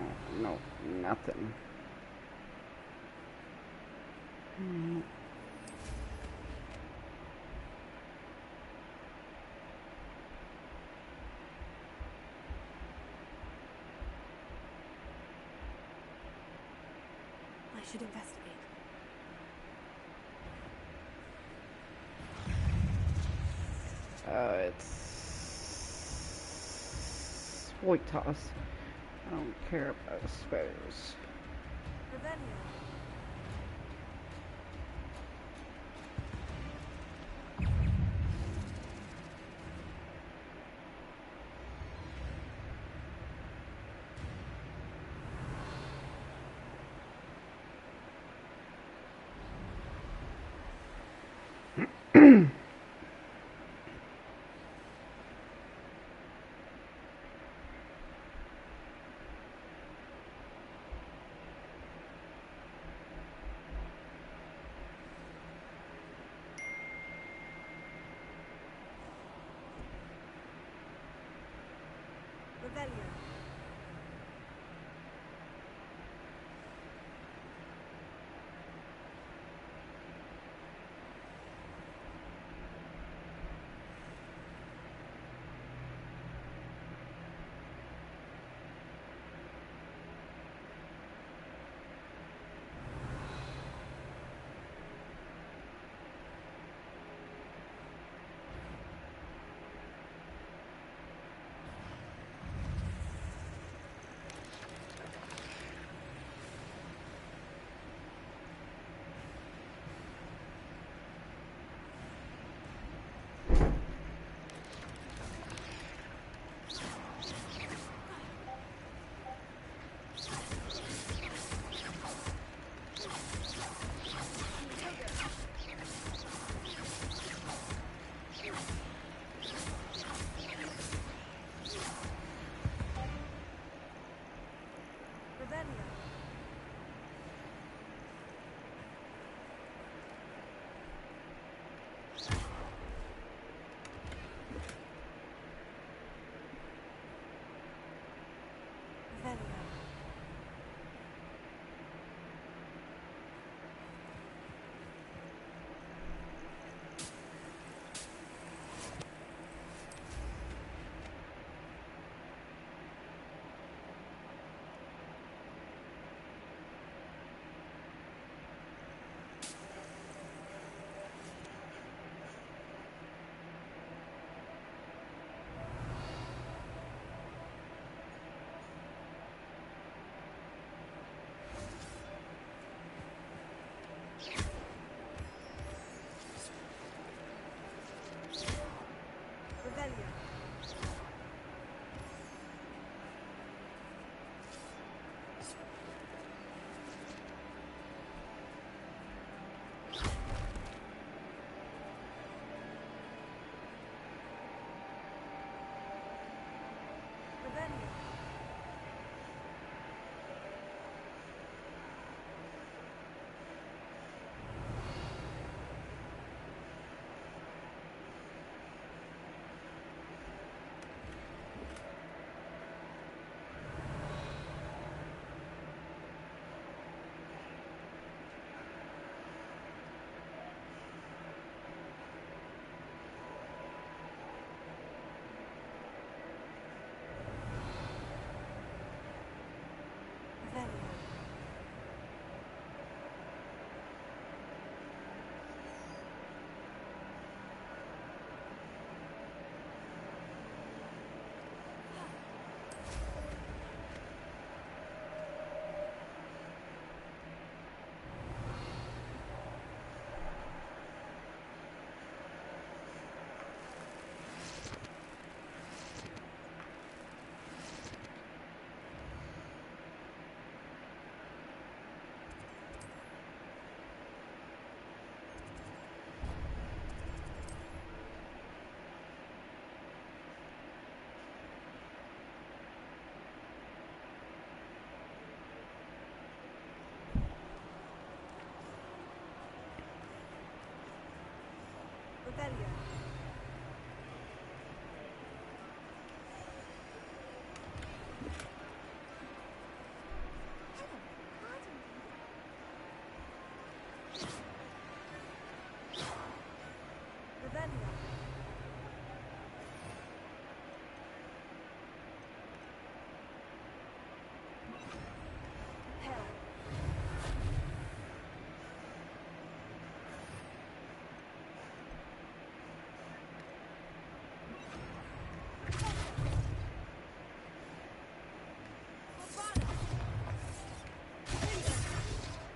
Speaker 2: Oh, no, nothing.
Speaker 8: I should investigate.
Speaker 2: It's Void Toss. I don't care about spells.
Speaker 12: Revelio.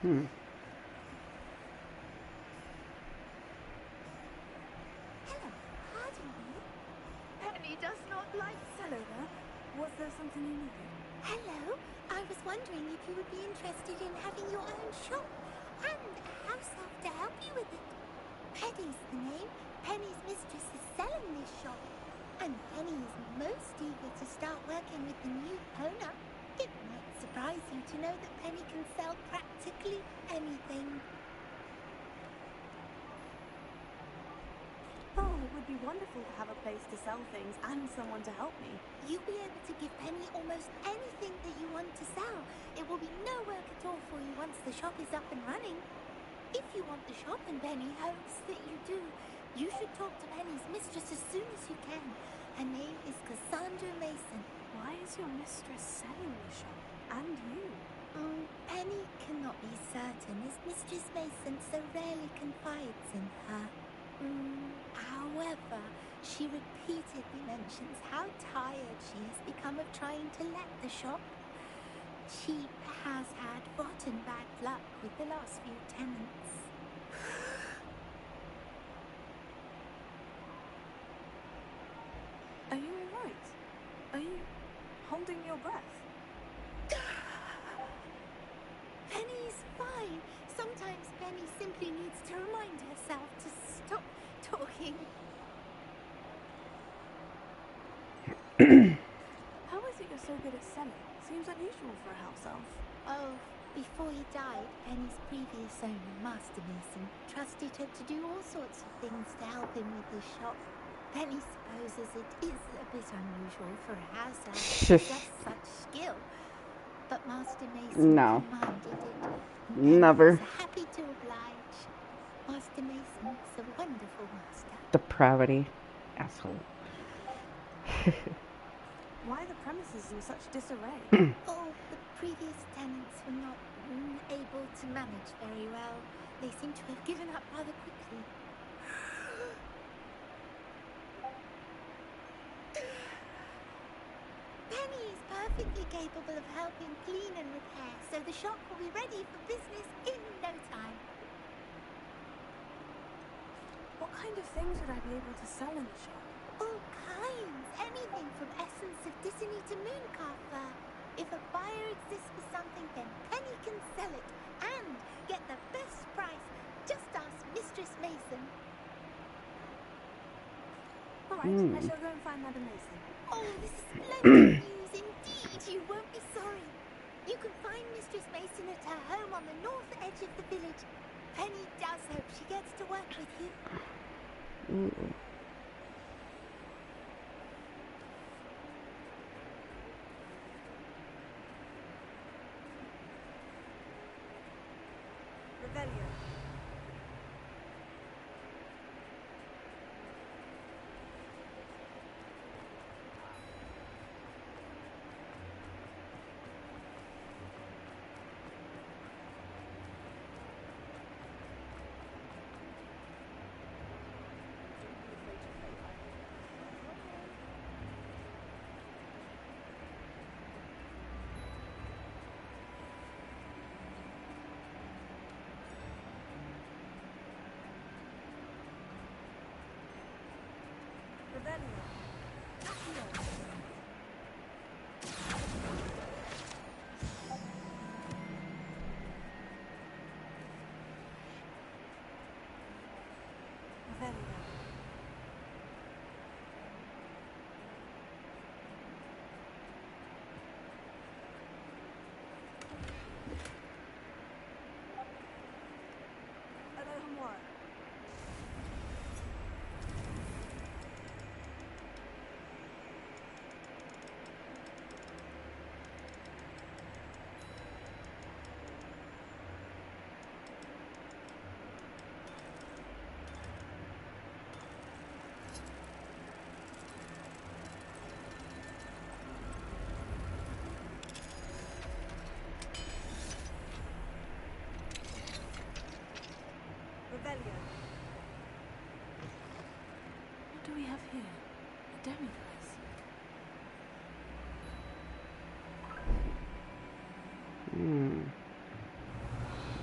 Speaker 8: Hello, pardon me. Penny does not like cellular. Was there something you needed?
Speaker 15: Hello, I was wondering if you would be interested in having your own shop and a house elf to help you with it. Penny's the name. Penny's mistress is selling this shop, and Penny is most eager to start working with the new owner. It might surprise you to know that Penny can sell practically anything.
Speaker 8: Oh, it would be wonderful to have a place to sell things and someone to help me.
Speaker 15: You'll be able to give Penny almost anything that you want to sell. It will be no work at all for you once the shop is up and running. If you want the shop, and Penny hopes that you do, you should talk to Penny's mistress as soon as you can. Her name is Cassandra Mason.
Speaker 8: Why is your mistress selling the shop? And you?
Speaker 15: Penny cannot be certain, as Mistress Mason so rarely confides in her. However, she repeatedly mentions how tired she has become of trying to let the shop. She has had rotten bad luck with the last few tenants.
Speaker 8: Are you alright? Are you holding your breath?
Speaker 15: Penny's fine. Sometimes Penny simply needs to remind herself to stop talking.
Speaker 8: How is it you're so good at selling? Seems unusual for a house elf.
Speaker 15: Oh, before he died, Penny's previous owner, Master Mason, trusted her to do all sorts of things to help him with his shop. Penny supposes it is a bit unusual for a house elf to possess such skill, but Master Mason
Speaker 2: No.
Speaker 15: commanded it.
Speaker 2: Never.
Speaker 15: Penny was happy to oblige. Master Mason was a wonderful master.
Speaker 2: Depravity. Asshole.
Speaker 8: Why are the premises in such disarray?
Speaker 15: Oh, the previous tenants were not able to manage very well. They seem to have given up rather quickly. Penny is perfectly capable of helping clean and repair, so the shop will be ready for business in no time.
Speaker 8: What kind of things would I be able to sell in the shop?
Speaker 15: All kinds. Anything from essence of Disney to mooncalf fur. If a buyer exists for something, then Penny can sell it and get the best price. Just ask Mistress Mason.
Speaker 8: Alright, I shall go and find Madam Mason.
Speaker 15: Oh, this is splendid news indeed. You won't be sorry. You can find Mistress Mason at her home on the north edge of the village. Penny does hope she gets to work with you.
Speaker 8: Revelio.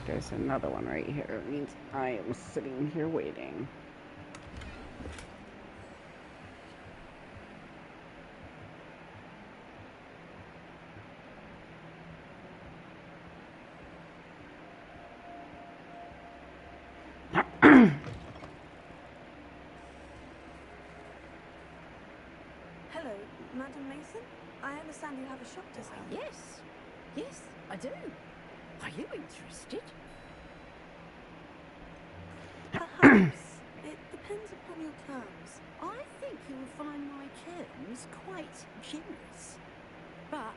Speaker 2: There's another one right here. It means I am sitting here waiting.
Speaker 8: Hello, Madam Mason. I understand you have a shop to sell.
Speaker 4: Yes. Yes, I do. Are you interested?
Speaker 8: Perhaps. It depends upon your terms.
Speaker 4: I think you will find my terms quite generous. But,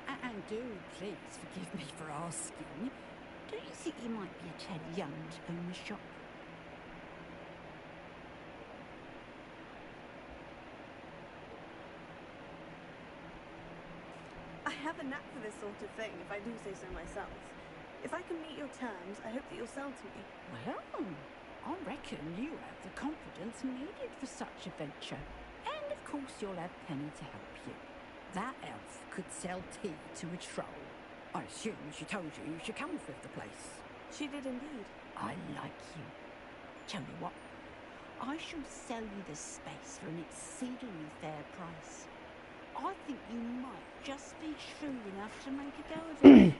Speaker 4: and do please forgive me for asking, do you think you might be a tad young to own a shop?
Speaker 8: I have a knack for this sort of thing, if I do say so myself. If I can meet your terms, I hope that you'll sell to me.
Speaker 4: Well, I reckon you have the confidence needed for such a venture. And of course you'll have Penny to help you. That elf could sell tea to a troll. I assume she told you she comes with the place.
Speaker 8: She did indeed.
Speaker 4: I like you. Tell you what, I shall sell you the space for an exceedingly fair price. I think you might just be shrewd enough to make a go of it.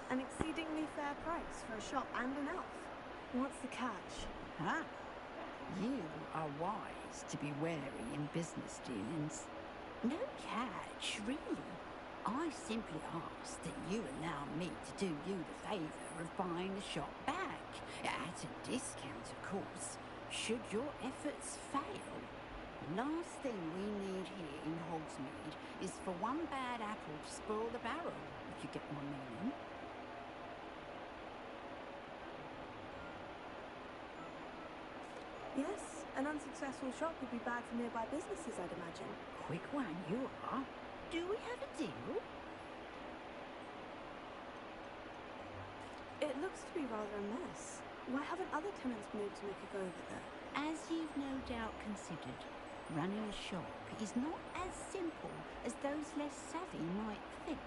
Speaker 8: An exceedingly fair price for a shop and an elf. What's the catch?
Speaker 4: Ah, you are wise to be wary in business dealings. No catch, really. I simply ask that you allow me to do you the favour of buying the shop back. At a discount, of course, should your efforts fail. The last thing we need here in Hogsmeade is for one bad apple to spoil the barrel, if you get my meaning.
Speaker 8: Yes, an unsuccessful shop would be bad for nearby businesses, I'd imagine.
Speaker 4: Quick one you are. Do we have a deal?
Speaker 8: It looks to be rather a mess. Why haven't other tenants been able to make a go of it there?
Speaker 4: As you've no doubt considered, running a shop is not as simple as those less savvy might think.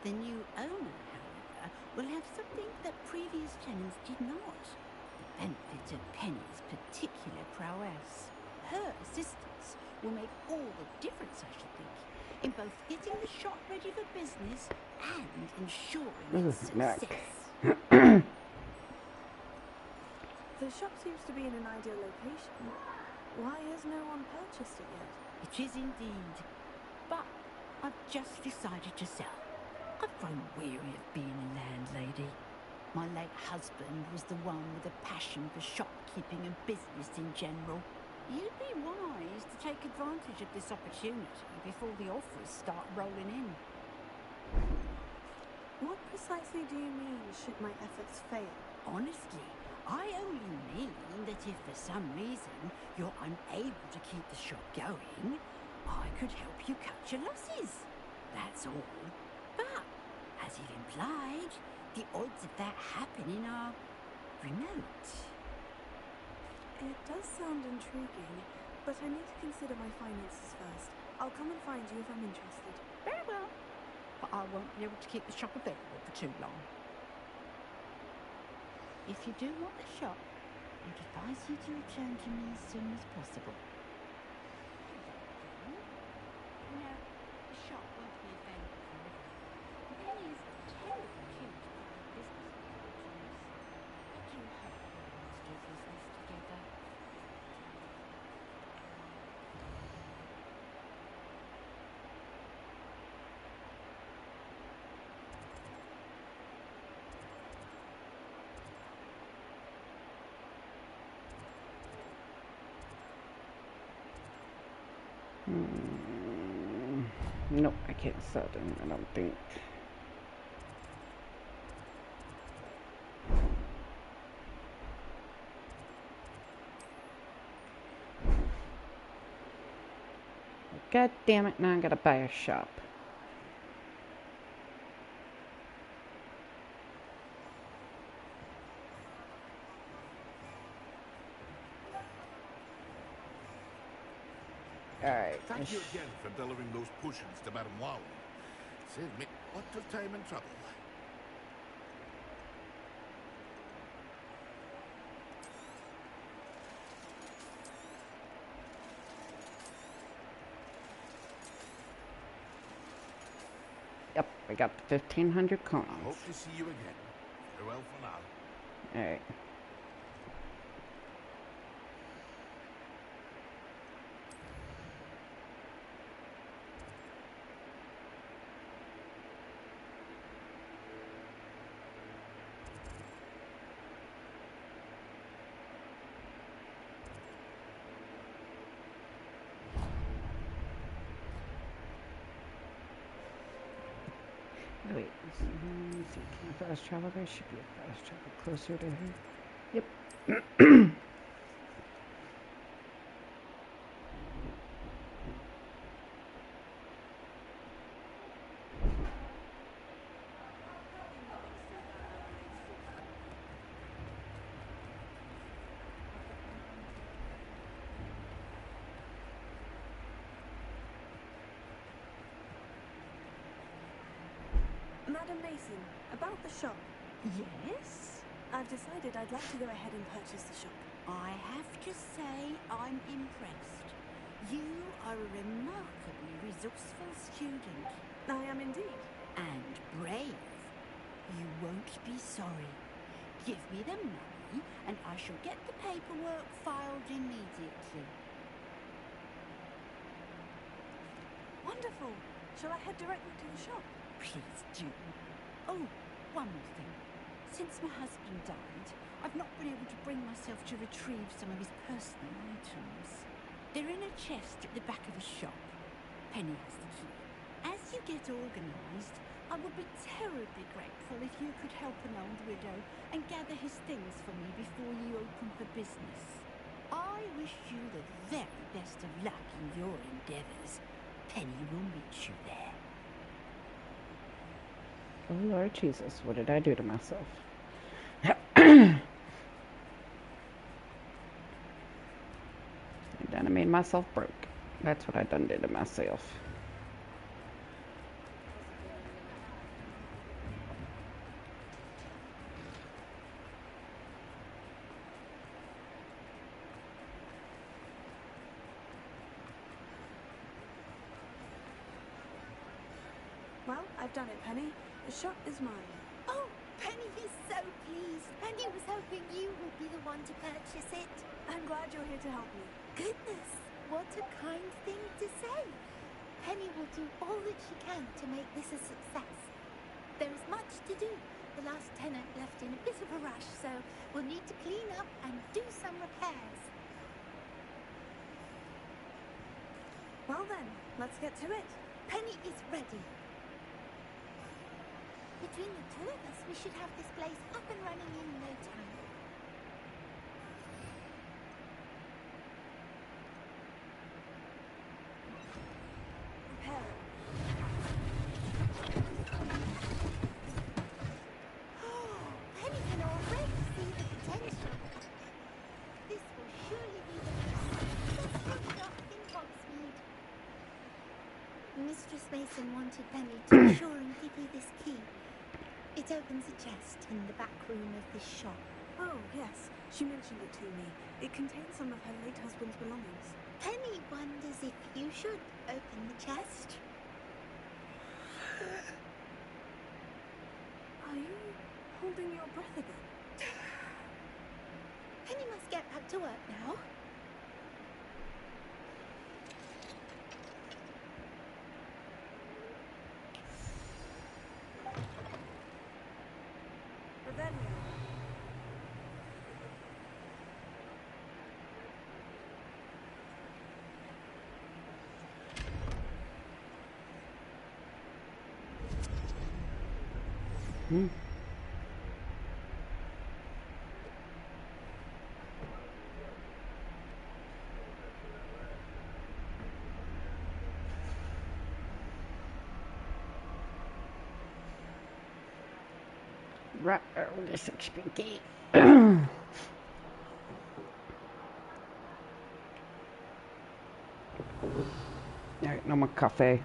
Speaker 4: The new owner, however, will have something that previous tenants did not. The benefit of Penny's particular prowess. Her assistance will make all the difference, I should think, in both getting the shop ready for business and ensuring its success.
Speaker 8: The shop seems to be in an ideal location. Why has no one purchased it yet?
Speaker 4: It is indeed. But I've just decided to sell. I've grown weary of being a landlady. My late husband was the one with a passion for shopkeeping and business in general. You'd be wise to take advantage of this opportunity before the offers start rolling in.
Speaker 8: What precisely do you mean, should my efforts fail?
Speaker 4: Honestly, I only mean that if for some reason you're unable to keep the shop going, I could help you cut your losses. That's all. But, as you've implied, the odds of that happening are remote.
Speaker 8: It does sound intriguing, but I need to consider my finances first. I'll come and find you if I'm interested.
Speaker 4: Very well. But I won't be able to keep the shop available for too long. If you do want the shop, I'd advise you to return to me as soon as possible. You know, the shop won't be available forever. Penny is terribly cute about business opportunities. I do hope we're able to do business together.
Speaker 2: Nope, I can't sell them, I don't think. God damn it, now I gotta buy a shop. Alright.
Speaker 13: Thank you again for delivering those potions to Madame Wow. Saved me a lot of time and trouble.
Speaker 2: we got the 1,500 coins.
Speaker 13: I hope to see you again. Farewell for now.
Speaker 2: Alright. Wait, let me see. Can I fast travel? There should be a fast travel closer to here. Yep.
Speaker 8: Madam Mason, about the shop.
Speaker 4: Yes?
Speaker 8: I've decided I'd like to go ahead and purchase the shop.
Speaker 4: I have to say I'm impressed. You are a remarkably resourceful student.
Speaker 8: I am indeed.
Speaker 4: And brave. You won't be sorry. Give me the money, and I shall get the paperwork filed immediately.
Speaker 8: Wonderful. Shall I head directly to the shop?
Speaker 4: Please do. Oh, one more thing. Since my husband died, I've not been able to bring myself to retrieve some of his personal items. They're in a chest at the back of the shop. Penny has the key. As you get organised, I would be terribly grateful if you could help an old widow and gather his things for me before you open for business. I wish you the very best of luck in your endeavours. Penny will meet you there.
Speaker 2: Oh, Lord Jesus, what did I do to myself? I done made myself broke. That's what I done did to myself.
Speaker 8: Well, I've done it, Penny. The shop is mine.
Speaker 15: Oh, Penny is so pleased. Penny was hoping you would be the one to purchase it.
Speaker 8: I'm glad you're here to help me.
Speaker 15: Goodness, what a kind thing to say. Penny will do all that she can to make this a success. There is much to do. The last tenant left in a bit of a rush, so we'll need to clean up and do some repairs.
Speaker 8: Well then, let's get to it.
Speaker 15: Penny is ready. Between the two of us, we should have this place up and running in no time.
Speaker 8: Repair.
Speaker 15: Penny can already see the potential. This will surely be the most successful shop in Hogsmeade. Mistress Mason wanted Penny to be sure and give you this key. It opens a chest in the back room of this shop.
Speaker 8: Oh, yes. She mentioned it to me. It contains some of her late husband's belongings.
Speaker 15: Penny wonders if you should open the chest.
Speaker 8: Are you holding your breath again?
Speaker 15: Penny must get back to work now.
Speaker 2: Right, this is spooky. Alright, no more coffee.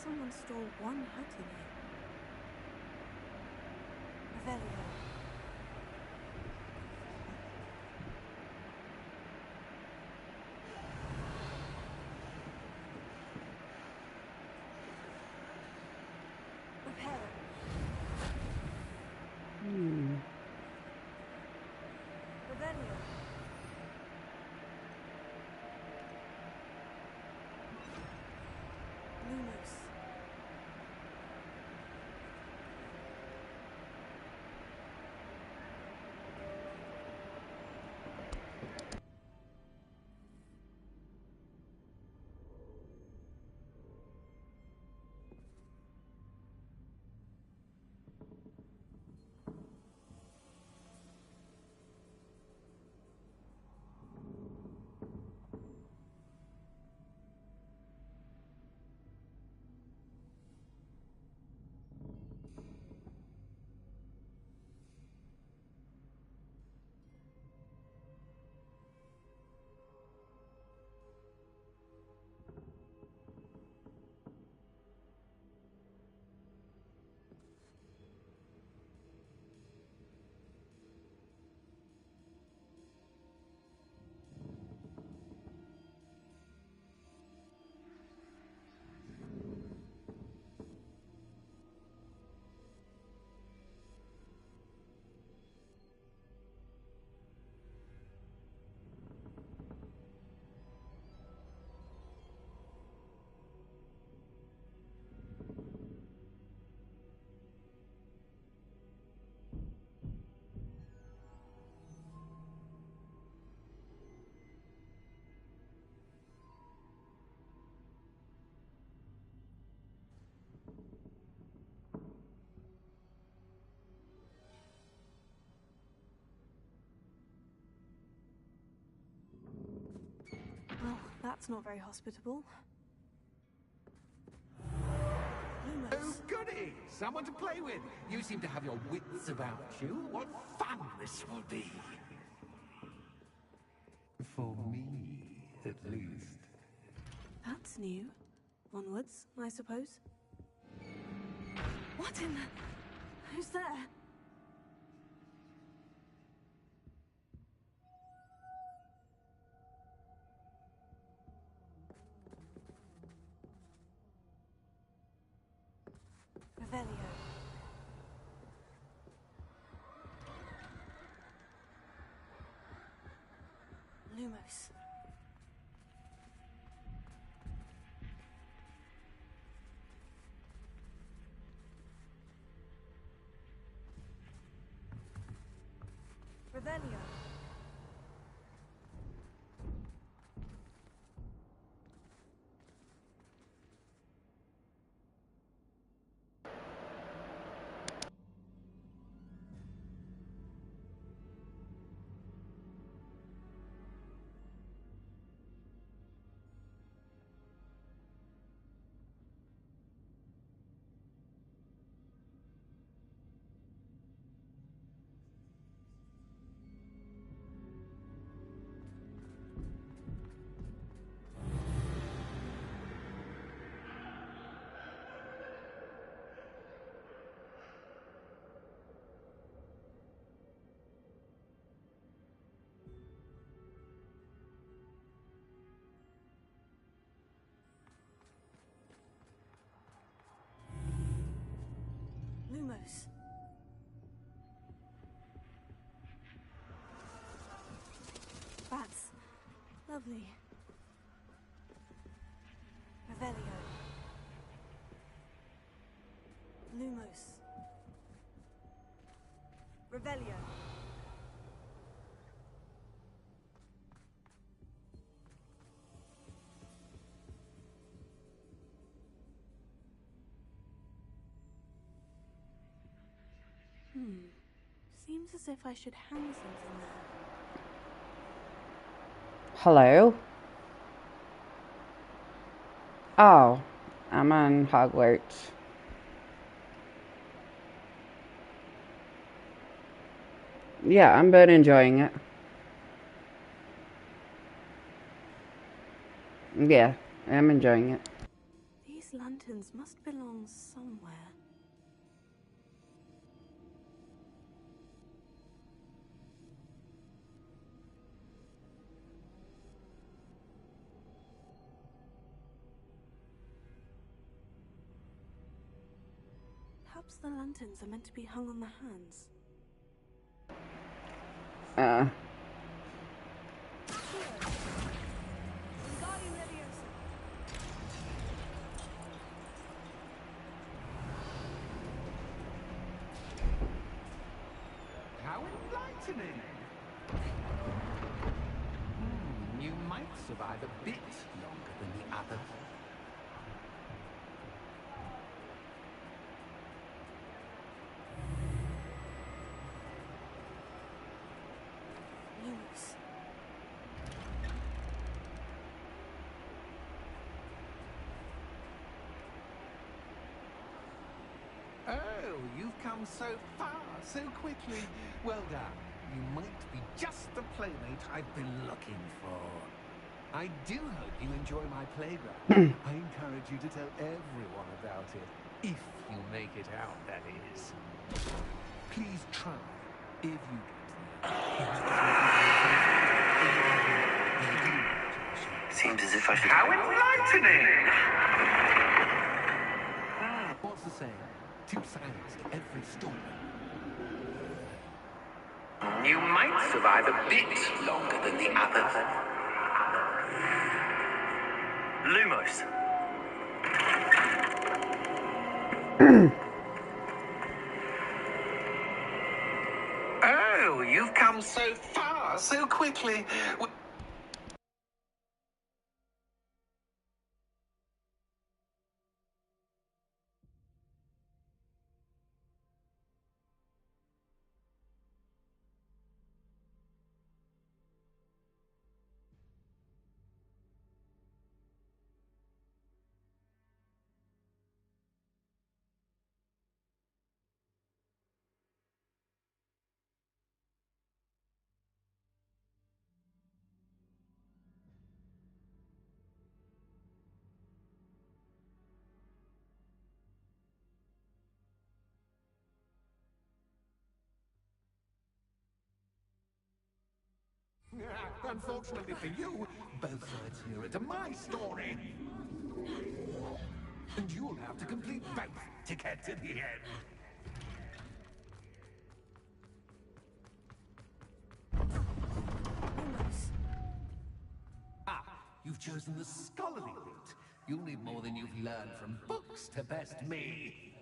Speaker 8: someone stole one hat in here.
Speaker 12: Revelio. Repair. Revelio. Lumos.
Speaker 8: Well, that's not very hospitable.
Speaker 10: Oh, goody! Someone to play with. You seem to have your wits about you. What fun this will be.
Speaker 19: For me, at least.
Speaker 8: That's new. Onwards, I suppose. What in the... Who's there?
Speaker 12: Revelio. Lumos. Revelio. Lumos.
Speaker 8: That's lovely.
Speaker 12: Revelio. Lumos. Revelio.
Speaker 8: Seems as if I should hang something there.
Speaker 2: Hello? Oh, I'm on Hogwarts. Yeah, I'm been enjoying it. Yeah, I'm enjoying it.
Speaker 8: These lanterns lanterns must belong somewhere. Perhaps the lanterns are meant to be hung on the hands.
Speaker 10: How enlightening! You might survive a bit longer than the others.
Speaker 8: Lumos.
Speaker 10: Oh, you've come so far, so quickly. Well done. You might be just the playmate I've been looking for. I do hope you enjoy my playground. I encourage you to tell everyone about it. If you make it out, that is. Please try, if you get
Speaker 14: Seems as if I should...
Speaker 10: How enlightening! What's the saying? Two sides to every story.
Speaker 14: You might survive a bit longer than the others. Lumos.
Speaker 10: Oh, you've come so far, so quickly. Unfortunately for you, both sides hear it to my story. And you'll have to complete both to get to the end. Ah, you've chosen the scholarly route. You'll need more than you've learned from books to best me.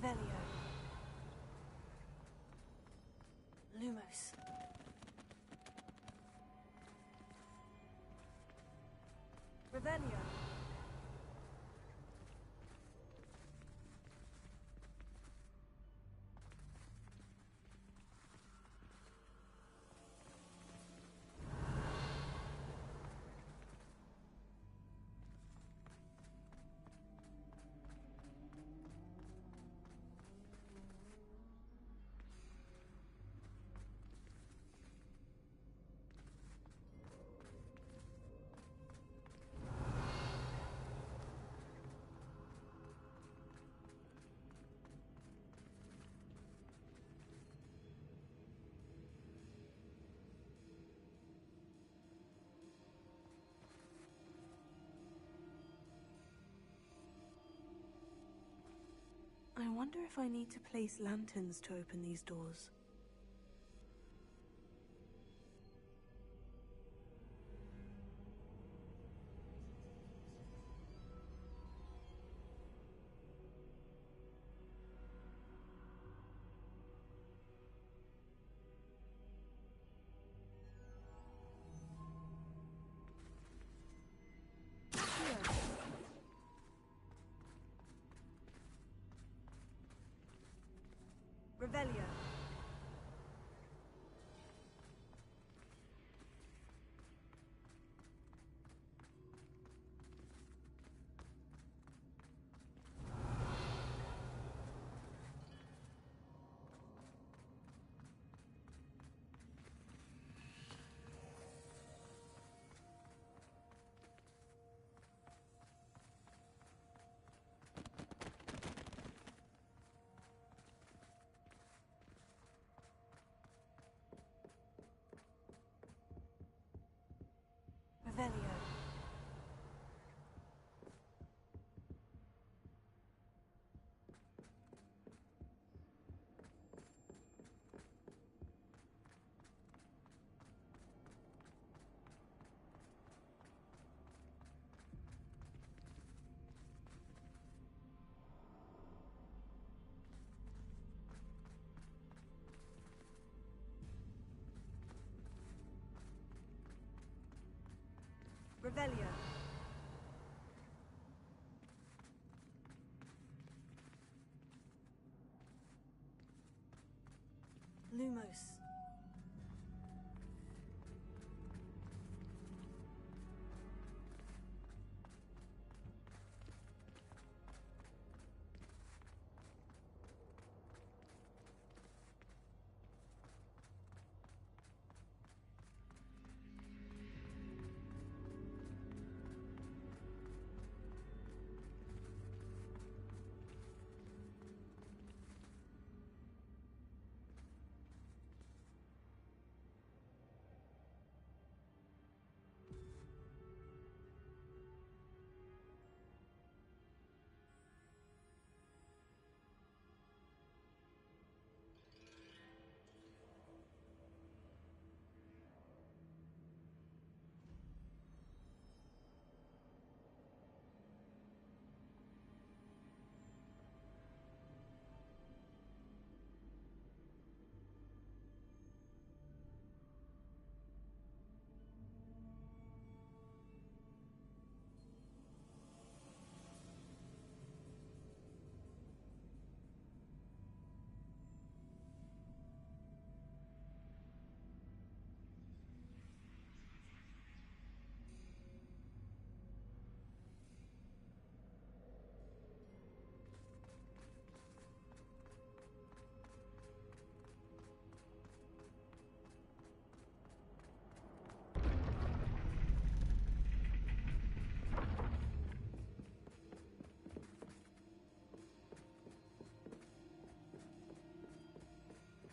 Speaker 8: Revelio. Lumos. Revelio. I wonder if I need to place lanterns to open these doors. Revelio.
Speaker 12: Revelio. Revelio. Lumos.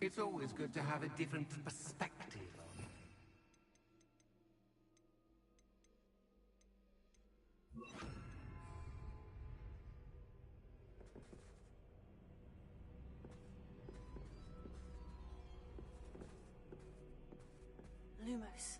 Speaker 10: It's always good to have a different perspective on it.
Speaker 12: Lumos.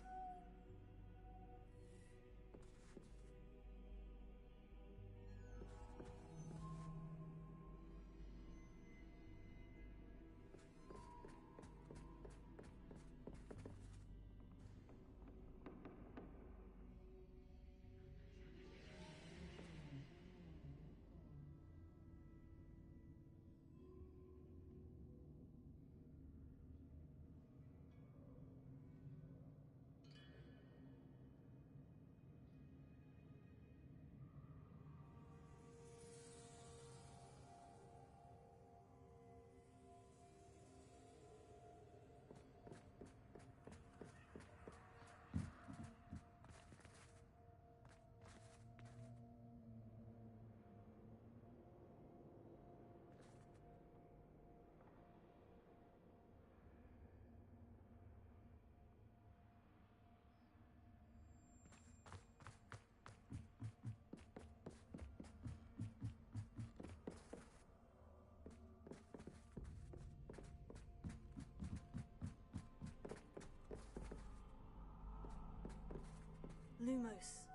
Speaker 12: Lumos.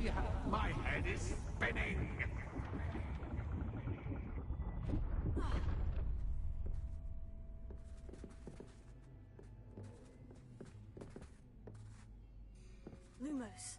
Speaker 10: behalf. My head is spinning.
Speaker 8: Lumos.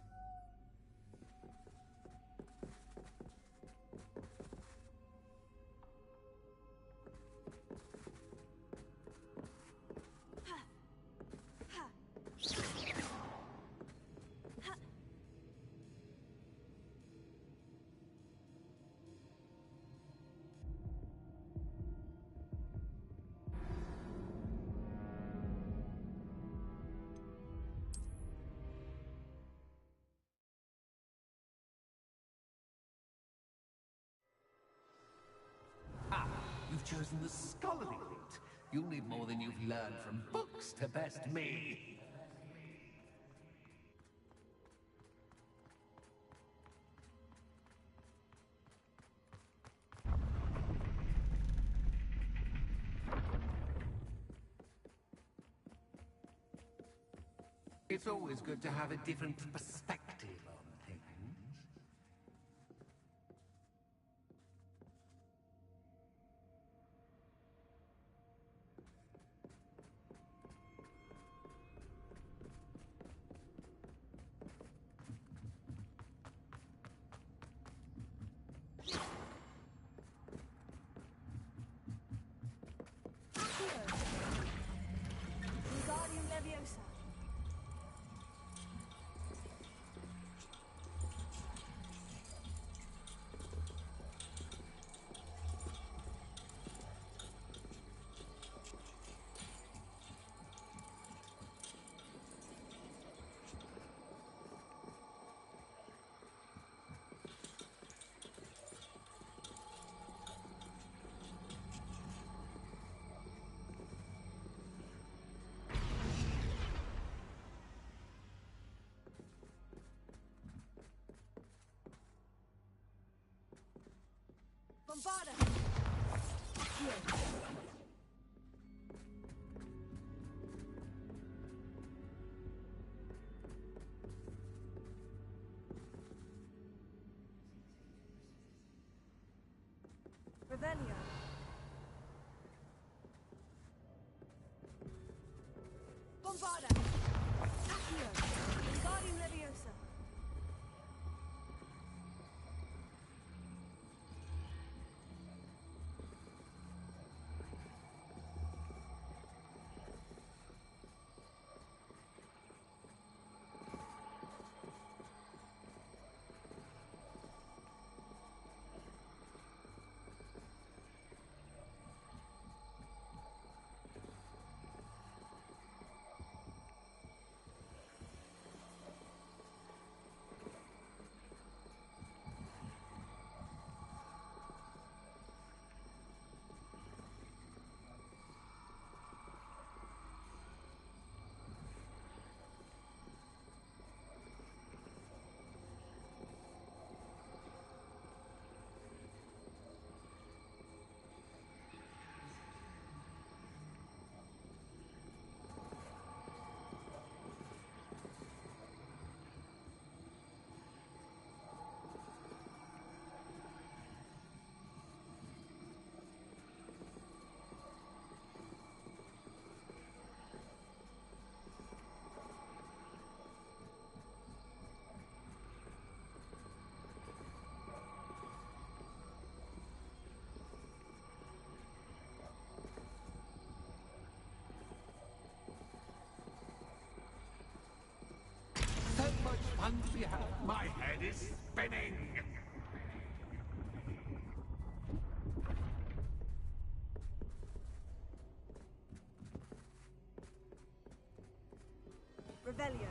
Speaker 10: Ah, you've chosen the scholarly route. You'll need more than you've learned from books to best me. It's always good to have a different perspective on things.
Speaker 8: Wingardium Leviosa. Bombarda! Accio! Revelio! Bombarda! Accio! Wingardium Leviosa!
Speaker 10: So much fun to be had. My head is spinning.
Speaker 8: Revelio!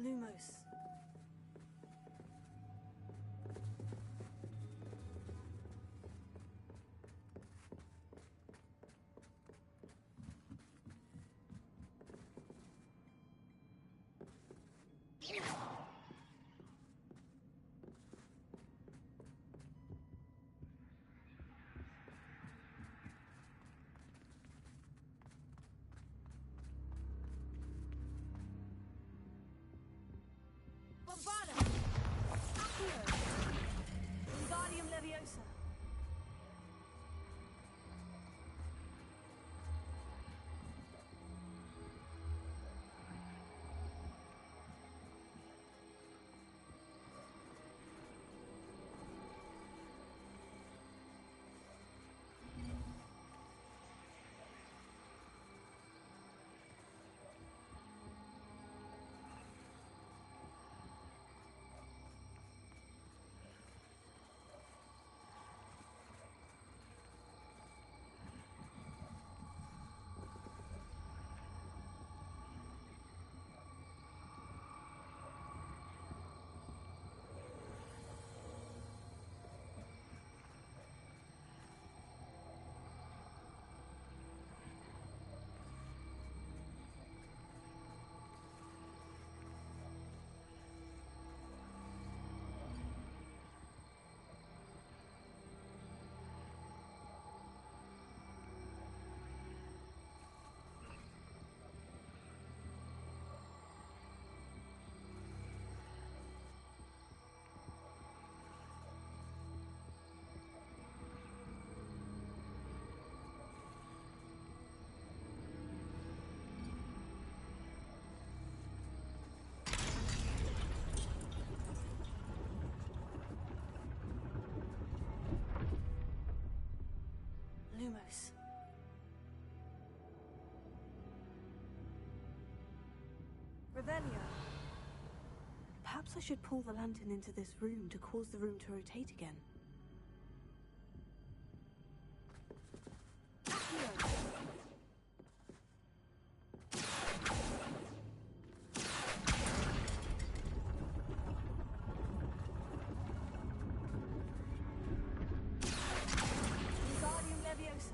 Speaker 8: Lumos. Leviosa! Lumos. Revelio. Perhaps I should pull the lantern into this room to cause the room to rotate again. Wingardium Leviosa.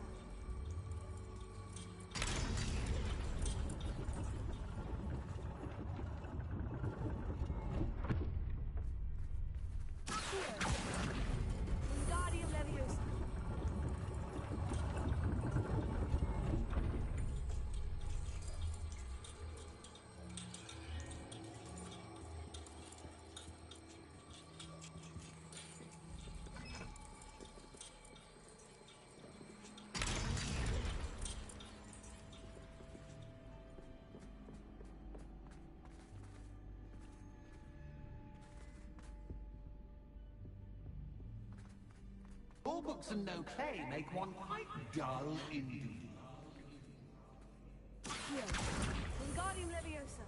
Speaker 8: Wingardium Leviosa.
Speaker 10: All books and no play make one quite dull indeed.
Speaker 8: Wingardium Leviosa.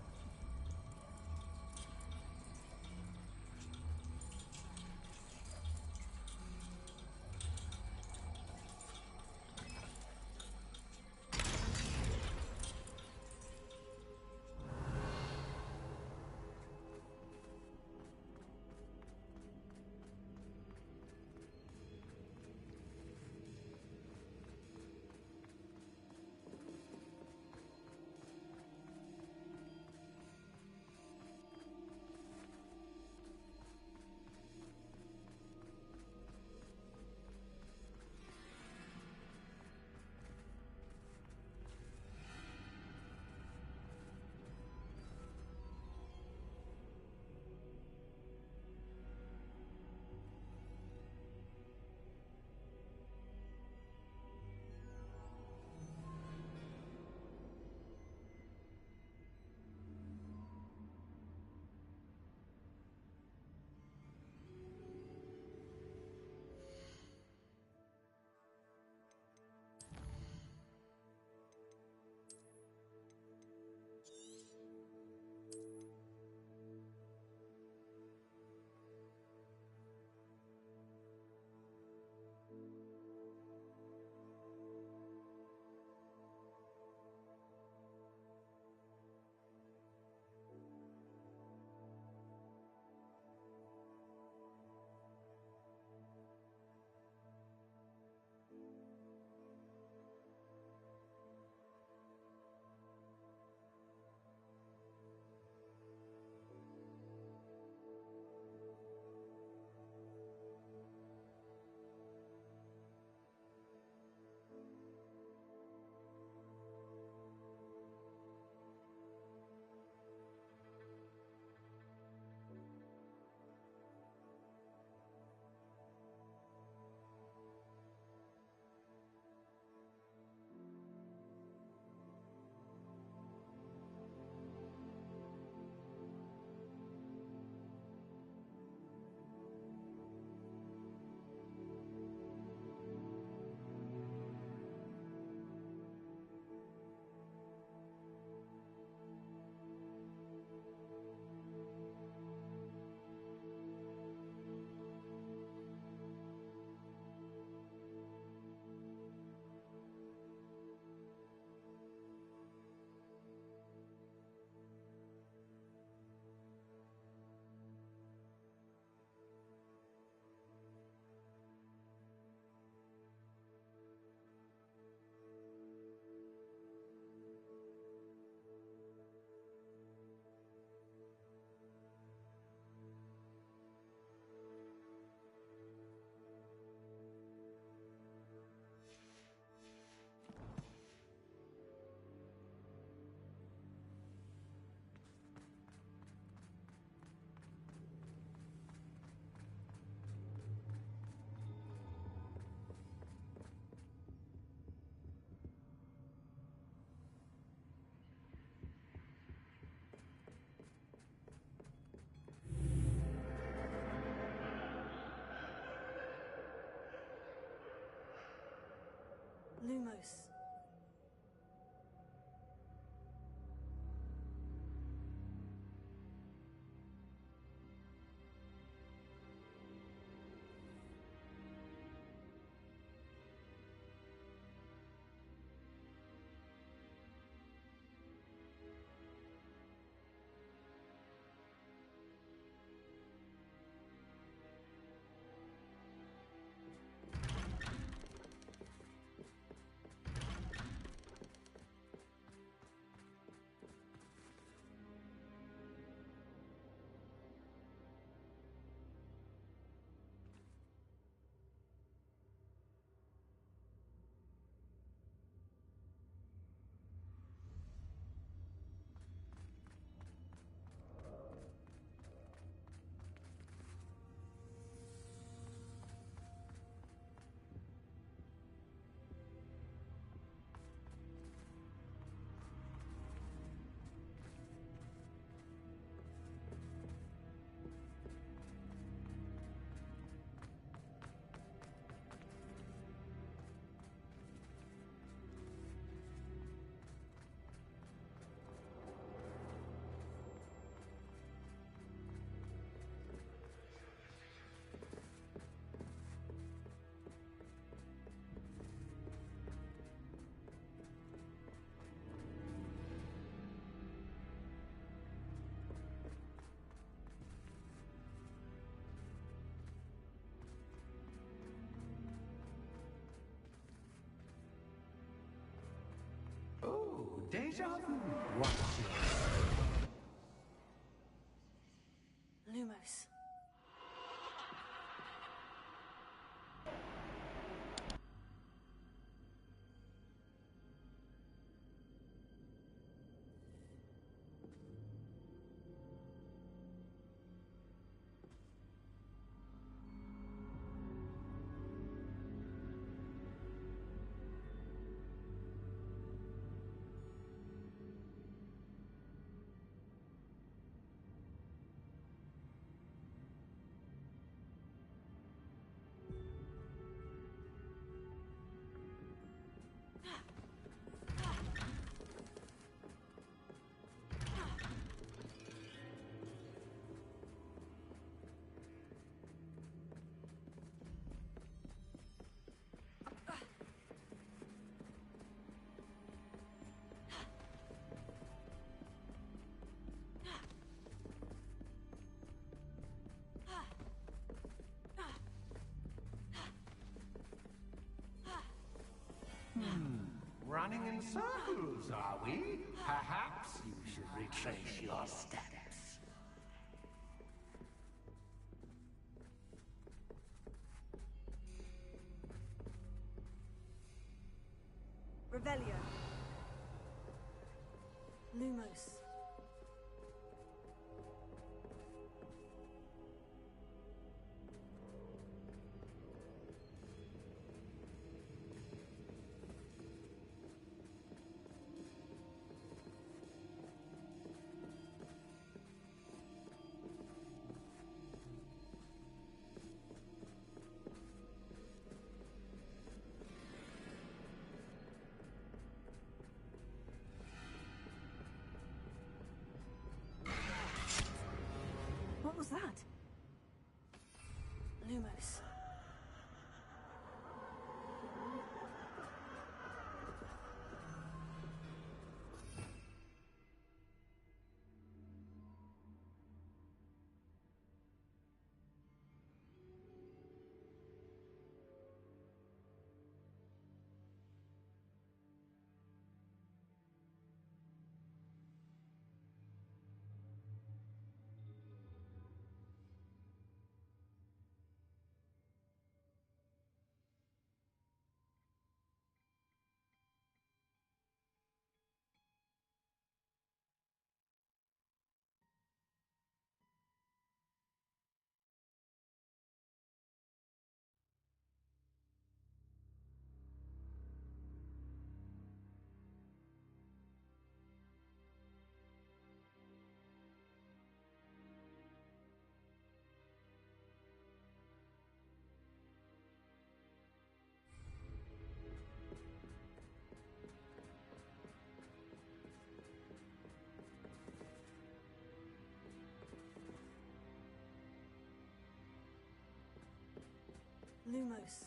Speaker 8: Lumos.
Speaker 10: Oh, deja vu. What's
Speaker 8: Lumos.
Speaker 10: Running in circles, are we? Perhaps you should retrace your steps.
Speaker 8: Revelio. Lumos. What was that? Lumos. Lumos.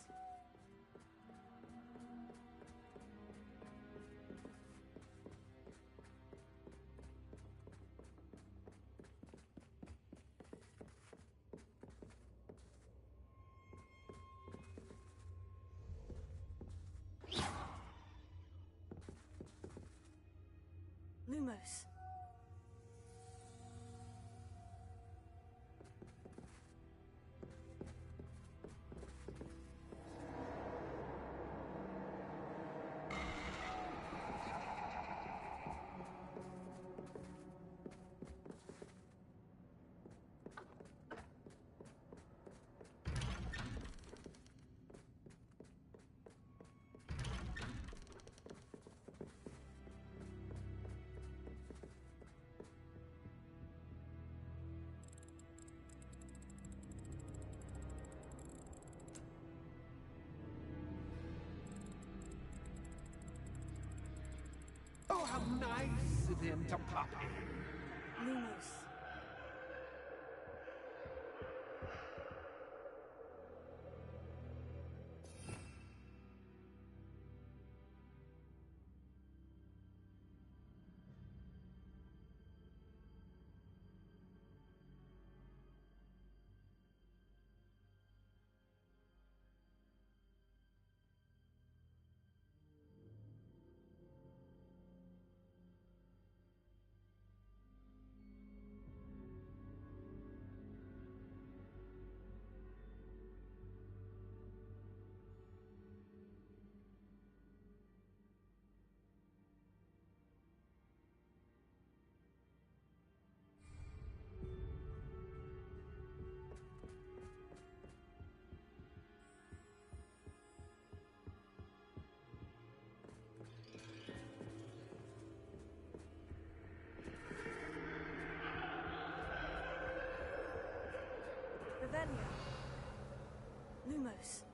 Speaker 8: Lumos.
Speaker 10: Oh, how nice of him to pop in.
Speaker 8: Lumos. Revelia. Lumos.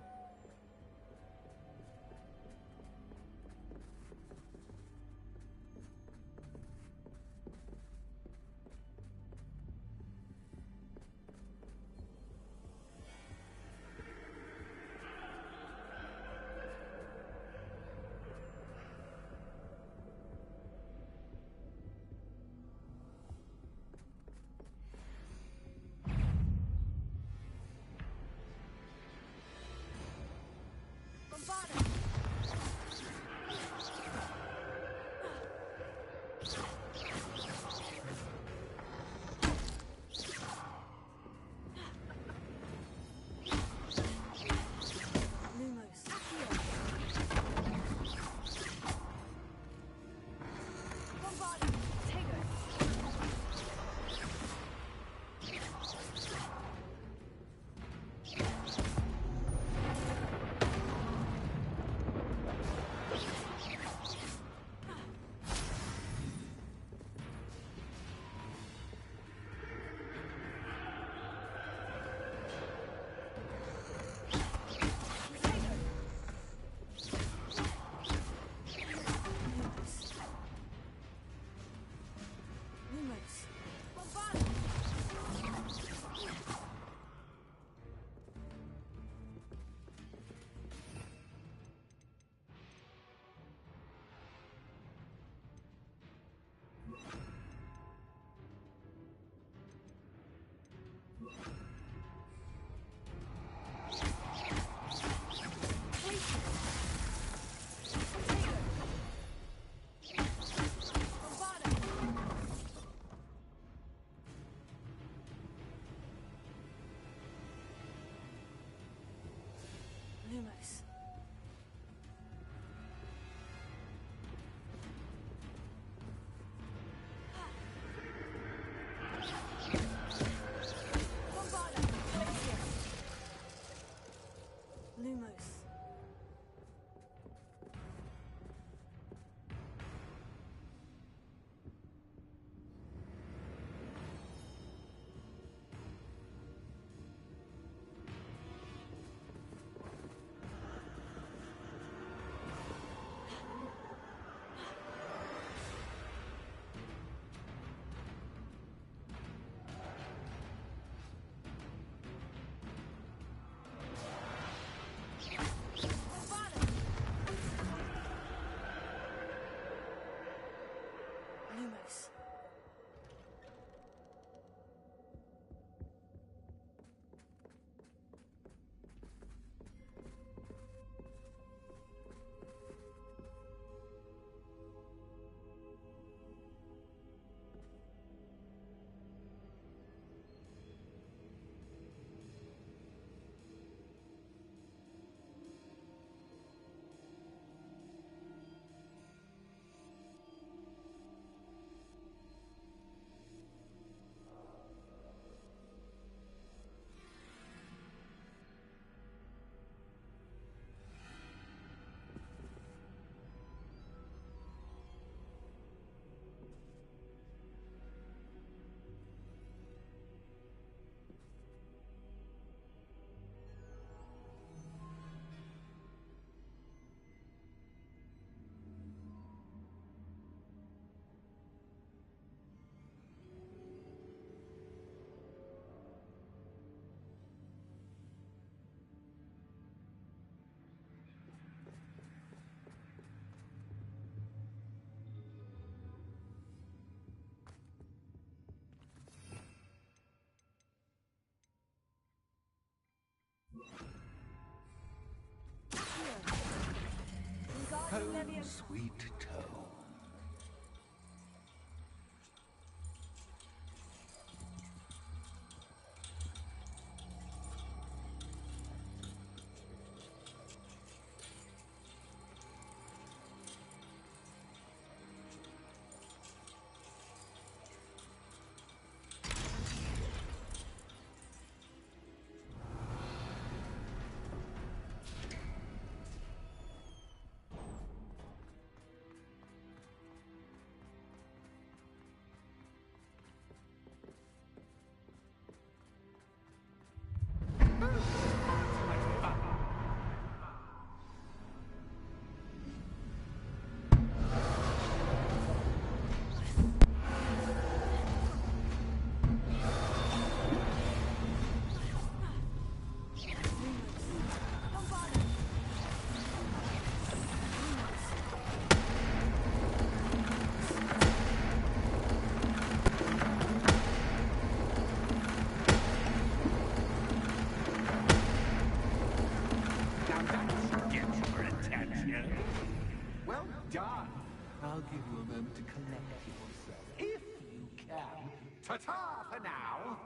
Speaker 8: Lumos. Lumos.
Speaker 10: sweet tone. Well done. I'll give you a moment to collect yourself, if you can. Ta-ta for now.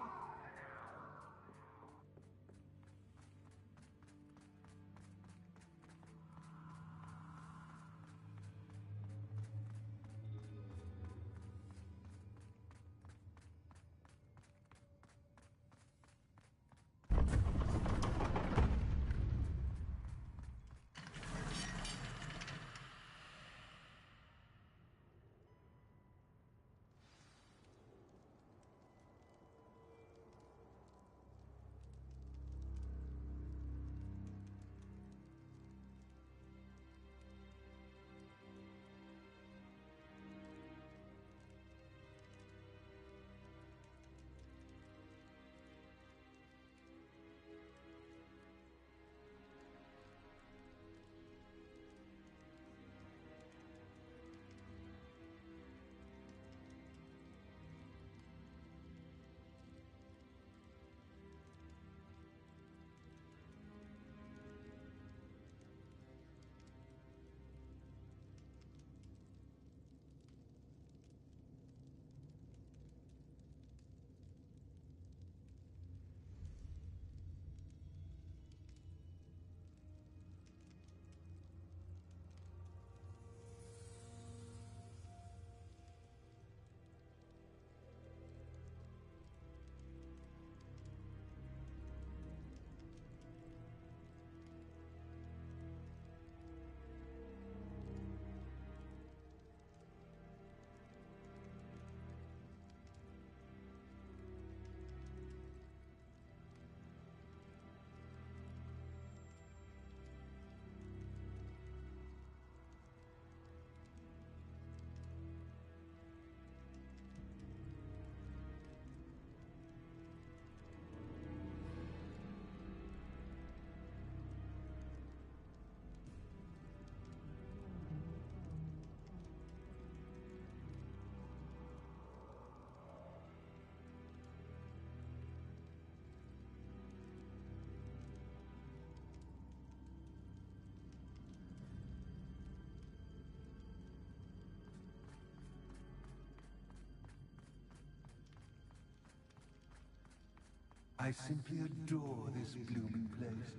Speaker 10: I simply adore this blooming place.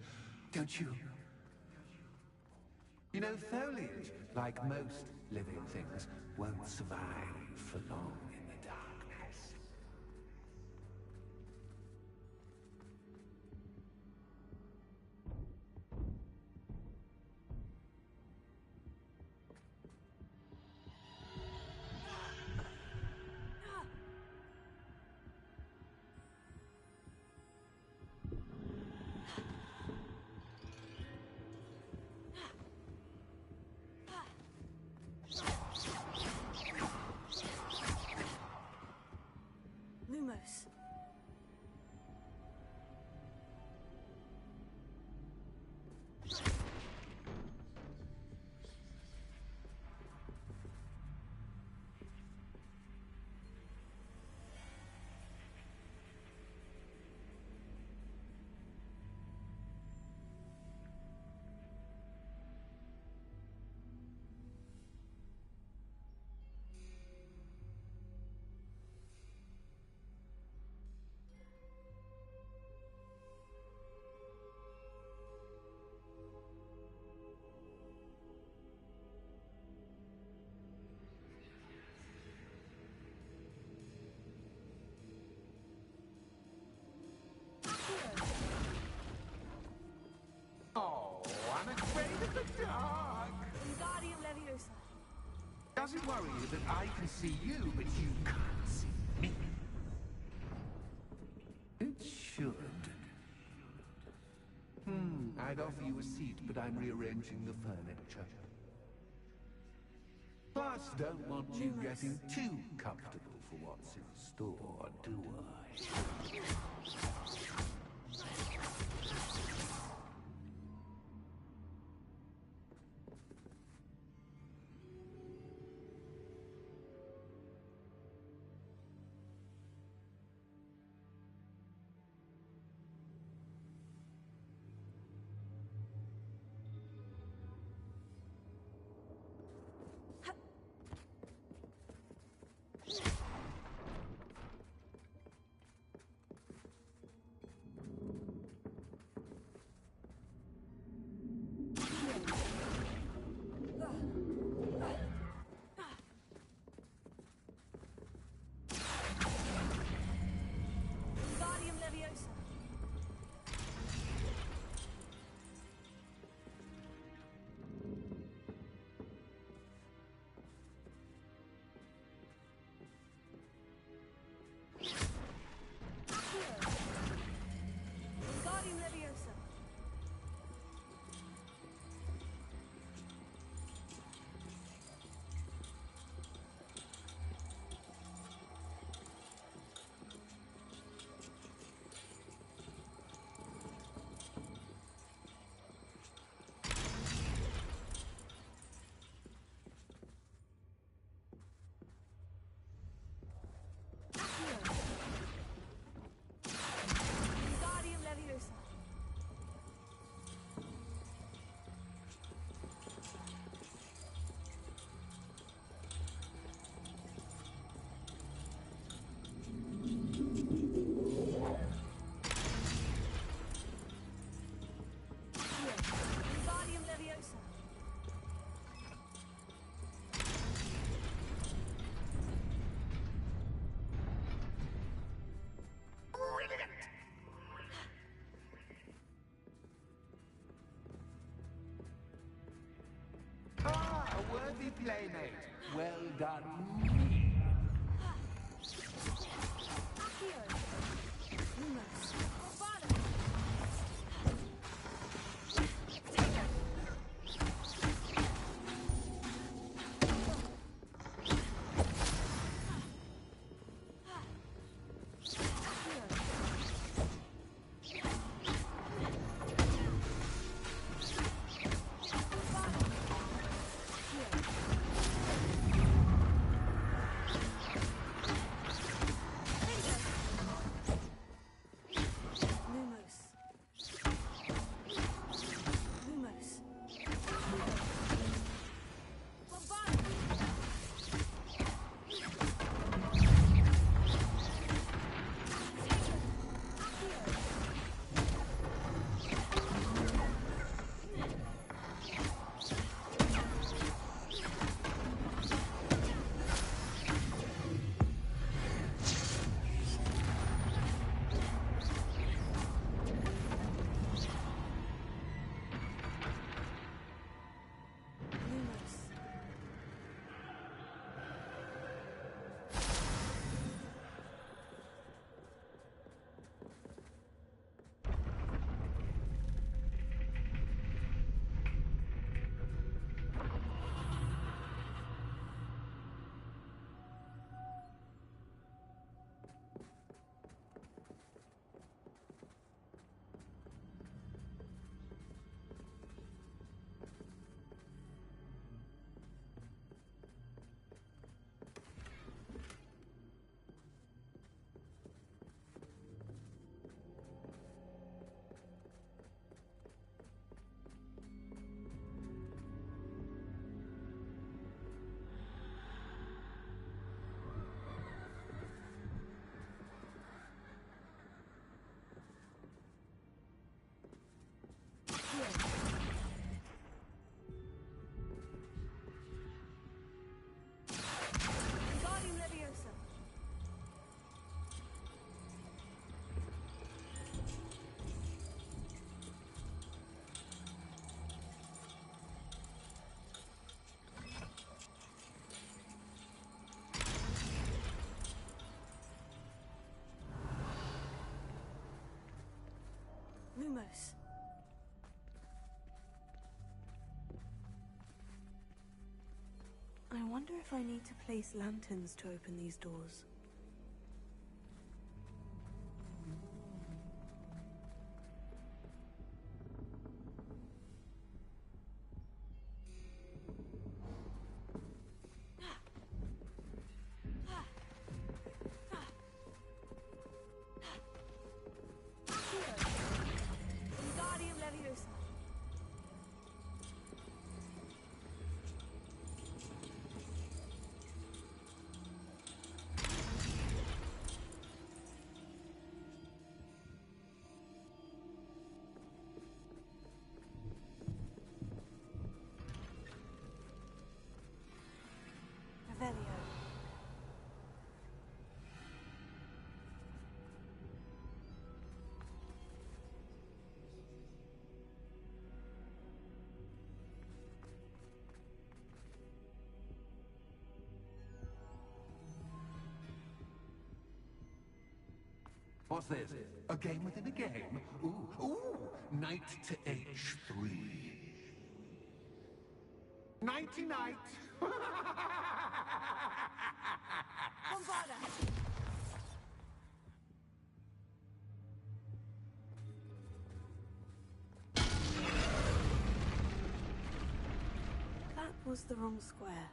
Speaker 10: Don't you? You know, foliage, like most living things, won't survive for long in the darkness. Does it worry you that I can see you, but you can't see me? It should. I'd offer you a seat, but I'm rearranging the furniture. Plus, don't want you getting too comfortable for what's in store, do I? A worthy playmate. Well done.
Speaker 8: Lumos. I wonder if I need to place lanterns to open these doors. Wingardium Leviosa. Revelio.
Speaker 10: What's this? A game within a game? Ooh, knight to H3. Nighty-night!
Speaker 8: Bombarda! That was the wrong square.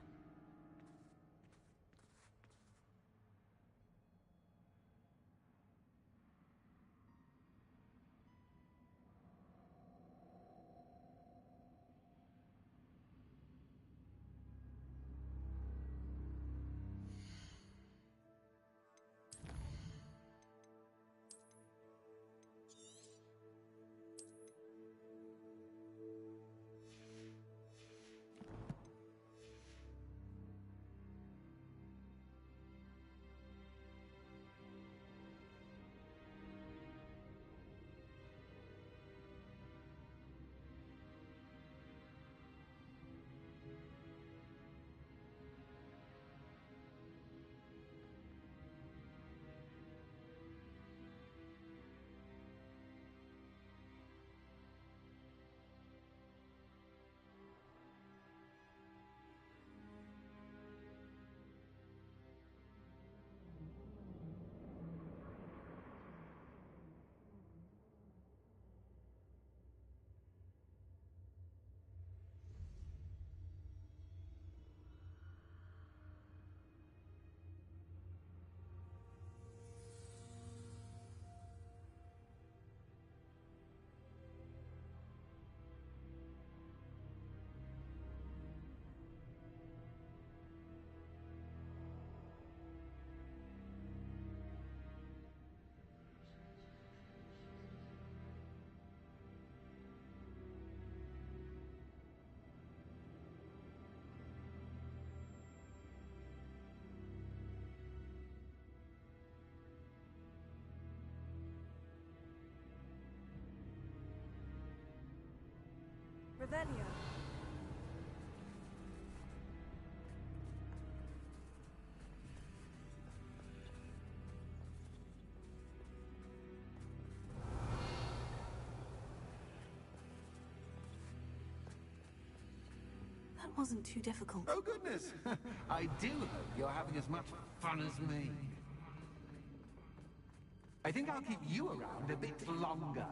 Speaker 8: Revelio. That wasn't too difficult.
Speaker 10: Oh, goodness! I do hope you're having as much fun as me. I think I'll keep you around a bit longer.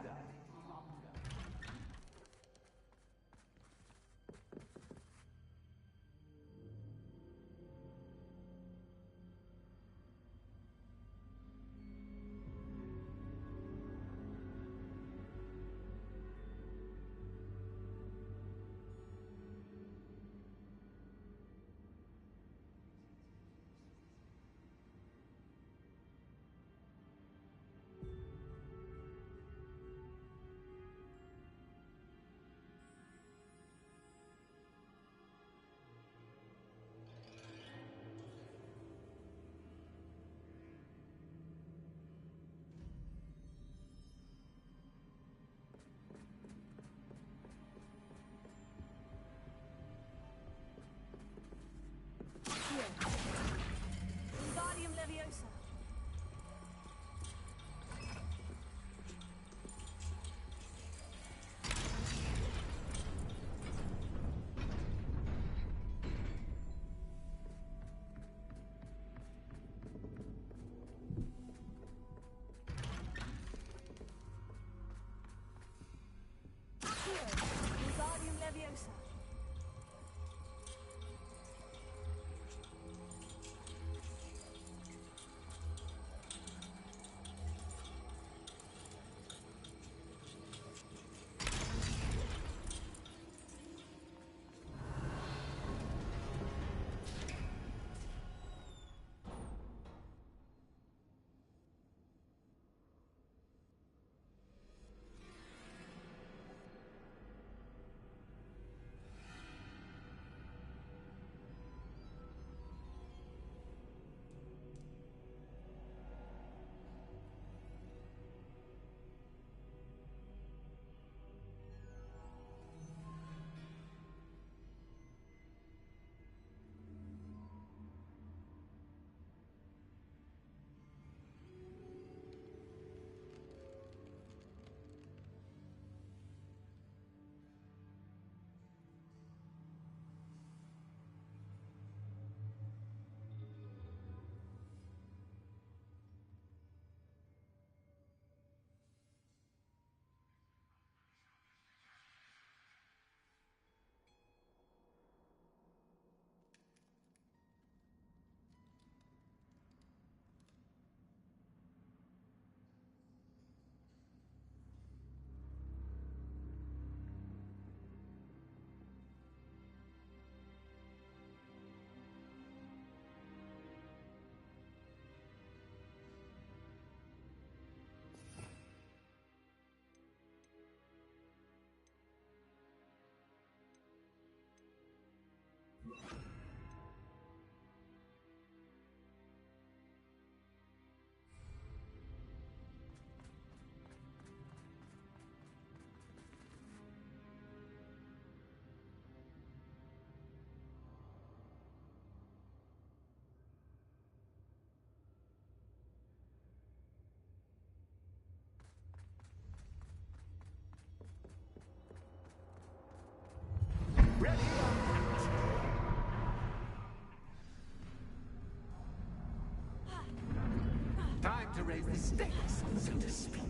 Speaker 10: raise the stakes, so to speak.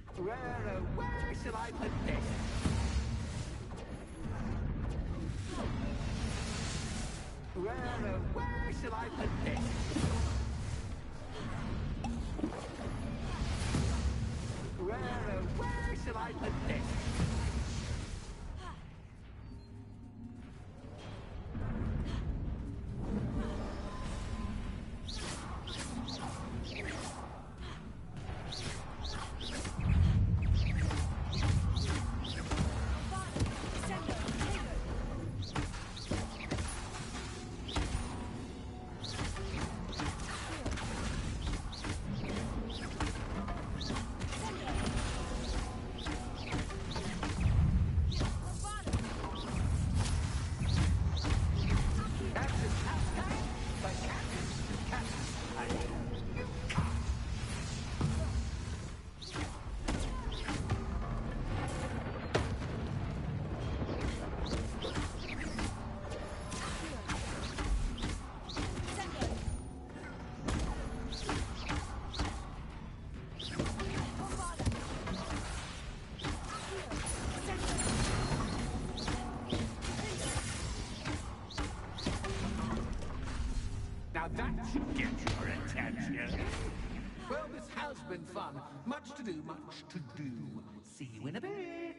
Speaker 8: Potato.
Speaker 10: Where shall I put this? Where shall I put this? Where shall I put this? Now that should get your attention. Well, this has been fun. Much to do, much to do. See you in a bit.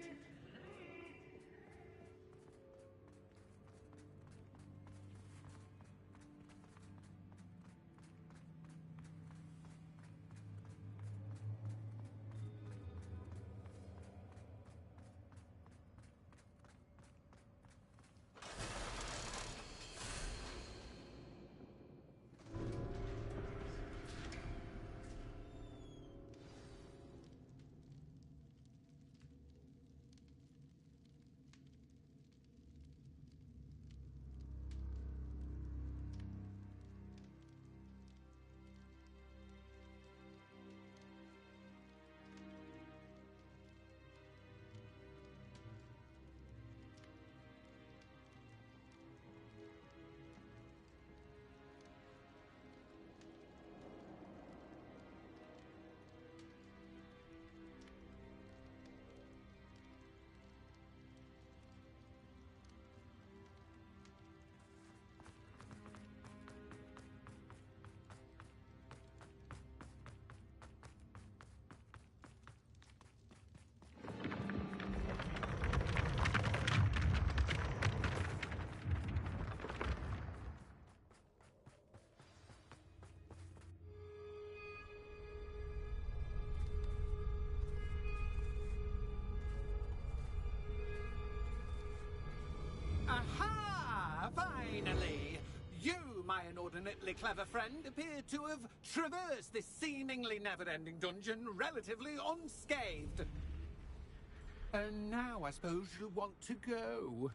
Speaker 10: Aha! Finally! You, my inordinately clever friend, appear to have traversed this seemingly never-ending dungeon relatively unscathed. And now I suppose you'll want to go.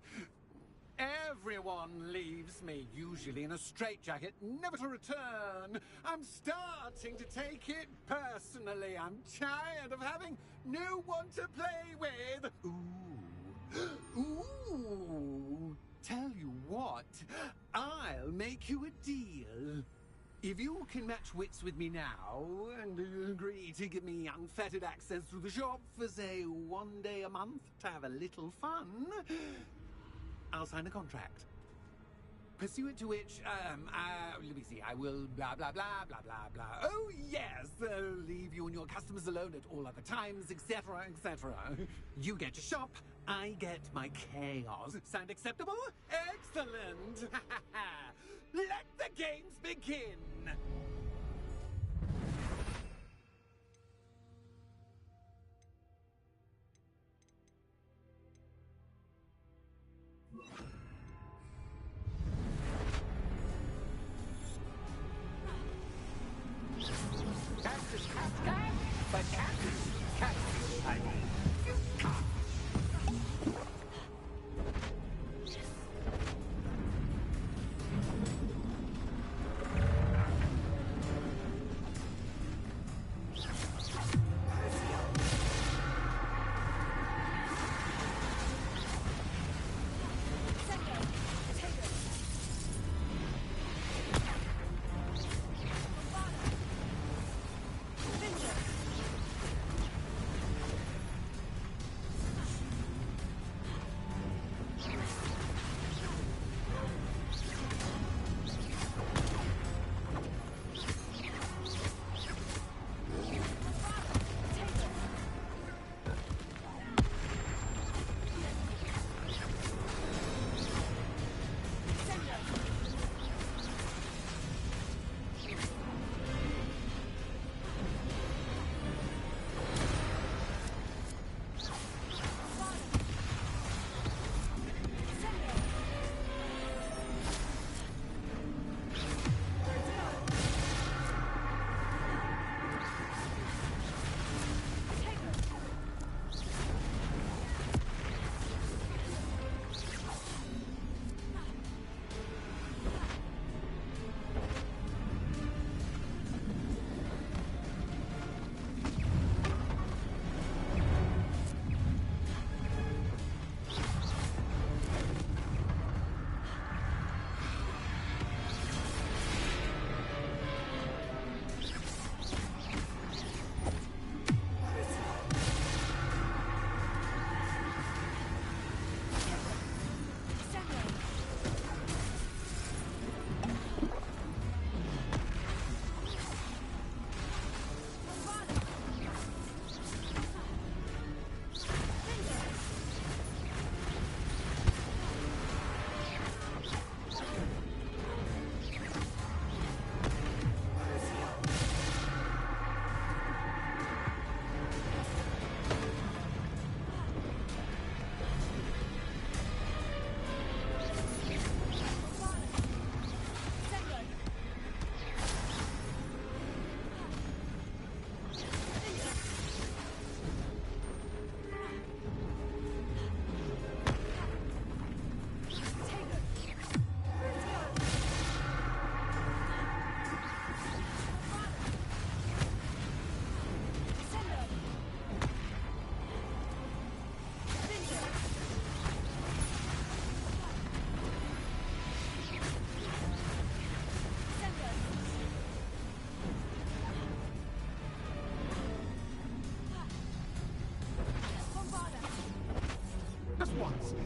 Speaker 10: Everyone leaves me, usually in a straitjacket, never to return. I'm starting to take it personally. I'm tired of having no one to play with. Ooh. Ooh. Tell you what, I'll make you a deal. If you can match wits with me now and agree to give me unfettered access to the shop for, say, 1 day a month to have a little fun, I'll sign a contract. Pursuant to which, let me see, I will blah, blah, blah, blah, blah, blah. Oh, yes, leave you and your customers alone at all other times, etc., etc. You get your shop, I get my chaos. Sound acceptable? Excellent! Let the games begin! Cactus, cactus, but cactus, cactus, I mean.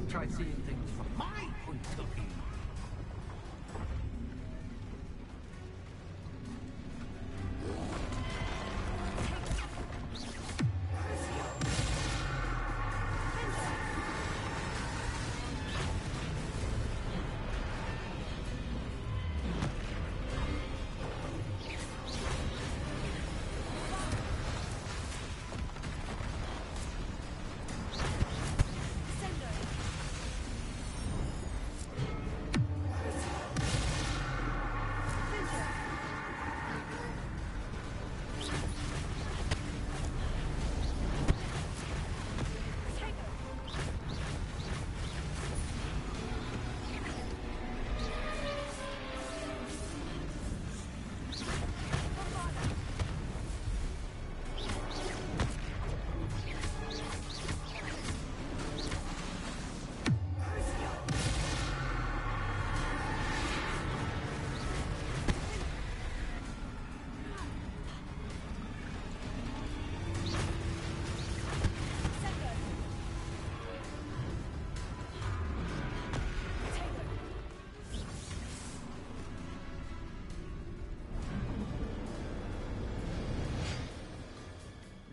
Speaker 10: Try seeing things from my point of view.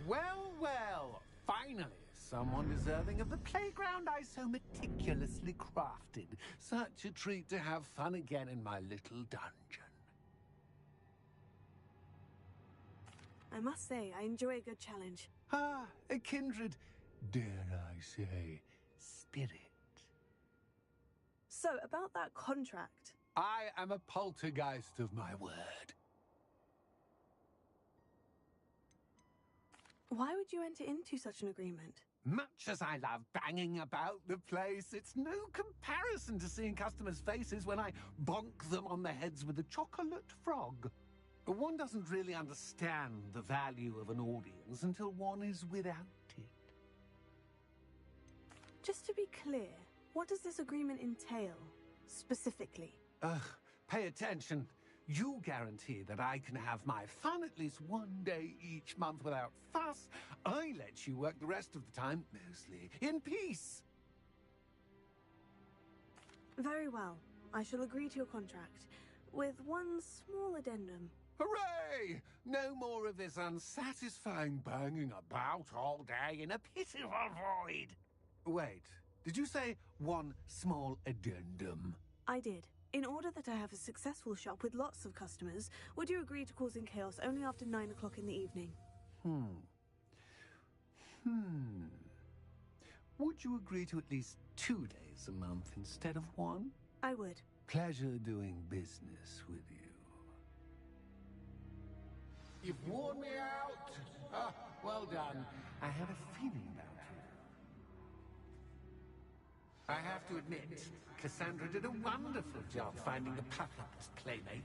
Speaker 10: Well, well, finally, someone deserving of the playground I so meticulously crafted. Such a treat to have fun again in my little dungeon.
Speaker 21: I must say, I enjoy a good challenge.
Speaker 10: Ah, a kindred, dare I say, spirit.
Speaker 21: So, about that contract.
Speaker 10: I am a poltergeist of my word.
Speaker 21: Why would you enter into such an agreement?
Speaker 10: Much as I love banging about the place, it's no comparison to seeing customers' faces when I bonk them on the heads with a chocolate frog. One doesn't really understand the value of an audience until one is without it.
Speaker 21: Just to be clear, what does this agreement entail, specifically?
Speaker 10: Pay attention. You guarantee that I can have my fun at least one day each month without fuss. I let you work the rest of the time, mostly in peace.
Speaker 21: Very well. I shall agree to your contract, with one small addendum.
Speaker 10: Hooray! No more of this unsatisfying banging about all day in a pitiful void. Wait, did you say one small addendum?
Speaker 21: I did. In order that I have a successful shop with lots of customers, would you agree to causing chaos only after 9 o'clock in the evening?
Speaker 10: Would you agree to at least 2 days a month instead of one?
Speaker 21: I would.
Speaker 10: Pleasure doing business with you. You've worn me out. Ah, well done. I had a feeling about you. I have to admit, Cassandra did a wonderful job finding the perfect playmate.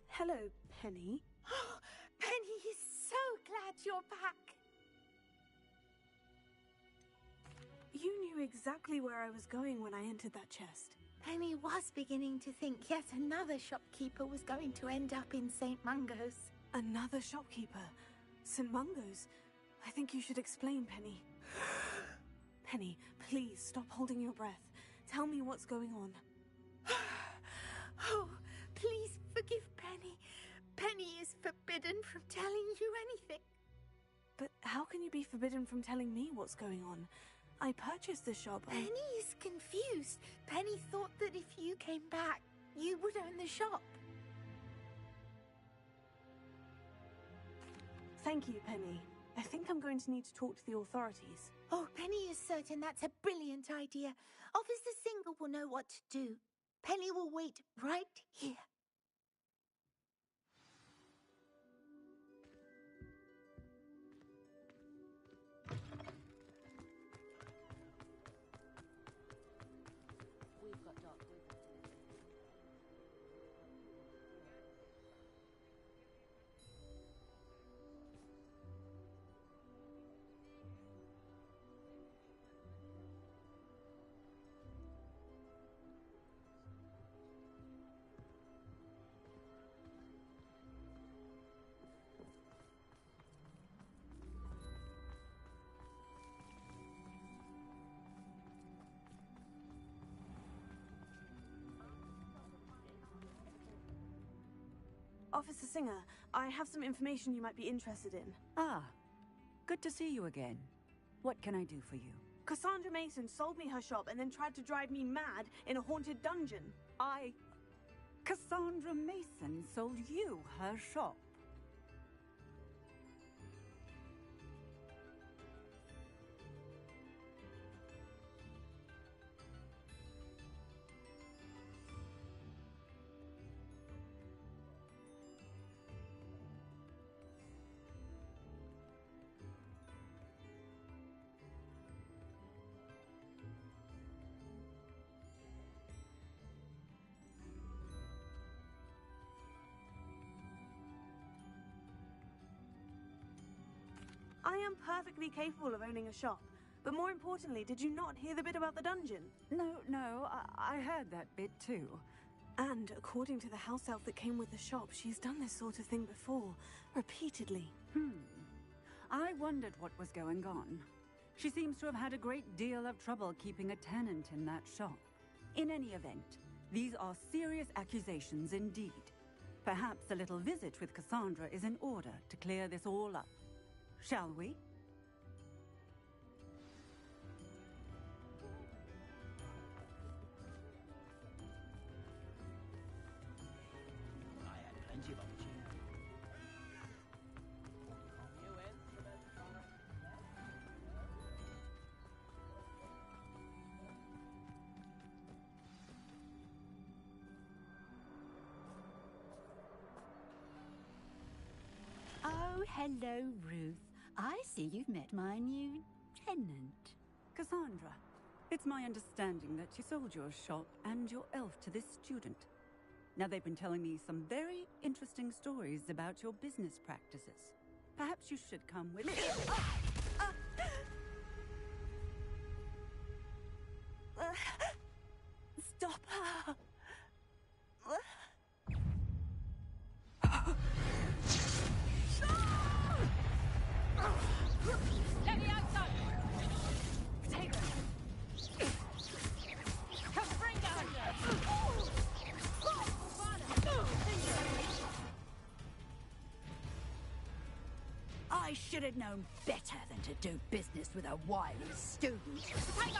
Speaker 21: Hello, Penny.
Speaker 16: Penny is so glad you're back.
Speaker 21: You knew exactly where I was going when I entered that chest.
Speaker 16: Penny was beginning to think yet another shopkeeper was going to end up in St. Mungo's.
Speaker 21: Another shopkeeper? St. Mungo's? I think you should explain, Penny. Penny, please stop holding your breath. Tell me what's going on.
Speaker 16: Oh, please forgive Penny. Penny is forbidden from telling you anything.
Speaker 21: But how can you be forbidden from telling me what's going on? I purchased the shop.
Speaker 16: Penny is confused. Penny thought that if you came back, you would own the shop.
Speaker 21: Thank you, Penny. I think I'm going to need to talk to the authorities.
Speaker 16: Oh, Penny is certain that's a brilliant idea. Officer Single will know what to do. Penny will wait right here.
Speaker 8: Officer Singer, I have some information you might be interested in.
Speaker 18: Ah, good to see you again. What can I do for you?
Speaker 8: Cassandra Mason sold me her shop and then tried to drive me mad in a haunted dungeon.
Speaker 18: Cassandra Mason sold you her shop?
Speaker 8: I am perfectly capable of owning a shop. But more importantly, did you not hear the bit about the dungeon?
Speaker 18: No, I heard that bit too.
Speaker 8: And according to the house elf that came with the shop, she's done this sort of thing before, repeatedly.
Speaker 18: I wondered what was going on. She seems to have had a great deal of trouble keeping a tenant in that shop. In any event, these are serious accusations indeed. Perhaps a little visit with Cassandra is in order to clear this all up. Shall we?
Speaker 6: I had plenty of opportunity.
Speaker 4: Oh, hello, Ruth. I see you've met my new tenant.
Speaker 18: Cassandra, it's my understanding that you sold your shop and your elf to this student. Now, they've been telling me some very interesting stories about your business practices. Perhaps you should come with me.
Speaker 8: Stop her!
Speaker 9: Let me outside! Take her! Come, bring down here!
Speaker 4: I should have known better than to do business with a wily student.
Speaker 9: Tiger!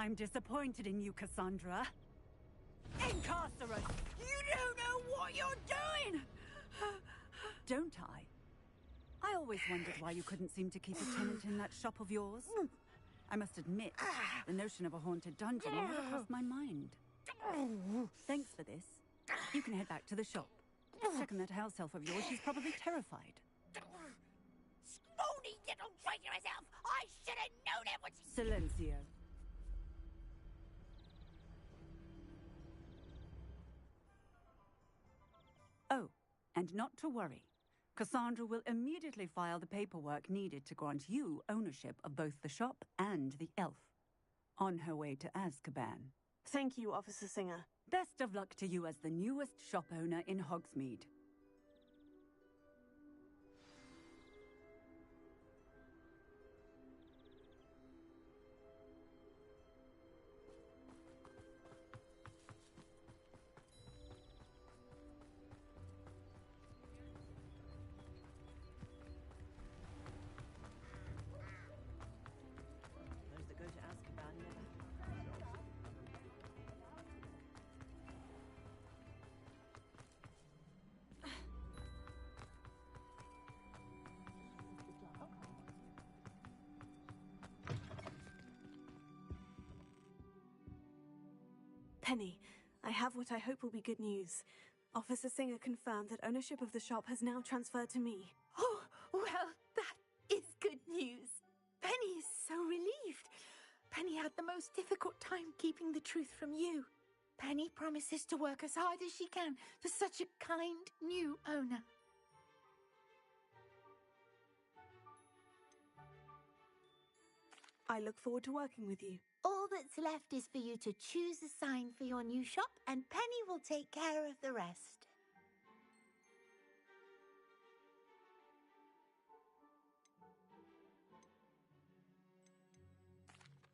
Speaker 18: I'm disappointed in you, Cassandra. Incarcerate! You don't know what you're doing! Don't I? I always wondered why you couldn't seem to keep a tenant in that shop of yours. I must admit, the notion of a haunted dungeon never crossed my mind. Thanks for this. You can head back to the shop. Checking that house elf of yours, she's probably terrified.
Speaker 16: Scrawny little traitorous elf! I should have known it was...
Speaker 18: Silencio. Oh, and not to worry. Cassandra will immediately file the paperwork needed to grant you ownership of both the shop and the elf. On her way to Azkaban.
Speaker 8: Thank you, Officer Singer.
Speaker 18: Best of luck to you as the newest shop owner in Hogsmeade.
Speaker 11: Those that go to Azkaban never.
Speaker 8: Penny, I have what I hope will be good news. Officer Singer confirmed that ownership of the shop has now transferred to me.
Speaker 16: Oh, well, that is good news. Penny is so relieved. Penny had the most difficult time keeping the truth from you. Penny promises to work as hard as she can for such a kind new owner.
Speaker 8: I look forward to working with you.
Speaker 16: All that's left is for you to choose a sign for your new shop, and Penny will take care of the rest.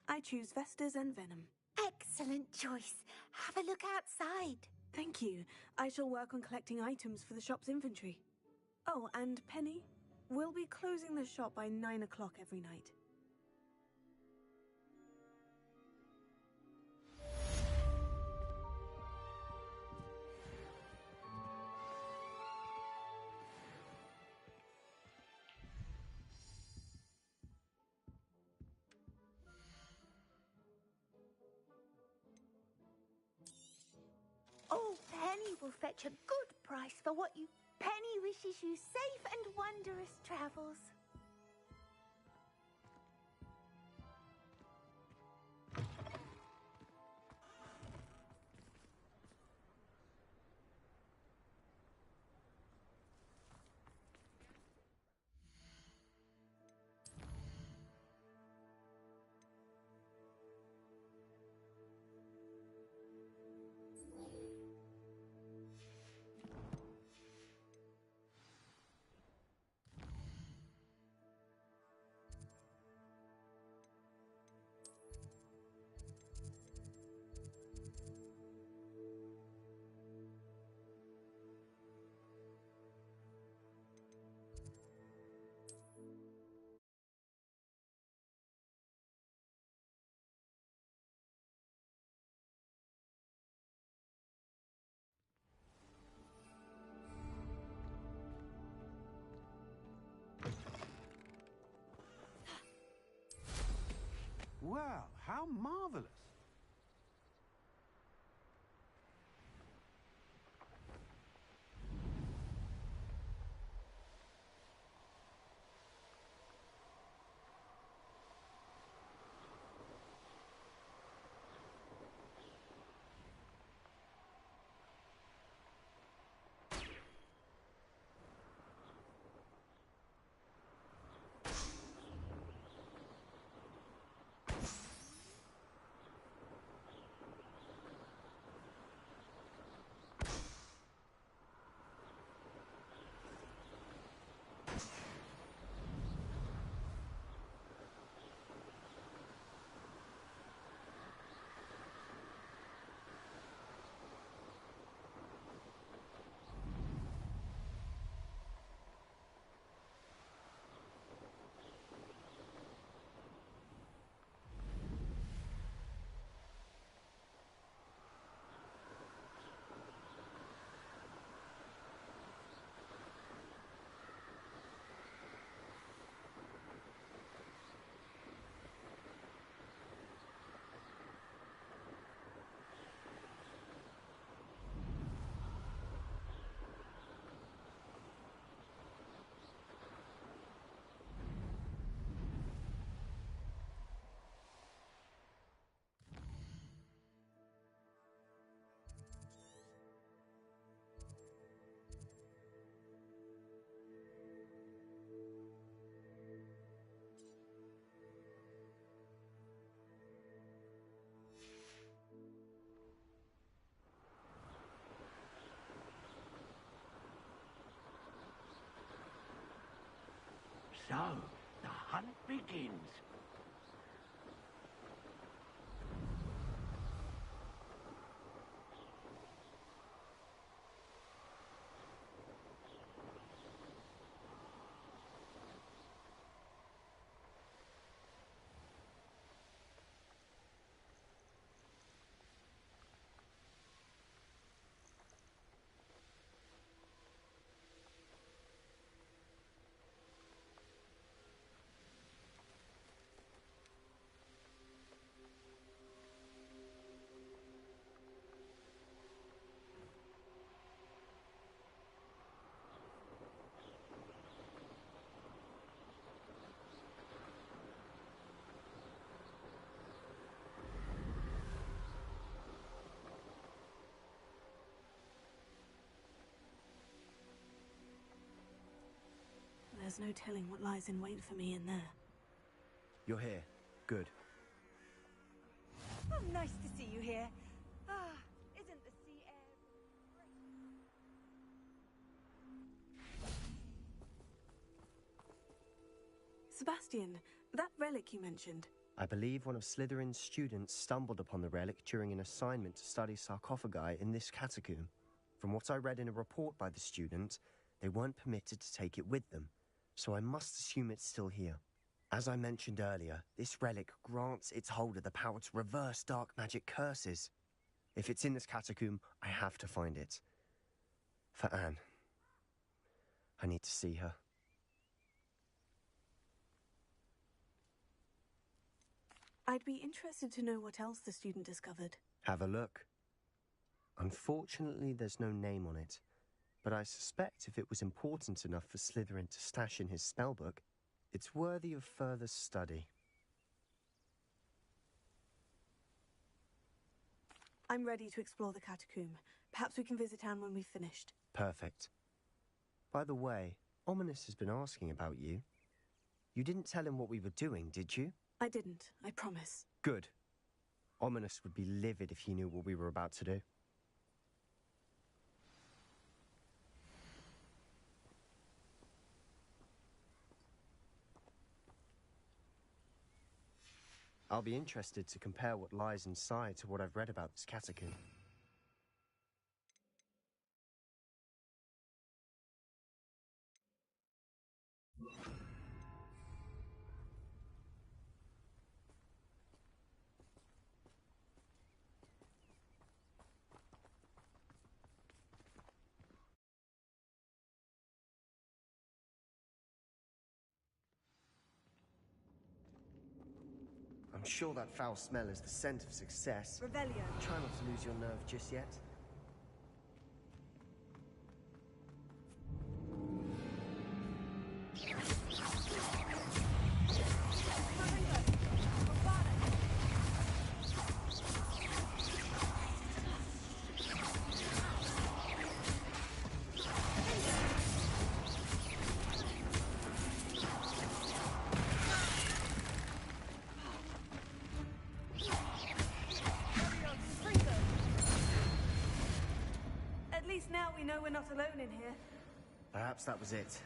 Speaker 8: I choose Vestas and Venom.
Speaker 16: Excellent choice. Have a look outside.
Speaker 8: Thank you. I shall work on collecting items for the shop's inventory. Oh, and Penny, we'll be closing the shop by 9 o'clock every night.
Speaker 16: Oh, Penny will fetch a good price for what you... Penny wishes you safe and wondrous travels.
Speaker 10: Well, how marvelous.
Speaker 6: So, the hunt begins.
Speaker 8: There's no telling what lies in wait for me in there.
Speaker 7: You're here. Good.
Speaker 16: Oh, nice to see you here. Ah, isn't the sea air great?
Speaker 8: Sebastian, that relic you mentioned.
Speaker 7: I believe one of Slytherin's students stumbled upon the relic during an assignment to study sarcophagi in this catacomb. From what I read in a report by the student, they weren't permitted to take it with them, so I must assume it's still here. As I mentioned earlier, this relic grants its holder the power to reverse dark magic curses. If it's in this catacomb, I have to find it. For Anne. I need to see her.
Speaker 8: I'd be interested to know what else the student discovered.
Speaker 7: Have a look. Unfortunately, there's no name on it, but I suspect if it was important enough for Slytherin to stash in his spellbook, it's worthy of further study.
Speaker 8: I'm ready to explore the catacomb. Perhaps we can visit Anne when we've finished.
Speaker 7: Perfect. By the way, Ominous has been asking about you. You didn't tell him what we were doing, did you?
Speaker 8: I didn't, I promise.
Speaker 7: Good. Ominous would be livid if he knew what we were about to do. I'll be interested to compare what lies inside to what I've read about this catacomb. I'm sure that foul smell is the scent of success.
Speaker 16: Revelio.
Speaker 7: Try not to lose your nerve just yet.
Speaker 8: At least now we know we're not alone in here.
Speaker 7: Perhaps that was it.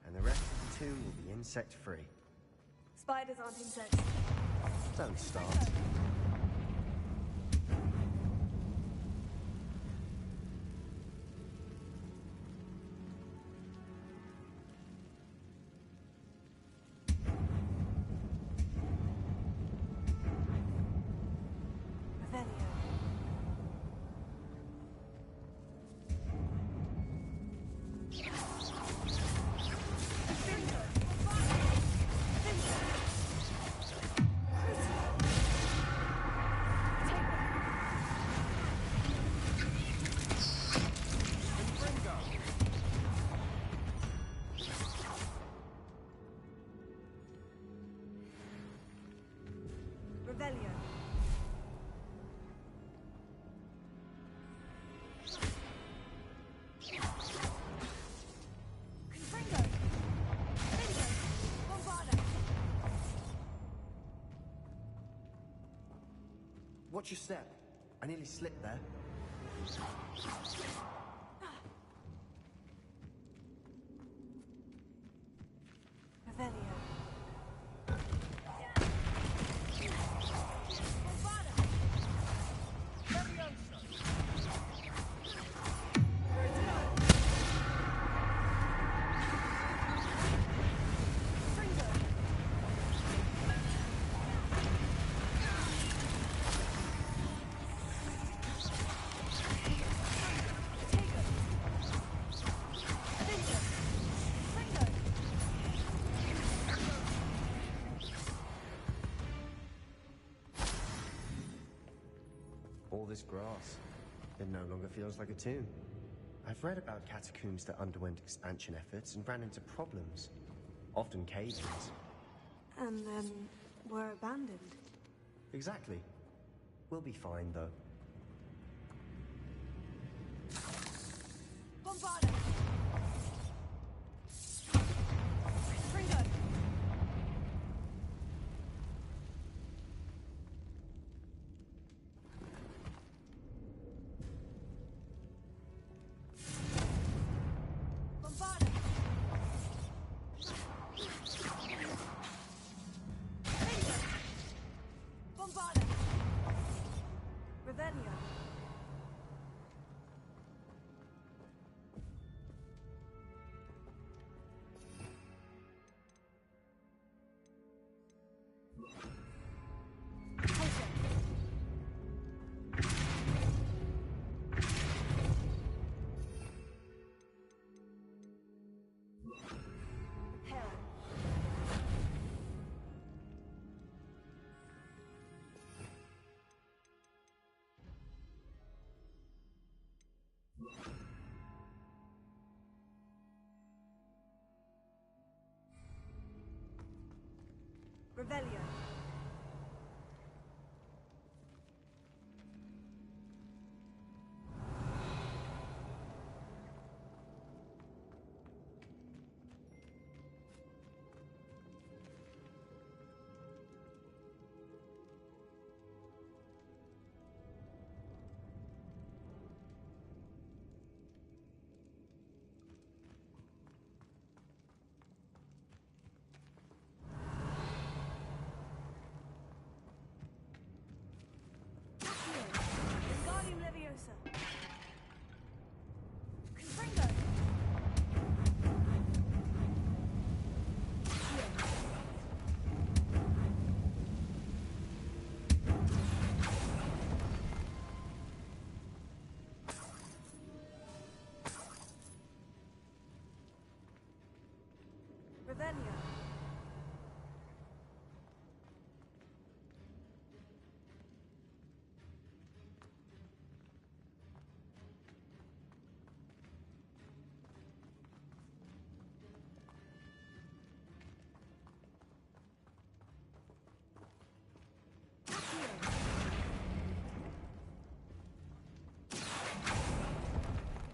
Speaker 7: And the rest of the tomb will be insect-free.
Speaker 8: Spiders aren't insects.
Speaker 7: Don't start.
Speaker 8: Revelio.
Speaker 7: Watch your step. I nearly slipped there.
Speaker 8: Revelio.
Speaker 7: All this grass, it no longer feels like a tomb. I've read about catacombs that underwent expansion efforts and ran into problems, often cave-ins.
Speaker 8: And then were abandoned.
Speaker 7: Exactly. We'll be fine, though.
Speaker 8: Bombarda! Ringo! Bombarda! Ringo! Bombarda! Revelio! Revelio. Wingardium Leviosa. Confringo. Revelio.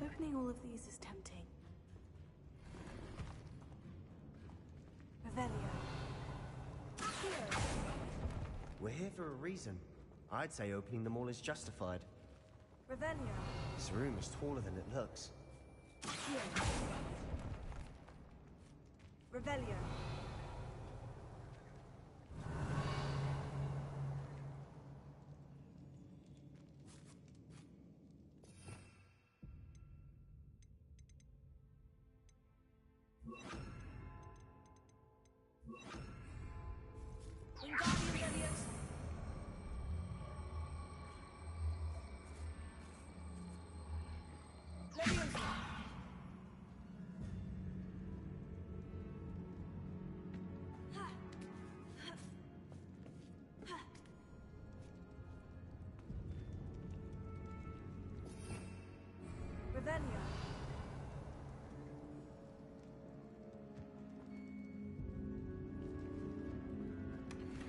Speaker 8: Opening all of these is tempting. Revelio.
Speaker 7: We're here for a reason. I'd say opening them all is justified.
Speaker 8: Revelio.
Speaker 7: This room is taller than it looks.
Speaker 8: Revelio. Wingardium Leviosa. Leviosa. Revelio.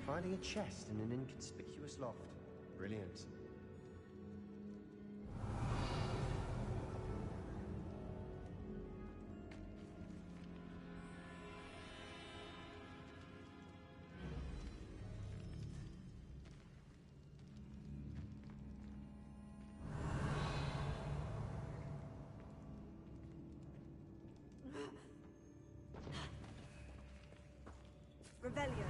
Speaker 7: Finding a chest in an inconspicuous loft. Brilliant.
Speaker 8: Revelio.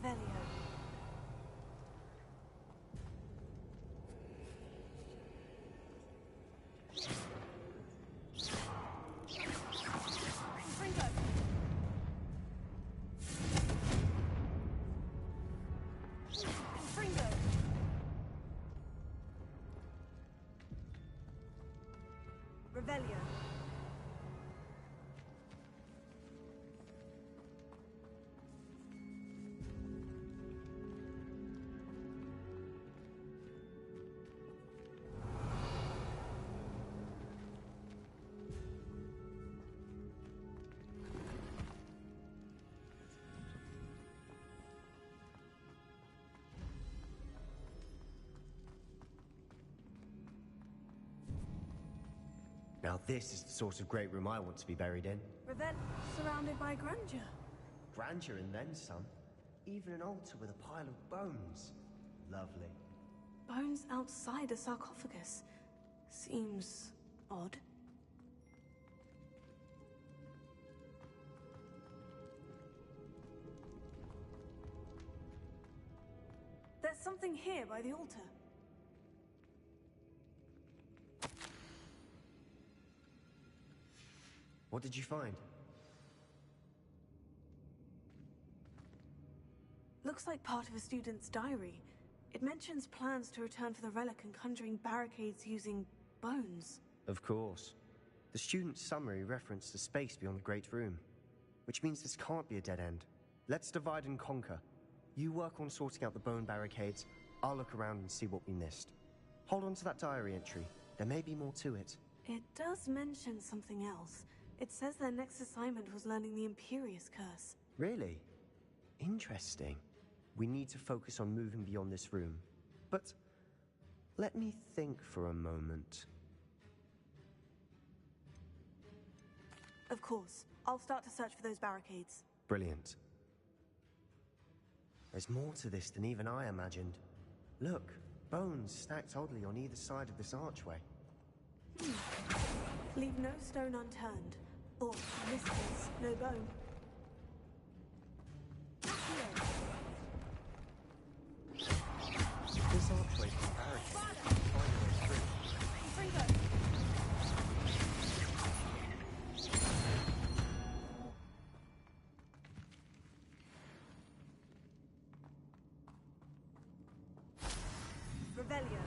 Speaker 8: Revelio. Revelio.
Speaker 7: Now this is the sort of great room I want to be buried in.
Speaker 8: Revel surrounded by grandeur.
Speaker 7: Grandeur and then some. Even an altar with a pile of bones. Lovely.
Speaker 8: Bones outside a sarcophagus. Seems odd. There's something here by the altar.
Speaker 7: What did you find?
Speaker 8: Looks like part of a student's diary. It mentions plans to return for the relic and conjuring barricades using bones.
Speaker 7: Of course. The student's summary referenced a space beyond the Great Room, which means this can't be a dead end. Let's divide and conquer. You work on sorting out the bone barricades, I'll look around and see what we missed. Hold on to that diary entry. There may be more to it.
Speaker 8: It does mention something else. It says their next assignment was learning the Imperious Curse.
Speaker 7: Really? Interesting. We need to focus on moving beyond this room. But let me think for a moment.
Speaker 8: Of course. I'll start to search for those barricades.
Speaker 7: Brilliant. There's more to this than even I imagined. Look, bones stacked oddly on either side of this archway.
Speaker 8: Leave no stone unturned. Or, in this case, no bone.
Speaker 7: This archway is barricaded. Find a way through.
Speaker 8: Revelio.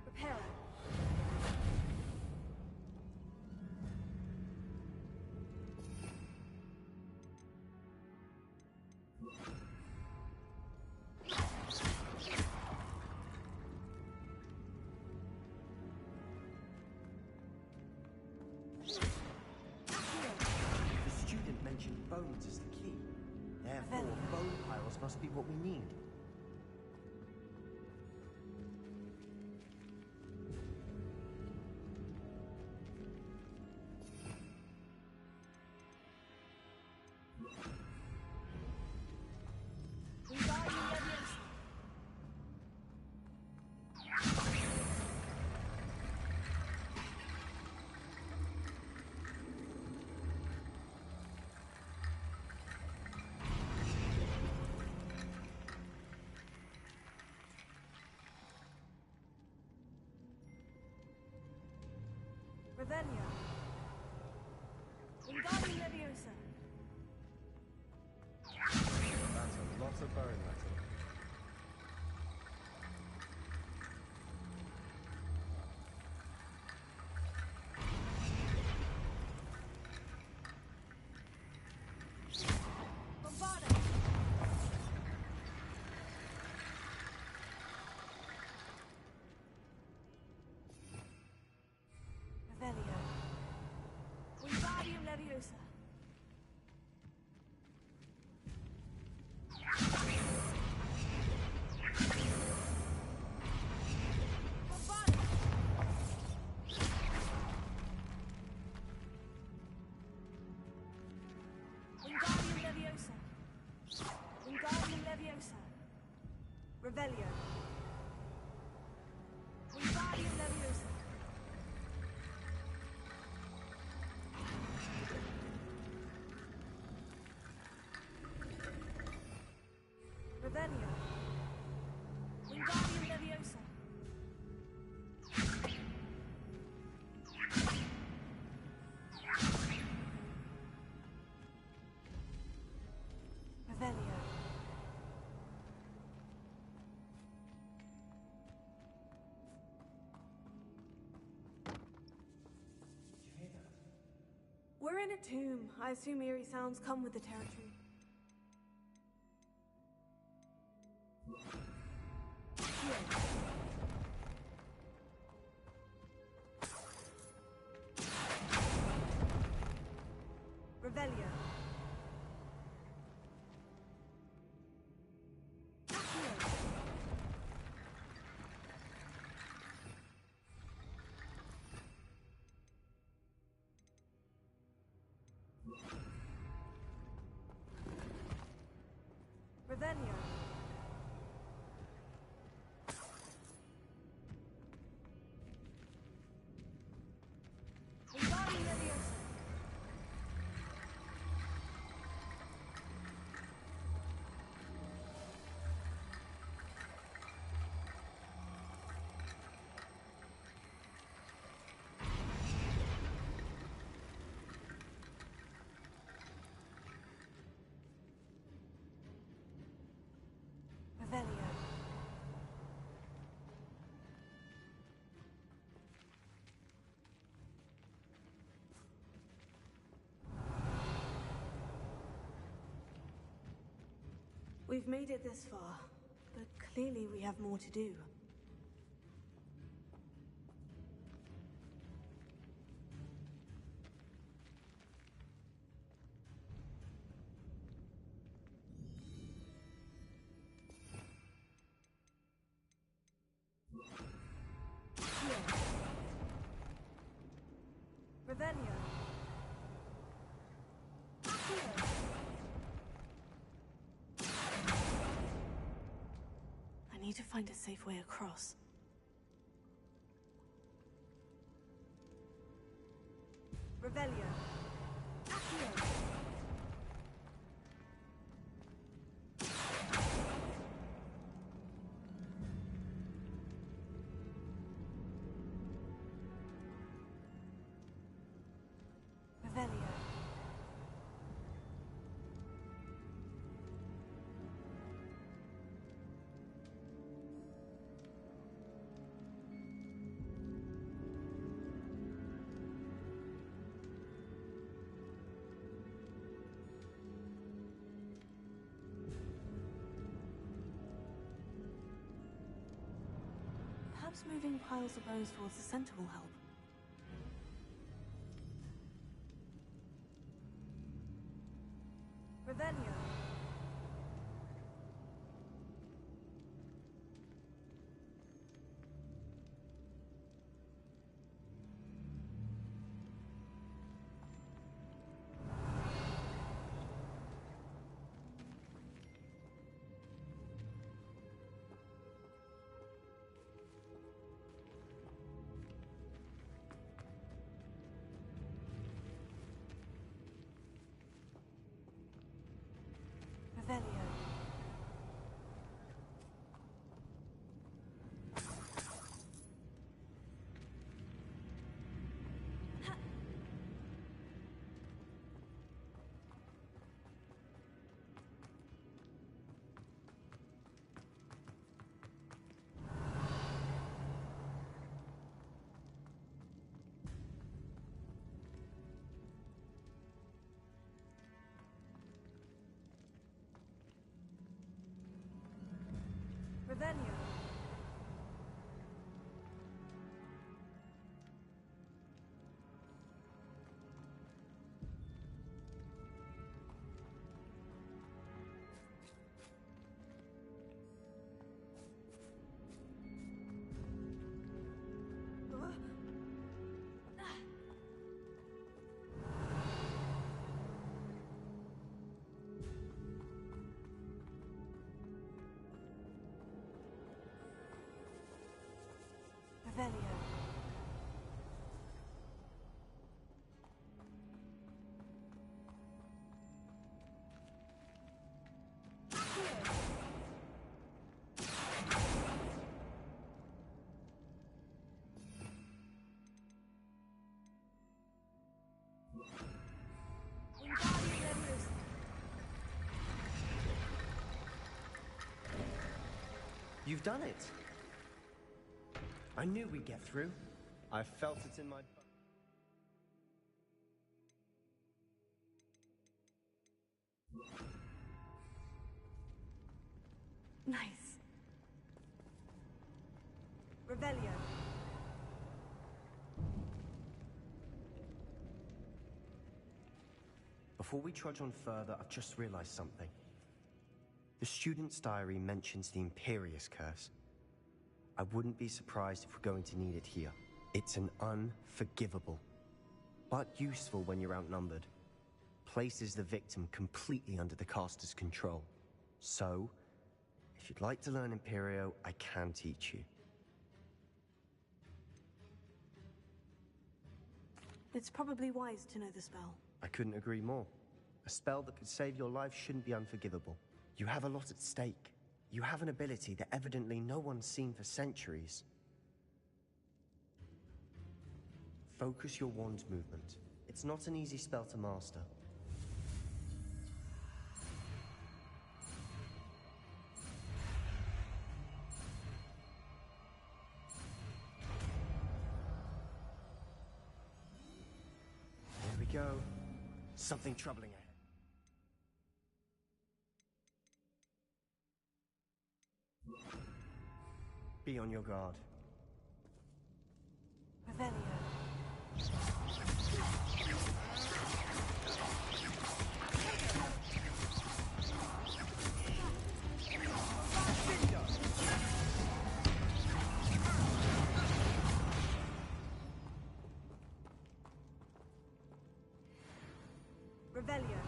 Speaker 8: Reparo.
Speaker 7: The student mentioned bones as the key. Therefore, bone piles must be what we need.
Speaker 8: Revelio. Wingardium Leviosa.
Speaker 21: in a tomb. I assume eerie sounds come with the territory. Revelio. Revelio. Wingardium Leviosa. Revelio. We've made it this far, but clearly we have more to do. Revelio. I need to find a safe way across. Revelio. Revelio. Perhaps moving piles of bones towards the center will help. Revelio. Revelio. Revelio. Revelio. Wingardium Leviosa.
Speaker 7: You've done it! I knew we'd get through. I felt it in my...
Speaker 8: Revelio.
Speaker 7: Before we trudge on further, I've just realized something. The student's diary mentions the Imperius Curse. I wouldn't be surprised if we're going to need it here. It's an unforgivable, but useful when you're outnumbered. Places the victim completely under the caster's control. So, if you'd like to learn Imperio, I can teach you.
Speaker 8: It's probably wise to know the spell.
Speaker 7: I couldn't agree more. A spell that could save your life shouldn't be unforgivable. You have a lot at stake. You have an ability that evidently no one's seen for centuries. Focus your wand movement. It's not an easy spell to master. Here we go. Something troubling ahead. Be on your guard.
Speaker 8: Revelio. Revelio.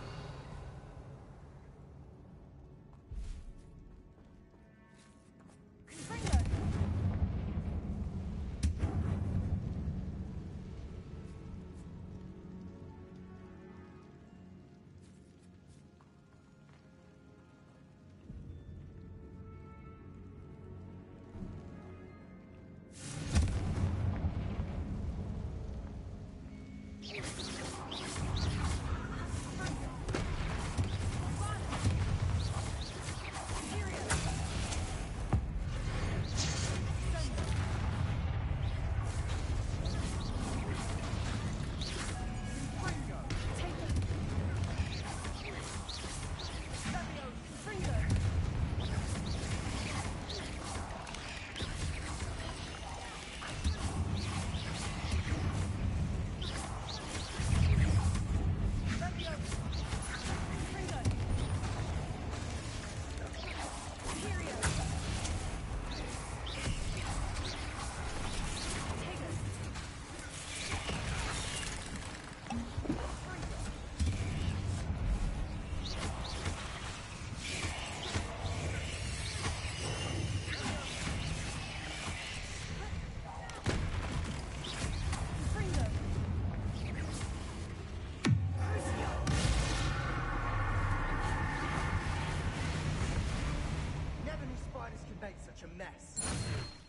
Speaker 7: Make such a mess.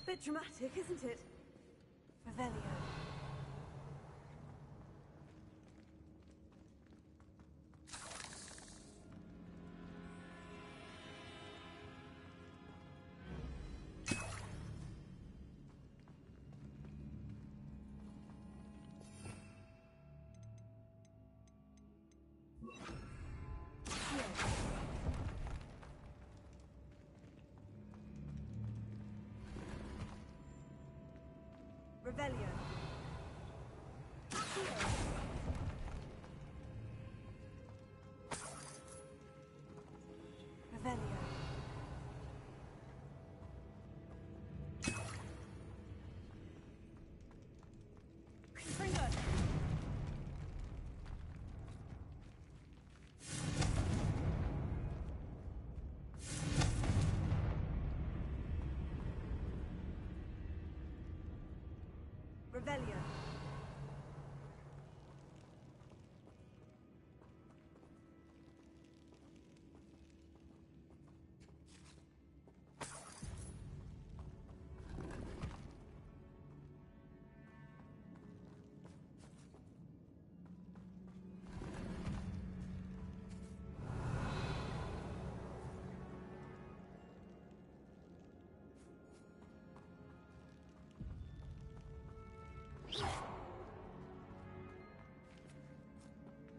Speaker 8: Bit dramatic, isn't it? Revelio. Revelio. Revelio. Revelio.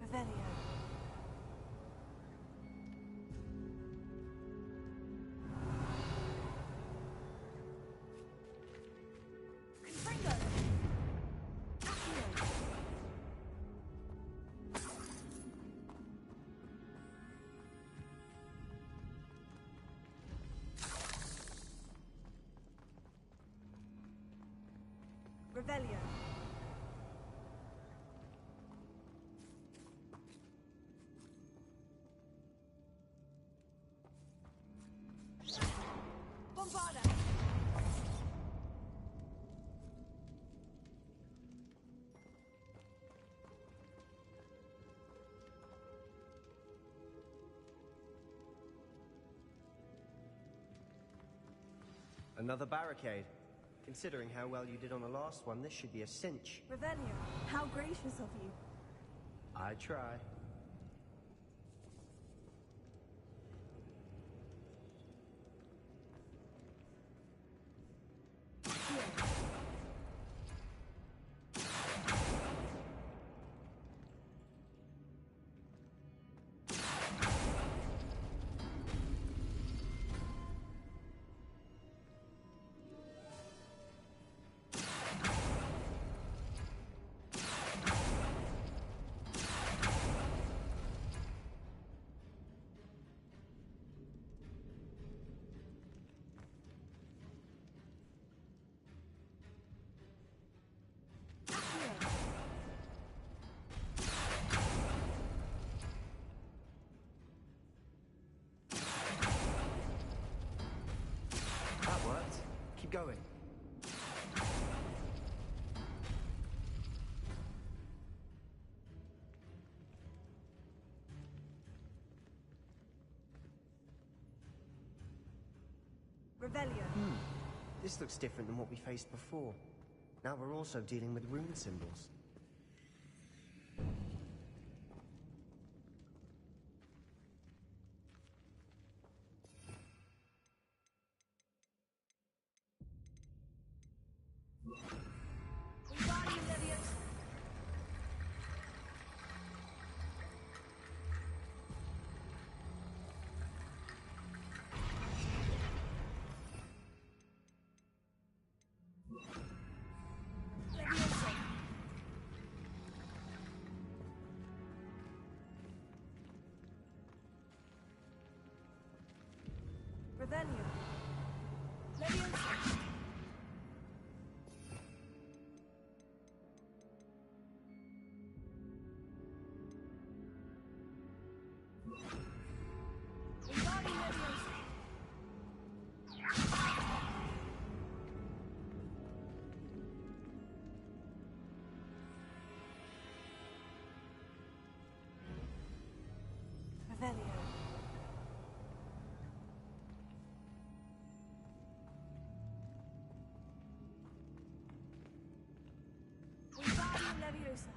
Speaker 8: Revelio.
Speaker 16: Revelio. Bombarda.
Speaker 7: Another barricade. Considering how well you did on the last one, this should be a cinch.
Speaker 16: Revelio, how gracious of you.
Speaker 7: I try. That worked. Keep going.
Speaker 16: Revelio.
Speaker 7: This looks different than what we faced before. Now we're also dealing with rune symbols.
Speaker 16: Revelio. Leviosa. Wingardium Leviosa. Revelio. Wingardium Leviosa.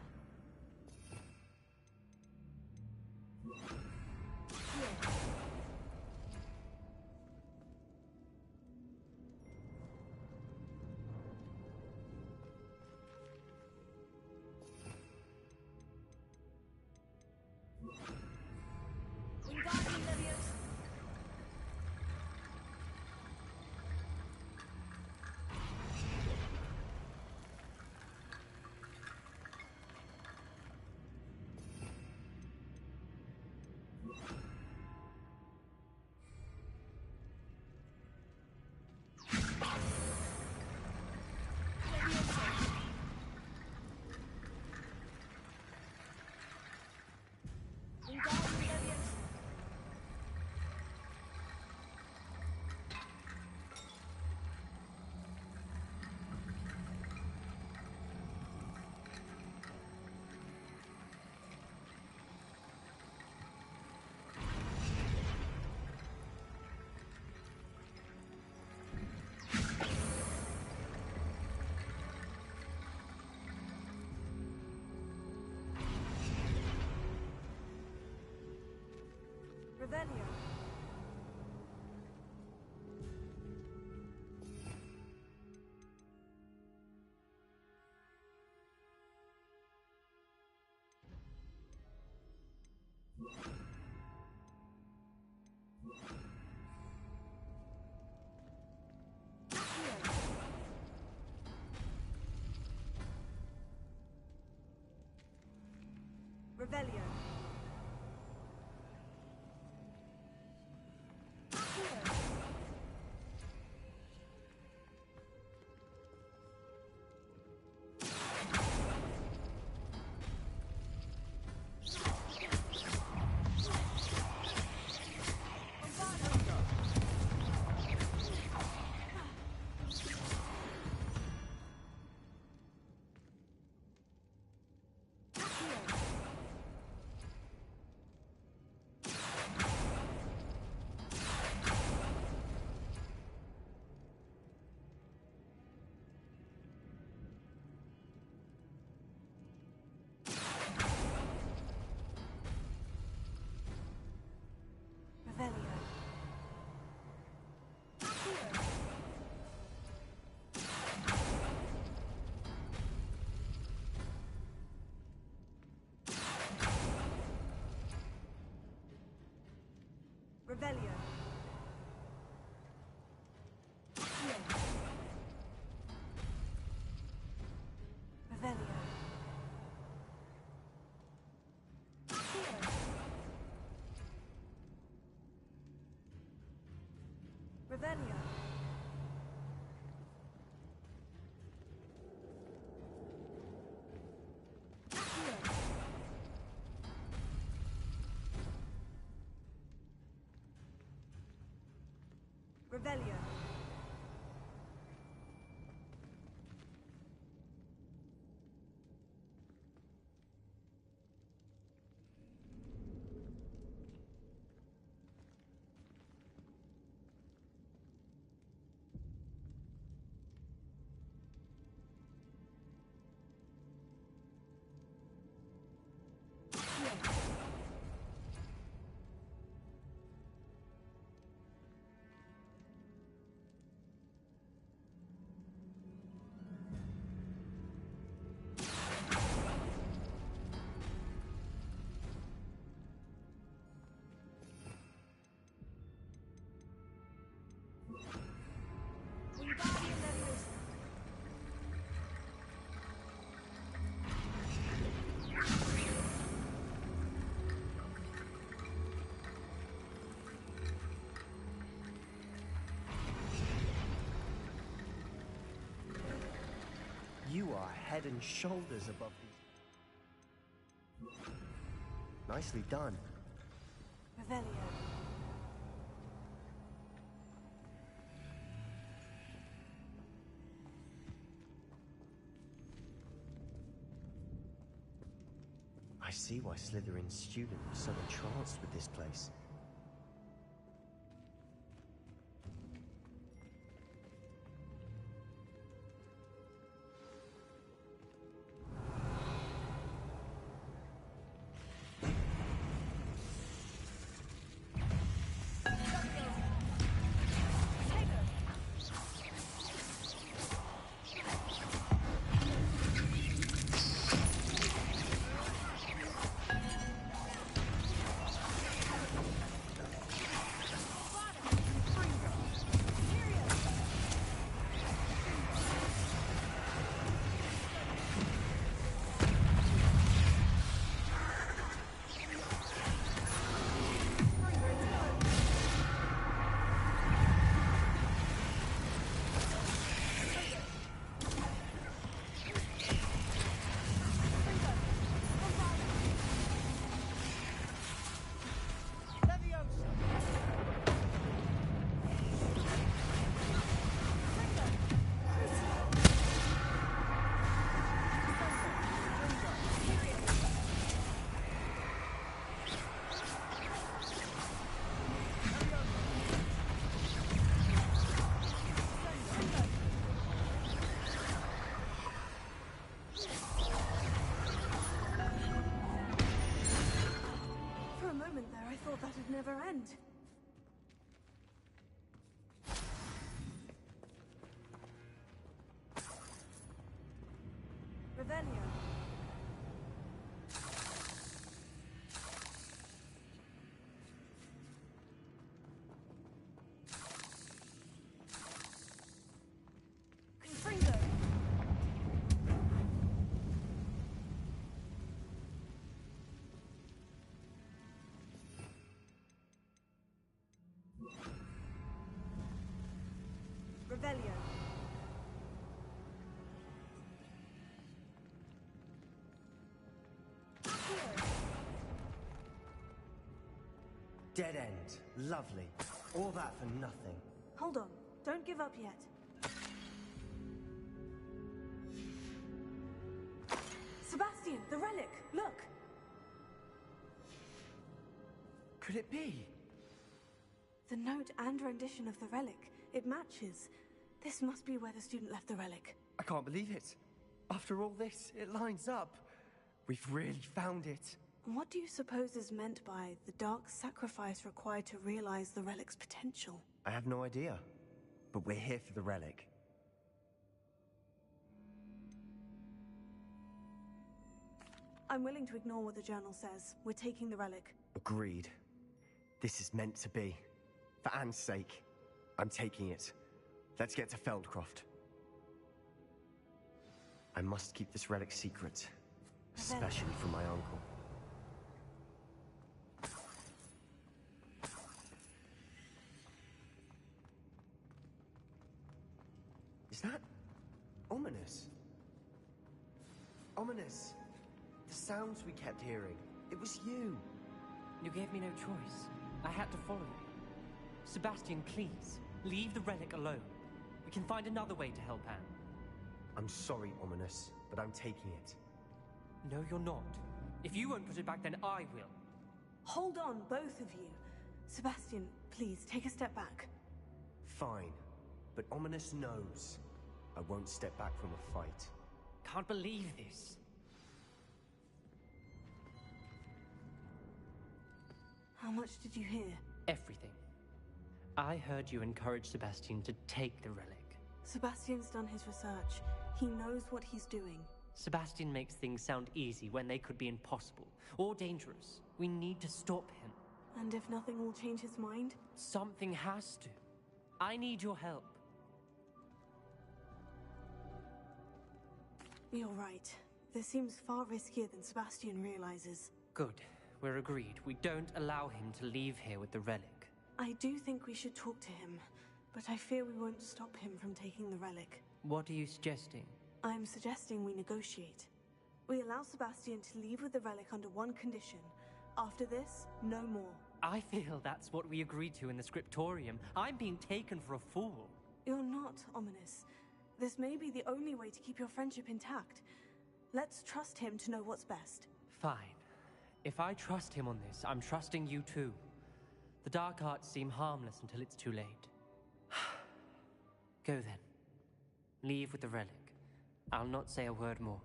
Speaker 16: Wingardium Leviosa. Wingardium Leviosa. Revelio. Revelio.
Speaker 8: Revelio. Revelio. Revelio. Revelio.
Speaker 7: You are head and shoulders above these. Nicely done.
Speaker 8: Revelio.
Speaker 7: I see why Slytherin's students were so entranced with this place.
Speaker 8: Never end. Revelio. Confringo. Revelio.
Speaker 7: Dead end. Lovely. All that for nothing.
Speaker 8: Hold on. Don't give up yet. Sebastian, the relic! Look!
Speaker 5: Could it be?
Speaker 8: The note and rendition of the relic. It matches. This must be where the student left the relic.
Speaker 5: I can't believe it. After all this, it lines up. We've really found it.
Speaker 8: What do you suppose is meant by the dark sacrifice required to realize the relic's potential?
Speaker 7: I have no idea. But we're here for the relic.
Speaker 8: I'm willing to ignore what the journal says. We're taking the relic.
Speaker 7: Agreed. This is meant to be. For Anne's sake, I'm taking it. Let's get to Feldcroft. I must keep this relic secret, especially from my uncle. Is that ominous? Ominous! The sounds we kept hearing. It was you.
Speaker 11: You gave me no choice. I had to follow you. Sebastian, please, leave the relic alone. We can find another way to help Anne.
Speaker 7: I'm sorry, Ominous, but I'm taking it.
Speaker 11: No, you're not. If you won't put it back, then I will.
Speaker 8: Hold on, both of you. Sebastian, please, take a step back.
Speaker 7: Fine, but Ominous knows. I won't step back from a fight.
Speaker 11: Can't believe this.
Speaker 8: How much did you hear?
Speaker 11: Everything. I heard you encourage Sebastian to take the relic.
Speaker 8: Sebastian's done his research. He knows what he's doing.
Speaker 11: Sebastian makes things sound easy when they could be impossible or dangerous. We need to stop him.
Speaker 8: And if nothing will change his mind?
Speaker 11: Something has to. I need your help.
Speaker 8: You're right. This seems far riskier than Sebastian realizes.
Speaker 11: Good. We're agreed. We don't allow him to leave here with the relic.
Speaker 8: I do think we should talk to him, but I fear we won't stop him from taking the relic.
Speaker 11: What are you suggesting?
Speaker 8: I'm suggesting we negotiate. We allow Sebastian to leave with the relic under one condition. After this, no more.
Speaker 11: I feel that's what we agreed to in the scriptorium. I'm being taken for a fool.
Speaker 8: You're not, Ominous. This may be the only way to keep your friendship intact. Let's trust him to know what's best.
Speaker 11: Fine. If I trust him on this, I'm trusting you too. The dark arts seem harmless until it's too late. Go then. Leave with the relic. I'll not say a word more.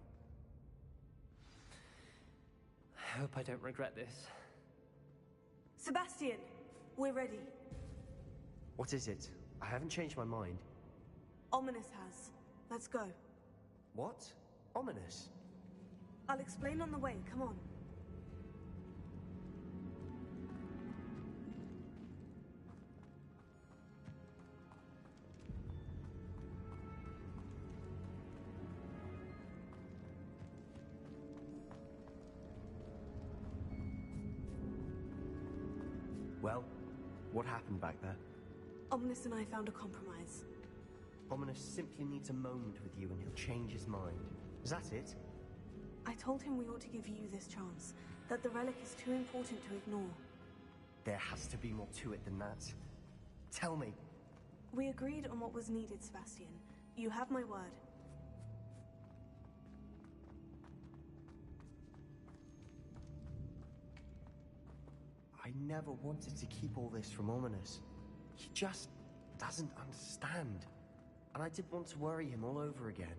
Speaker 11: I hope I don't regret this.
Speaker 8: Sebastian, we're ready.
Speaker 7: What is it? I haven't changed my mind.
Speaker 8: Ominous has. Let's go.
Speaker 7: What? Ominous?
Speaker 8: I'll explain on the way. Come on.
Speaker 7: Well, what happened back there?
Speaker 8: Ominous and I found a compromise.
Speaker 7: Ominous simply needs a moment with you and he'll change his mind. Is that it?
Speaker 8: I told him we ought to give you this chance, that the relic is too important to ignore.
Speaker 7: There has to be more to it than that. Tell me.
Speaker 8: We agreed on what was needed, Sebastian. You have my word.
Speaker 7: I never wanted to keep all this from Ominous. He just doesn't understand. And I didn't want to worry him all over again.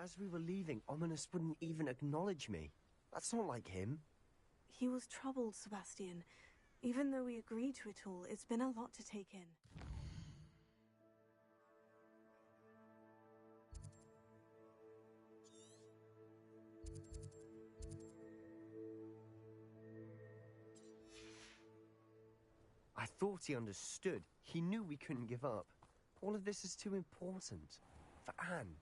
Speaker 7: As we were leaving, Ominous wouldn't even acknowledge me. That's not like him.
Speaker 8: He was troubled, Sebastian. Even though we agreed to it all, it's been a lot to take in.
Speaker 7: I thought he understood. He knew we couldn't give up. All of this is too important. For Anne.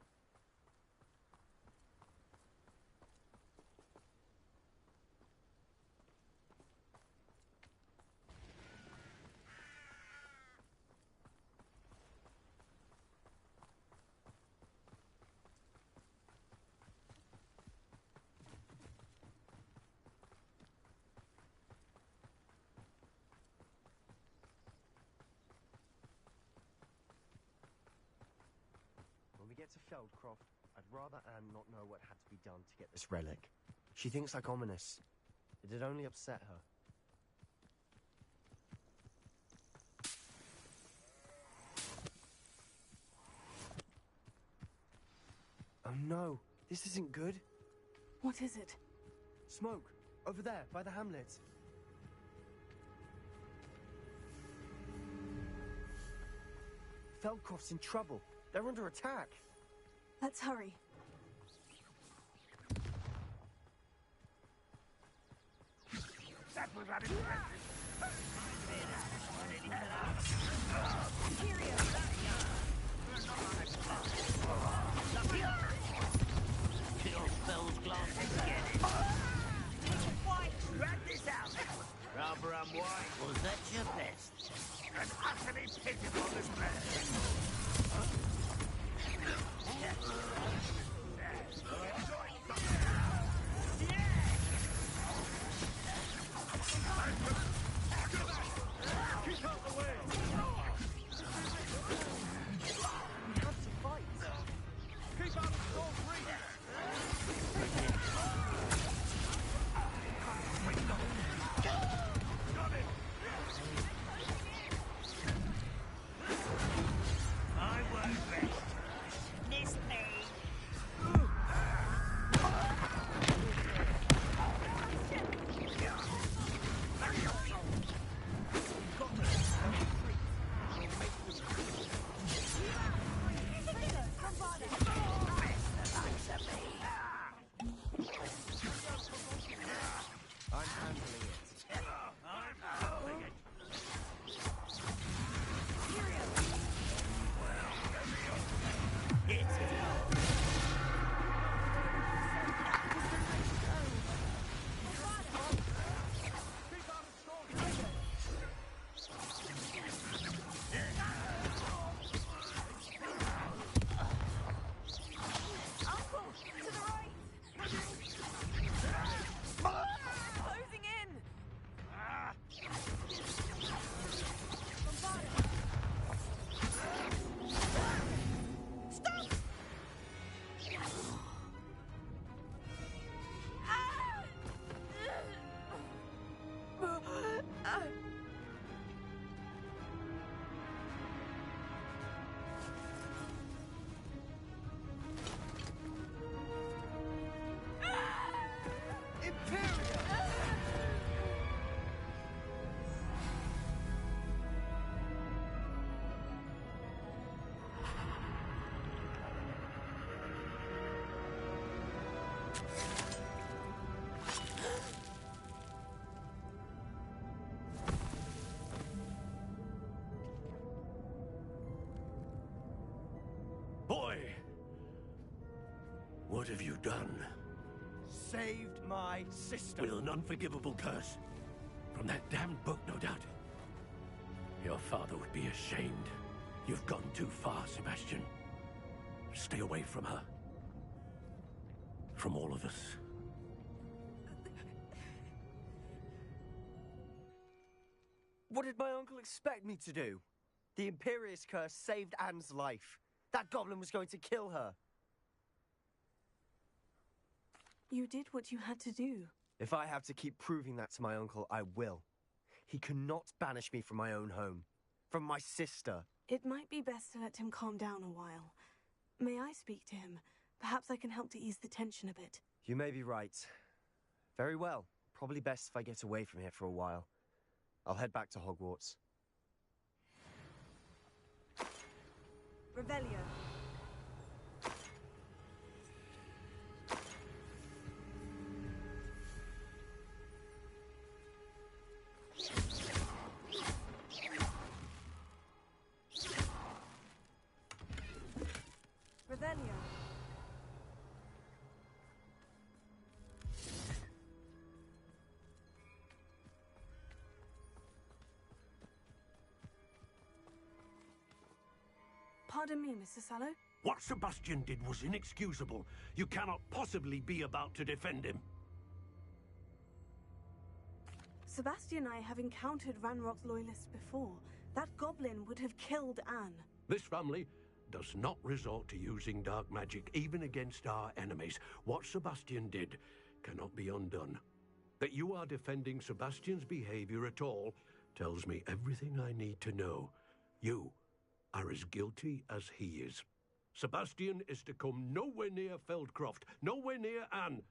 Speaker 7: get to Feldcroft, I'd rather Anne not know what had to be done to get this relic. She thinks like ominous. It'd only upset her. Oh no, this isn't good.
Speaker 21: What is it?
Speaker 7: Smoke, over there, by the hamlet. Feldcroft's in trouble. They're under attack.
Speaker 21: Let's hurry.
Speaker 14: That was
Speaker 6: Kill spells glasses again.
Speaker 14: White, drag this out.
Speaker 6: Rather unwise. Was that your best?
Speaker 14: An utterly pitiful display. Keep out the way.
Speaker 7: We have to fight.
Speaker 14: Keep out of Storm's reach. Got it.
Speaker 6: I won't rest. Miss me.
Speaker 7: I'm handling it.
Speaker 14: I'm handling it.
Speaker 21: Closing in!
Speaker 14: Stop!
Speaker 1: Boy! What have you done?
Speaker 7: Saved my sister.
Speaker 1: With an unforgivable curse. From that damned book, no doubt. Your father would be ashamed. You've gone too far, Sebastian. Stay away from her. From all of us.
Speaker 7: What did my uncle expect me to do? The Imperious curse saved Anne's life. That goblin was going to kill her.
Speaker 21: You did what you had to do.
Speaker 7: If I have to keep proving that to my uncle, I will. He cannot banish me from my own home. From my sister.
Speaker 21: It might be best to let him calm down a while. May I speak to him? Perhaps I can help to ease the tension a bit.
Speaker 7: You may be right. Very well. Probably best if I get away from here for a while. I'll head back to Hogwarts.
Speaker 21: Revelio. Revelio. Pardon me, Mr. Sallow.
Speaker 1: What Sebastian did was inexcusable. You cannot possibly be about to defend him.
Speaker 21: Sebastian and I have encountered Ranrock's loyalists before. That goblin would have killed Anne.
Speaker 1: This family does not resort to using dark magic even against our enemies. What Sebastian did cannot be undone. That you are defending Sebastian's behavior at all tells me everything I need to know. You are as guilty as he is. Sebastian is to come nowhere near Feldcroft, nowhere near Anne.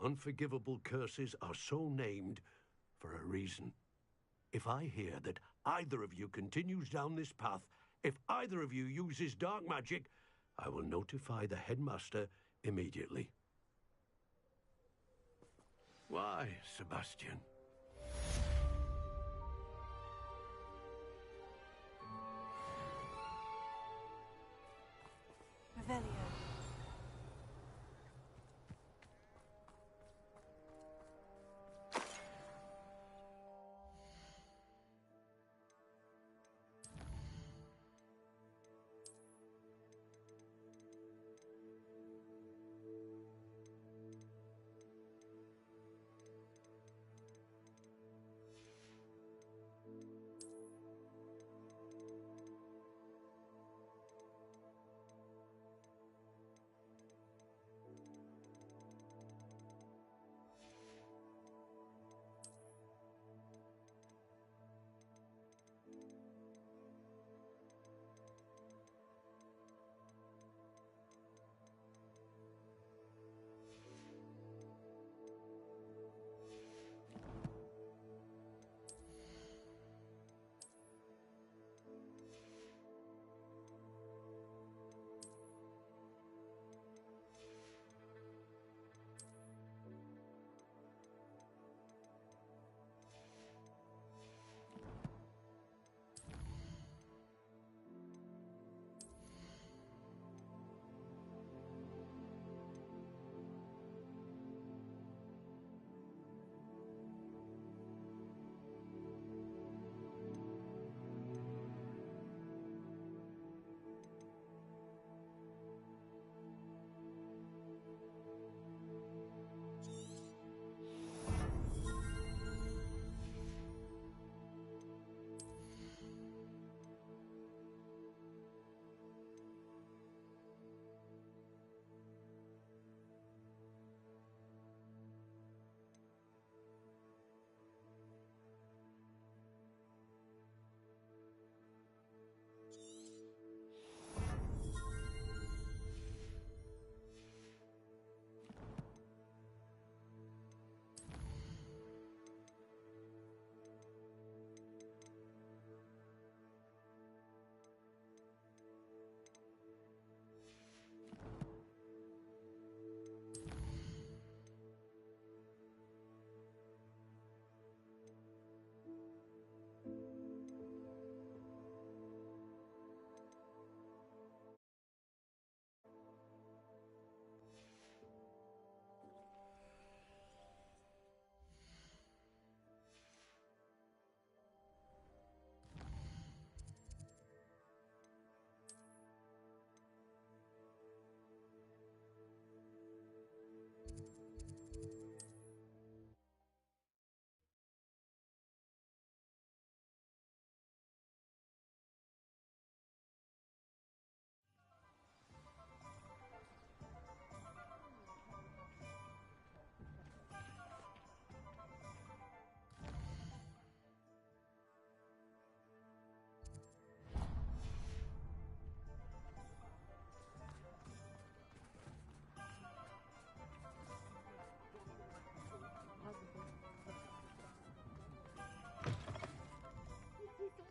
Speaker 1: Unforgivable curses are so named for a reason. If I hear that either of you continues down this path, if either of you uses dark magic, I will notify the headmaster immediately. Why, Sebastian?
Speaker 3: Revelio.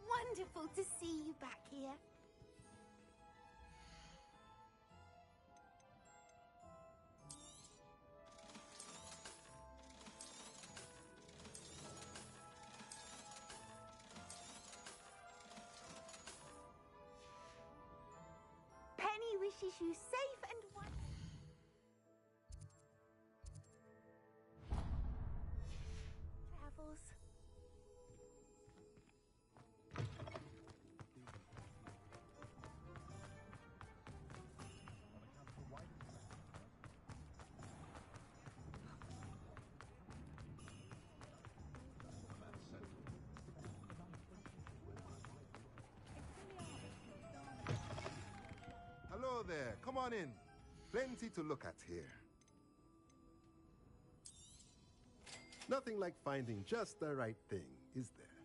Speaker 16: Wonderful to see you back here. Penny wishes you safe and travels.
Speaker 17: there. Come on in. Plenty to look at here. Nothing like finding just the right thing, is there?